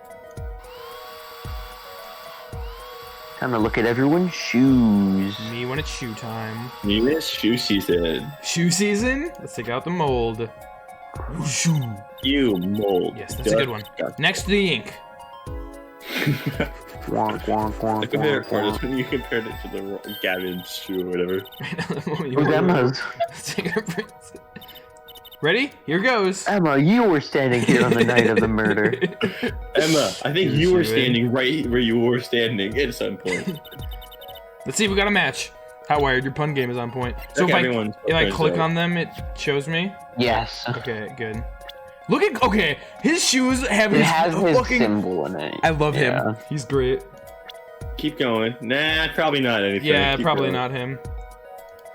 [SPEAKER 2] Time to look at everyone's shoes.
[SPEAKER 1] Me when it's shoe time.
[SPEAKER 4] Nina's shoe season.
[SPEAKER 1] Shoe season? Let's take out the mold. Shoe.
[SPEAKER 4] You mold.
[SPEAKER 1] Yes, that's a good one. Next to the ink.
[SPEAKER 2] Wonk, wonk, wonk,
[SPEAKER 4] The favorite
[SPEAKER 2] wonk,
[SPEAKER 4] part is
[SPEAKER 2] wonk.
[SPEAKER 4] when you compared it to the Gavin's shoe or whatever.
[SPEAKER 2] Who's Emma's?
[SPEAKER 1] Let's take our prints. Ready? Here goes.
[SPEAKER 2] Emma, you were standing here on the night of the murder.
[SPEAKER 4] Emma, I think
[SPEAKER 1] Here's
[SPEAKER 4] you were
[SPEAKER 1] shoe in.
[SPEAKER 4] standing right where you were standing at some point.
[SPEAKER 1] Let's see if we got a match. How wired? Your pun game is on point. So
[SPEAKER 4] Okay,
[SPEAKER 1] if
[SPEAKER 4] everyone's
[SPEAKER 1] I
[SPEAKER 4] prints
[SPEAKER 1] click
[SPEAKER 4] out.
[SPEAKER 1] on them, it shows me.
[SPEAKER 2] Yes.
[SPEAKER 1] Okay, good. Look at okay. His shoes have
[SPEAKER 2] It
[SPEAKER 1] his
[SPEAKER 2] has his
[SPEAKER 1] fucking.
[SPEAKER 2] symbol in it.
[SPEAKER 1] I love
[SPEAKER 2] Yeah.
[SPEAKER 1] him. He's great.
[SPEAKER 4] Keep going. Nah, probably not anything.
[SPEAKER 1] Yeah,
[SPEAKER 4] Keep
[SPEAKER 1] probably
[SPEAKER 4] going.
[SPEAKER 1] not him.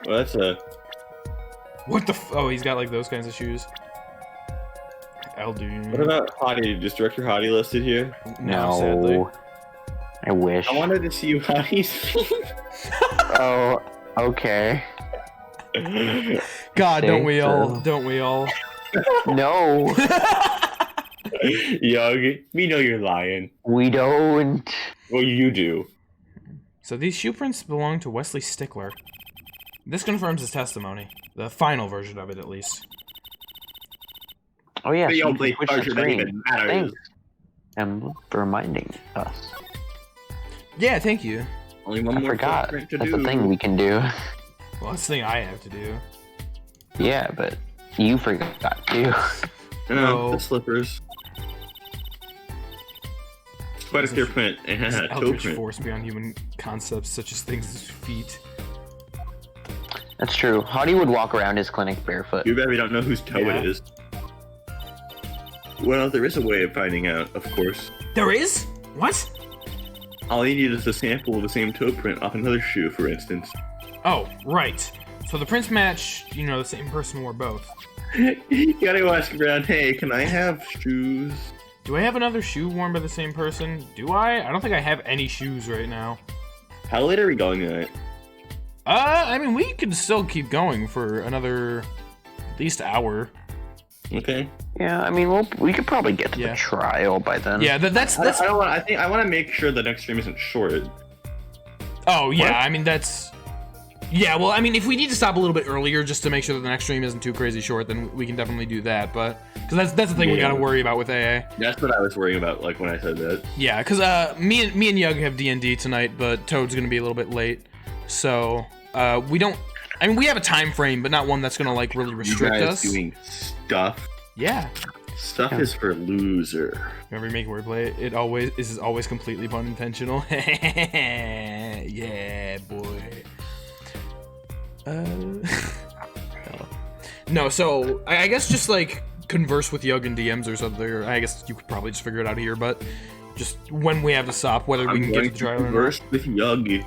[SPEAKER 4] Well, that's a.
[SPEAKER 1] What the? Oh, he's got like those kinds of shoes. I'll do.
[SPEAKER 4] What about Hottie? Is Director Hottie listed here?
[SPEAKER 1] No, sadly.
[SPEAKER 2] I wish.
[SPEAKER 4] I wanted to see you Hottie's feet.
[SPEAKER 2] Oh, okay.
[SPEAKER 1] God, don't
[SPEAKER 2] Say
[SPEAKER 1] we all?
[SPEAKER 2] so.
[SPEAKER 1] Don't we all?
[SPEAKER 2] No,
[SPEAKER 4] Young, we know you're lying.
[SPEAKER 2] we don't.
[SPEAKER 4] Well, you do.
[SPEAKER 1] So these shoe prints belong to Wesley Stickler. This confirms his testimony. The final version of it, at least.
[SPEAKER 2] Oh yeah,
[SPEAKER 4] But
[SPEAKER 2] so
[SPEAKER 4] you
[SPEAKER 2] you
[SPEAKER 4] play
[SPEAKER 2] can switch the
[SPEAKER 4] charger that
[SPEAKER 2] screen.
[SPEAKER 4] even matters.
[SPEAKER 2] Thanks, Emma, for reminding us.
[SPEAKER 1] Yeah, thank you.
[SPEAKER 4] Only one
[SPEAKER 2] I
[SPEAKER 4] more
[SPEAKER 2] forgot.
[SPEAKER 4] footprint to
[SPEAKER 2] That's
[SPEAKER 4] do.
[SPEAKER 2] a thing we can do.
[SPEAKER 1] Well, that's the thing I have to do.
[SPEAKER 2] Yeah, but you forgot too.
[SPEAKER 1] No.
[SPEAKER 4] The slippers. It's quite a clear print.
[SPEAKER 1] This
[SPEAKER 4] Toe
[SPEAKER 1] eldritch
[SPEAKER 4] print.
[SPEAKER 1] force beyond human concepts, such as things as feet.
[SPEAKER 2] That's true. Hottie would walk around his clinic barefoot.
[SPEAKER 4] Too bad we don't know whose toe
[SPEAKER 1] Yeah.
[SPEAKER 4] it is. Well, there is a way of finding out, of course.
[SPEAKER 1] There is? What?
[SPEAKER 4] All you need is a sample of the same toe print off another shoe, for instance.
[SPEAKER 1] Oh, right. So the prints match, you know, the same person wore both.
[SPEAKER 4] You gotta go ask around, hey, can I have shoes?
[SPEAKER 1] Do I have another shoe worn by the same person? Do I? I don't think I have any shoes right now.
[SPEAKER 4] How late are we going tonight?
[SPEAKER 1] I mean, we could still keep going for another at least hour.
[SPEAKER 4] Okay.
[SPEAKER 2] Yeah, I mean, we could probably get to
[SPEAKER 1] Yeah.
[SPEAKER 2] the trial by then.
[SPEAKER 1] Yeah, that's.
[SPEAKER 4] I don't want. I think I want to make sure the next stream isn't short.
[SPEAKER 1] Oh yeah,
[SPEAKER 4] What?
[SPEAKER 1] I mean that's. Yeah, well, I mean, if we need to stop a little bit earlier just to make sure that the next stream isn't too crazy short, then we can definitely do that. But because that's the thing we
[SPEAKER 4] Yeah.
[SPEAKER 1] gotta worry about with AA.
[SPEAKER 4] That's what I was worrying about, like when I said that.
[SPEAKER 1] Yeah, because me and Eugh have D&D tonight, but Toad's gonna be a little bit late, so we don't. I mean, we have a time frame, but not one that's gonna like really
[SPEAKER 4] You
[SPEAKER 1] restrict
[SPEAKER 4] guys
[SPEAKER 1] us.
[SPEAKER 4] doing stuff.
[SPEAKER 1] Yeah.
[SPEAKER 4] Stuff is for loser.
[SPEAKER 1] Remember you make wordplay? This is always completely pun intentional. Yeah, boy. No, so I guess just like converse with Eugh in DMs or something. Or I guess you could probably just figure it out here, but just when we have to stop, whether we
[SPEAKER 4] I'm
[SPEAKER 1] can get
[SPEAKER 4] going
[SPEAKER 1] to the trial or not.
[SPEAKER 4] converse with Eugh.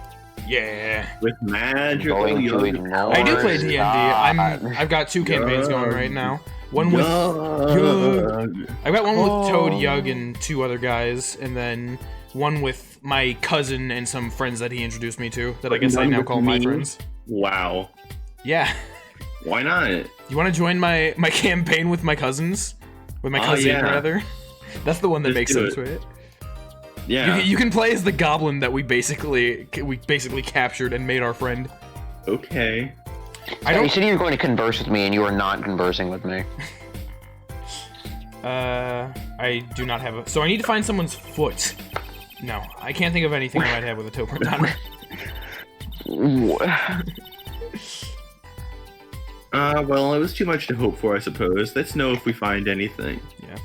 [SPEAKER 1] Yeah.
[SPEAKER 4] With magical
[SPEAKER 2] Going to
[SPEAKER 4] Eugh.
[SPEAKER 2] ignore
[SPEAKER 1] I do play D&D.
[SPEAKER 2] Scott.
[SPEAKER 1] I've got 2 campaigns going right now. One with
[SPEAKER 4] Eugh.
[SPEAKER 1] I've got one with Toad, Eugh, and 2 other guys, and then one with my cousin and some friends that he introduced me to, that I guess I
[SPEAKER 4] None
[SPEAKER 1] now
[SPEAKER 4] with
[SPEAKER 1] call my
[SPEAKER 4] me?
[SPEAKER 1] friends.
[SPEAKER 4] Wow.
[SPEAKER 1] Yeah.
[SPEAKER 4] Why not?
[SPEAKER 1] You want to join my campaign with my cousins? With my
[SPEAKER 4] Oh,
[SPEAKER 1] cousin,
[SPEAKER 4] yeah.
[SPEAKER 1] rather? That's the one that
[SPEAKER 4] Let's
[SPEAKER 1] makes
[SPEAKER 4] do
[SPEAKER 1] sense,
[SPEAKER 4] it.
[SPEAKER 1] right?
[SPEAKER 4] Yeah.
[SPEAKER 1] You can play as the goblin that we basically captured and made our friend.
[SPEAKER 4] Okay.
[SPEAKER 2] You said you were going to converse with me, and you are not conversing with me.
[SPEAKER 1] I do not have a... So I need to find someone's foot. No, I can't think of anything I might have with a toe print on it.
[SPEAKER 4] Well, it was too much to hope for, I suppose. Let's know if we find anything.
[SPEAKER 1] Yeah.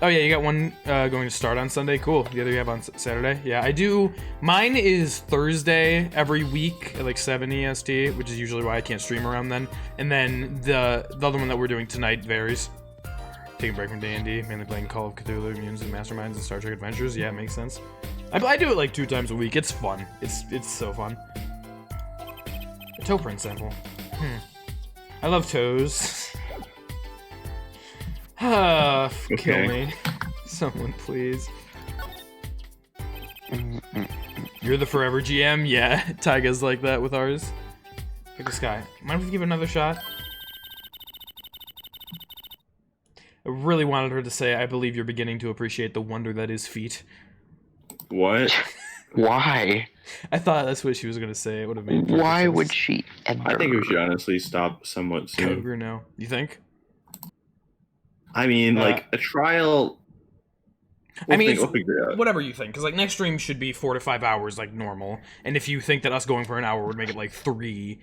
[SPEAKER 1] Oh yeah, you got one going to start on Sunday. Cool. The other you have on Saturday. Yeah, I do. Mine is Thursday every week at like 7 EST, which is usually why I can't stream around then. And then the other one that we're doing tonight varies. Taking a break from D&D, mainly playing Call of Cthulhu, Mutants and Masterminds, and Star Trek Adventures. Yeah, it makes sense. I do it like 2 times a week. It's fun. It's so fun. A toe print sample. I love toes. Kill
[SPEAKER 4] Okay.
[SPEAKER 1] me. Someone, please. You're the forever GM? Yeah, Tyga's like that with ours. Look at this guy. Mind if we give it another shot? I really wanted her to say, I believe you're beginning to appreciate the wonder that is feet.
[SPEAKER 4] What?
[SPEAKER 2] Why?
[SPEAKER 1] I thought that's what she was going to say. It would have made perfect
[SPEAKER 2] Why
[SPEAKER 1] sense.
[SPEAKER 2] would she ever?
[SPEAKER 4] I think we should honestly stop somewhat soon.
[SPEAKER 1] Koger, no. You think?
[SPEAKER 4] I mean, like, a trial...
[SPEAKER 1] I mean,
[SPEAKER 4] we'll figure it out.
[SPEAKER 1] whatever you think, because like next stream should be 4 to 5 hours, like normal. And if you think that us going for an hour would make it like 3,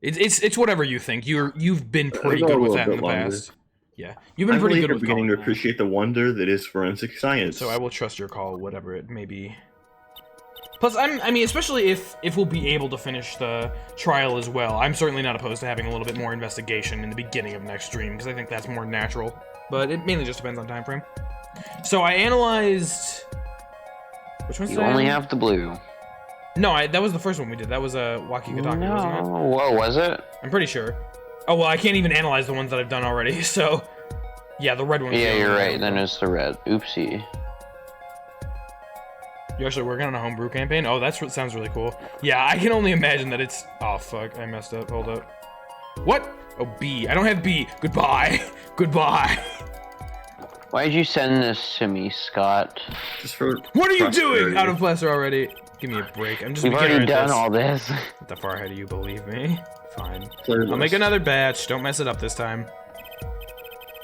[SPEAKER 1] it's whatever you think. You've been pretty
[SPEAKER 4] It'll
[SPEAKER 1] good with
[SPEAKER 4] go a
[SPEAKER 1] that in
[SPEAKER 4] bit
[SPEAKER 1] the
[SPEAKER 4] longer.
[SPEAKER 1] past. Yeah, you've been
[SPEAKER 4] I
[SPEAKER 1] pretty
[SPEAKER 4] believe
[SPEAKER 1] good
[SPEAKER 4] we're
[SPEAKER 1] with
[SPEAKER 4] beginning
[SPEAKER 1] calling
[SPEAKER 4] to
[SPEAKER 1] that.
[SPEAKER 4] appreciate the wonder that is forensic science.
[SPEAKER 1] So I will trust your call, whatever it may be. Plus, I mean, especially if we'll be able to finish the trial as well, I'm certainly not opposed to having a little bit more investigation in the beginning of next stream, because I think that's more natural. But it mainly just depends on time frame. So I analyzed... Which one's
[SPEAKER 2] You only have the blue.
[SPEAKER 1] No, that was the first one we did. That was a Wakikataki,
[SPEAKER 2] No.
[SPEAKER 1] wasn't it?
[SPEAKER 2] Whoa, was it?
[SPEAKER 1] I'm pretty sure. Oh, well, I can't even analyze the ones that I've done already, so... Yeah, the red one.
[SPEAKER 2] Yeah, you're right. Then it's the red. Oopsie.
[SPEAKER 1] You're actually working on a homebrew campaign? Oh, that's what sounds really cool. Yeah, I can only imagine that it's... Oh, fuck. I messed up. Hold up. What? Oh, B. I don't have B. Goodbye. Goodbye.
[SPEAKER 2] Why did you send this to me, Scott?
[SPEAKER 4] Just for
[SPEAKER 1] What are you
[SPEAKER 4] prosperity.
[SPEAKER 1] doing? Out of plaster already. Give me a break. I'm just
[SPEAKER 2] We've
[SPEAKER 1] beginner
[SPEAKER 2] already
[SPEAKER 1] at
[SPEAKER 2] done
[SPEAKER 1] this.
[SPEAKER 2] all this.
[SPEAKER 1] Not that far ahead of you, believe me. Fine.
[SPEAKER 4] Playlist.
[SPEAKER 1] I'll make another batch. Don't mess it up this time.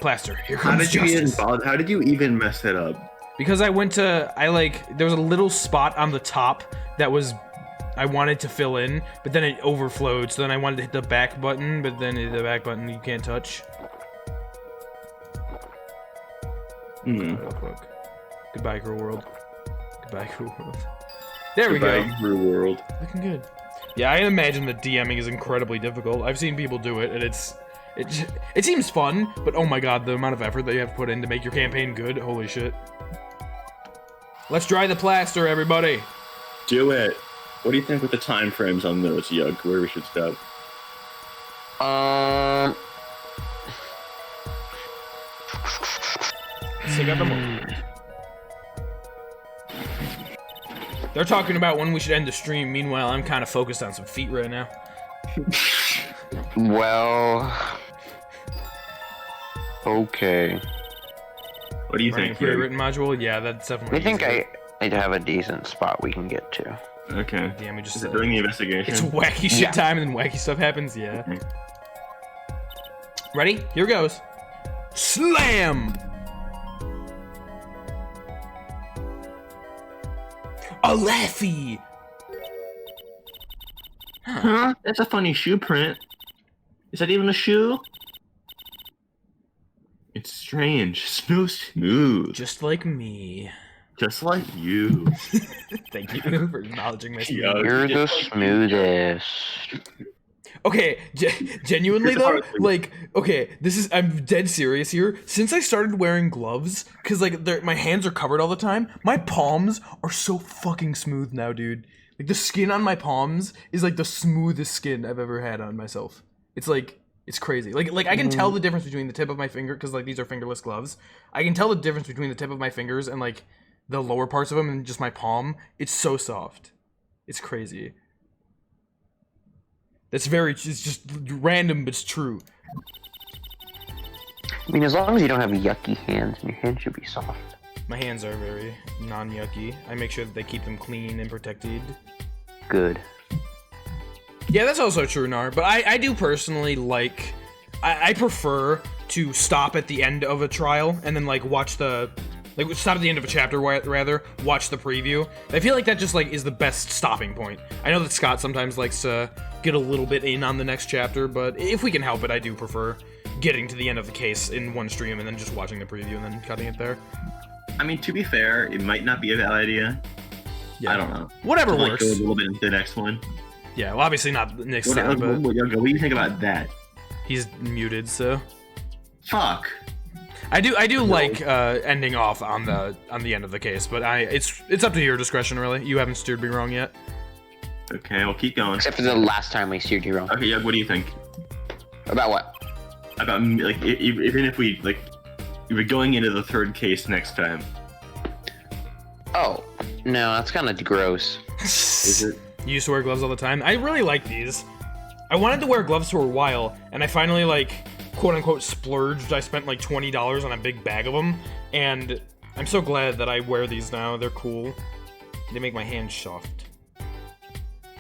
[SPEAKER 1] Plaster. Here
[SPEAKER 4] How
[SPEAKER 1] comes
[SPEAKER 4] did you even
[SPEAKER 1] justice.
[SPEAKER 4] bother? How did you even mess it up?
[SPEAKER 1] Because I went to, there was a little spot on the top that was, I wanted to fill in, but then it overflowed, so then I wanted to hit the back button, but then the back button you can't touch.
[SPEAKER 4] Hmm.
[SPEAKER 1] Real quick. Goodbye, cruel world. Goodbye, cruel world. There we
[SPEAKER 4] Goodbye,
[SPEAKER 1] go.
[SPEAKER 4] Brew World.
[SPEAKER 1] Looking good. Yeah, I imagine that DMing is incredibly difficult. I've seen people do it, and it seems fun, but oh my god, the amount of effort that you have to put in to make your campaign good, holy shit. Let's dry the plaster, everybody.
[SPEAKER 4] Do it. What do you think with the time frames on those, Eugh? Where we should stop?
[SPEAKER 1] Take out the mold. They're talking about when we should end the stream. Meanwhile, I'm kind of focused on some feet right now.
[SPEAKER 2] Well... Okay.
[SPEAKER 4] What do you
[SPEAKER 1] Running a
[SPEAKER 4] think, Greg?
[SPEAKER 1] pre-written module? Yeah, that's definitely
[SPEAKER 2] I think
[SPEAKER 1] easier.
[SPEAKER 2] I'd have a decent spot we can get to.
[SPEAKER 4] Okay.
[SPEAKER 1] Damn, we just
[SPEAKER 4] Is it during the investigation?
[SPEAKER 1] it's wacky shit
[SPEAKER 2] Yeah.
[SPEAKER 1] time and then wacky stuff happens. Yeah.
[SPEAKER 4] Okay.
[SPEAKER 1] Ready? Here goes. Slam! A laffy!
[SPEAKER 4] Huh? That's a funny shoe print. Is that even a shoe? It's strange. Smooth.
[SPEAKER 1] Just like me.
[SPEAKER 4] Just like you.
[SPEAKER 1] Thank you for acknowledging my
[SPEAKER 4] Yeah.
[SPEAKER 1] smooth.
[SPEAKER 2] You're the smoothest.
[SPEAKER 1] Okay, genuinely
[SPEAKER 4] Here's the
[SPEAKER 1] though,
[SPEAKER 4] hard thing.
[SPEAKER 1] like, okay, I'm dead serious here. Since I started wearing gloves, cause like my hands are covered all the time, my palms are so fucking smooth now, dude. Like the skin on my palms is like the smoothest skin I've ever had on myself. It's like, it's crazy. Like I can tell the difference between the tip of my finger, cause like these are fingerless gloves. I can tell the difference between the tip of my fingers and like the lower parts of them and just my palm. It's so soft. It's crazy. It's just random, but it's true.
[SPEAKER 2] I mean, as long as you don't have yucky hands, your hands should be soft.
[SPEAKER 1] My hands are very non-yucky. I make sure that they keep them clean and protected.
[SPEAKER 2] Good.
[SPEAKER 1] Yeah, that's also true, Nar. But I do personally like... I prefer to stop at the end of a trial and then, like, watch the... Like, stop at the end of a chapter, rather, watch the preview. I feel like that just, like, is the best stopping point. I know that Scott sometimes likes to get a little bit in on the next chapter, but if we can help it, I do prefer getting to the end of the case in one stream and then just watching the preview and then cutting it there.
[SPEAKER 4] I mean, to be fair, it might not be a bad idea.
[SPEAKER 1] Yeah.
[SPEAKER 4] I don't know.
[SPEAKER 1] Whatever
[SPEAKER 4] To, like,
[SPEAKER 1] works.
[SPEAKER 4] go a little bit into the next one.
[SPEAKER 1] Yeah, well, obviously not next
[SPEAKER 4] What,
[SPEAKER 1] time, but
[SPEAKER 4] what do you think about that?
[SPEAKER 1] he's muted, so...
[SPEAKER 4] Fuck.
[SPEAKER 1] I do like ending off on the end of the case, but it's up to your discretion, really. You haven't steered me wrong yet.
[SPEAKER 4] Okay, we'll keep going.
[SPEAKER 2] Except for the last time we steered you wrong.
[SPEAKER 4] Okay, Eugh, what do you think?
[SPEAKER 2] About what?
[SPEAKER 4] About, like, even if we, like, we were going into the third case next time.
[SPEAKER 2] Oh, no, that's kind of gross.
[SPEAKER 4] Is it?
[SPEAKER 1] You used to wear gloves all the time. I really like these. I wanted to wear gloves for a while, and I finally, like, quote-unquote splurged. I spent like $20 on a big bag of them, and I'm so glad that I wear these now. They're cool. They make my hands soft.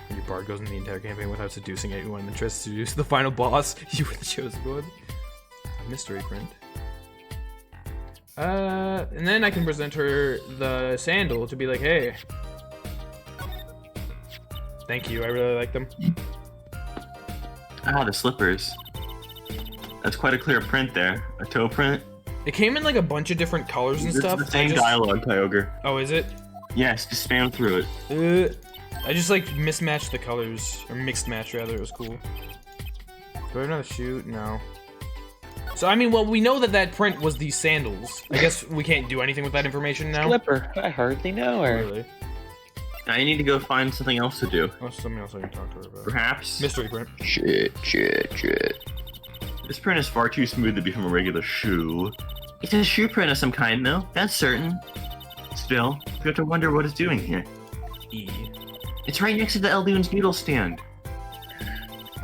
[SPEAKER 1] Your bard goes into the entire campaign without seducing anyone and then tries to seduce the final boss. You were the chosen one. A mystery print. And then I can present her the sandal to be like, hey. Thank you, I really like them.
[SPEAKER 4] Ah, the slippers. That's quite a clear print there. A toe print.
[SPEAKER 1] It came in like a bunch of different colors and
[SPEAKER 4] This
[SPEAKER 1] stuff.
[SPEAKER 4] is the same dialogue, Kyogre.
[SPEAKER 1] Oh, is it?
[SPEAKER 4] Yes, just spam through it.
[SPEAKER 1] I just like mismatched the colors, or mixed match rather. It was cool. Do I have another shoe? No. So I mean, well, we know that that print was these sandals. I guess we can't do anything with that information now.
[SPEAKER 2] Slipper, I hardly know her.
[SPEAKER 1] Really?
[SPEAKER 4] I need to go find something else to do.
[SPEAKER 1] Oh, something else I can talk to her about.
[SPEAKER 4] Perhaps.
[SPEAKER 1] Mystery print.
[SPEAKER 2] Shit.
[SPEAKER 4] This print is far too smooth to be from a regular shoe. It's a shoe print of some kind, though. That's certain. Still, you have to wonder what it's doing here.
[SPEAKER 1] E.
[SPEAKER 4] It's right next to the Eldoon's noodle stand.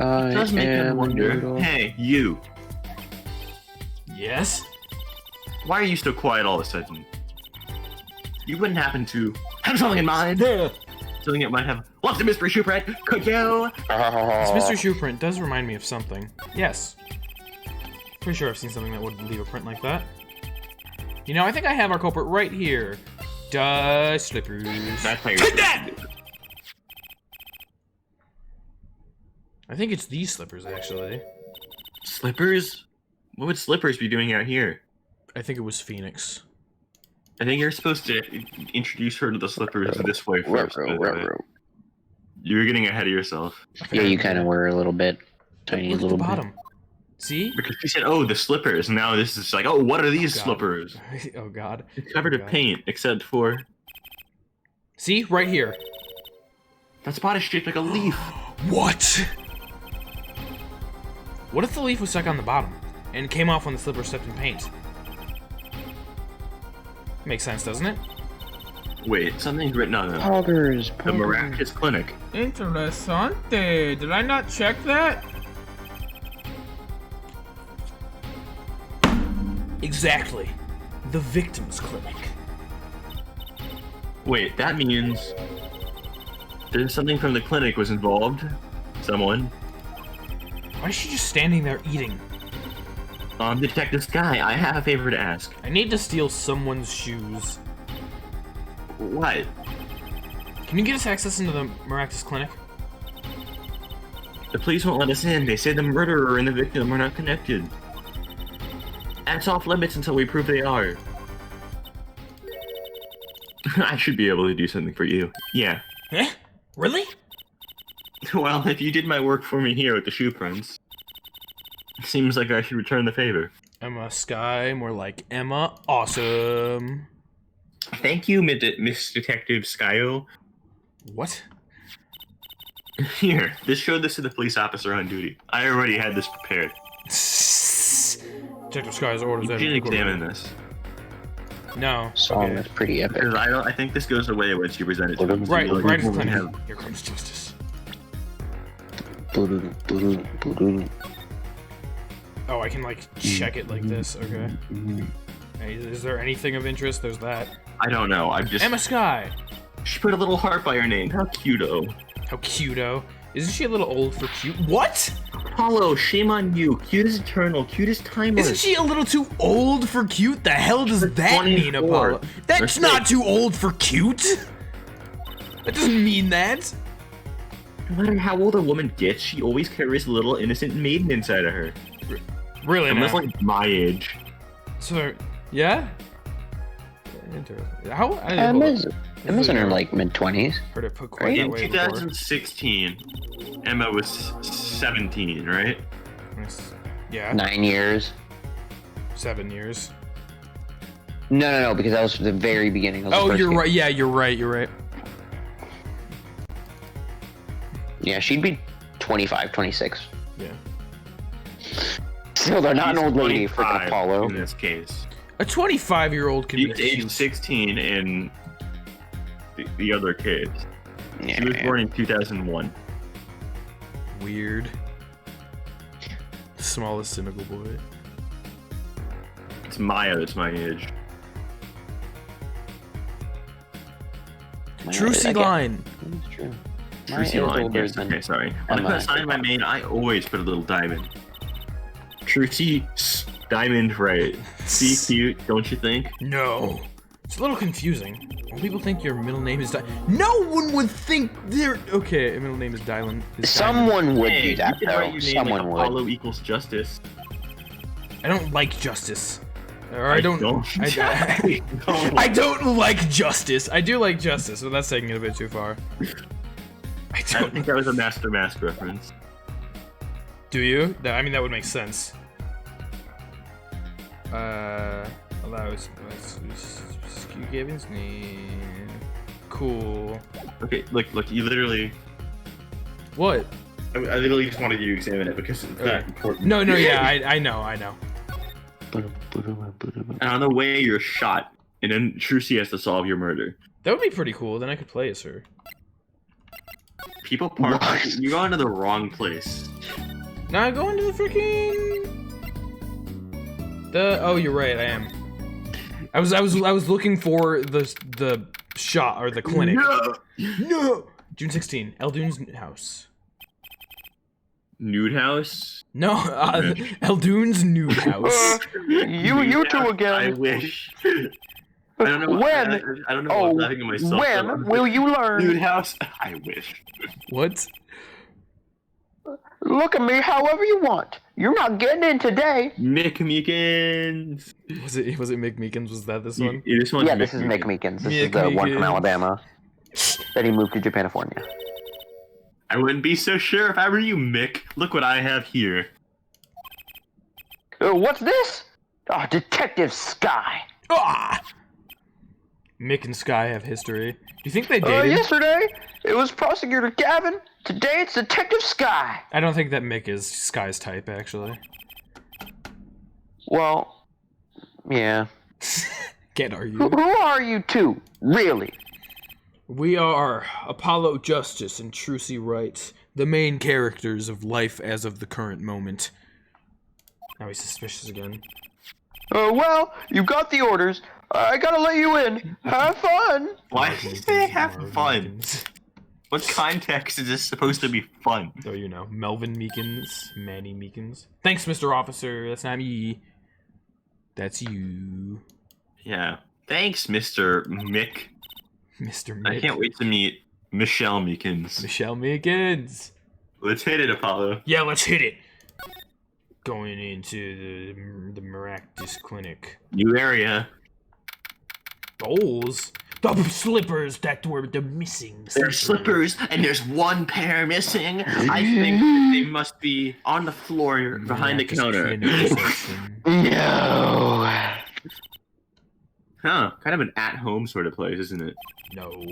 [SPEAKER 2] I
[SPEAKER 4] It does make me
[SPEAKER 2] am a
[SPEAKER 4] wonder.
[SPEAKER 2] noodle.
[SPEAKER 4] Hey, you.
[SPEAKER 1] Yes?
[SPEAKER 4] Why are you so quiet all of a sudden? You wouldn't happen to have something in mind? Something that might have lots of mystery shoe print, could you?
[SPEAKER 1] This mystery shoe print does remind me of something. Yes. Pretty sure I've seen something that would leave a print like that. You know, I think I have our culprit right here. Duh, slippers.
[SPEAKER 4] That's how you're
[SPEAKER 1] Take that! I think it's these slippers, actually.
[SPEAKER 4] Slippers? What would slippers be doing out here?
[SPEAKER 1] I think it was Phoenix.
[SPEAKER 4] I think you're supposed to introduce her to the slippers this way first. by the way. You're getting ahead of yourself.
[SPEAKER 2] Yeah, you kind of were a little bit. Tiny
[SPEAKER 1] Look at
[SPEAKER 2] little
[SPEAKER 1] the
[SPEAKER 2] bit.
[SPEAKER 1] bottom. See?
[SPEAKER 4] Because she said, oh, the slippers. And now this is like, oh, what are these
[SPEAKER 1] God.
[SPEAKER 4] slippers?
[SPEAKER 1] Oh, God.
[SPEAKER 4] It's covered in
[SPEAKER 1] God.
[SPEAKER 4] paint, except for
[SPEAKER 1] See? Right here.
[SPEAKER 4] that spot is shaped like a leaf.
[SPEAKER 1] What? What if the leaf was stuck on the bottom and came off when the slipper stepped in paint? Makes sense, doesn't it?
[SPEAKER 4] Wait, something's written on it.
[SPEAKER 2] Poggers.
[SPEAKER 4] The Miraculous Clinic.
[SPEAKER 1] Interessante. Did I not check that? Exactly. The victim's clinic.
[SPEAKER 4] Wait, that means there's something from the clinic was involved. Someone.
[SPEAKER 1] Why is she just standing there eating?
[SPEAKER 4] Detective Sky, I have a favor to ask.
[SPEAKER 1] I need to steal someone's shoes.
[SPEAKER 4] What?
[SPEAKER 1] Can you get us access into the Miraculous Clinic?
[SPEAKER 4] The police won't let us in. They say the murderer and the victim are not connected. That's off limits until we prove they are. I should be able to do something for you. Yeah.
[SPEAKER 1] Eh? Really?
[SPEAKER 4] Well, if you did my work for me here at the Shoe Prince, it seems like I should return the favor.
[SPEAKER 1] Emma Sky, more like Emma Awesome.
[SPEAKER 4] Thank you, Miss Detective Skyo.
[SPEAKER 1] What?
[SPEAKER 4] Here, just show this to the police officer on duty. I already had this prepared.
[SPEAKER 1] Detective Sky's orders.
[SPEAKER 4] You should examine this.
[SPEAKER 1] No.
[SPEAKER 2] Song
[SPEAKER 1] Okay.
[SPEAKER 2] is pretty epic.
[SPEAKER 4] Because I think this goes away once you present it to them.
[SPEAKER 1] Right,
[SPEAKER 4] Like,
[SPEAKER 1] right in
[SPEAKER 4] we
[SPEAKER 1] front of
[SPEAKER 4] have-
[SPEAKER 1] you. Here comes justice. Oh, I can like check it like this. Okay. Hey, is there anything of interest? There's that.
[SPEAKER 4] I don't know. I'm just.
[SPEAKER 1] Emma Sky.
[SPEAKER 4] She put a little heart by her name. How cute-o.
[SPEAKER 1] How cute-o. Isn't she a little old for cute? What?
[SPEAKER 4] Apollo, shame on you. Cute as eternal. Cute as timeless.
[SPEAKER 1] Isn't she a little too old for cute? The hell does that mean,
[SPEAKER 4] 24.
[SPEAKER 1] Apollo? That's
[SPEAKER 4] Or
[SPEAKER 1] not
[SPEAKER 4] 6.
[SPEAKER 1] too old for cute. That doesn't mean that.
[SPEAKER 4] No matter how old a woman gets, she always carries a little innocent maiden inside of her.
[SPEAKER 1] Really?
[SPEAKER 4] Unless
[SPEAKER 1] now?
[SPEAKER 4] like my age.
[SPEAKER 1] So, yeah. Interesting. How?
[SPEAKER 2] Emma's in her like mid-20s.
[SPEAKER 1] Heard it put quite that
[SPEAKER 4] In
[SPEAKER 1] way before.
[SPEAKER 4] 2016, Emma was 17, right?
[SPEAKER 1] Yeah.
[SPEAKER 2] 9 years.
[SPEAKER 1] 7 years.
[SPEAKER 2] No, because that was the very beginning. That was the
[SPEAKER 1] Oh,
[SPEAKER 2] first
[SPEAKER 1] you're
[SPEAKER 2] game.
[SPEAKER 1] right. Yeah, you're right. You're right.
[SPEAKER 2] Yeah, she'd be 25, 26.
[SPEAKER 1] Yeah.
[SPEAKER 2] Still, they're not an
[SPEAKER 4] She's
[SPEAKER 2] old lady,
[SPEAKER 4] 25
[SPEAKER 2] freaking Apollo.
[SPEAKER 4] in this case.
[SPEAKER 1] A 25-year-old can
[SPEAKER 4] She's
[SPEAKER 1] be
[SPEAKER 4] age
[SPEAKER 1] cute.
[SPEAKER 4] 16 in the other kids.
[SPEAKER 2] Yeah.
[SPEAKER 4] She was born in 2001.
[SPEAKER 1] Weird. Smallest cynical boy.
[SPEAKER 4] It's Maya that's my age.
[SPEAKER 1] Trucy
[SPEAKER 2] Okay.
[SPEAKER 1] line.
[SPEAKER 2] That's true. Maya
[SPEAKER 4] Trucy
[SPEAKER 2] is
[SPEAKER 4] line,
[SPEAKER 2] older
[SPEAKER 4] yes,
[SPEAKER 2] than
[SPEAKER 4] okay, sorry. When I
[SPEAKER 2] Emma.
[SPEAKER 4] put a sign in my main, I always put a little diamond. Trucy diamond, right. See, cute, don't you think?
[SPEAKER 1] No. It's a little confusing. When people think your middle name is no one would think their okay. Middle name is Dylan.
[SPEAKER 2] Someone would
[SPEAKER 4] Hey,
[SPEAKER 2] do that,
[SPEAKER 4] you can
[SPEAKER 2] though.
[SPEAKER 4] write your name
[SPEAKER 2] Someone
[SPEAKER 4] like
[SPEAKER 2] would.
[SPEAKER 4] Apollo equals justice.
[SPEAKER 1] I don't like justice. Or I don't.
[SPEAKER 4] don't.
[SPEAKER 1] I don't like justice. I do like justice, but that's taking it a bit too far. I
[SPEAKER 4] I
[SPEAKER 1] don't.
[SPEAKER 4] think that was a Master Mask reference.
[SPEAKER 1] Do you? I mean, that would make sense. Allows Skew Gavin's name. Cool.
[SPEAKER 4] Okay, look, you literally.
[SPEAKER 1] What?
[SPEAKER 4] I literally just wanted you to examine it because it's that important.
[SPEAKER 1] No, yeah, I know.
[SPEAKER 4] And on the way, you're shot, and then Trucy has to solve your murder.
[SPEAKER 1] That would be pretty cool. Then I could play as her.
[SPEAKER 4] People park.
[SPEAKER 2] What?
[SPEAKER 4] You go into the wrong place.
[SPEAKER 1] Now go into the freaking. Oh, you're right. I am. I was looking for the shop or the clinic. No. June 16. Eldune's house.
[SPEAKER 4] Nude house.
[SPEAKER 1] No, Eldune's nude house.
[SPEAKER 2] You two
[SPEAKER 4] I
[SPEAKER 2] again.
[SPEAKER 4] wish. I don't know.
[SPEAKER 2] When?
[SPEAKER 4] I don't know.
[SPEAKER 2] Oh,
[SPEAKER 4] I'm laughing at myself.
[SPEAKER 2] when will you
[SPEAKER 4] Nude
[SPEAKER 2] learn?
[SPEAKER 4] house. I wish.
[SPEAKER 1] What?
[SPEAKER 2] Look at me however you want. You're not getting in today.
[SPEAKER 4] Mick Meekins.
[SPEAKER 1] Was it Mick Meekins? Was that this one?
[SPEAKER 4] This one's
[SPEAKER 2] Yeah, this is Mick Meekins. This is
[SPEAKER 1] Mick
[SPEAKER 2] the one from
[SPEAKER 1] Meekins.
[SPEAKER 2] Alabama. That he moved to Japanifornia.
[SPEAKER 4] I wouldn't be so sure if I were you, Mick. Look what I have here.
[SPEAKER 2] What's this? Oh, Detective Sky.
[SPEAKER 1] Ah! Mick and Sky have history. Do you think they dated?
[SPEAKER 2] Yesterday, it was Prosecutor Gavin. Today, it's Detective Sky.
[SPEAKER 1] I don't think that Mick is Sky's type, actually.
[SPEAKER 2] Well, yeah.
[SPEAKER 1] Can't argue.
[SPEAKER 2] Who are you two, really?
[SPEAKER 1] We are Apollo Justice and Trucy Wright, the main characters of life as of the current moment. Now he's suspicious again.
[SPEAKER 2] Well, you got the orders. I gotta let you in. Have fun.
[SPEAKER 4] Why did you say have fun? What context is this supposed to be fun?
[SPEAKER 1] Oh, you know, Melvin Meekins, Manny Meekins. Thanks, Mr. Officer. That's not me. That's you,
[SPEAKER 4] Yeah. Thanks, Mr. Mick.
[SPEAKER 1] Mr.
[SPEAKER 4] I
[SPEAKER 1] Mick.
[SPEAKER 4] can't wait to meet Michelle Meekins.
[SPEAKER 1] Michelle Meekins.
[SPEAKER 4] Let's hit it, Apollo.
[SPEAKER 1] Yeah, let's hit it. Going into the Maractus Clinic.
[SPEAKER 4] New area.
[SPEAKER 1] Bowls? The slippers that were the missing.
[SPEAKER 4] There's slippers, and there's one pair missing. I think that they must be on the floor behind the
[SPEAKER 1] Maractus
[SPEAKER 4] counter.
[SPEAKER 1] Clinic section.
[SPEAKER 2] No.
[SPEAKER 4] Huh, kind of an at-home sort of place, isn't it?
[SPEAKER 1] No.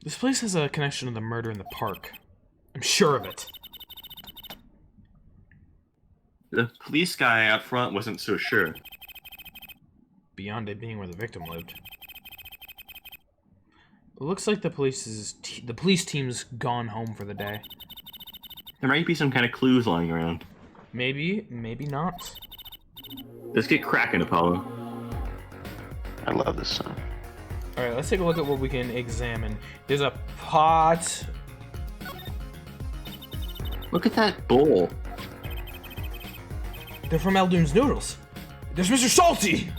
[SPEAKER 1] This place has a connection to the murder in the park. I'm sure of it.
[SPEAKER 4] The police guy out front wasn't so sure.
[SPEAKER 1] Beyond it being where the victim lived. It looks like the police team's gone home for the day.
[SPEAKER 4] There might be some kind of clues lying around.
[SPEAKER 1] Maybe, maybe not.
[SPEAKER 4] Let's get cracking, Apollo.
[SPEAKER 2] I love this song.
[SPEAKER 1] Alright, let's take a look at what we can examine. There's a pot.
[SPEAKER 4] Look at that bowl.
[SPEAKER 1] They're from Eldoon's Noodles. There's Mr. Salty!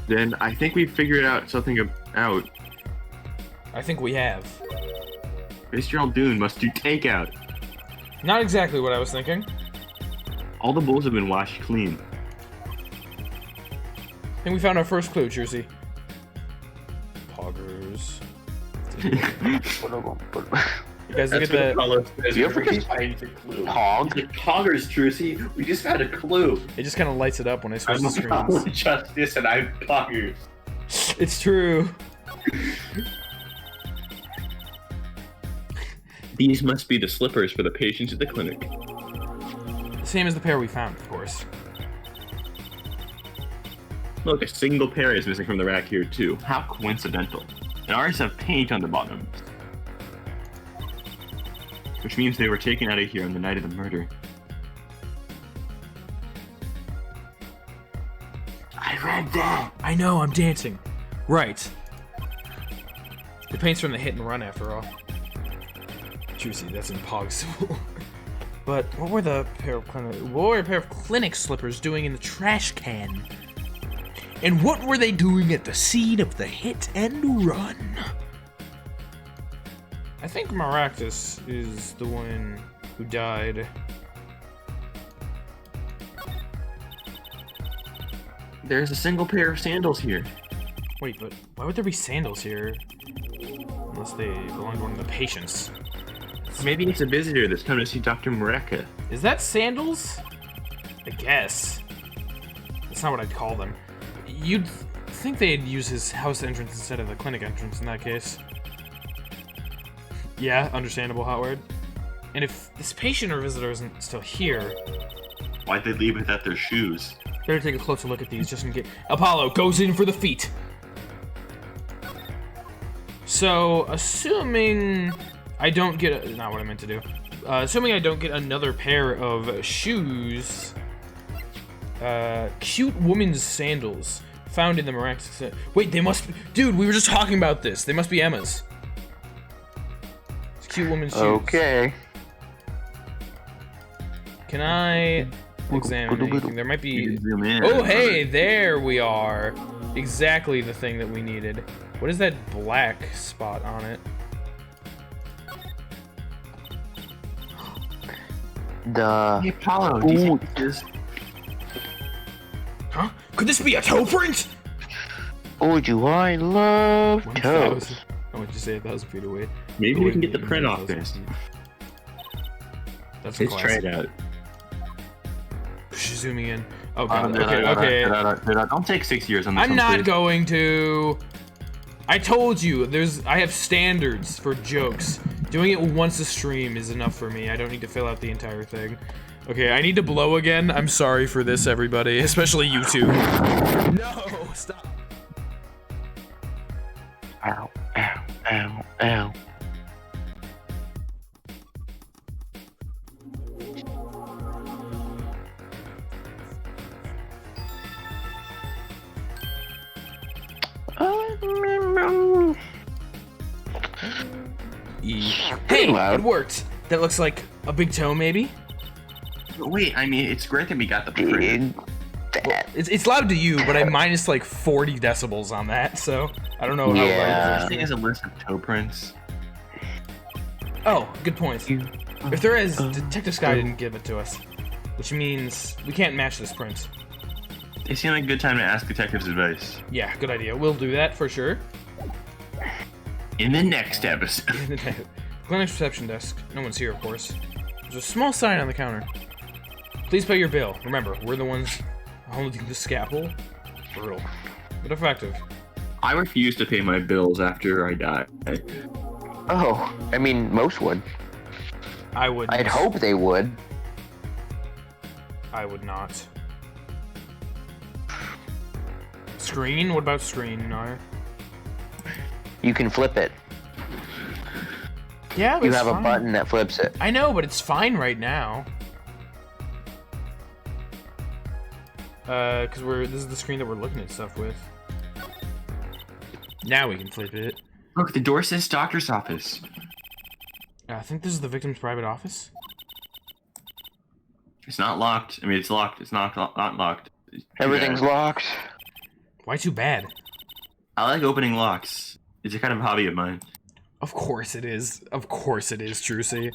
[SPEAKER 4] Then I think we figured out something out.
[SPEAKER 1] I think we have.
[SPEAKER 4] Mr. Aldoon must do takeout.
[SPEAKER 1] Not exactly what I was thinking.
[SPEAKER 4] All the bowls have been washed clean.
[SPEAKER 1] I think we found our first clue, Juicy. Poggers. You guys look at that.
[SPEAKER 4] Apollo says.
[SPEAKER 2] You ever
[SPEAKER 4] we're
[SPEAKER 2] just-
[SPEAKER 4] finding a clue.
[SPEAKER 2] Hog?
[SPEAKER 4] Poggers, Trucy. We just found a clue.
[SPEAKER 1] It just kind of lights it up when I switch
[SPEAKER 4] I'm
[SPEAKER 1] the
[SPEAKER 4] Apollo
[SPEAKER 1] screens.
[SPEAKER 4] Justice and I'm Poggers.
[SPEAKER 1] It's true.
[SPEAKER 4] These must be the slippers for the patients at the clinic.
[SPEAKER 1] Same as the pair we found, of course.
[SPEAKER 4] Look, a single pair is missing from the rack here too. How coincidental. And ours have paint on the bottom. Which means they were taken out of here on the night of the murder. I read that!
[SPEAKER 1] I know, I'm dancing. Right. The paint's from the hit and run, after all. Juicy, that's impossible. But what were a pair of clinic slippers doing in the trash can? And what were they doing at the scene of the hit and run? I think Maractus is the one who died.
[SPEAKER 4] There's a single pair of sandals here.
[SPEAKER 1] Wait, but why would there be sandals here? Unless they belong to one of the patients.
[SPEAKER 4] Maybe it's a visitor that's come to see Dr. Mareka.
[SPEAKER 1] Is that sandals? I guess. That's not what I'd call them. You'd think they'd use his house entrance instead of the clinic entrance in that case. Yeah, understandable, Hotward. And if this patient or visitor isn't still here,
[SPEAKER 4] Why'd they leave without their shoes?
[SPEAKER 1] better take a closer look at these just in case. Apollo goes in for the feet. So, assuming I don't get not what I meant to do. Assuming I don't get another pair of shoes. Cute woman's sandals found in the miraculous. Wait, they must be. Dude, we were just talking about this. They must be Emma's. It's cute woman's shoes.
[SPEAKER 2] Okay.
[SPEAKER 1] Can I examine anything? There might be.
[SPEAKER 4] Zoom in.
[SPEAKER 1] Oh, hey, there we are. Exactly the thing that we needed. What is that black spot on it?
[SPEAKER 4] Hey, Apollo, do you think this is...
[SPEAKER 1] Huh? Could this be a toe print?
[SPEAKER 2] Oh, do I love toes?
[SPEAKER 1] 1,000. I want you to say 1,000 feet away.
[SPEAKER 4] Maybe we can get the print off this.
[SPEAKER 1] That's
[SPEAKER 4] Let's try it out.
[SPEAKER 1] Zooming in. Oh god. Okay.
[SPEAKER 4] Don't take 6 years on this
[SPEAKER 1] I'm
[SPEAKER 4] one,
[SPEAKER 1] not
[SPEAKER 4] please.
[SPEAKER 1] going to. I told you, I have standards for jokes. Doing it once a stream is enough for me. I don't need to fill out the entire thing. Okay, I need to blow again. I'm sorry for this, everybody, especially you two. No, stop.
[SPEAKER 2] Ow, ow, ow, ow.
[SPEAKER 1] Hey,
[SPEAKER 2] loud.
[SPEAKER 1] it worked. That looks like a big toe, maybe.
[SPEAKER 4] Wait, I mean, it's great that we got the print.
[SPEAKER 1] It's loud to you, but I minus like 40 decibels on that, so I don't know how loud.
[SPEAKER 2] Yeah.
[SPEAKER 4] This thing is a list of toe prints.
[SPEAKER 1] Oh, good point. If there is, Detective Scott didn't give it to us, which means we can't match this print.
[SPEAKER 4] It seemed like a good time to ask detectives advice.
[SPEAKER 1] Yeah, good idea. We'll do that for sure.
[SPEAKER 4] In the next episode.
[SPEAKER 1] Clinic's reception desk. No one's here, of course. There's a small sign on the counter. Please pay your bill. Remember, we're the ones holding the scalpel. Brutal, but effective.
[SPEAKER 4] I refuse to pay my bills after I die.
[SPEAKER 2] Oh, I mean, most would.
[SPEAKER 1] I would.
[SPEAKER 2] I'd hope they would.
[SPEAKER 1] I would not. Screen? What about screen, Naya?
[SPEAKER 2] You can flip it.
[SPEAKER 1] Yeah, but
[SPEAKER 2] You
[SPEAKER 1] it's
[SPEAKER 2] have a
[SPEAKER 1] fine.
[SPEAKER 2] button that flips it.
[SPEAKER 1] I know, but it's fine right now. Cause this is the screen that we're looking at stuff with. Now we can flip it.
[SPEAKER 4] Look, the door says doctor's office.
[SPEAKER 1] I think this is the victim's private office.
[SPEAKER 4] It's not locked. I mean, it's locked. It's not locked. It's too
[SPEAKER 2] Everything's
[SPEAKER 4] bad.
[SPEAKER 2] locked.
[SPEAKER 1] Why too bad?
[SPEAKER 4] I like opening locks. It's a kind of hobby of mine.
[SPEAKER 1] Of course it is. Of course it is, Trucy.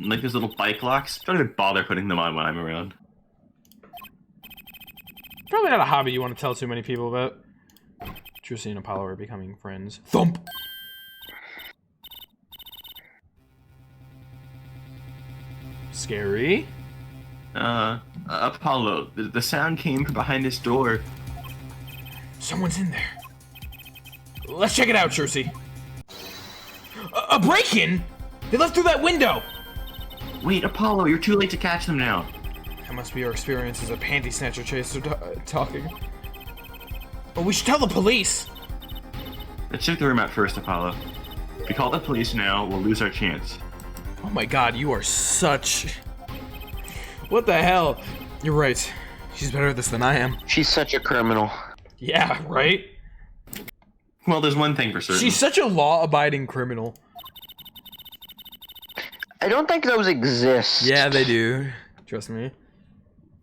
[SPEAKER 4] Like those little bike locks. Don't even bother putting them on when I'm around.
[SPEAKER 1] Probably not a hobby you want to tell too many people about. Trucy and Apollo are becoming friends. Thump! Scary.
[SPEAKER 4] Apollo, the sound came from behind this door.
[SPEAKER 1] Someone's in there. Let's check it out, Trucy. A break-in? They left through that window!
[SPEAKER 4] Wait, Apollo, you're too late to catch them now.
[SPEAKER 1] That must be our experience as a panty snatcher chaser talking. Oh, we should tell the police!
[SPEAKER 4] Let's check the room out first, Apollo. If we call the police now, we'll lose our chance.
[SPEAKER 1] Oh my god, you are such... What the hell? You're right. She's better at this than I am.
[SPEAKER 2] She's such a criminal.
[SPEAKER 1] Yeah, right?
[SPEAKER 4] Well, there's one thing for certain.
[SPEAKER 1] She's such a law-abiding criminal.
[SPEAKER 2] I don't think those exist.
[SPEAKER 1] Yeah, they do. Trust me.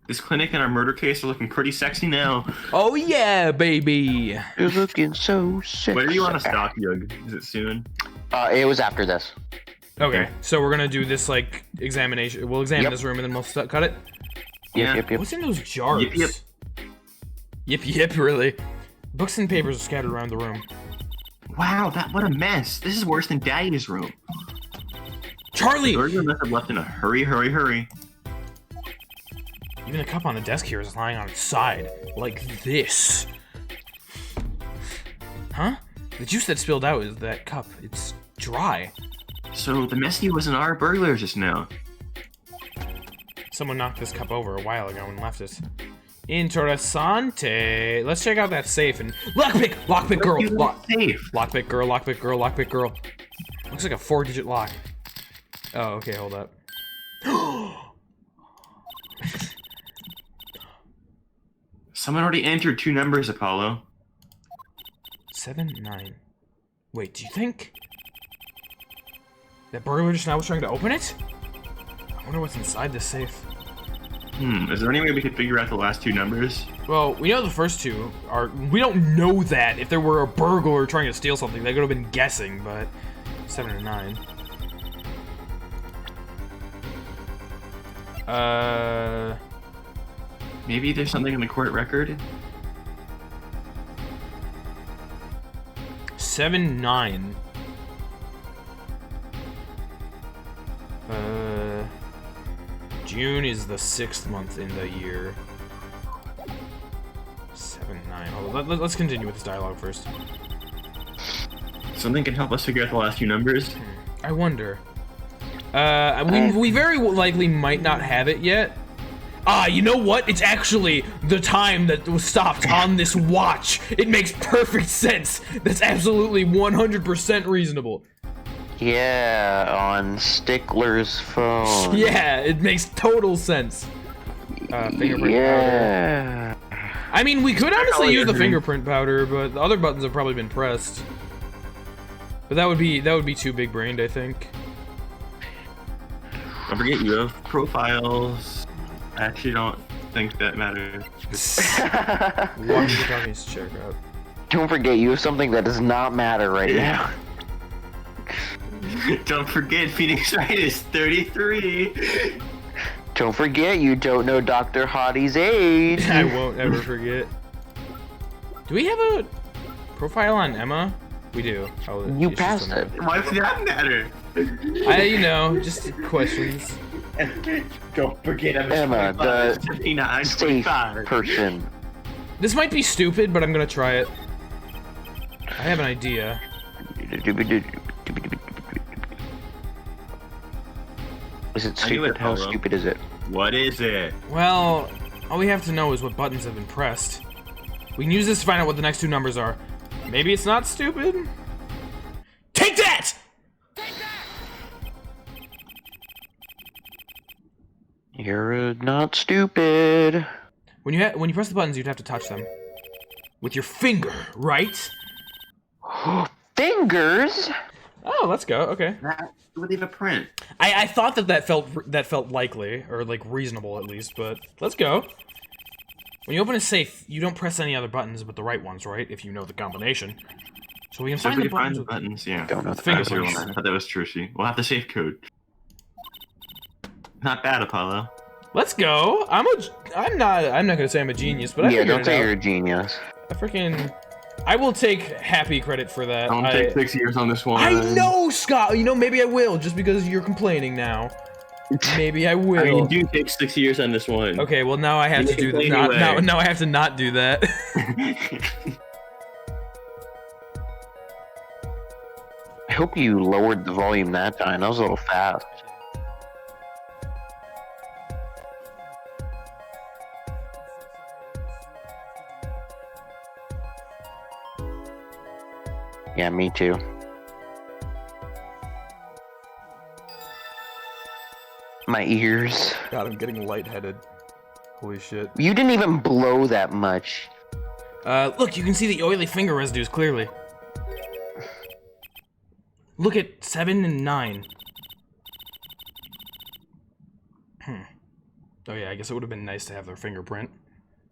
[SPEAKER 4] This clinic and our murder case are looking pretty sexy now.
[SPEAKER 1] Oh yeah, baby!
[SPEAKER 2] You're looking so sexy.
[SPEAKER 4] Where do you want to stop, Eugh? Is it soon?
[SPEAKER 2] It was after this.
[SPEAKER 1] Okay, so we're gonna do this, like, examination. We'll examine
[SPEAKER 2] Yep.
[SPEAKER 1] this room and then we'll cut it?
[SPEAKER 4] Yeah.
[SPEAKER 2] Yep.
[SPEAKER 1] What's in those jars?
[SPEAKER 4] Yip, yip.
[SPEAKER 1] Yip, yip, really. Books and papers are scattered around the room.
[SPEAKER 4] Wow, what a mess. This is worse than Daddy's room.
[SPEAKER 1] Charlie!
[SPEAKER 4] Burger must have left in a hurry.
[SPEAKER 1] Even the cup on the desk here is lying on its side. Like this. Huh? The juice that spilled out is that cup. It's dry.
[SPEAKER 4] So the messy wasn't our burglar just now.
[SPEAKER 1] Someone knocked this cup over a while ago and left it. Interessante. Let's check out that safe and... Lockpick! Lockpick girl!
[SPEAKER 4] Safe.
[SPEAKER 1] Lockpick girl, lockpick girl, lockpick girl. Looks like a 4-digit lock. Oh, okay, hold up.
[SPEAKER 4] Someone already entered 2 numbers, Apollo.
[SPEAKER 1] 7, 9. Wait, do you think... that burglar just now was trying to open it? I wonder what's inside this safe.
[SPEAKER 4] Is there any way we could figure out the last 2 numbers?
[SPEAKER 1] Well, we know the first 2 are... We don't know that. If there were a burglar trying to steal something, they could have been guessing, but... 7 and 9.
[SPEAKER 4] Maybe there's something in the court record?
[SPEAKER 1] 7, 9. June is the 6th month in the year. 7, 9. Hold on, let's continue with this dialogue first.
[SPEAKER 4] Something can help us figure out the last 2 numbers?
[SPEAKER 1] I wonder. We very likely might not have it yet. Ah, you know what? It's actually the time that was stopped on this watch. It makes perfect sense. That's absolutely 100% reasonable.
[SPEAKER 2] Yeah, on Stickler's phone.
[SPEAKER 1] Yeah, it makes total sense. Fingerprint powder.
[SPEAKER 2] Yeah.
[SPEAKER 1] I mean, we could honestly
[SPEAKER 4] Probably
[SPEAKER 1] use the
[SPEAKER 4] agree.
[SPEAKER 1] fingerprint powder, but the other buttons have probably been pressed. But that would be too big brained, I think.
[SPEAKER 4] Don't forget you have profiles. I actually don't think that matters.
[SPEAKER 1] Walkie-talkies check out.
[SPEAKER 2] Don't forget, you have something that does not matter right now.
[SPEAKER 4] Don't forget, Phoenix Wright is 33.
[SPEAKER 2] Don't forget, you don't know Dr. Hottie's age.
[SPEAKER 1] I won't ever forget. Do we have a profile on Emma? We do. Oh,
[SPEAKER 2] You
[SPEAKER 1] it's just
[SPEAKER 2] passed
[SPEAKER 1] on
[SPEAKER 2] it.
[SPEAKER 1] there.
[SPEAKER 4] Why does that matter?
[SPEAKER 1] You know, just questions.
[SPEAKER 4] Don't forget, I'm
[SPEAKER 2] Emma,
[SPEAKER 4] 25,
[SPEAKER 2] the
[SPEAKER 4] 59,
[SPEAKER 2] Safe
[SPEAKER 4] 25.
[SPEAKER 2] person.
[SPEAKER 1] This might be stupid, but I'm gonna try it. I have an idea.
[SPEAKER 2] Is it
[SPEAKER 4] I knew
[SPEAKER 2] stupid?
[SPEAKER 4] it,
[SPEAKER 2] How
[SPEAKER 4] Paulo.
[SPEAKER 2] stupid is it?
[SPEAKER 4] What is it?
[SPEAKER 1] Well, all we have to know is what buttons have been pressed. We can use this to find out what the next two numbers are. Maybe it's not stupid? Take that!
[SPEAKER 2] You're not stupid.
[SPEAKER 1] When you press the buttons, you'd have to touch them. With your finger, right?
[SPEAKER 2] Fingers?
[SPEAKER 1] Oh, let's go. Okay.
[SPEAKER 4] That would leave a print.
[SPEAKER 1] I thought that felt likely, or like reasonable at least, but let's go. When you open a safe, you don't press any other buttons but the right ones, right? If you know the combination. So we can
[SPEAKER 4] So
[SPEAKER 1] find
[SPEAKER 4] we
[SPEAKER 1] the
[SPEAKER 4] can find
[SPEAKER 1] buttons.
[SPEAKER 4] the
[SPEAKER 1] with-
[SPEAKER 4] buttons, yeah.
[SPEAKER 2] Don't know
[SPEAKER 1] the
[SPEAKER 2] the
[SPEAKER 4] I
[SPEAKER 1] fingerprints.
[SPEAKER 4] thought that was Trushy. We'll have the safe code. Not bad, Apollo.
[SPEAKER 1] Let's go. I'm not gonna say I'm a genius, but I
[SPEAKER 2] Yeah,
[SPEAKER 1] figured
[SPEAKER 2] don't
[SPEAKER 1] it
[SPEAKER 2] say
[SPEAKER 1] out.
[SPEAKER 2] you're a genius.
[SPEAKER 1] I will take happy credit for that.
[SPEAKER 4] Don't take 6 years on this one.
[SPEAKER 1] I know, Scott. You know, maybe I will, just because you're complaining now. Maybe I will.
[SPEAKER 4] I mean, you do take 6 years on this one.
[SPEAKER 1] Okay, well now I have to do that.
[SPEAKER 4] Anyway.
[SPEAKER 1] Now I have to not do that.
[SPEAKER 2] I hope you lowered the volume that time. That was a little fast. Yeah, me too. My ears.
[SPEAKER 1] God, I'm getting lightheaded. Holy shit.
[SPEAKER 2] You didn't even blow that much.
[SPEAKER 1] Look, you can see the oily finger residues clearly. Look at 7 and 9. Oh yeah, I guess it would have been nice to have their fingerprint.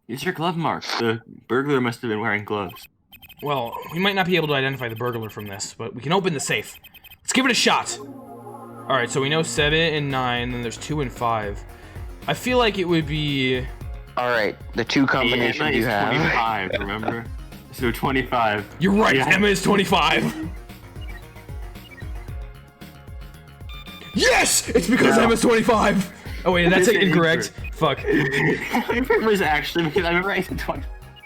[SPEAKER 4] It's your glove marks. The burglar must have been wearing gloves.
[SPEAKER 1] Well, we might not be able to identify the burglar from this, but we can open the safe. Let's give it a shot! Alright, so we know 7 and 9, then there's 2 and 5. I feel like it would be...
[SPEAKER 2] Alright, the two combinations
[SPEAKER 4] Emma
[SPEAKER 2] you
[SPEAKER 4] is
[SPEAKER 2] have.
[SPEAKER 4] 25, remember? So 25.
[SPEAKER 1] You're right,
[SPEAKER 4] Yeah.
[SPEAKER 1] Emma is 25! Yes! It's because
[SPEAKER 2] No.
[SPEAKER 1] Emma's 25! Oh wait, that's
[SPEAKER 4] It's
[SPEAKER 1] incorrect. Fuck.
[SPEAKER 4] It was actually because I remember I said 20.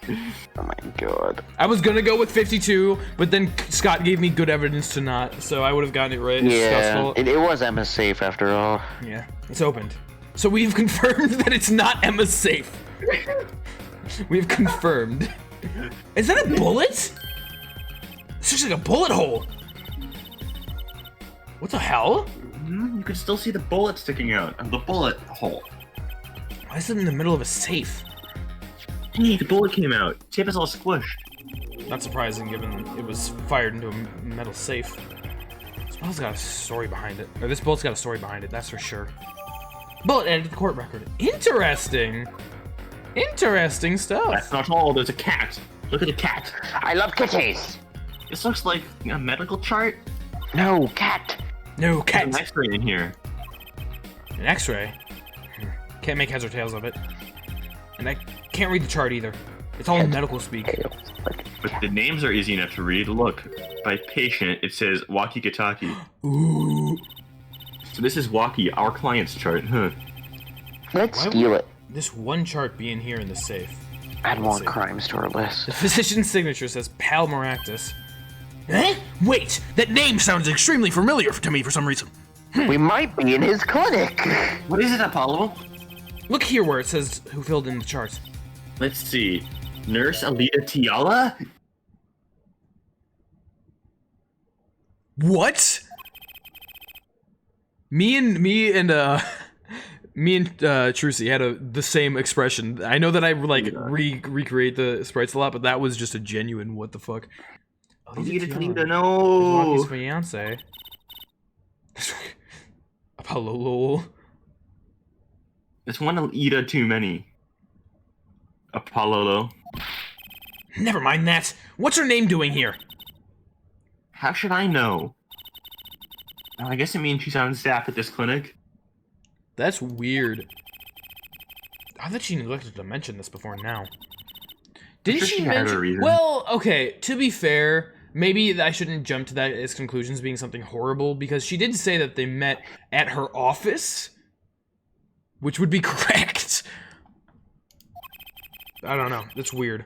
[SPEAKER 2] Oh my god.
[SPEAKER 1] I was gonna go with 52, but then Scott gave me good evidence to not, so I would have gotten it right. It's Scott's
[SPEAKER 2] Yeah,
[SPEAKER 1] fault.
[SPEAKER 2] it was Emma's safe after all.
[SPEAKER 1] Yeah, it's opened. So we've confirmed that it's not Emma's safe. We've confirmed. Is that a bullet? This looks like a bullet hole. What the hell?
[SPEAKER 4] You can still see the bullet sticking out of the bullet hole.
[SPEAKER 1] Why is it in the middle of a safe?
[SPEAKER 4] Hey, the bullet came out. Safe is all squished.
[SPEAKER 1] Not surprising given it was fired into a metal safe. This bullet's got a story behind it. Or this bullet's got a story behind it, that's for sure. Bullet added to the court record. Interesting. Interesting stuff.
[SPEAKER 4] That's not all. There's a cat. Look at the cat.
[SPEAKER 2] I love kitties!
[SPEAKER 4] This looks like a medical chart.
[SPEAKER 2] No, cat!
[SPEAKER 1] No,
[SPEAKER 4] There's
[SPEAKER 1] cat.
[SPEAKER 4] an X-ray in here.
[SPEAKER 1] An x-ray. Can't make heads or tails of it. And I can't read the chart either. It's all in medical speak.
[SPEAKER 4] But the names are easy enough to read. Look, by patient, it says Waki-Kitaki.
[SPEAKER 1] Ooh.
[SPEAKER 4] So this is Waki, our client's chart. Huh.
[SPEAKER 2] Let's
[SPEAKER 1] Why
[SPEAKER 2] steal
[SPEAKER 1] would
[SPEAKER 2] it.
[SPEAKER 1] this one chart be in here in the safe?
[SPEAKER 2] Add more
[SPEAKER 1] see.
[SPEAKER 2] crimes to our list.
[SPEAKER 1] The physician's signature says Pal Maractus. Eh? Wait, that name sounds extremely familiar to me for some reason.
[SPEAKER 2] We might be in his clinic!
[SPEAKER 4] What is it, Apollo?
[SPEAKER 1] Look here where it says who filled in the chart.
[SPEAKER 4] Let's see. Nurse Alita Tiala?
[SPEAKER 1] What? Me and Trucy had the same expression. I know that I like recreate the sprites a lot, but that was just a genuine what the fuck.
[SPEAKER 4] Alita Tiala,
[SPEAKER 1] Rocky's
[SPEAKER 4] no!
[SPEAKER 1] fiance. Apollo lol.
[SPEAKER 4] It's one Alita too many. Apollo.
[SPEAKER 1] Never mind that. What's her name doing here?
[SPEAKER 4] How should I know? I guess it means she's on staff at this clinic.
[SPEAKER 1] That's weird. I thought she neglected to mention this before now. Didn't
[SPEAKER 4] sure
[SPEAKER 1] she
[SPEAKER 4] she had her
[SPEAKER 1] mention?
[SPEAKER 4] reason.
[SPEAKER 1] Well, okay. To be fair, maybe I shouldn't jump to that as conclusions being something horrible because she did say that they met at her office, which would be correct. I don't know. That's weird.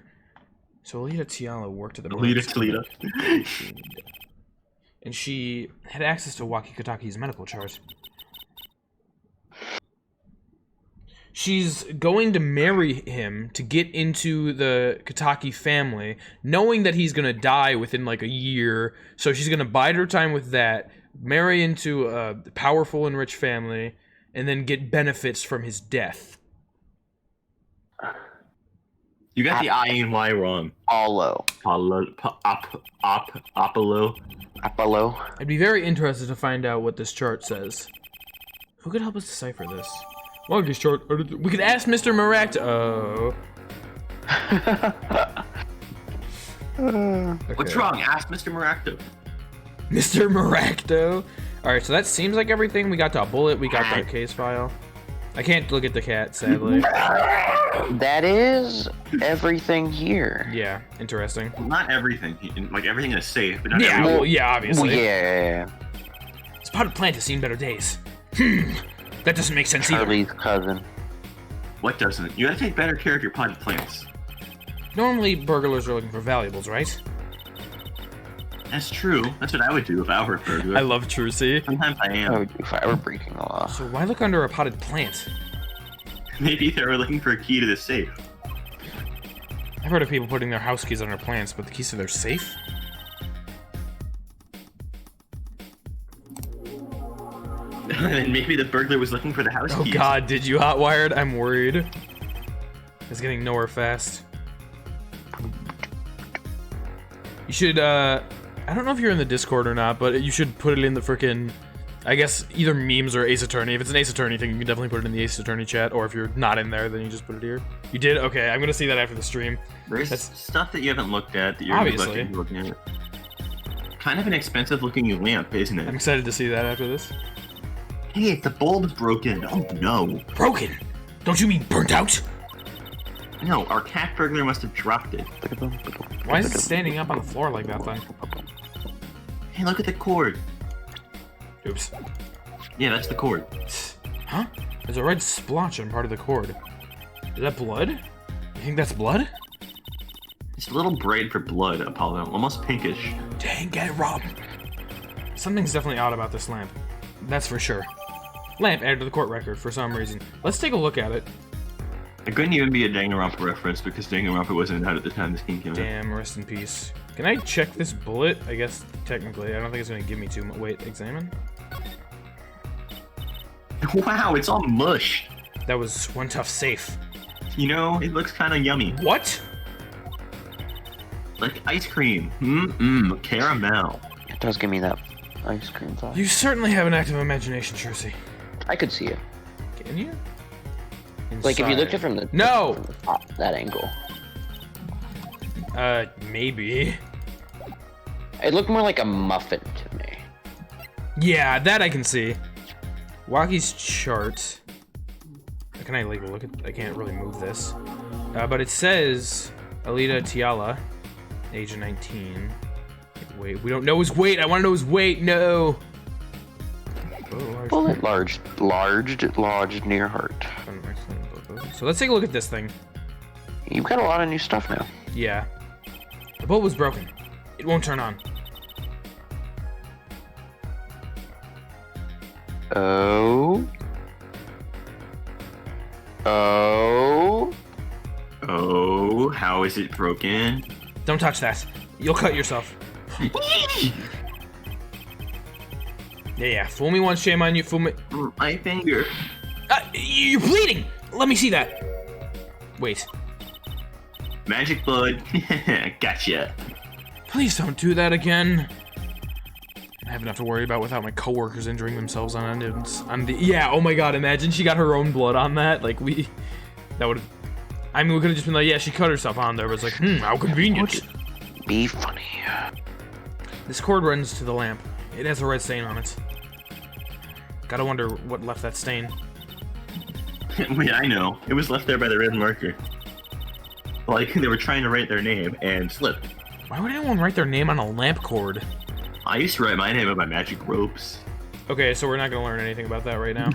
[SPEAKER 1] So Alita Tiala worked at the
[SPEAKER 4] Alita.
[SPEAKER 1] and she had access to Wakikataki's medical chart. She's going to marry him to get into the Kataki family, knowing that he's going to die within like a year. So she's going to bide her time with that, marry into a powerful and rich family, and then get benefits from his death.
[SPEAKER 4] You got the I and Y wrong.
[SPEAKER 2] Apollo.
[SPEAKER 4] Apollo.
[SPEAKER 1] I'd be very interested to find out what this chart says. Who could help us decipher this? Longest chart. We could ask Mr. Maracto. Okay.
[SPEAKER 4] What's wrong? Ask Mr. Maracto.
[SPEAKER 1] Mr. Maracto. Alright, so that seems like everything. We got the bullet, we got the case file. I can't look at the cat, sadly.
[SPEAKER 2] That is everything here.
[SPEAKER 1] Yeah, interesting.
[SPEAKER 4] Not everything. Like everything is safe, but not
[SPEAKER 1] Yeah,
[SPEAKER 4] everything.
[SPEAKER 1] well, yeah, obviously.
[SPEAKER 2] Yeah.
[SPEAKER 1] Spotted plant has seen better days. That doesn't make sense either.
[SPEAKER 2] Charlie's cousin.
[SPEAKER 4] What doesn't? You gotta take better care of your potted plants.
[SPEAKER 1] Normally, burglars are looking for valuables, right?
[SPEAKER 4] That's true. That's what I would do if I were a burglar.
[SPEAKER 1] I love Trucy.
[SPEAKER 4] Sometimes I am.
[SPEAKER 2] Oh, if I were breaking the law.
[SPEAKER 1] So why look under a potted plant?
[SPEAKER 4] Maybe they were looking for a key to the safe.
[SPEAKER 1] I've heard of people putting their house keys under plants, but the keys to their safe?
[SPEAKER 4] And maybe the burglar was looking for the house
[SPEAKER 1] Oh
[SPEAKER 4] keys.
[SPEAKER 1] god, did you hotwired? I'm worried. It's getting nowhere fast. You should, I don't know if you're in the Discord or not, but you should put it in the frickin', I guess, either memes or Ace Attorney. If it's an Ace Attorney thing, you can definitely put it in the Ace Attorney chat, or if you're not in there, then you just put it here. You did? Okay, I'm gonna see that after the stream.
[SPEAKER 4] There's
[SPEAKER 1] That's-
[SPEAKER 4] stuff that you haven't looked at that you're
[SPEAKER 1] Obviously.
[SPEAKER 4] looking at. Kind of an expensive looking lamp, isn't
[SPEAKER 1] I'm
[SPEAKER 4] it?
[SPEAKER 1] excited to see that after this.
[SPEAKER 4] Hey, the bulb's broken. Oh no.
[SPEAKER 1] Broken? Don't you mean burnt out?
[SPEAKER 4] No, our cat burglar must have dropped it.
[SPEAKER 1] Why is it standing up on the floor like that then?
[SPEAKER 4] Hey, look at the cord.
[SPEAKER 1] Oops.
[SPEAKER 4] Yeah, that's the cord.
[SPEAKER 1] Huh? There's a red splotch on part of the cord. Is that blood? You think that's blood?
[SPEAKER 4] It's a little braid for blood, Apollo. Almost pinkish.
[SPEAKER 1] Dang, get it, Rob. Something's definitely odd about this lamp. That's for sure. Lamp added to the court record for some reason. Let's take a look at it.
[SPEAKER 4] It couldn't even be a Danganronpa reference because Danganronpa wasn't out at the time this game came out.
[SPEAKER 1] Damn, rest in peace. Can I check this bullet? I guess, technically. I don't think it's going to give me too much. Wait, examine?
[SPEAKER 4] Wow, it's all mush.
[SPEAKER 1] That was one tough safe.
[SPEAKER 4] You know, it looks kind of yummy.
[SPEAKER 1] What?
[SPEAKER 4] Like ice cream. Caramel.
[SPEAKER 2] It does give me that ice cream thought.
[SPEAKER 1] You certainly have an active imagination, Trucy.
[SPEAKER 2] I could see it.
[SPEAKER 1] Can you?
[SPEAKER 2] Like if you looked
[SPEAKER 1] Inside.
[SPEAKER 2] at it from the
[SPEAKER 1] No!
[SPEAKER 2] from the top, that angle.
[SPEAKER 1] Maybe.
[SPEAKER 2] It looked more like a muffin to me.
[SPEAKER 1] Yeah, that I can see. Waki's chart. Can I like look at? I can't really move this, but it says Alita Tiala, age of 19. Wait, we don't know his weight. I want to know his weight. No. Oh,
[SPEAKER 2] Bullet lodged near heart.
[SPEAKER 1] So let's take a look at this thing.
[SPEAKER 2] You've got a lot of new stuff now.
[SPEAKER 1] Yeah. The bulb was broken. It won't turn on.
[SPEAKER 2] Oh.
[SPEAKER 4] Oh, how is it broken?
[SPEAKER 1] Don't touch that. You'll cut yourself. Yeah. Fool me once, shame on you. Fool me.
[SPEAKER 4] My finger.
[SPEAKER 1] You're bleeding. Let me see that. Wait.
[SPEAKER 4] Magic blood. Gotcha.
[SPEAKER 1] Please don't do that again. I have enough to worry about without my coworkers injuring themselves on the. Yeah. Oh my God. Imagine she got her own blood on that. Like that would. I mean, we could have just been like, yeah, she cut herself on there. But it's like, how convenient.
[SPEAKER 2] Be funny.
[SPEAKER 1] This cord runs to the lamp. It has a red stain on it. Gotta wonder what left that stain.
[SPEAKER 4] Wait, I know. It was left there by the red marker. Like, they were trying to write their name and slipped.
[SPEAKER 1] Why would anyone write their name on a lamp cord?
[SPEAKER 4] I used to write my name on my magic ropes.
[SPEAKER 1] Okay, so we're not gonna learn anything about that right now.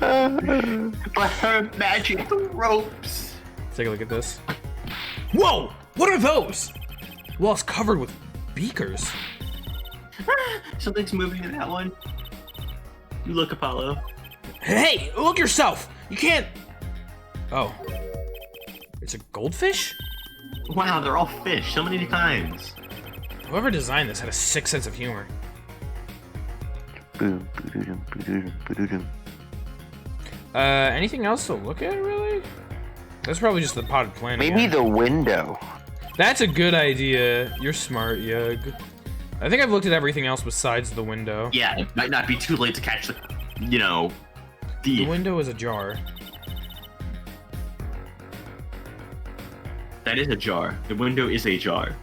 [SPEAKER 3] But her magic ropes.
[SPEAKER 1] Let's take a look at this. Whoa! What are those? Wall's covered with beakers.
[SPEAKER 4] Something's moving in that one. You look, Apollo.
[SPEAKER 1] Hey, look yourself! You can't... Oh. It's a goldfish?
[SPEAKER 4] Wow, they're all fish. So many kinds.
[SPEAKER 1] Whoever designed this had a sick sense of humor. Anything else to look at, really? That's probably just the potted plant.
[SPEAKER 2] Maybe
[SPEAKER 1] again.
[SPEAKER 2] the window.
[SPEAKER 1] That's a good idea. You're smart, Eugh. I think I've looked at everything else besides the window.
[SPEAKER 4] Yeah, it might not be too late to catch the,
[SPEAKER 1] The
[SPEAKER 4] thief.
[SPEAKER 1] window is ajar.
[SPEAKER 4] That is a jar. The window is a jar.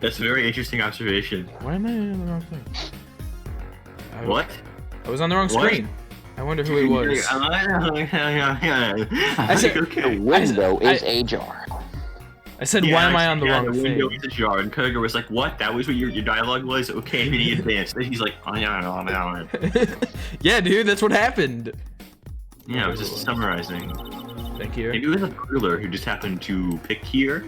[SPEAKER 4] That's a very interesting observation.
[SPEAKER 1] Why am I on the wrong thing?
[SPEAKER 4] What?
[SPEAKER 1] I was on the wrong
[SPEAKER 4] What?
[SPEAKER 1] screen. I wonder who it was.
[SPEAKER 4] I
[SPEAKER 1] said-
[SPEAKER 4] okay.
[SPEAKER 2] The window is a jar.
[SPEAKER 1] I said, why am I on the wrong
[SPEAKER 4] the
[SPEAKER 1] thing?
[SPEAKER 4] window is a jar, and Koger was like, "What? That was what your dialogue was? Okay." And then he advanced. Then he's like, "Oh yeah,
[SPEAKER 1] Yeah, dude, that's what happened.
[SPEAKER 4] yeah." I was just summarizing.
[SPEAKER 1] Thank you.
[SPEAKER 4] Maybe it was a burglar who just happened to pick here.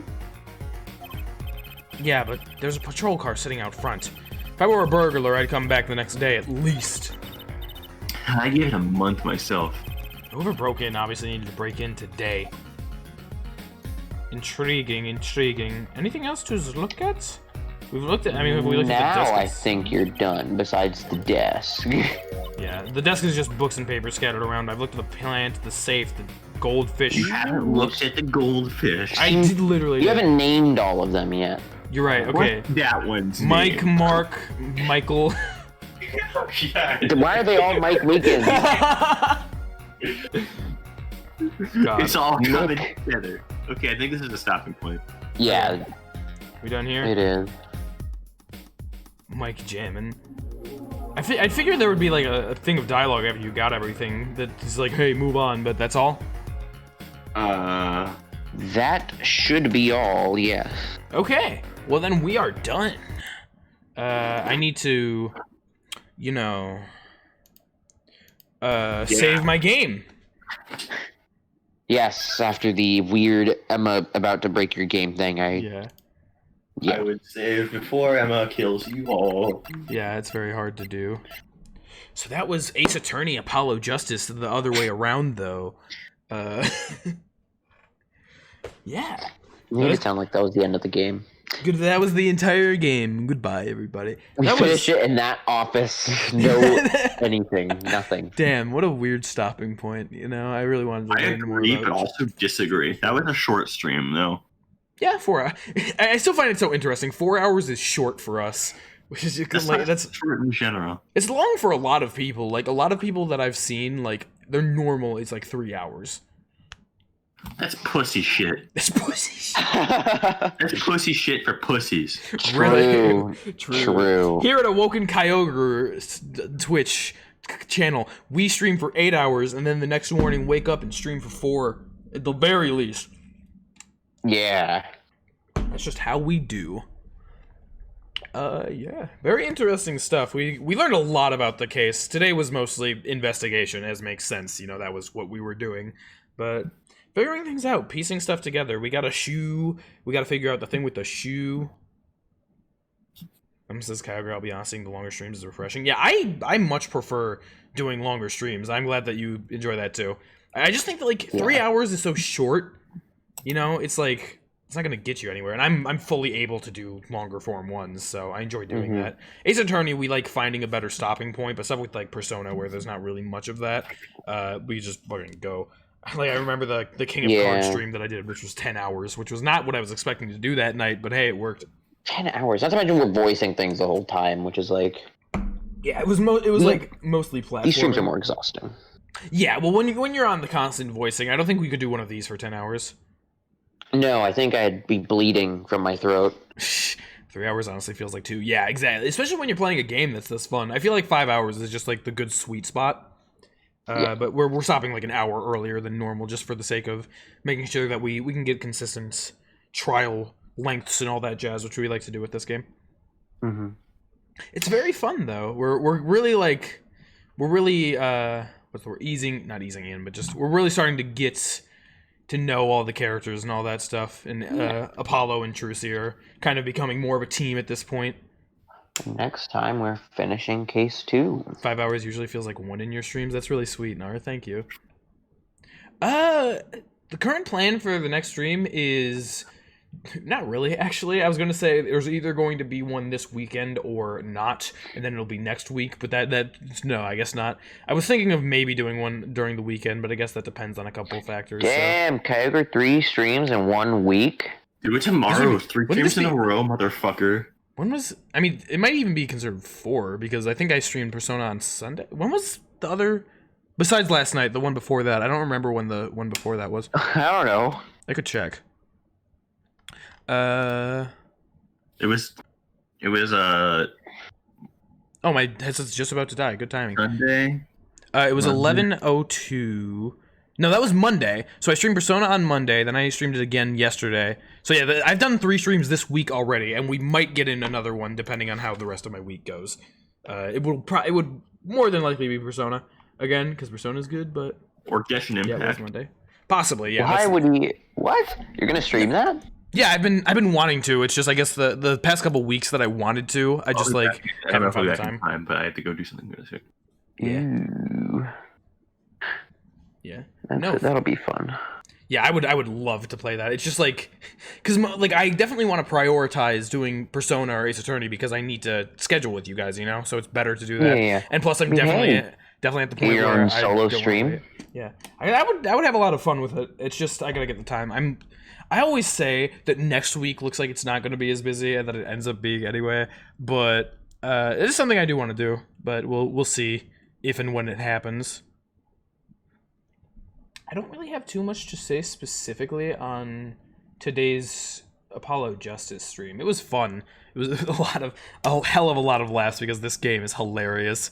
[SPEAKER 1] Yeah, but there's a patrol car sitting out front. If I were a burglar, I'd come back the next day at least.
[SPEAKER 4] I gave it a month myself.
[SPEAKER 1] Whoever broke in obviously needed to break in today. Intriguing, intriguing. Anything else to look at? We've looked at, we looked at the
[SPEAKER 2] Now
[SPEAKER 1] desk.
[SPEAKER 2] I think you're done, besides the desk.
[SPEAKER 1] Yeah, the desk is just books and paper scattered around. I've looked at the plant, the safe, the goldfish.
[SPEAKER 4] You haven't looked at the goldfish.
[SPEAKER 1] I did literally.
[SPEAKER 2] You haven't named all of them yet.
[SPEAKER 1] You're right, okay.
[SPEAKER 4] What's that one's
[SPEAKER 1] Mike,
[SPEAKER 4] name?
[SPEAKER 1] Mark, Michael.
[SPEAKER 4] Yeah.
[SPEAKER 2] Why are they all Mike Meekins?
[SPEAKER 1] God.
[SPEAKER 4] It's all coming together. Okay, I think this is a stopping point.
[SPEAKER 2] Yeah,
[SPEAKER 1] We done here?
[SPEAKER 2] it is.
[SPEAKER 1] Mike jammin'. I figured there would be like a thing of dialogue after you got everything that's like, hey, move on, but that's all?
[SPEAKER 2] That should be all, yes.
[SPEAKER 1] Okay, well then we are done. I need to, save my game.
[SPEAKER 2] Yes, after the weird Emma about to break your game thing,
[SPEAKER 1] Yeah.
[SPEAKER 2] Yeah.
[SPEAKER 4] I would save before Emma kills you all.
[SPEAKER 1] Yeah, it's very hard to do. So that was Ace Attorney, Apollo Justice, the other way around, though. Yeah.
[SPEAKER 2] You made it sound like that was the end of the game.
[SPEAKER 1] Good. That was the entire game. Goodbye, everybody.
[SPEAKER 2] We
[SPEAKER 1] That
[SPEAKER 2] finished it in that office. No anything. Nothing.
[SPEAKER 1] Damn, what a weird stopping point. I really wanted to
[SPEAKER 4] I
[SPEAKER 1] learn more
[SPEAKER 4] agree,
[SPEAKER 1] about
[SPEAKER 4] but
[SPEAKER 1] it.
[SPEAKER 4] also disagree. That was a short stream, though.
[SPEAKER 1] Yeah, 4 hours. I still find it so interesting. 4 hours is short for us, which is
[SPEAKER 4] That's
[SPEAKER 1] like
[SPEAKER 4] not
[SPEAKER 1] that's
[SPEAKER 4] short in general.
[SPEAKER 1] it's long for a lot of people. Like a lot of people that I've seen, like their normal is like 3 hours.
[SPEAKER 4] That's pussy shit.
[SPEAKER 1] That's pussy.
[SPEAKER 4] That's pussy shit for pussies.
[SPEAKER 1] Really?
[SPEAKER 2] True.
[SPEAKER 1] Here at Awokenkyoger Twitch channel, we stream for 8 hours and then the next morning wake up and stream for 4 at the very least.
[SPEAKER 2] Yeah.
[SPEAKER 1] That's just how we do. Yeah. Very interesting stuff. We learned a lot about the case. Today was mostly investigation, as makes sense. That was what we were doing. But figuring things out, piecing stuff together. We got a shoe. We got to figure out the thing with the shoe. Says Kyogre, I'll be honest, seeing the longer streams is refreshing. Yeah, I much prefer doing longer streams. I'm glad that you enjoy that too. I just think that like 3 hours is so short. It's like it's not gonna get you anywhere. And I'm fully able to do longer form ones, so I enjoy doing that. Ace Attorney, we like finding a better stopping point, but stuff with like Persona where there's not really much of that, we just fucking go. Like I remember the King of Cards stream that I did, which was 10 hours, which was not what I was expecting to do that night, but hey, it worked.
[SPEAKER 2] 10 hours. Not to mention we're voicing things the whole time, which is like...
[SPEAKER 1] Yeah, it was like mostly platforming.
[SPEAKER 2] These streams are more exhausting.
[SPEAKER 1] Yeah, well, when you're on the constant voicing, I don't think we could do one of these for 10 hours.
[SPEAKER 2] No, I think I'd be bleeding from my throat.
[SPEAKER 1] 3 hours honestly feels like 2. Yeah, exactly. Especially when you're playing a game that's this fun. I feel like 5 hours is just like the good sweet spot. But we're stopping like an hour earlier than normal just for the sake of making sure that we can get consistent trial lengths and all that jazz, which we like to do with this game.
[SPEAKER 2] Mm-hmm.
[SPEAKER 1] It's very fun though. We're really what's the word? Not easing in, but just we're really starting to get to know all the characters and all that stuff. And Apollo and Trucy are kind of becoming more of a team at this point.
[SPEAKER 2] Next time we're finishing case 2.
[SPEAKER 1] 5 hours usually feels like 1 in your streams. That's really sweet, Nara. Thank you. The current plan for the next stream is not really, actually. I was going to say there's either going to be one this weekend or not, and then it'll be next week, but no, I guess not. I was thinking of maybe doing one during the weekend, but I guess that depends on a couple of factors.
[SPEAKER 2] Damn, Kyogre, 3 streams in 1 week?
[SPEAKER 4] Do it tomorrow. 3 streams in a row, motherfucker.
[SPEAKER 1] It might even be considered 4, because I think I streamed Persona on Sunday. When was the other, besides last night, the one before that? I don't remember when the one before that was.
[SPEAKER 2] I don't know.
[SPEAKER 1] I could check.
[SPEAKER 4] It was
[SPEAKER 1] Oh, my headset's just about to die. Good timing.
[SPEAKER 4] Sunday.
[SPEAKER 1] It was 11:02. No, that was Monday. So I streamed Persona on Monday, then I streamed it again yesterday. So yeah, I've done 3 streams this week already, and we might get in another one depending on how the rest of my week goes. It would more than likely be Persona again, because Persona's good, but
[SPEAKER 4] Or Genshin Impact.
[SPEAKER 1] yeah, it was Monday. Possibly, yeah.
[SPEAKER 2] Why would he? What? You're gonna stream that?
[SPEAKER 1] Yeah, I've been wanting to. It's just I guess the past couple weeks that I wanted to, I just haven't found the time.
[SPEAKER 4] But I had to go do something really sick.
[SPEAKER 1] Yeah.
[SPEAKER 2] Ooh.
[SPEAKER 1] Yeah.
[SPEAKER 2] That'll be fun.
[SPEAKER 1] Yeah, I would love to play that. It's just because I definitely want to prioritize doing Persona or Ace Attorney because I need to schedule with you guys, so it's better to do that.
[SPEAKER 2] Yeah.
[SPEAKER 1] And plus, I'm definitely at the point
[SPEAKER 2] your
[SPEAKER 1] where
[SPEAKER 2] own solo stream.
[SPEAKER 1] Yeah, I would have a lot of fun with it. It's just I gotta get the time. I always say that next week looks like it's not going to be as busy, and that it ends up being anyway. But it is something I do want to do. But we'll see if and when it happens. I don't really have too much to say specifically on today's Apollo Justice stream. It was fun. It was a hell of a lot of laughs because this game is hilarious.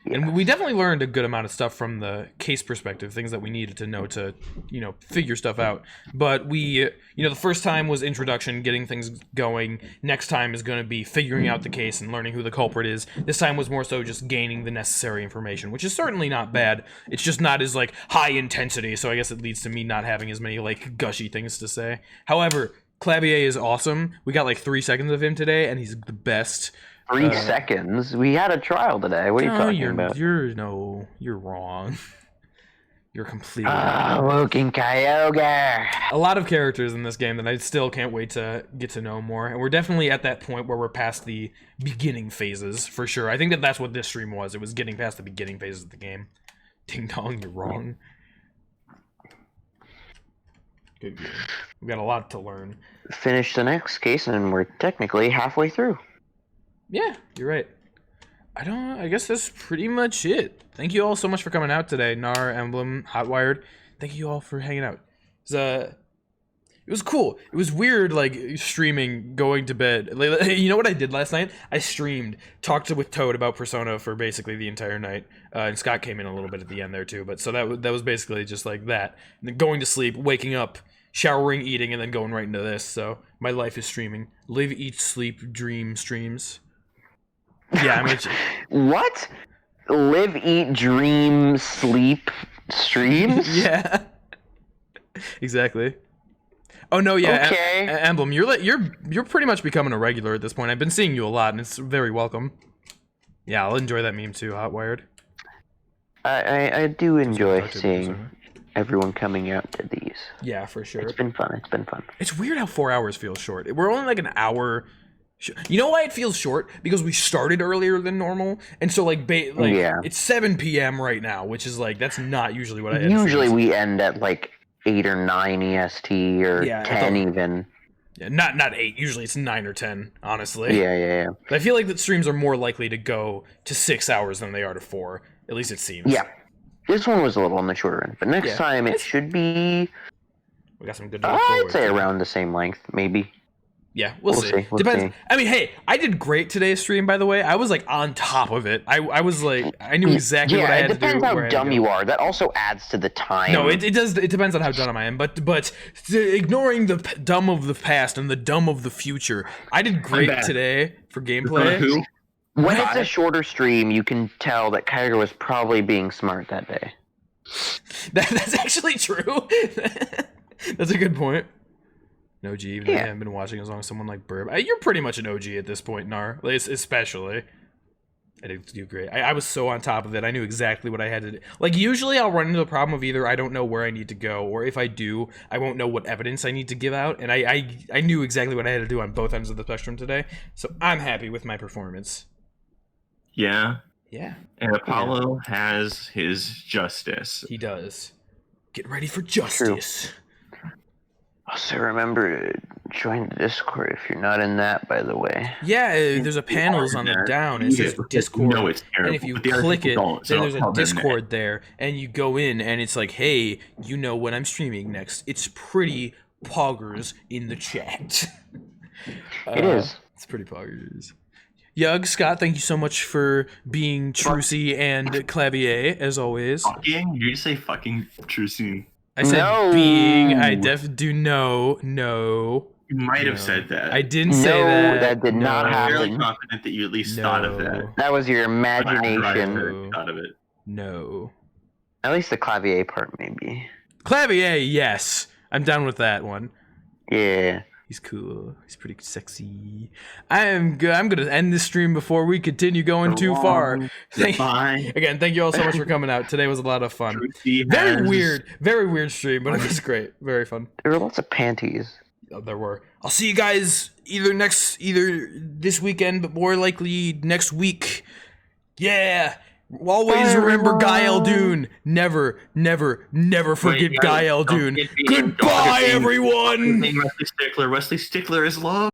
[SPEAKER 1] And we definitely learned a good amount of stuff from the case perspective, things that we needed to know to, figure stuff out. But the first time was introduction, getting things going. Next time is going to be figuring out the case and learning who the culprit is. This time was more so just gaining the necessary information, which is certainly not bad. It's just not as, high intensity, so I guess it leads to me not having as many, gushy things to say. However, Clavier is awesome. We got, 3 seconds of him today, and he's the best.
[SPEAKER 2] 3 seconds? We had a trial today. What are you talking about?
[SPEAKER 1] You're wrong. You're completely wrong.
[SPEAKER 2] Awokenkyoger.
[SPEAKER 1] A lot of characters in this game that I still can't wait to get to know more. And we're definitely at that point where we're past the beginning phases, for sure. I think that's what this stream was. It was getting past the beginning phases of the game. Ding dong, you're wrong. Good game. We've got a lot to learn.
[SPEAKER 2] Finish the next case, and we're technically halfway through.
[SPEAKER 1] Yeah, you're right. I guess that's pretty much it. Thank you all so much for coming out today. Nar, Emblem, Hotwired. Thank you all for hanging out. It was cool. It was weird, streaming, going to bed. You know what I did last night? I streamed, talked with Toad about Persona for basically the entire night. And Scott came in a little bit at the end there too. But so that was basically just like that. And then going to sleep, waking up, showering, eating, and then going right into this. So my life is streaming. Live, eat, sleep, dream, streams. Yeah,
[SPEAKER 2] What? Live, eat, dream, sleep, streams?
[SPEAKER 1] Yeah. Exactly. Oh no, yeah.
[SPEAKER 2] Okay.
[SPEAKER 1] Emblem, you're pretty much becoming a regular at this point. I've been seeing you a lot, and it's very welcome. Yeah, I'll enjoy that meme too, Hotwired.
[SPEAKER 2] I do enjoy seeing everyone coming out to these.
[SPEAKER 1] Yeah, for sure.
[SPEAKER 2] It's been fun.
[SPEAKER 1] It's weird how 4 hours feels short. We're only an hour. You know why it feels short? Because we started earlier than normal, and so it's 7 p.m. right now, which is that's not usually what I end.
[SPEAKER 2] Usually we end at 8 or 9 EST or 10 even.
[SPEAKER 1] Yeah, not 8. Usually it's 9 or 10. Honestly.
[SPEAKER 2] Yeah.
[SPEAKER 1] But I feel like that streams are more likely to go to 6 hours than they are to 4. At least it seems.
[SPEAKER 2] Yeah. This one was a little on the shorter end, but next time it should be.
[SPEAKER 1] We got some good.
[SPEAKER 2] I'd say around the same length, maybe.
[SPEAKER 1] Yeah, we'll see.
[SPEAKER 2] We'll
[SPEAKER 1] Depends.
[SPEAKER 2] see.
[SPEAKER 1] I mean, hey, I did great today's stream, by the way. I was like on top of it. I was like, I knew exactly what I had to do.
[SPEAKER 2] Yeah, it depends how
[SPEAKER 1] where I had to
[SPEAKER 2] dumb
[SPEAKER 1] go.
[SPEAKER 2] you are. That also adds to the time.
[SPEAKER 1] No, it does. It depends on how dumb I am. But ignoring the dumb of the past and the dumb of the future, I did great
[SPEAKER 4] bad.
[SPEAKER 1] today for
[SPEAKER 4] In front of
[SPEAKER 1] gameplay.
[SPEAKER 4] who?
[SPEAKER 2] When it's a shorter stream, you can tell that Kyger was probably being smart that day.
[SPEAKER 1] That's actually true. That's a good point. An OG, even though I haven't been watching as long as someone like Burb. You're pretty much an OG at this point, Nar. Especially. I did do great. I was so on top of it. I knew exactly what I had to do. Like, usually I'll run into the problem of either I don't know where I need to go, or if I do, I won't know what evidence I need to give out. And I knew exactly what I had to do on both ends of the spectrum today. So I'm happy with my performance.
[SPEAKER 4] Yeah.
[SPEAKER 1] Yeah,
[SPEAKER 4] And Apollo has his justice.
[SPEAKER 1] he does. Get ready for justice.
[SPEAKER 2] Also, remember to join the Discord if you're not in that, by the way.
[SPEAKER 1] Yeah, there's a panels on the down. It says Discord.
[SPEAKER 4] No, it's terrible.
[SPEAKER 1] And if you
[SPEAKER 4] but the other
[SPEAKER 1] click it,
[SPEAKER 4] people don't, so
[SPEAKER 1] then there's a
[SPEAKER 4] I'll admit.
[SPEAKER 1] Discord there, and you go in, and it's like, hey, you know when I'm streaming next. It's pretty poggers in the chat.
[SPEAKER 2] It is.
[SPEAKER 1] It's pretty poggers. Eugh, Scott, thank you so much for being Trucy and Clavier, as always.
[SPEAKER 4] Fucking? You just say fucking Trucy.
[SPEAKER 1] I said
[SPEAKER 2] No.
[SPEAKER 1] being. I do no.
[SPEAKER 4] You might have
[SPEAKER 1] No.
[SPEAKER 4] said that.
[SPEAKER 1] I didn't say that.
[SPEAKER 2] did not
[SPEAKER 4] I'm
[SPEAKER 2] happen.
[SPEAKER 4] fairly confident that you at least thought of that.
[SPEAKER 2] That was your
[SPEAKER 4] But after I
[SPEAKER 2] imagination.
[SPEAKER 4] heard, thought of it.
[SPEAKER 1] No.
[SPEAKER 2] At least the Clavier part, maybe.
[SPEAKER 1] Clavier, yes. I'm down with that one.
[SPEAKER 2] Yeah.
[SPEAKER 1] He's cool. He's pretty sexy. I'm going to end this stream before we continue going too far.
[SPEAKER 4] Bye.
[SPEAKER 1] Again, thank you all so much for coming out. Today was a lot of fun.
[SPEAKER 4] Trucy
[SPEAKER 1] Very
[SPEAKER 4] has-
[SPEAKER 1] weird stream, but it was great. Very fun.
[SPEAKER 2] There were lots of panties.
[SPEAKER 1] Oh, there were. I'll see you guys either this weekend, but more likely next week. Yeah. Always remember Guy Eldoon. Never forget
[SPEAKER 4] Wait,
[SPEAKER 1] Guy
[SPEAKER 4] don't
[SPEAKER 1] Eldoon.
[SPEAKER 4] forget being
[SPEAKER 1] Goodbye,
[SPEAKER 4] dogging-
[SPEAKER 1] everyone.
[SPEAKER 4] Wesley Stickler. Wesley Stickler is love.